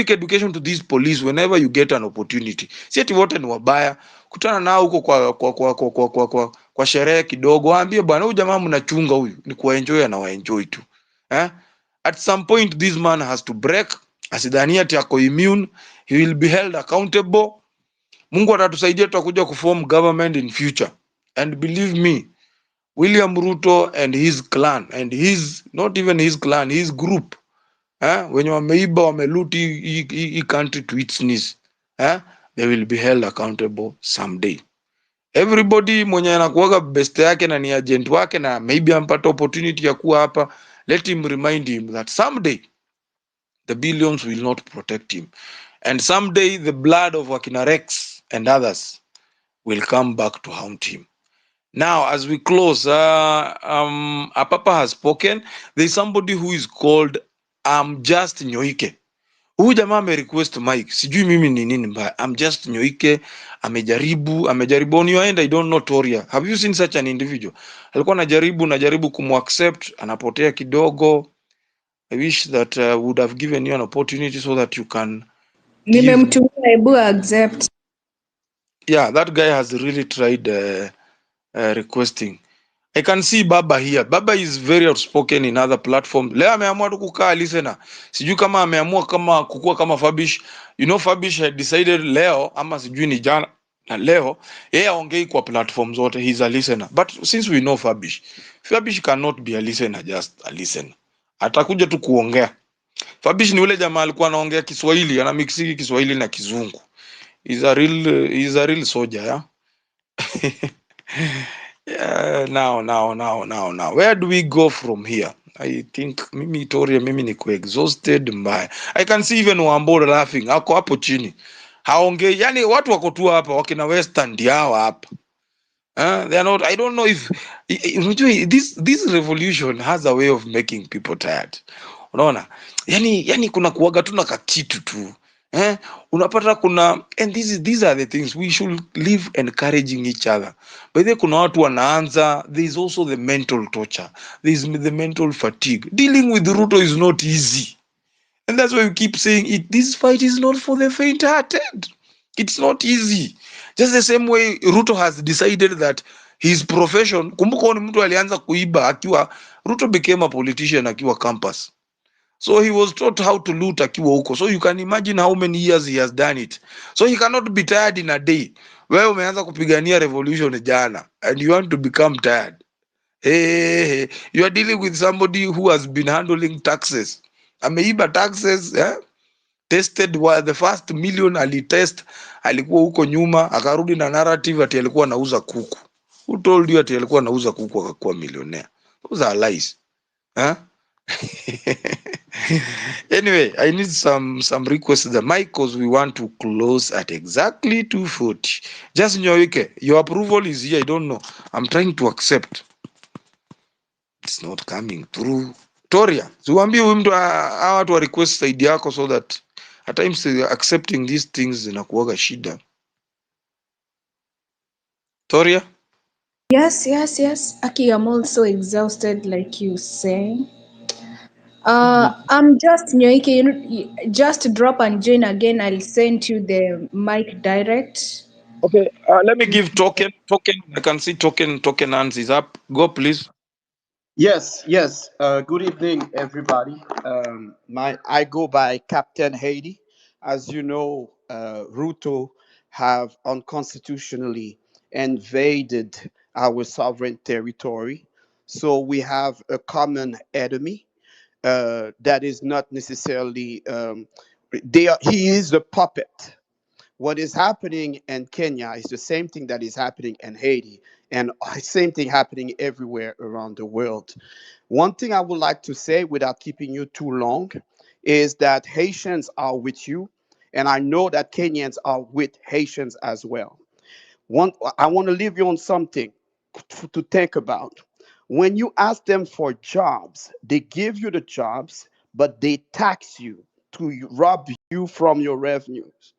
education to these police whenever you get an opportunity? Si ati wote ni wabaya. Kutana nao huko kwa sherehe kidogo, waambie bwana, huyu jamaa mnachunga huyu ni kuenjoy na waenjoy tu. At some point this man has to break. Asidhania ati ako immune. He will be held accountable. Mungu atatusaidia tutakuja kuform government in future. And believe me, William Ruto and his clan, and not even his clan, his group, wenye wameiba wameluti hii country to its knees, they will be held accountable someday. Everybody mwenye anakuwaga best yake na ni agent wake na maybe ampata opportunity ya kuwa hapa, let him remind him that someday the billions will not protect him, and someday the blood of Wakina Rex and others will come back to haunt him. Now, as we close, Apapa has spoken. There's somebody who is called Just Nyoike, Huyu jamaa amerequest mic, sijui mimi ni nini mbaya. I'm just Nyoike, amejaribu on your end, I don't know Toria. Have you seen such an individual? Alikuwa najaribu kumaccept, anapotea kidogo. I wish that would have given you an opportunity so that you can give. Nimemtumia, hebu accept. Yeah, that guy has really tried requesting. I can see Baba here. Baba is very outspoken in other platforms. Leo ameamua tu kukaa listener. Sijui kama ameamua kama kukua kama Fabish. You know Fabish had decided leo ama sijui ni jana na leo yeye aongei kwa platform zote. He's a listener. But since we know Fabish, Fabish cannot be a listener, just a listener. Atakuja tu kuongea. Fabish ni ule jamaa alikuwa anaongea Kiswahili, anamixiki Kiswahili na Kizungu. He's a real soldier, yeah. Yeah, now. Where do we go from here? I think mimi Toria, mimi niko exhausted mbaya. I can see even Wambora laughing. Ako hapo chini. Haongei. Yani watu wako tu hapa wakina Western ndio hawa hapa. They are not. I don't know if this revolution has a way of making people tired. Unaona? Yani kuna kuwaga tu na kakitu tu. Unapata kuna, and these are the things we should live encouraging each other. By the way, kuna watu wanaanza, there is also the mental torture. There is the mental fatigue. Dealing with Ruto is not easy. And that's why we keep saying it. This fight is not for the faint-hearted. It's not easy. Just the same way Ruto has decided that his profession, kumbuka ni mtu alianza kuiba akiwa, Ruto became a politician akiwa campus. So he was taught how to loot akiwa huko. So you can imagine how many years he has done it. So he cannot be tired in a day. Wewe umeanza kupigania revolution jana and you want to become tired. Hey, you are dealing with somebody who has been handling taxes. Ameiba taxes, tested the first million alitest, alikuwa huko nyuma, akarudi na narrative ati alikuwa anauza kuku. Who told you ati alikuwa anauza kuku akakuwa millionaire? Those are lies. Huh? Anyway, I need some requests the mic because we want to close at exactly 2:40. Just Nyoike, your approval is here. I don't know. I'm trying to accept. It's not coming through. Toria, siwaambie huyu mtu hawa watu wa request side yako so that at times accepting these things zinakuwaga shida. Toria? Yes. Aki, I'm also exhausted, like you say. I'm just Nyoike. Just drop and join again. I'll send you the mic direct. Okay, let me give token. I can see token hands is up. Go please. Yes. Good evening, everybody. I go by Captain Haiti. As you know, Ruto have unconstitutionally invaded our sovereign territory. So we have a common enemy that is not necessarily. He is a puppet. What is happening in Kenya is the same thing that is happening in Haiti, and same thing happening everywhere around the world. One thing I would like to say without keeping you too long is that Haitians are with you, and I know that Kenyans are with Haitians as well. I want to leave you on something to think about. When you ask them for jobs, they give you the jobs, but they tax you to rob you from your revenues.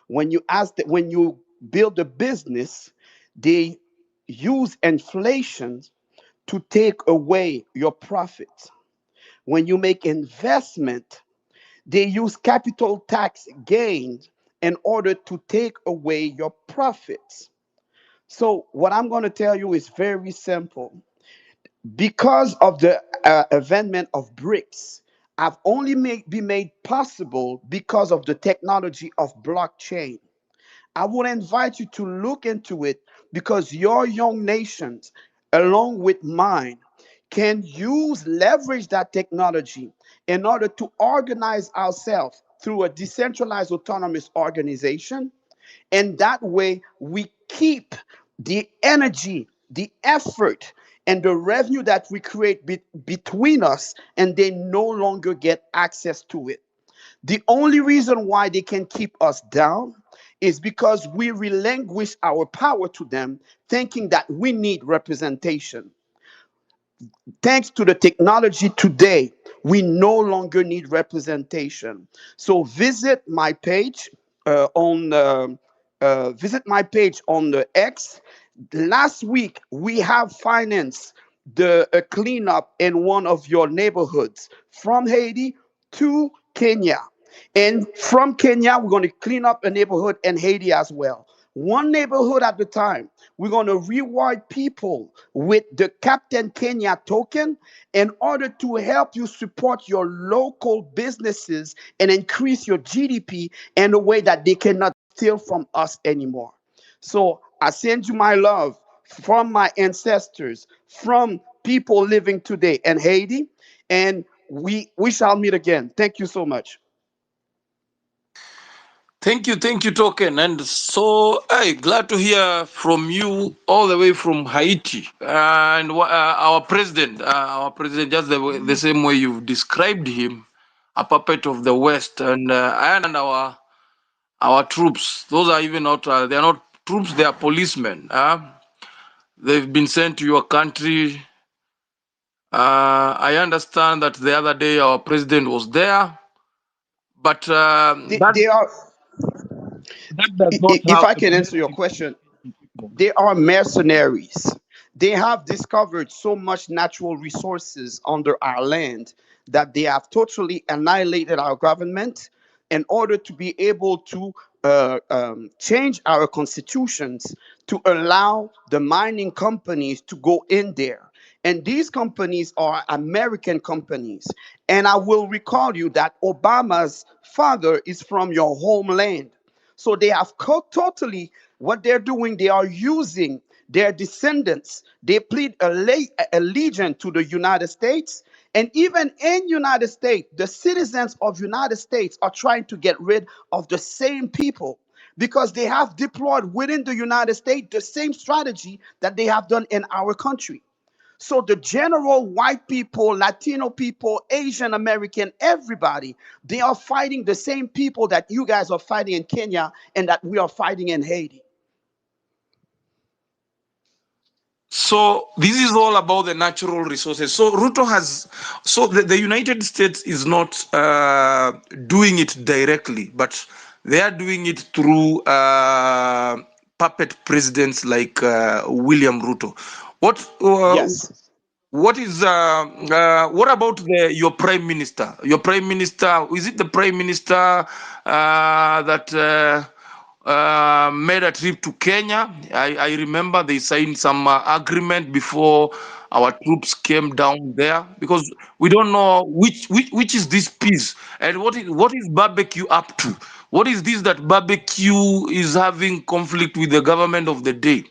When you build a business, they use inflation to take away your profits. When you make investment, they use capital tax gains in order to take away your profits. So what I'm going to tell you is very simple. Because of the advancement of BRICS, have only been made possible because of the technology of blockchain. I would invite you to look into it because your young nations, along with mine, can leverage that technology in order to organize ourselves through a decentralized autonomous organization. And that way, we keep the energy, the effort, and the revenue that we create between us, and they no longer get access to it. The only reason why they can keep us down is because we relinquish our power to them, thinking that we need representation. Thanks to the technology today, We no longer need representation. So visit my page on the X. Last week we have financed the a cleanup in one of your neighborhoods from Haiti to Kenya. And from Kenya, we're going to clean up a neighborhood in Haiti as well. One neighborhood at a time. We're going to reward people with the Captain Kenya token in order to help you support your local businesses and increase your GDP in a way that they cannot steal from us anymore. So I send you my love from my ancestors, from people living today in Haiti, and we shall meet again. Thank you so much. Thank you, Token. And so, hey, glad to hear from you all the way from Haiti. And our president, just the same way you've described him, a puppet of the West, and our troops. Those are even not. They are not troops. They are policemen. They've been sent to your country. I understand that the other day our president was there, but They are, that does not if have I a can place answer your in question, Impeachment. they are mercenaries. They have discovered so much natural resources under our land that they have totally annihilated our government in order to be able to change our constitutions to allow the mining companies to go in there. And these companies are American companies. And I will recall you that Obama's father is from your homeland. So they have totally what they're doing. They are using their descendants. They plead allegiance to the United States, and even in United States, the citizens of United States are trying to get rid of the same people because they have deployed within the United States the same strategy that they have done in our country. So the general white people, Latino people, Asian American, everybody, they are fighting the same people that you guys are fighting in Kenya and that we are fighting in Haiti. So this is all about the natural resources. So Ruto has, so the United States is not doing it directly, but they are doing it through puppet presidents like William Ruto. What Yes. what about your prime minister? Your prime minister, is it the prime minister that made a trip to Kenya? I remember they signed some agreement before our troops came down there because we don't know which is this peace and what is barbecue up to? What is this that barbecue is having conflict with the government of the day?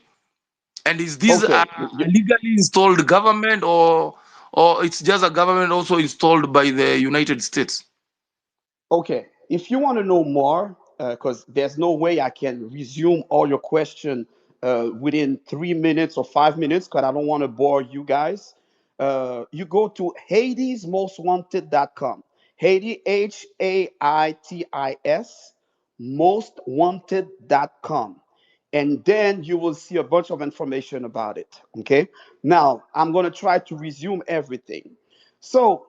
And is this Okay. a legally installed government or it's just a government also installed by the United States? Okay, if you want to know more, because there's no way I can resume all your question within 3 minutes or 5 minutes, because I don't want to bore you guys. You go to Haiti'sMostWanted.com. Haiti, HAITIS, mostwanted.com. And then you will see a bunch of information about it. Okay. Now, I'm going to try to resume everything. So,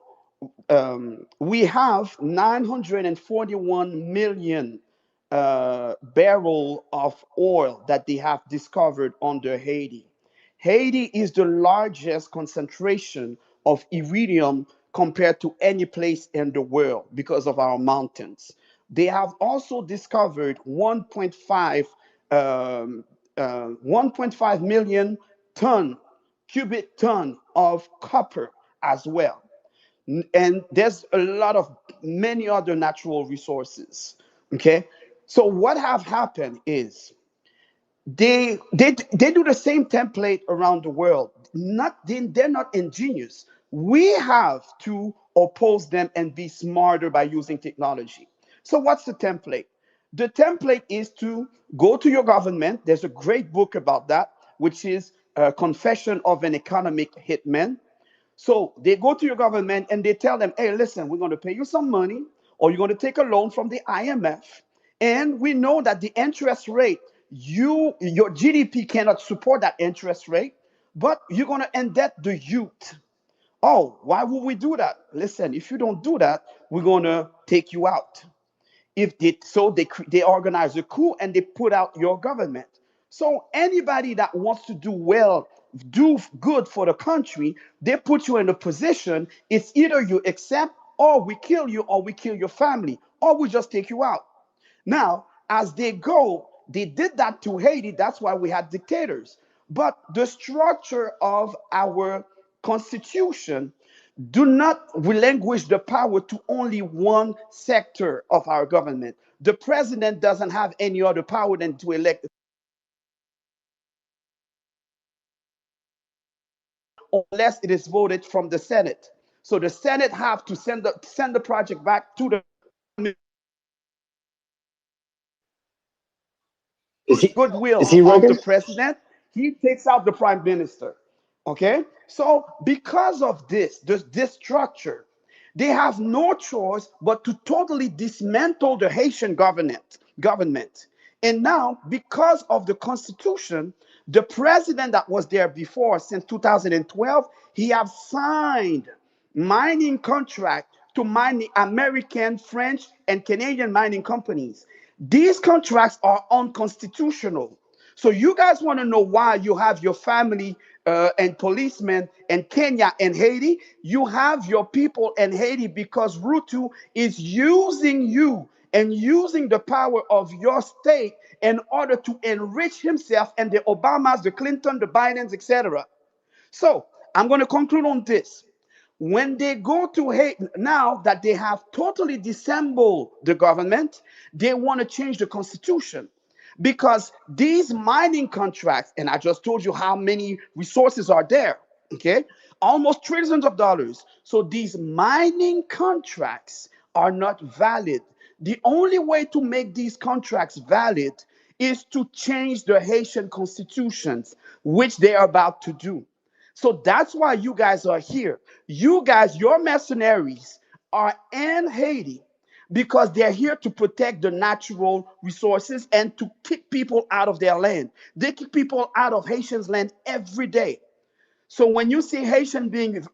we have 941 million barrel of oil that they have discovered under Haiti. Haiti is the largest concentration of iridium compared to any place in the world because of our mountains. They have also discovered 1.5 million ton cubic ton of copper as well. And there's a lot of many other natural resources. Okay, so what have happened is they do the same template around the world. They're not ingenious. We have to oppose them and be smarter by using technology. So what's the template? The template is to go to your government. There's a great book about that, which is Confession of an Economic Hitman. So they go to your government and they tell them, hey, listen, we're going to pay you some money, or you're going to take a loan from the IMF. And we know that the interest rate, your GDP cannot support that interest rate, but you're going to indebt the youth. Oh, why would we do that? Listen, if you don't do that, we're gonna take you out. If they so they organize a coup and they put out your government. So anybody that wants to do well, do good for the country, they put you in a position. It's either you accept, or we kill you, or we kill your family, or we just take you out. Now, as they go, they did that to Haiti. That's why we had dictators. But the structure of our constitution do not relinquish the power to only one sector of our government. The president doesn't have any other power than to elect unless it is voted from the Senate. So the Senate have to send the project back to the Is goodwill he of the working? president, he takes out the prime minister. Okay? So because of this structure, they have no choice but to totally dismantle the Haitian government. And now, because of the constitution, the president that was there before since 2012, he have signed mining contract to mine the American, French, and Canadian mining companies. These contracts are unconstitutional. So you guys want to know why you have your family and policemen in Kenya and Haiti? You have your people in Haiti because Ruto is using you and using the power of your state in order to enrich himself and the Obamas, the Clinton, the Bidens, etc. So I'm going to conclude on this. When they go to Haiti, now that they have totally dissembled the government, they want to change the constitution because these mining contracts, and I just told you how many resources are there, okay? Almost trillions of dollars. So these mining contracts are not valid. The only way to make these contracts valid is to change the Haitian constitutions, which they are about to do. So that's why you guys are here. You guys, your mercenaries are in Haiti because they're here to protect the natural resources and to kick people out of their land. They kick people out of Haitians' land every day. So when you see Haitian being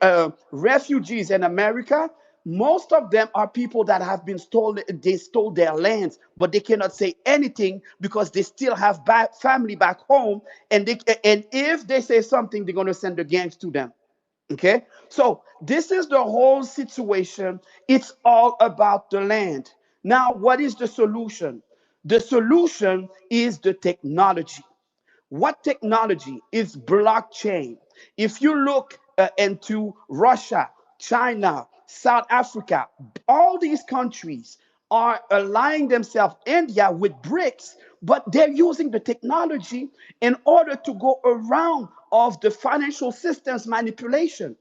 refugees in America, most of them are people that have been stolen. They stole their lands, but they cannot say anything because they still have family back home. And if they say something, they're going to send the gangs to them. Okay, so this is the whole situation. It's all about the land. Now, what is the solution? The solution is the technology. What technology is blockchain? If you look into Russia, China, South Africa, all these countries are aligning themselves, India with BRICS, but they're using the technology in order to go around of the financial systems manipulation.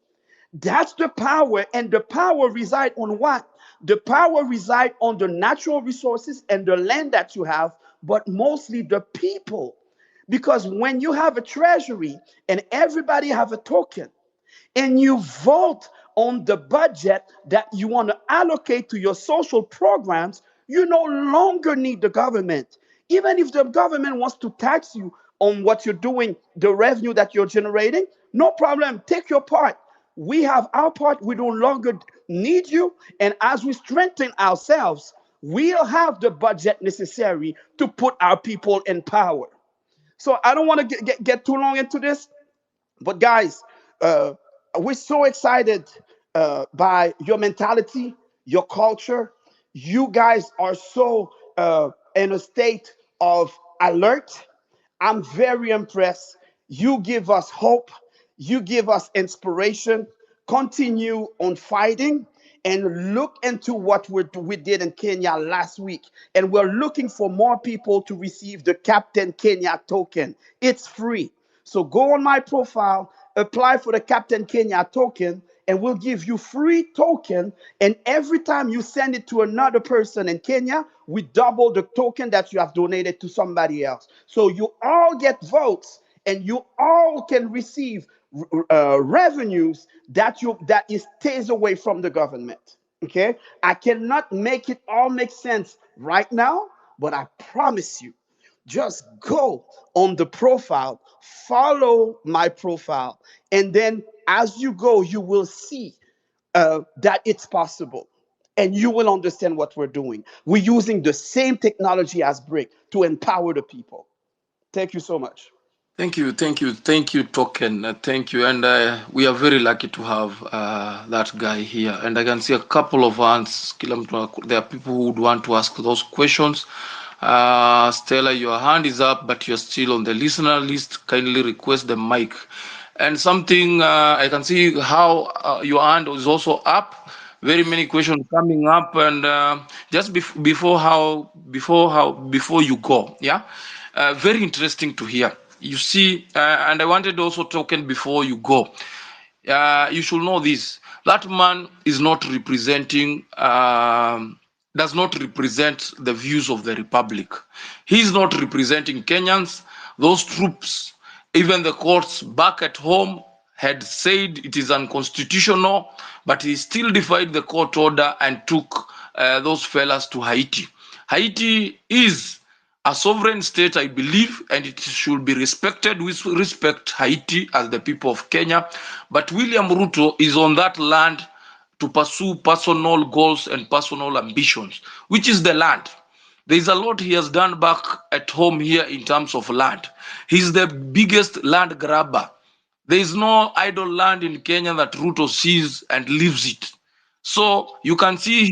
That's the power, and the power reside on what? The power reside on the natural resources and the land that you have, but mostly the people. Because when you have a treasury and everybody have a token, and you vote on the budget that you want to allocate to your social programs, you no longer need the government. Even if the government wants to tax you on what you're doing, the revenue that you're generating, no problem. Take your part. We have our part. We no longer need you. And as we strengthen ourselves, we'll have the budget necessary to put our people in power. So I don't want to get too long into this. But guys, uh, we're so excited by your mentality, your culture. You guys are so in a state of alert. I'm very impressed. You give us hope. You give us inspiration. Continue on fighting and look into what we did in Kenya last week. And we're looking for more people to receive the Captain Kenya token. It's free. So go on my profile, apply for the Captain Kenya token, and we'll give you free token. And every time you send it to another person in Kenya, we double the token that you have donated to somebody else. So you all get votes, and you all can receive revenues that is stays away from the government. Okay, I cannot make it all make sense right now, but I promise you, just go on the profile, follow my profile, and then as you go, you will see that it's possible. And you will understand what we're doing. We're using the same technology as BRIC to empower the people. Thank you so much. Thank you, Token. Thank you, and we are very lucky to have that guy here. And I can see a couple of hands. There are people who would want to ask those questions. Stella, your hand is up, but you're still on the listener list. Kindly request the mic. And something I can see how your hand is also up. Very many questions coming up, and just before you go, yeah, very interesting to hear. You see, and I wanted also Token before you go. You should know this. That man is not representing, does not represent the views of the Republic. He is not representing Kenyans. Those troops, even the courts back at home had said it is unconstitutional, but he still defied the court order and took those fellas to Haiti. Haiti is a sovereign state, I believe, and it should be respected. We respect Haiti as the people of Kenya. But William Ruto is on that land to pursue personal goals and personal ambitions, which is the land. There is a lot he has done back at home here in terms of land. He's the biggest land grabber. There is no idle land in Kenya that Ruto sees and leaves it. So you can see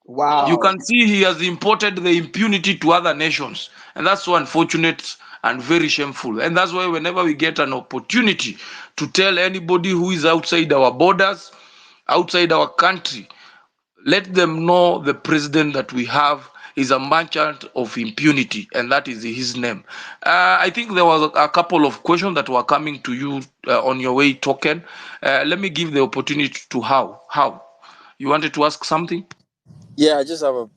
Wow. he has imported the impunity to other nations, and that's so unfortunate and very shameful. And that's why whenever we get an opportunity to tell anybody who is outside our borders, outside our country, let them know the president that we have is a merchant of impunity, and that is his name. I think there was a couple of questions that were coming to you on your way, Token. Let me give the opportunity to how you wanted to ask something. Yeah, I just have a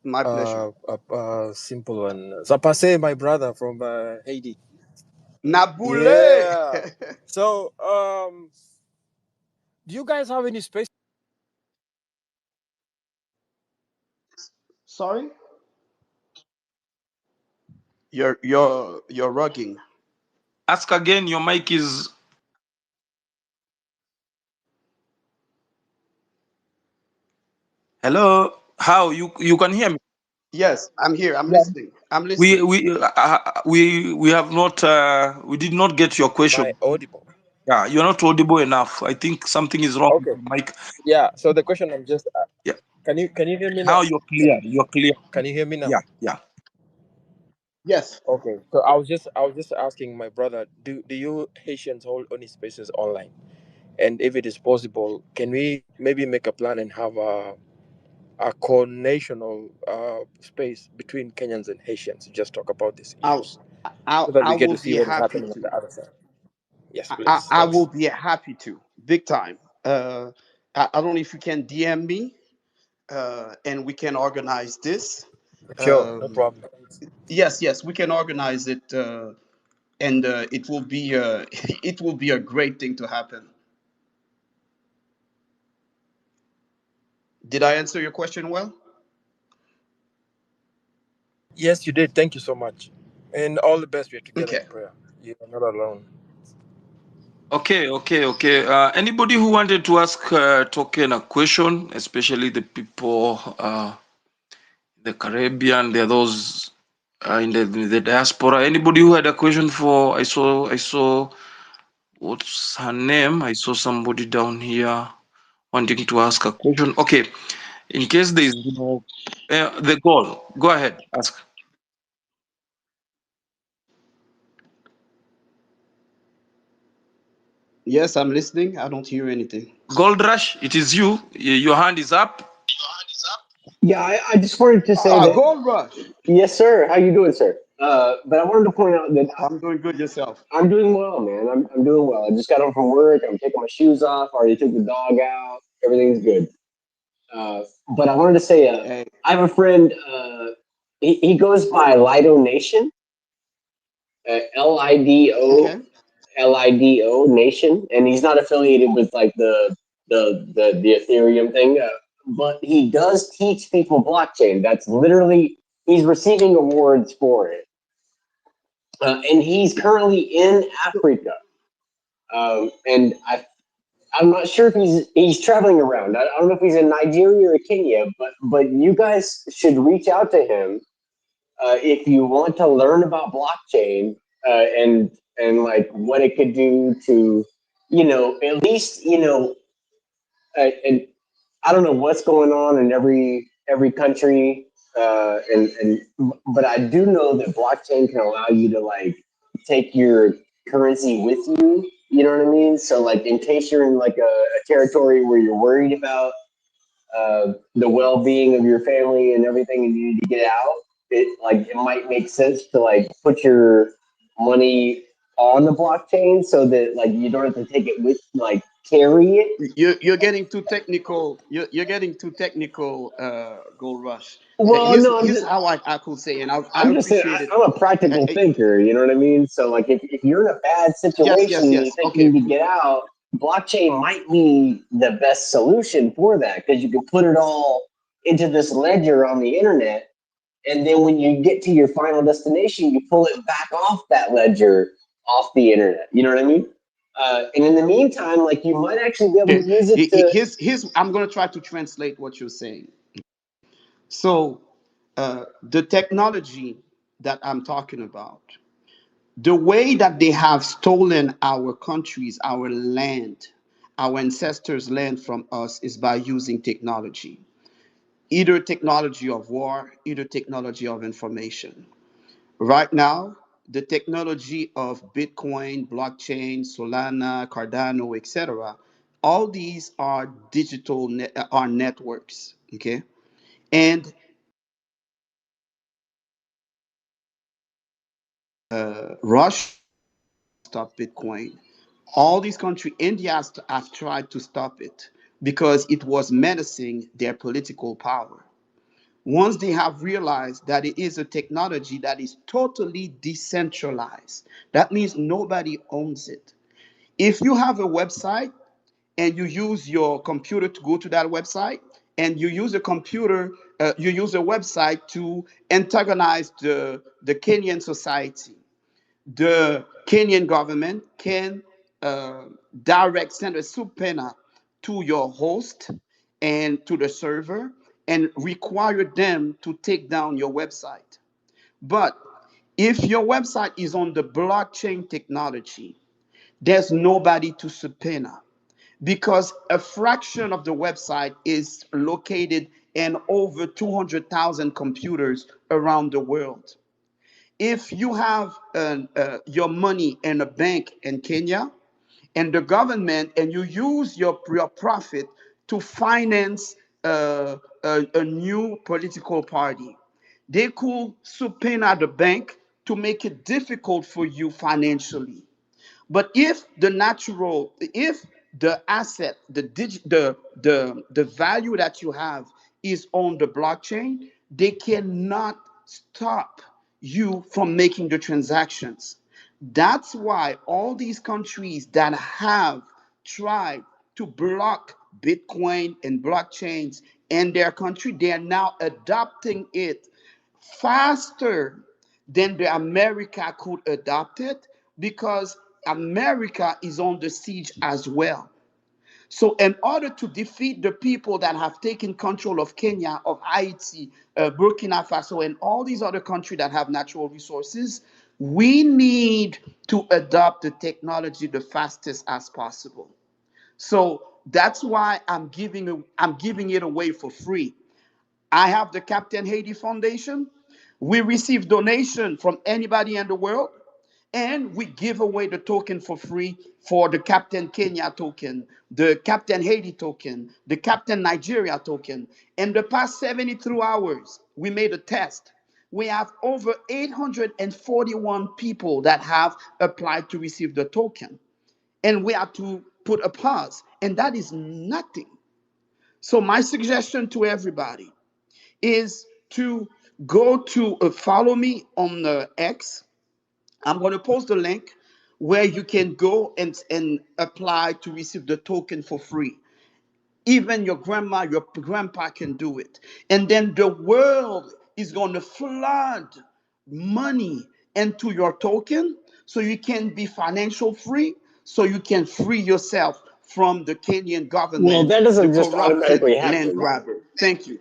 My pleasure. simple one. Zapase, my brother from Haiti. Nabule. Yeah. So, do you guys have any space? Sorry? You're rugging. Ask again. Your mic is. Hello. How you can hear me? Yes, I'm here. I'm Yeah. listening. I'm We listening. we we have not we did not get your My question. audible. Yeah, you're not audible enough. I think something is wrong with Okay. the mic. Yeah. So the question I'm just Yeah. can you hear me Now now? you're clear. You're clear. Can you hear me now? Yeah. Yeah. Yes. Okay. So I was just asking my brother, do you Haitians hold any spaces online? And if it is possible, can we maybe make a plan and have a co-national space between Kenyans and Haitians to just talk about these I'll, issues so that I we get will to see be what is happy happening on to. the other side. Yes, please. I will Thanks. be happy to. Big time. I don't know if you can DM me, and we can organize this. Sure, no problem. Yes, we can organize it, and it will be it will be a great thing to happen. Did I answer your question well? Yes, you did. Thank you so much. And all the best. We are together Okay. in prayer. You are not alone. Okay. Anybody who wanted to ask Token a question, especially the people the Caribbean, there are those in the diaspora. Anybody who had a question for? I saw what's her name? I saw somebody down here wanting to ask a question. Okay, in case there is no the goal, go ahead, ask. Yes, I'm listening. I don't hear anything. Gold Rush, it is you. Your hand is up. Yeah, I just wanted to say that, Gold Rush. yes, sir. How you doing, sir? But I wanted to point out that I'm doing good. Yourself? I'm doing well, man. I'm doing well. I just got home from work. I'm taking my shoes off. Already took the dog out. Everything's good. But I wanted to say, Hey. I have a friend. He goes by Lido Nation, Lido Okay. Lido Nation, and he's not affiliated with like the Ethereum thing. But he does teach people blockchain. That's literally he's receiving awards for it, and he's currently in Africa. And I'm not sure if he's traveling around. I don't know if he's in Nigeria or Kenya, but you guys should reach out to him if you want to learn about blockchain and like what it could do to, at least and I don't know what's going on in every country, and but I do know that blockchain can allow you to like take your currency with you. You know what I mean? So like in case you're in like a territory where you're worried about the well-being of your family and everything, and you need to get out, it might make sense to like put your money on the blockchain so that like you don't have to take it with like carry it. You're getting too technical. You're getting too technical, Gold Rush. Well, no, Here's how I could say, and I I'm just saying, appreciate it. I'm a practical thinker, you know what I mean? So, like, if you're in a bad Yes, situation yes, and you yes. think you Okay. need to get out, blockchain might be the best solution for that because you can put it all into this ledger on the internet. And then when you get to your final destination, you pull it back off that ledger off the internet. You know what I mean? And in the meantime, like, you might actually be able to use it to. Here's I'm gonna try to translate what you're saying. So, the technology that I'm talking about, the way that they have stolen our countries, our land, our ancestors' land from us is by using technology, either technology of war, either technology of information. Right now, the technology of Bitcoin, blockchain, Solana, Cardano, etc., all these are are networks. Okay, and Russia stop Bitcoin. All these countries, India have tried to stop it because it was menacing their political power. Once they have realized that it is a technology that is totally decentralized, that means nobody owns it. If you have a website and you use your computer to go to that website, and you use a computer, you use a website to antagonize the Kenyan society, the Kenyan government can uh, send a subpoena to your host and to the server and require them to take down your website. But if your website is on the blockchain technology, there's nobody to subpoena because a fraction of the website is located in over 200,000 computers around the world. If you have your money in a bank in Kenya and the government, and you use your profit to finance a new political party, they could subpoena the bank to make it difficult for you financially. But if the asset, the value that you have is on the blockchain, they cannot stop you from making the transactions. That's why all these countries that have tried to block Bitcoin and blockchains in their country, they are now adopting it faster than the America could adopt it because America is on the siege as well. So, in order to defeat the people that have taken control of Kenya, of Haiti, Burkina Faso, and all these other countries that have natural resources, we need to adopt the technology the fastest as possible. So that's why I'm giving it away for free. I have the Captain Haiti Foundation. We receive donation from anybody in the world, and we give away the token for free for the Captain Kenya token, the Captain Haiti token, the Captain Nigeria token. In the past 72 hours, we made a test. We have over 841 people that have applied to receive the token, and we have to put a pause, and that is nothing. So, my suggestion to everybody is to go to follow me on X. I'm going to post the link where you can go and apply to receive the token for free. Even your grandma, your grandpa can do it. And then the world is going to flood money into your token so you can be financial free, so you can free yourself from the Kenyan Well, government, that the doesn't just corrupted automatically land happen. grabber. Thank you.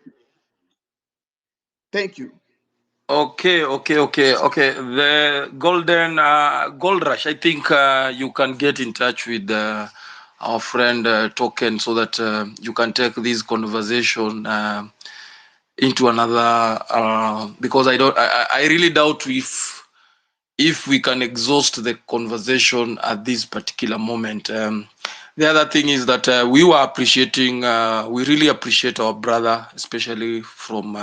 Thank you. Okay. The golden gold rush. I think you can get in touch with our friend Token so that you can take this conversation into another. Because I really doubt if we can exhaust the conversation at this particular moment. The other thing is that we really appreciate our brother, especially from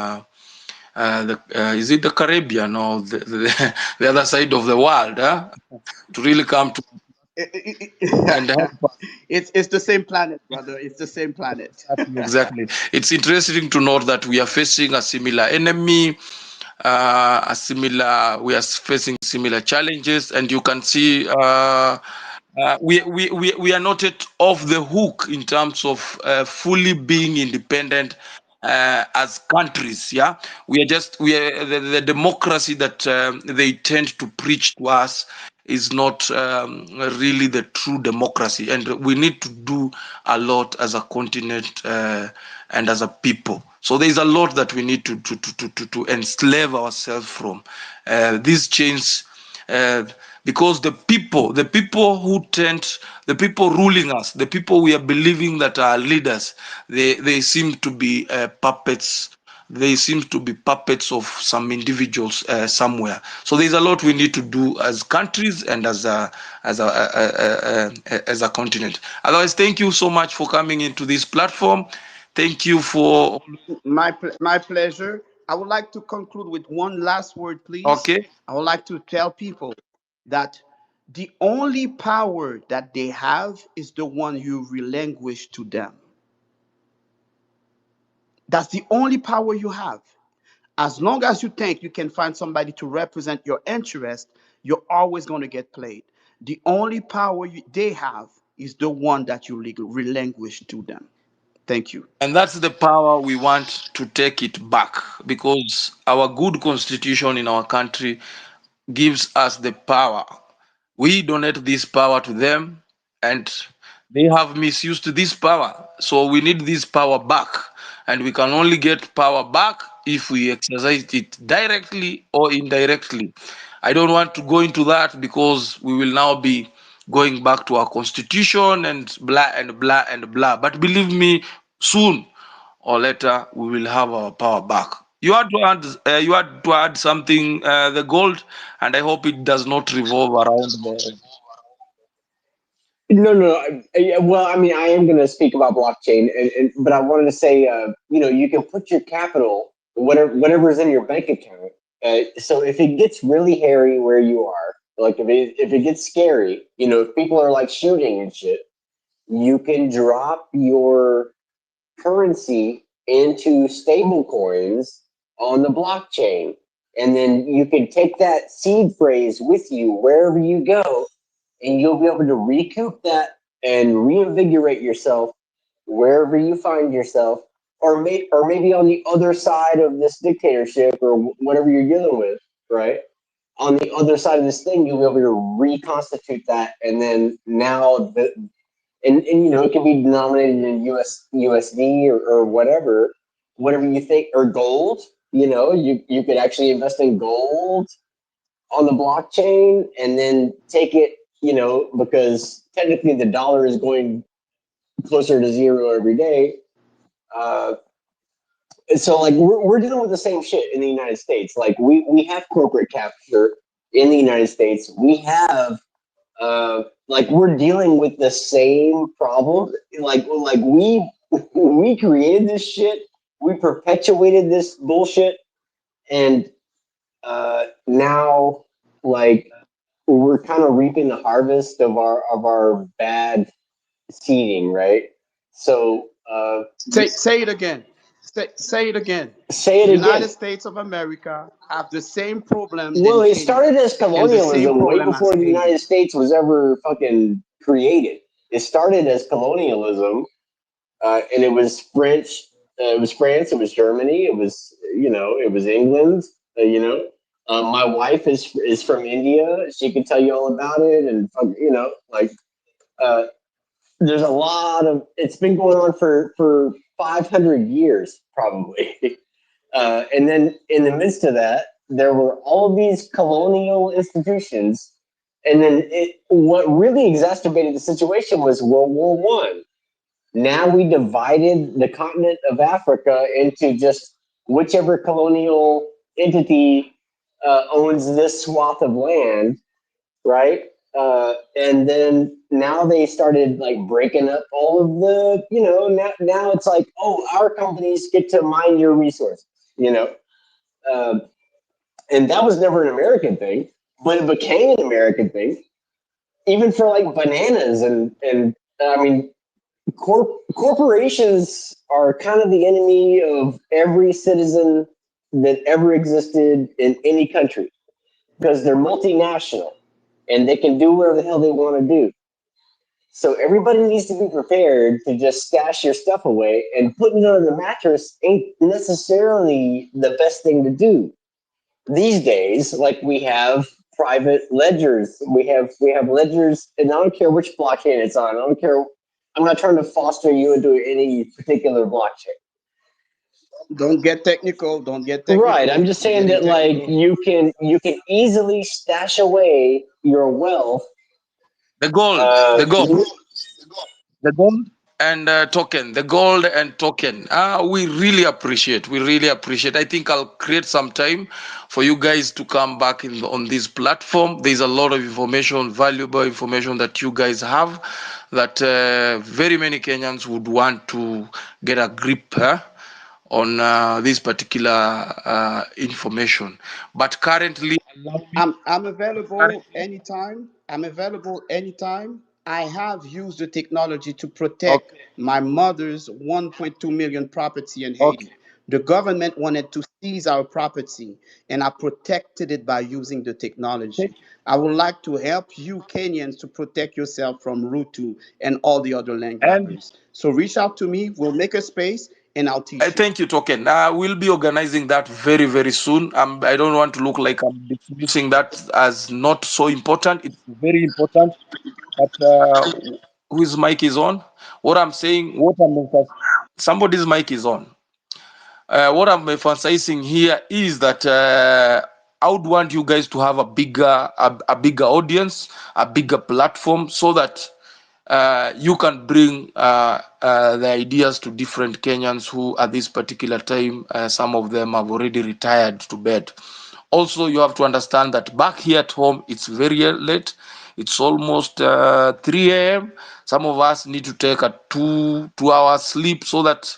is it the Caribbean or the other side of the world, to really come to and help us. It's the same planet, brother. It's the same planet. Exactly. It's interesting to note that we are facing a similar enemy, we are facing similar challenges, and you can see we are not yet off the hook in terms of fully being independent as countries. Yeah, we are the democracy that they tend to preach to us is not really the true democracy, and we need to do a lot as a continent and as a people. So there is a lot that we need to enslave ourselves from these chains, because the people the people ruling us, the people we are believing that are leaders, they seem to be puppets. They seem to be puppets of some individuals somewhere. So there's a lot we need to do as countries and as a continent. Otherwise, thank you so much for coming into this platform. Thank you for My pleasure. I would like to conclude with one last word, please. okay. I would like to tell people that the only power that they have is the one you relinquish to them. That's the only power you have. As long as you think you can find somebody to represent your interest, you're always going to get played. The only power they have is the one that you relinquish to them. Thank you. And that's the power we want to take it back, because our good constitution in our country gives us the power. We donate this power to them, and they have misused this power. So we need this power back. And we can only get power back if we exercise it directly or indirectly. I don't want to go into that because we will now be going back to our constitution and blah and blah and blah. But believe me, soon or later we will have our power back. You had to add something, the gold, and I hope it does not revolve around the. No. Well, I mean, I am going to speak about blockchain, but I wanted to say, you can put your capital, whatever is in your bank account. So if it gets really hairy where you are, like if it gets scary, if people are like shooting and shit, you can drop your currency into stable coins on the blockchain. And then you can take that seed phrase with you wherever you go, and you'll be able to recoup that and reinvigorate yourself wherever you find yourself, or maybe on the other side of this dictatorship or whatever you're dealing with, right? On the other side of this thing, you'll be able to reconstitute that, and then now and it can be denominated in USD or whatever you think, or gold. You could actually invest in gold on the blockchain and then take it, because technically the dollar is going closer to zero every day. So like we're dealing with the same shit in the United States. Like we have corporate capture in the United States. We have like we're dealing with the same problem. Like we created this shit. We perpetuated this bullshit, and now like we're kind of reaping the harvest of our bad seeding, right? So Say it again. Say it again. say it United again. States of America have the same problem Well, than it Kenya started as and the same colonialism way problem before as the Haiti. United States was ever fucking created. It started as colonialism, and it was French. It was France. It was Germany. It was it was England. My wife is from India. She can tell you all about it, and like uh, there's a lot of, it's been going on for 500 years probably. And then in the midst of that, there were all of these colonial institutions. And then what really exacerbated the situation was World War I. Now we divided the continent of Africa into just whichever colonial entity owns this swath of land, right? And then now they started like breaking up all of the, now it's like, oh, our companies get to mine your resources, uh, and that was never an American thing, but it became an American thing, even for like bananas and I mean, corporations are kind of the enemy of every citizen that ever existed in any country because they're multinational and they can do whatever the hell they want to do. So everybody needs to be prepared to just stash your stuff away, and putting it under the mattress ain't necessarily the best thing to do. These days, like we have private ledgers, we have ledgers, and I don't care which blockchain it's on. I don't care. I'm not trying to foster you into any particular blockchain. Don't get technical. Don't get technical. Right. I'm just saying that like you can easily stash away your wealth. The gold, the gold, the gold and token, the gold and token. We really appreciate. We really appreciate. I think I'll create some time for you guys to come back on this platform. There's a lot of information, valuable information that you guys have that very many Kenyans would want to get a grip on this particular information. But currently, I'm available anytime. I'm available anytime. I have used the technology to protect my mother's 1.2 million property in Haiti. The government wanted to seize our property, and I protected it by using the technology. I would like to help you Kenyans to protect yourself from Ruto and all the other land grabbers. So reach out to me. We'll make a space, and I'll teach you. Thank you, Token. We'll be organizing that very, very soon. I don't want to look like I'm dismissing that as not so important. It's very important. But whose mic is on? What I'm saying, somebody's mic is on. What I'm emphasizing here is that I would want you guys to have a bigger audience, a bigger platform, so that you can bring the ideas to different Kenyans who, at this particular time, some of them have already retired to bed. Also, you have to understand that back here at home, it's very late. It's almost 3 a.m. Some of us need to take a two hours sleep so that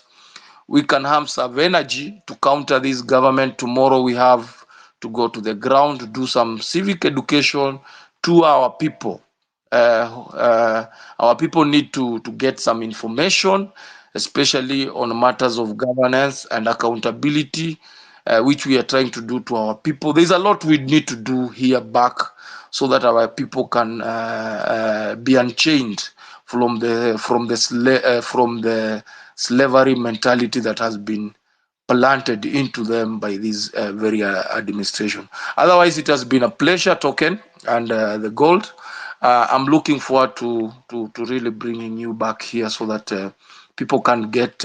we can have some energy to counter this government. Tomorrow we have to go to the ground to do some civic education to our people. Our people need to get some information, especially on matters of governance and accountability, which we are trying to do to our people. There's a lot we need to do here back so that our people can be unchained from the slavery mentality that has been planted into them by this very administration. Otherwise, it has been a pleasure, Token and the Gold. I'm looking forward to really bringing you back here so that people can get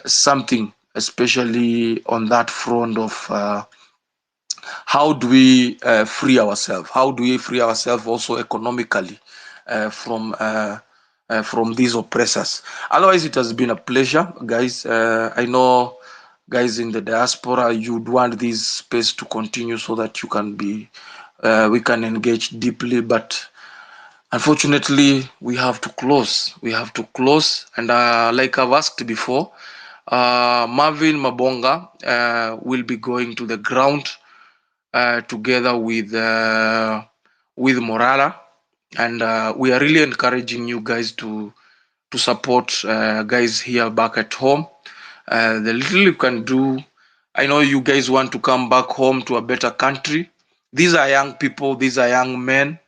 something, especially on that front of how do we free ourselves? How do we free ourselves also economically from these oppressors? Otherwise, it has been a pleasure, guys. I know, guys in the diaspora, you'd want this space to continue so that you can be, we can engage deeply, but unfortunately, we have to close. We have to close, and like I've asked before, Marvin Mabonga will be going to the ground together with Morala, and we are really encouraging you guys to support guys here back at home. The little you can do, I know you guys want to come back home to a better country. These are young people, these are young men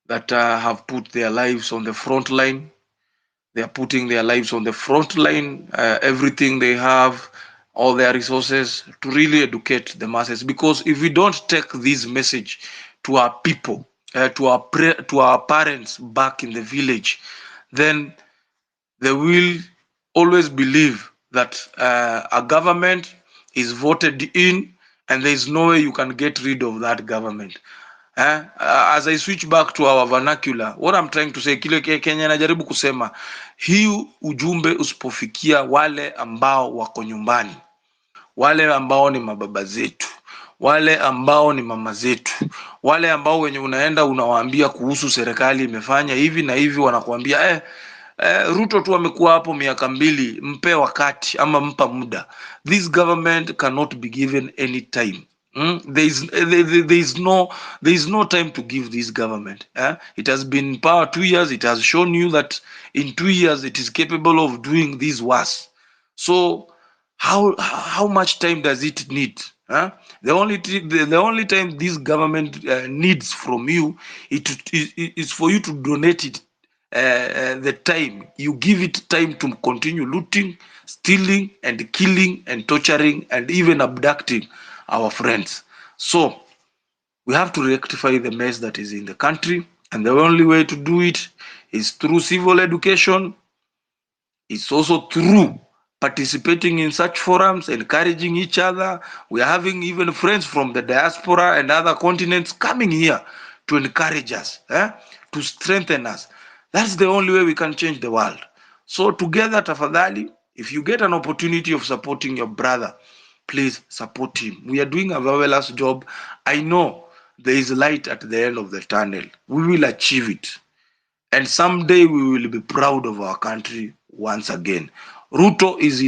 that have put their lives on the front line. They are putting their lives on the front line, everything they have, all their resources to really educate the masses. Because if we don't take this message to our people, to our parents back in the village, then they will always believe that a government is voted in and there is no way you can get rid of that government. As I switch back to our vernacular, what I'm trying to say, kile Kenya najaribu kusema, hii ujumbe usipofikia wale ambao wako nyumbani, wale ambao ni mababa zetu, wale ambao ni mama zetu, wale ambao wenye unaenda unawaambia kuhusu serikali imefanya hivi na hivi, wanakuambia Ruto tu amekuwa hapo miaka mbili, mpe wakati ama mpa muda. This government cannot be given any time. There is no time to give this government. It has been in power 2 years. It has shown you that in 2 years it is capable of doing this worse. So how much time does it need? The only time this government needs from you is for you to donate it the time. You give it time to continue looting, stealing, and killing, and torturing, and even abducting our friends. So we have to rectify the mess that is in the country, and the only way to do it is through civil education. It's also through participating in such forums, encouraging each other. We are having even friends from the diaspora and other continents coming here to encourage us, to strengthen us. That's the only way we can change the world. So together, tafadhali, if you get an opportunity of supporting your brother, please support him. We are doing a marvelous job. I know there is light at the end of the tunnel. We will achieve it. And someday we will be proud of our country once again. Ruto is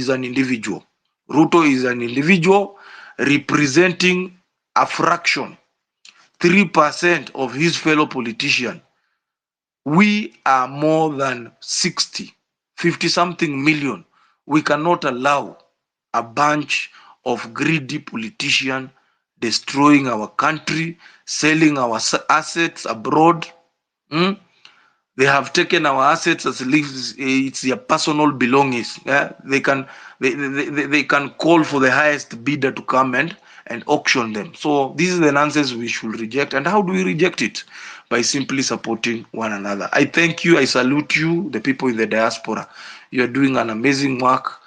an individual. Ruto is an individual representing a fraction, 3% of his fellow politician. We are more than 50 something million. We cannot allow a bunch of greedy politicians destroying our country, selling our assets abroad. They have taken our assets as if it's their personal belongings. They can call for the highest bidder to come and auction them. So this is the nonsense we should reject. And how do we reject it? By simply supporting one another. I thank you. I salute you, the people in the diaspora. You are doing an amazing work.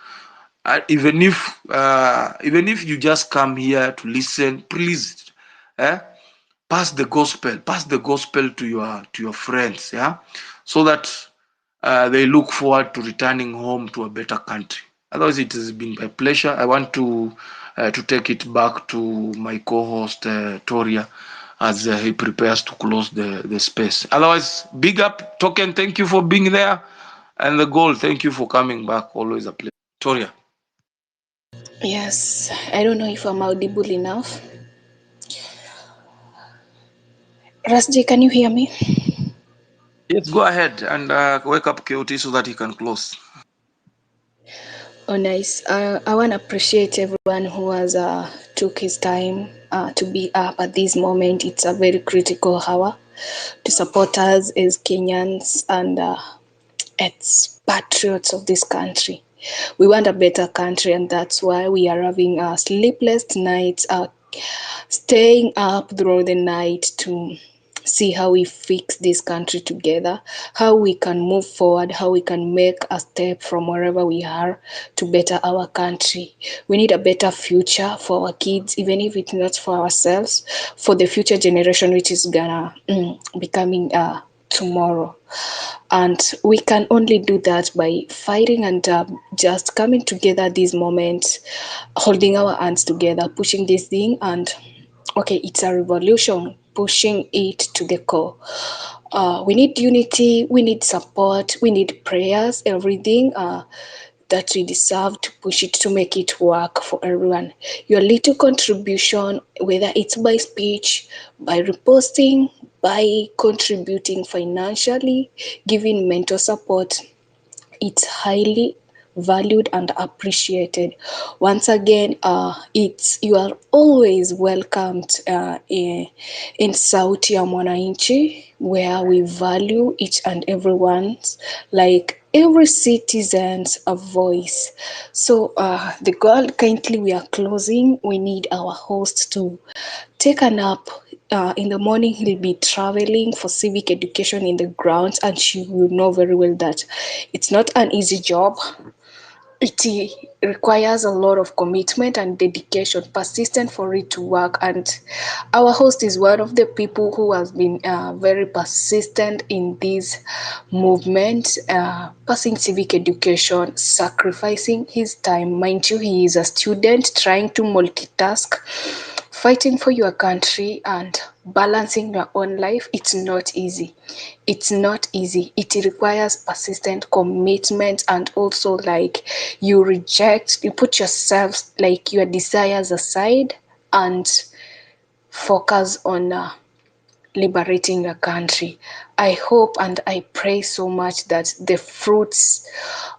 Even if you just come here to listen, please pass the gospel to your friends, so that they look forward to returning home to a better country. Otherwise, it has been my pleasure. I want to take it back to my co-host Toria as he prepares to close the space. Otherwise, big up Token. Thank you for being there, and the goal. Thank you for coming back. Always a pleasure, Toria. Yes, I don't know if I'm audible enough. Rasji, can you hear me? Yes, go ahead and wake up KOT so that he can close. Oh, nice. I want to appreciate everyone who has took his time to be up at this moment. It's a very critical hour to support us as Kenyans and as patriots of this country. We want a better country, and that's why we are having sleepless nights, staying up throughout the night to see how we fix this country together, how we can move forward, how we can make a step from wherever we are to better our country. We need a better future for our kids, even if it's not for ourselves, for the future generation, which is gonna be coming tomorrow. And we can only do that by fighting and just coming together this moment, holding our hands together, pushing this thing. And okay, it's a revolution, pushing it to the core. We need unity, we need support, we need prayers, everything that we deserve to push it, to make it work for everyone. Your little contribution, whether it's by speech, by reposting, by contributing financially, giving mental support, it's highly valued and appreciated. Once again, you are always welcomed in Sauti ya Mwananchi, where we value each and everyone's, like every citizen's a voice. So the girl, kindly, we are closing. We need our host to take a nap, in the morning he'll be traveling for civic education in the grounds, and she will know very well that it's not an easy job. It requires a lot of commitment and dedication, persistent for it to work. And our host is one of the people who has been very persistent in this movement, passing civic education, sacrificing his time. Mind you, he is a student trying to multitask, fighting for your country and balancing your own life. It's not easy. It's not easy. It requires persistent commitment, and also like you put yourself, like your desires aside, and focus on liberating your country. I hope and I pray so much that the fruits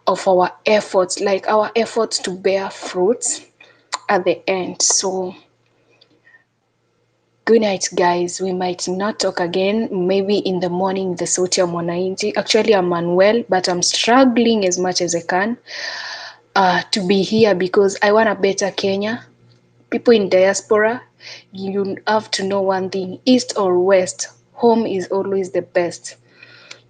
of our efforts, like our efforts to bear fruits at the end. So good night, guys. We might not talk again. Maybe in the morning, the Sauti ya Mwananchi. Actually, I'm unwell, but I'm struggling as much as I can to be here because I want a better Kenya. People in diaspora, you have to know one thing: east or west, home is always the best.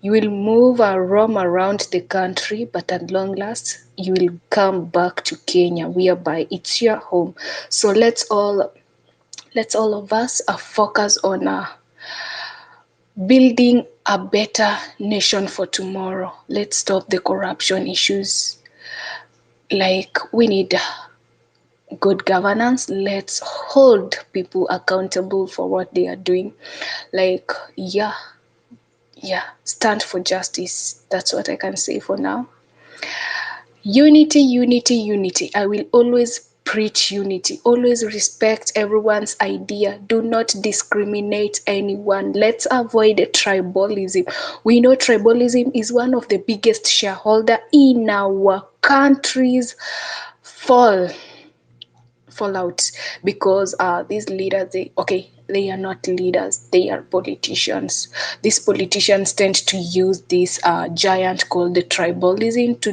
You will move and roam around the country, but at long last, you will come back to Kenya, whereby it's your home. So let's all of us focus on building a better nation for tomorrow. Let's stop the corruption issues. Like, we need good governance. Let's hold people accountable for what they are doing. Like, yeah, stand for justice. That's what I can say for now. Unity, unity, unity. I will always preach unity. Always respect everyone's idea. Do not discriminate anyone. Let's avoid tribalism. We know tribalism is one of the biggest shareholder in our country's fallout, because these leaders, they are not leaders, they are politicians. These politicians tend to use this giant called the tribalism to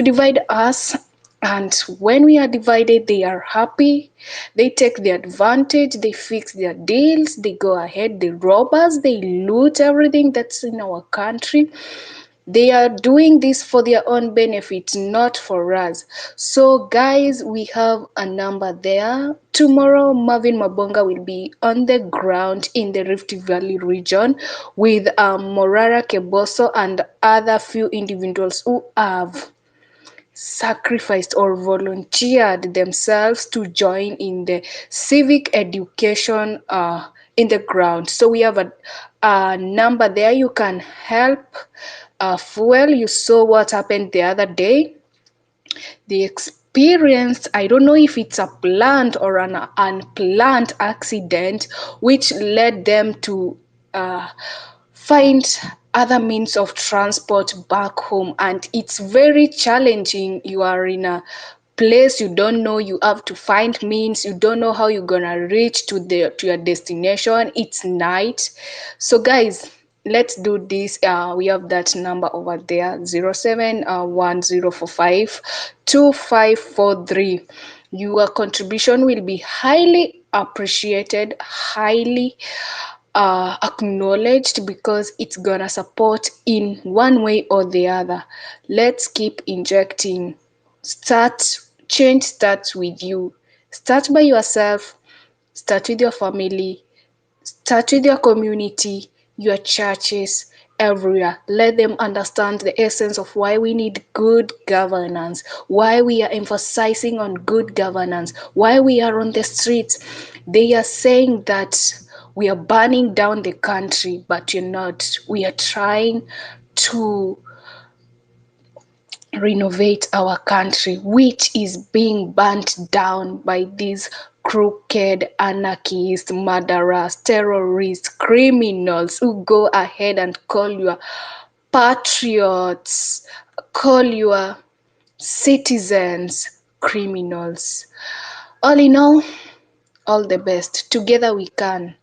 divide us. And when we are divided, they are happy, they take the advantage, they fix their deals, they go ahead, they rob us, they loot everything that's in our country. They are doing this for their own benefit, not for us. So guys, we have a number there. Tomorrow, Marvin Mabonga will be on the ground in the Rift Valley region with Morara Keboso and other few individuals who have sacrificed or volunteered themselves to join in the civic education in the ground. So we have a number there. You can help fuel. You saw what happened the other day. The experience, I don't know if it's a planned or an unplanned accident, which led them to find other means of transport back home. And it's very challenging. You are in a place you don't know, you have to find means, you don't know how you're gonna reach to your destination. It's night. So guys, let's do this. We have that number over there, 0710452543. Your contribution will be highly appreciated, highly acknowledged, because it's gonna support in one way or the other. Let's keep injecting. Change starts with you. Start by yourself, start with your family, start with your community, your churches, everywhere. Let them understand the essence of why we need good governance, why we are emphasizing on good governance, why we are on the streets. They are saying that we are burning down the country, but you're not. We are trying to renovate our country, which is being burnt down by these crooked anarchists, murderers, terrorists, criminals who go ahead and call your patriots, call your citizens criminals. All in all the best. Together we can.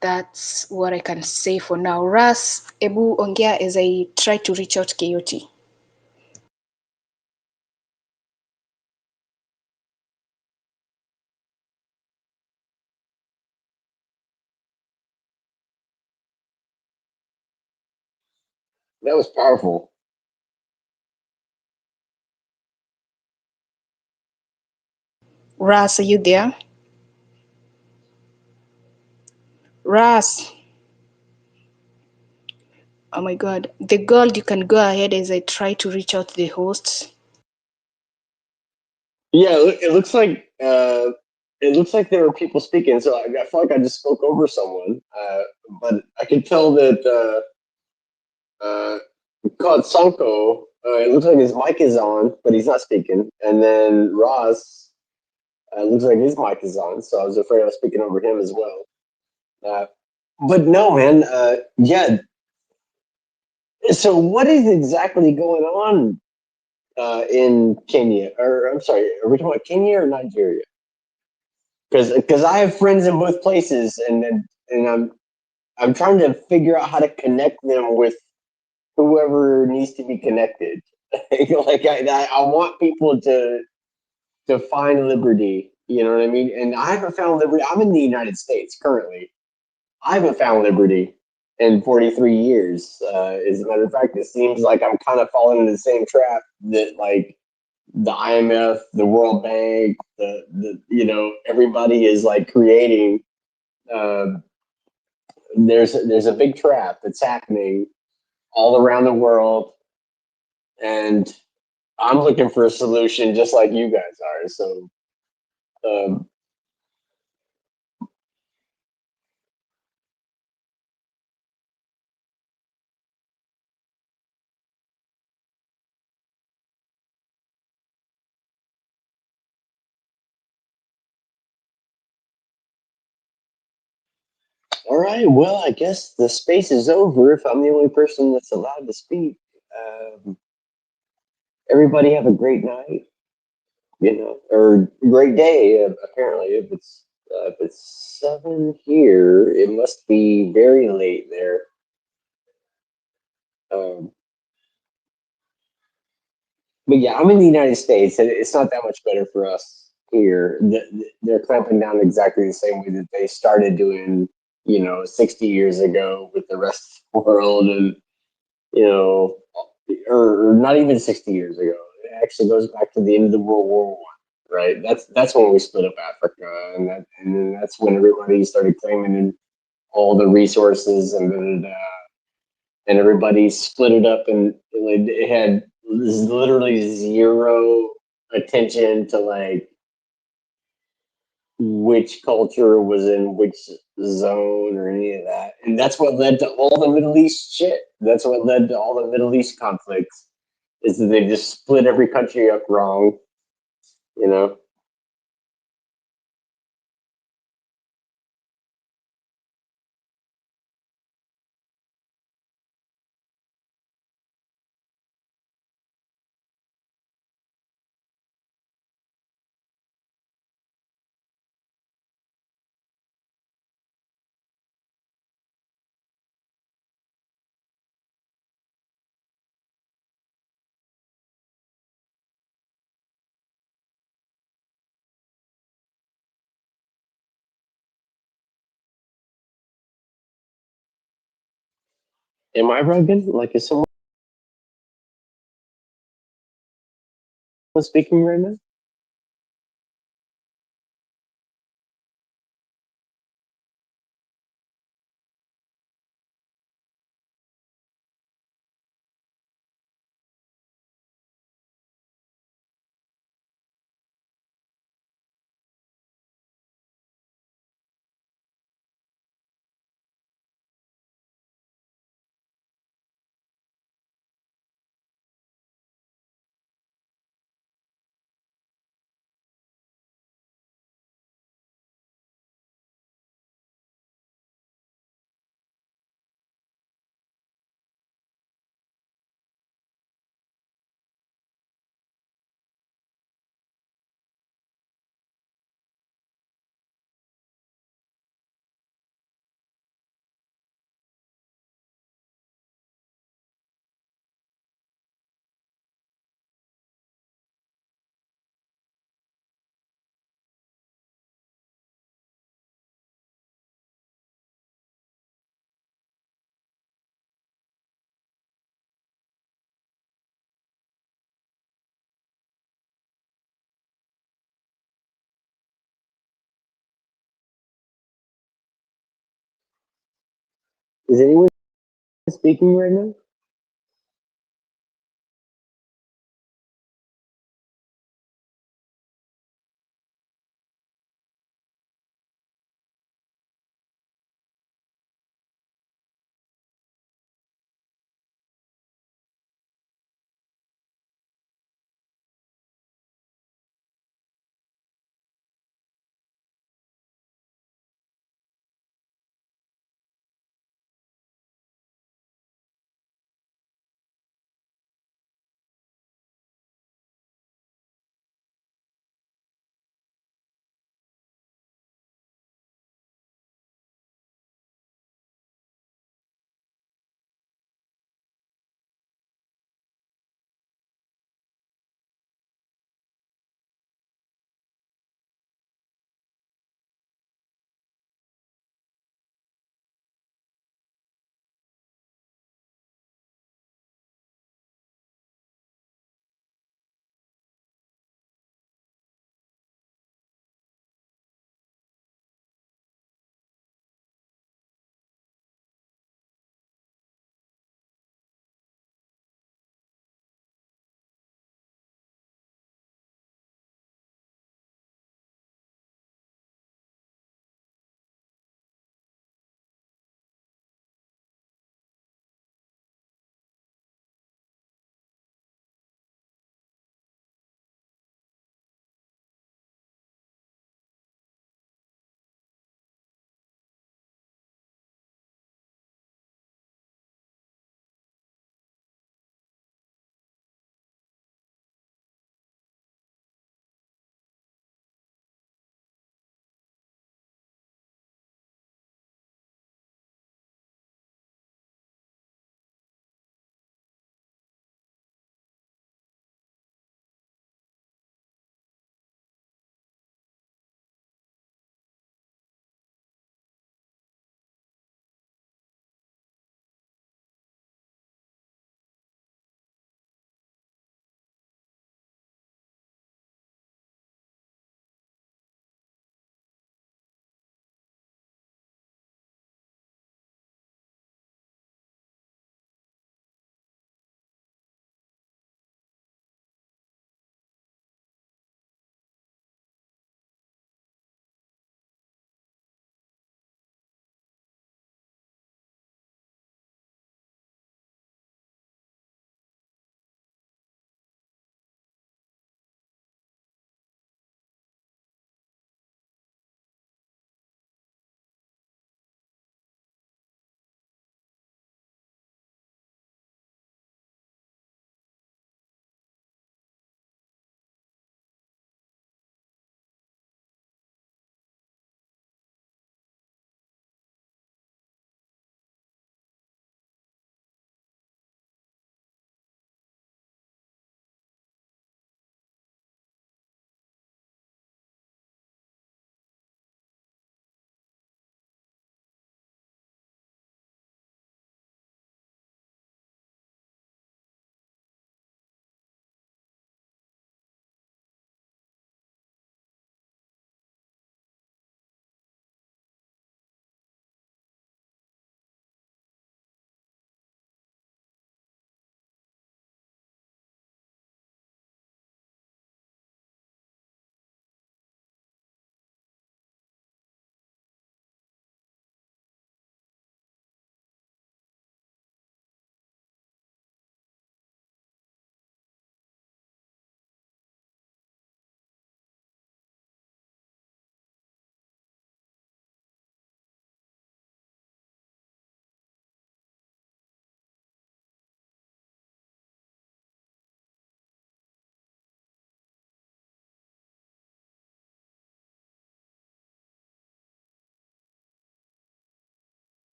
That's what I can say for now. Ras, ebu ongea as I try to reach out KOT. That was powerful. Ras, are you there? Ras. Oh my god. The girl, you can go ahead as I try to reach out to the hosts. Yeah, it looks like there were people speaking, so I feel like I just spoke over someone. But I could tell that called Sanko. It looks like his mic is on, but he's not speaking. And then Ross, looks like his mic is on, so I was afraid I was speaking over him as well. But no, man. Yeah. So what is exactly going on in Kenya? Or I'm sorry, are we talking about Kenya or Nigeria? Because I have friends in both places, and I'm trying to figure out how to connect them with whoever needs to be connected. Like I want people to find liberty. You know what I mean? And I haven't found liberty. I'm in the United States currently. I haven't found liberty in 43 years. As a matter of fact, it seems like I'm kind of falling into the same trap that like the IMF, the World Bank, the everybody is like creating. Uh, there's a big trap that's happening all around the world, and I'm looking for a solution just like you guys are. So, um, all right. Well, I guess the space is over if I'm the only person that's allowed to speak. Everybody have a great night, or great day. Apparently, if it's 7 here, it must be very late there. Um, but yeah, I'm in the United States, and it's not that much better for us here. They're clamping down exactly the same way that they started doing, 60 years ago with the rest of the world, and you know, or not even 60 years ago. It actually goes back to the end of the World War One, right? That's when we split up Africa, and then that's when everybody started claiming all the resources, and everybody split it up, and it had literally zero attention to like which culture was in which zone or any of that. And that's what led to all the Middle East shit. That's what led to all the Middle East conflicts, is that they just split every country up wrong, you know? Am I rugged? Like, is someone speaking right now? Is anyone speaking right now?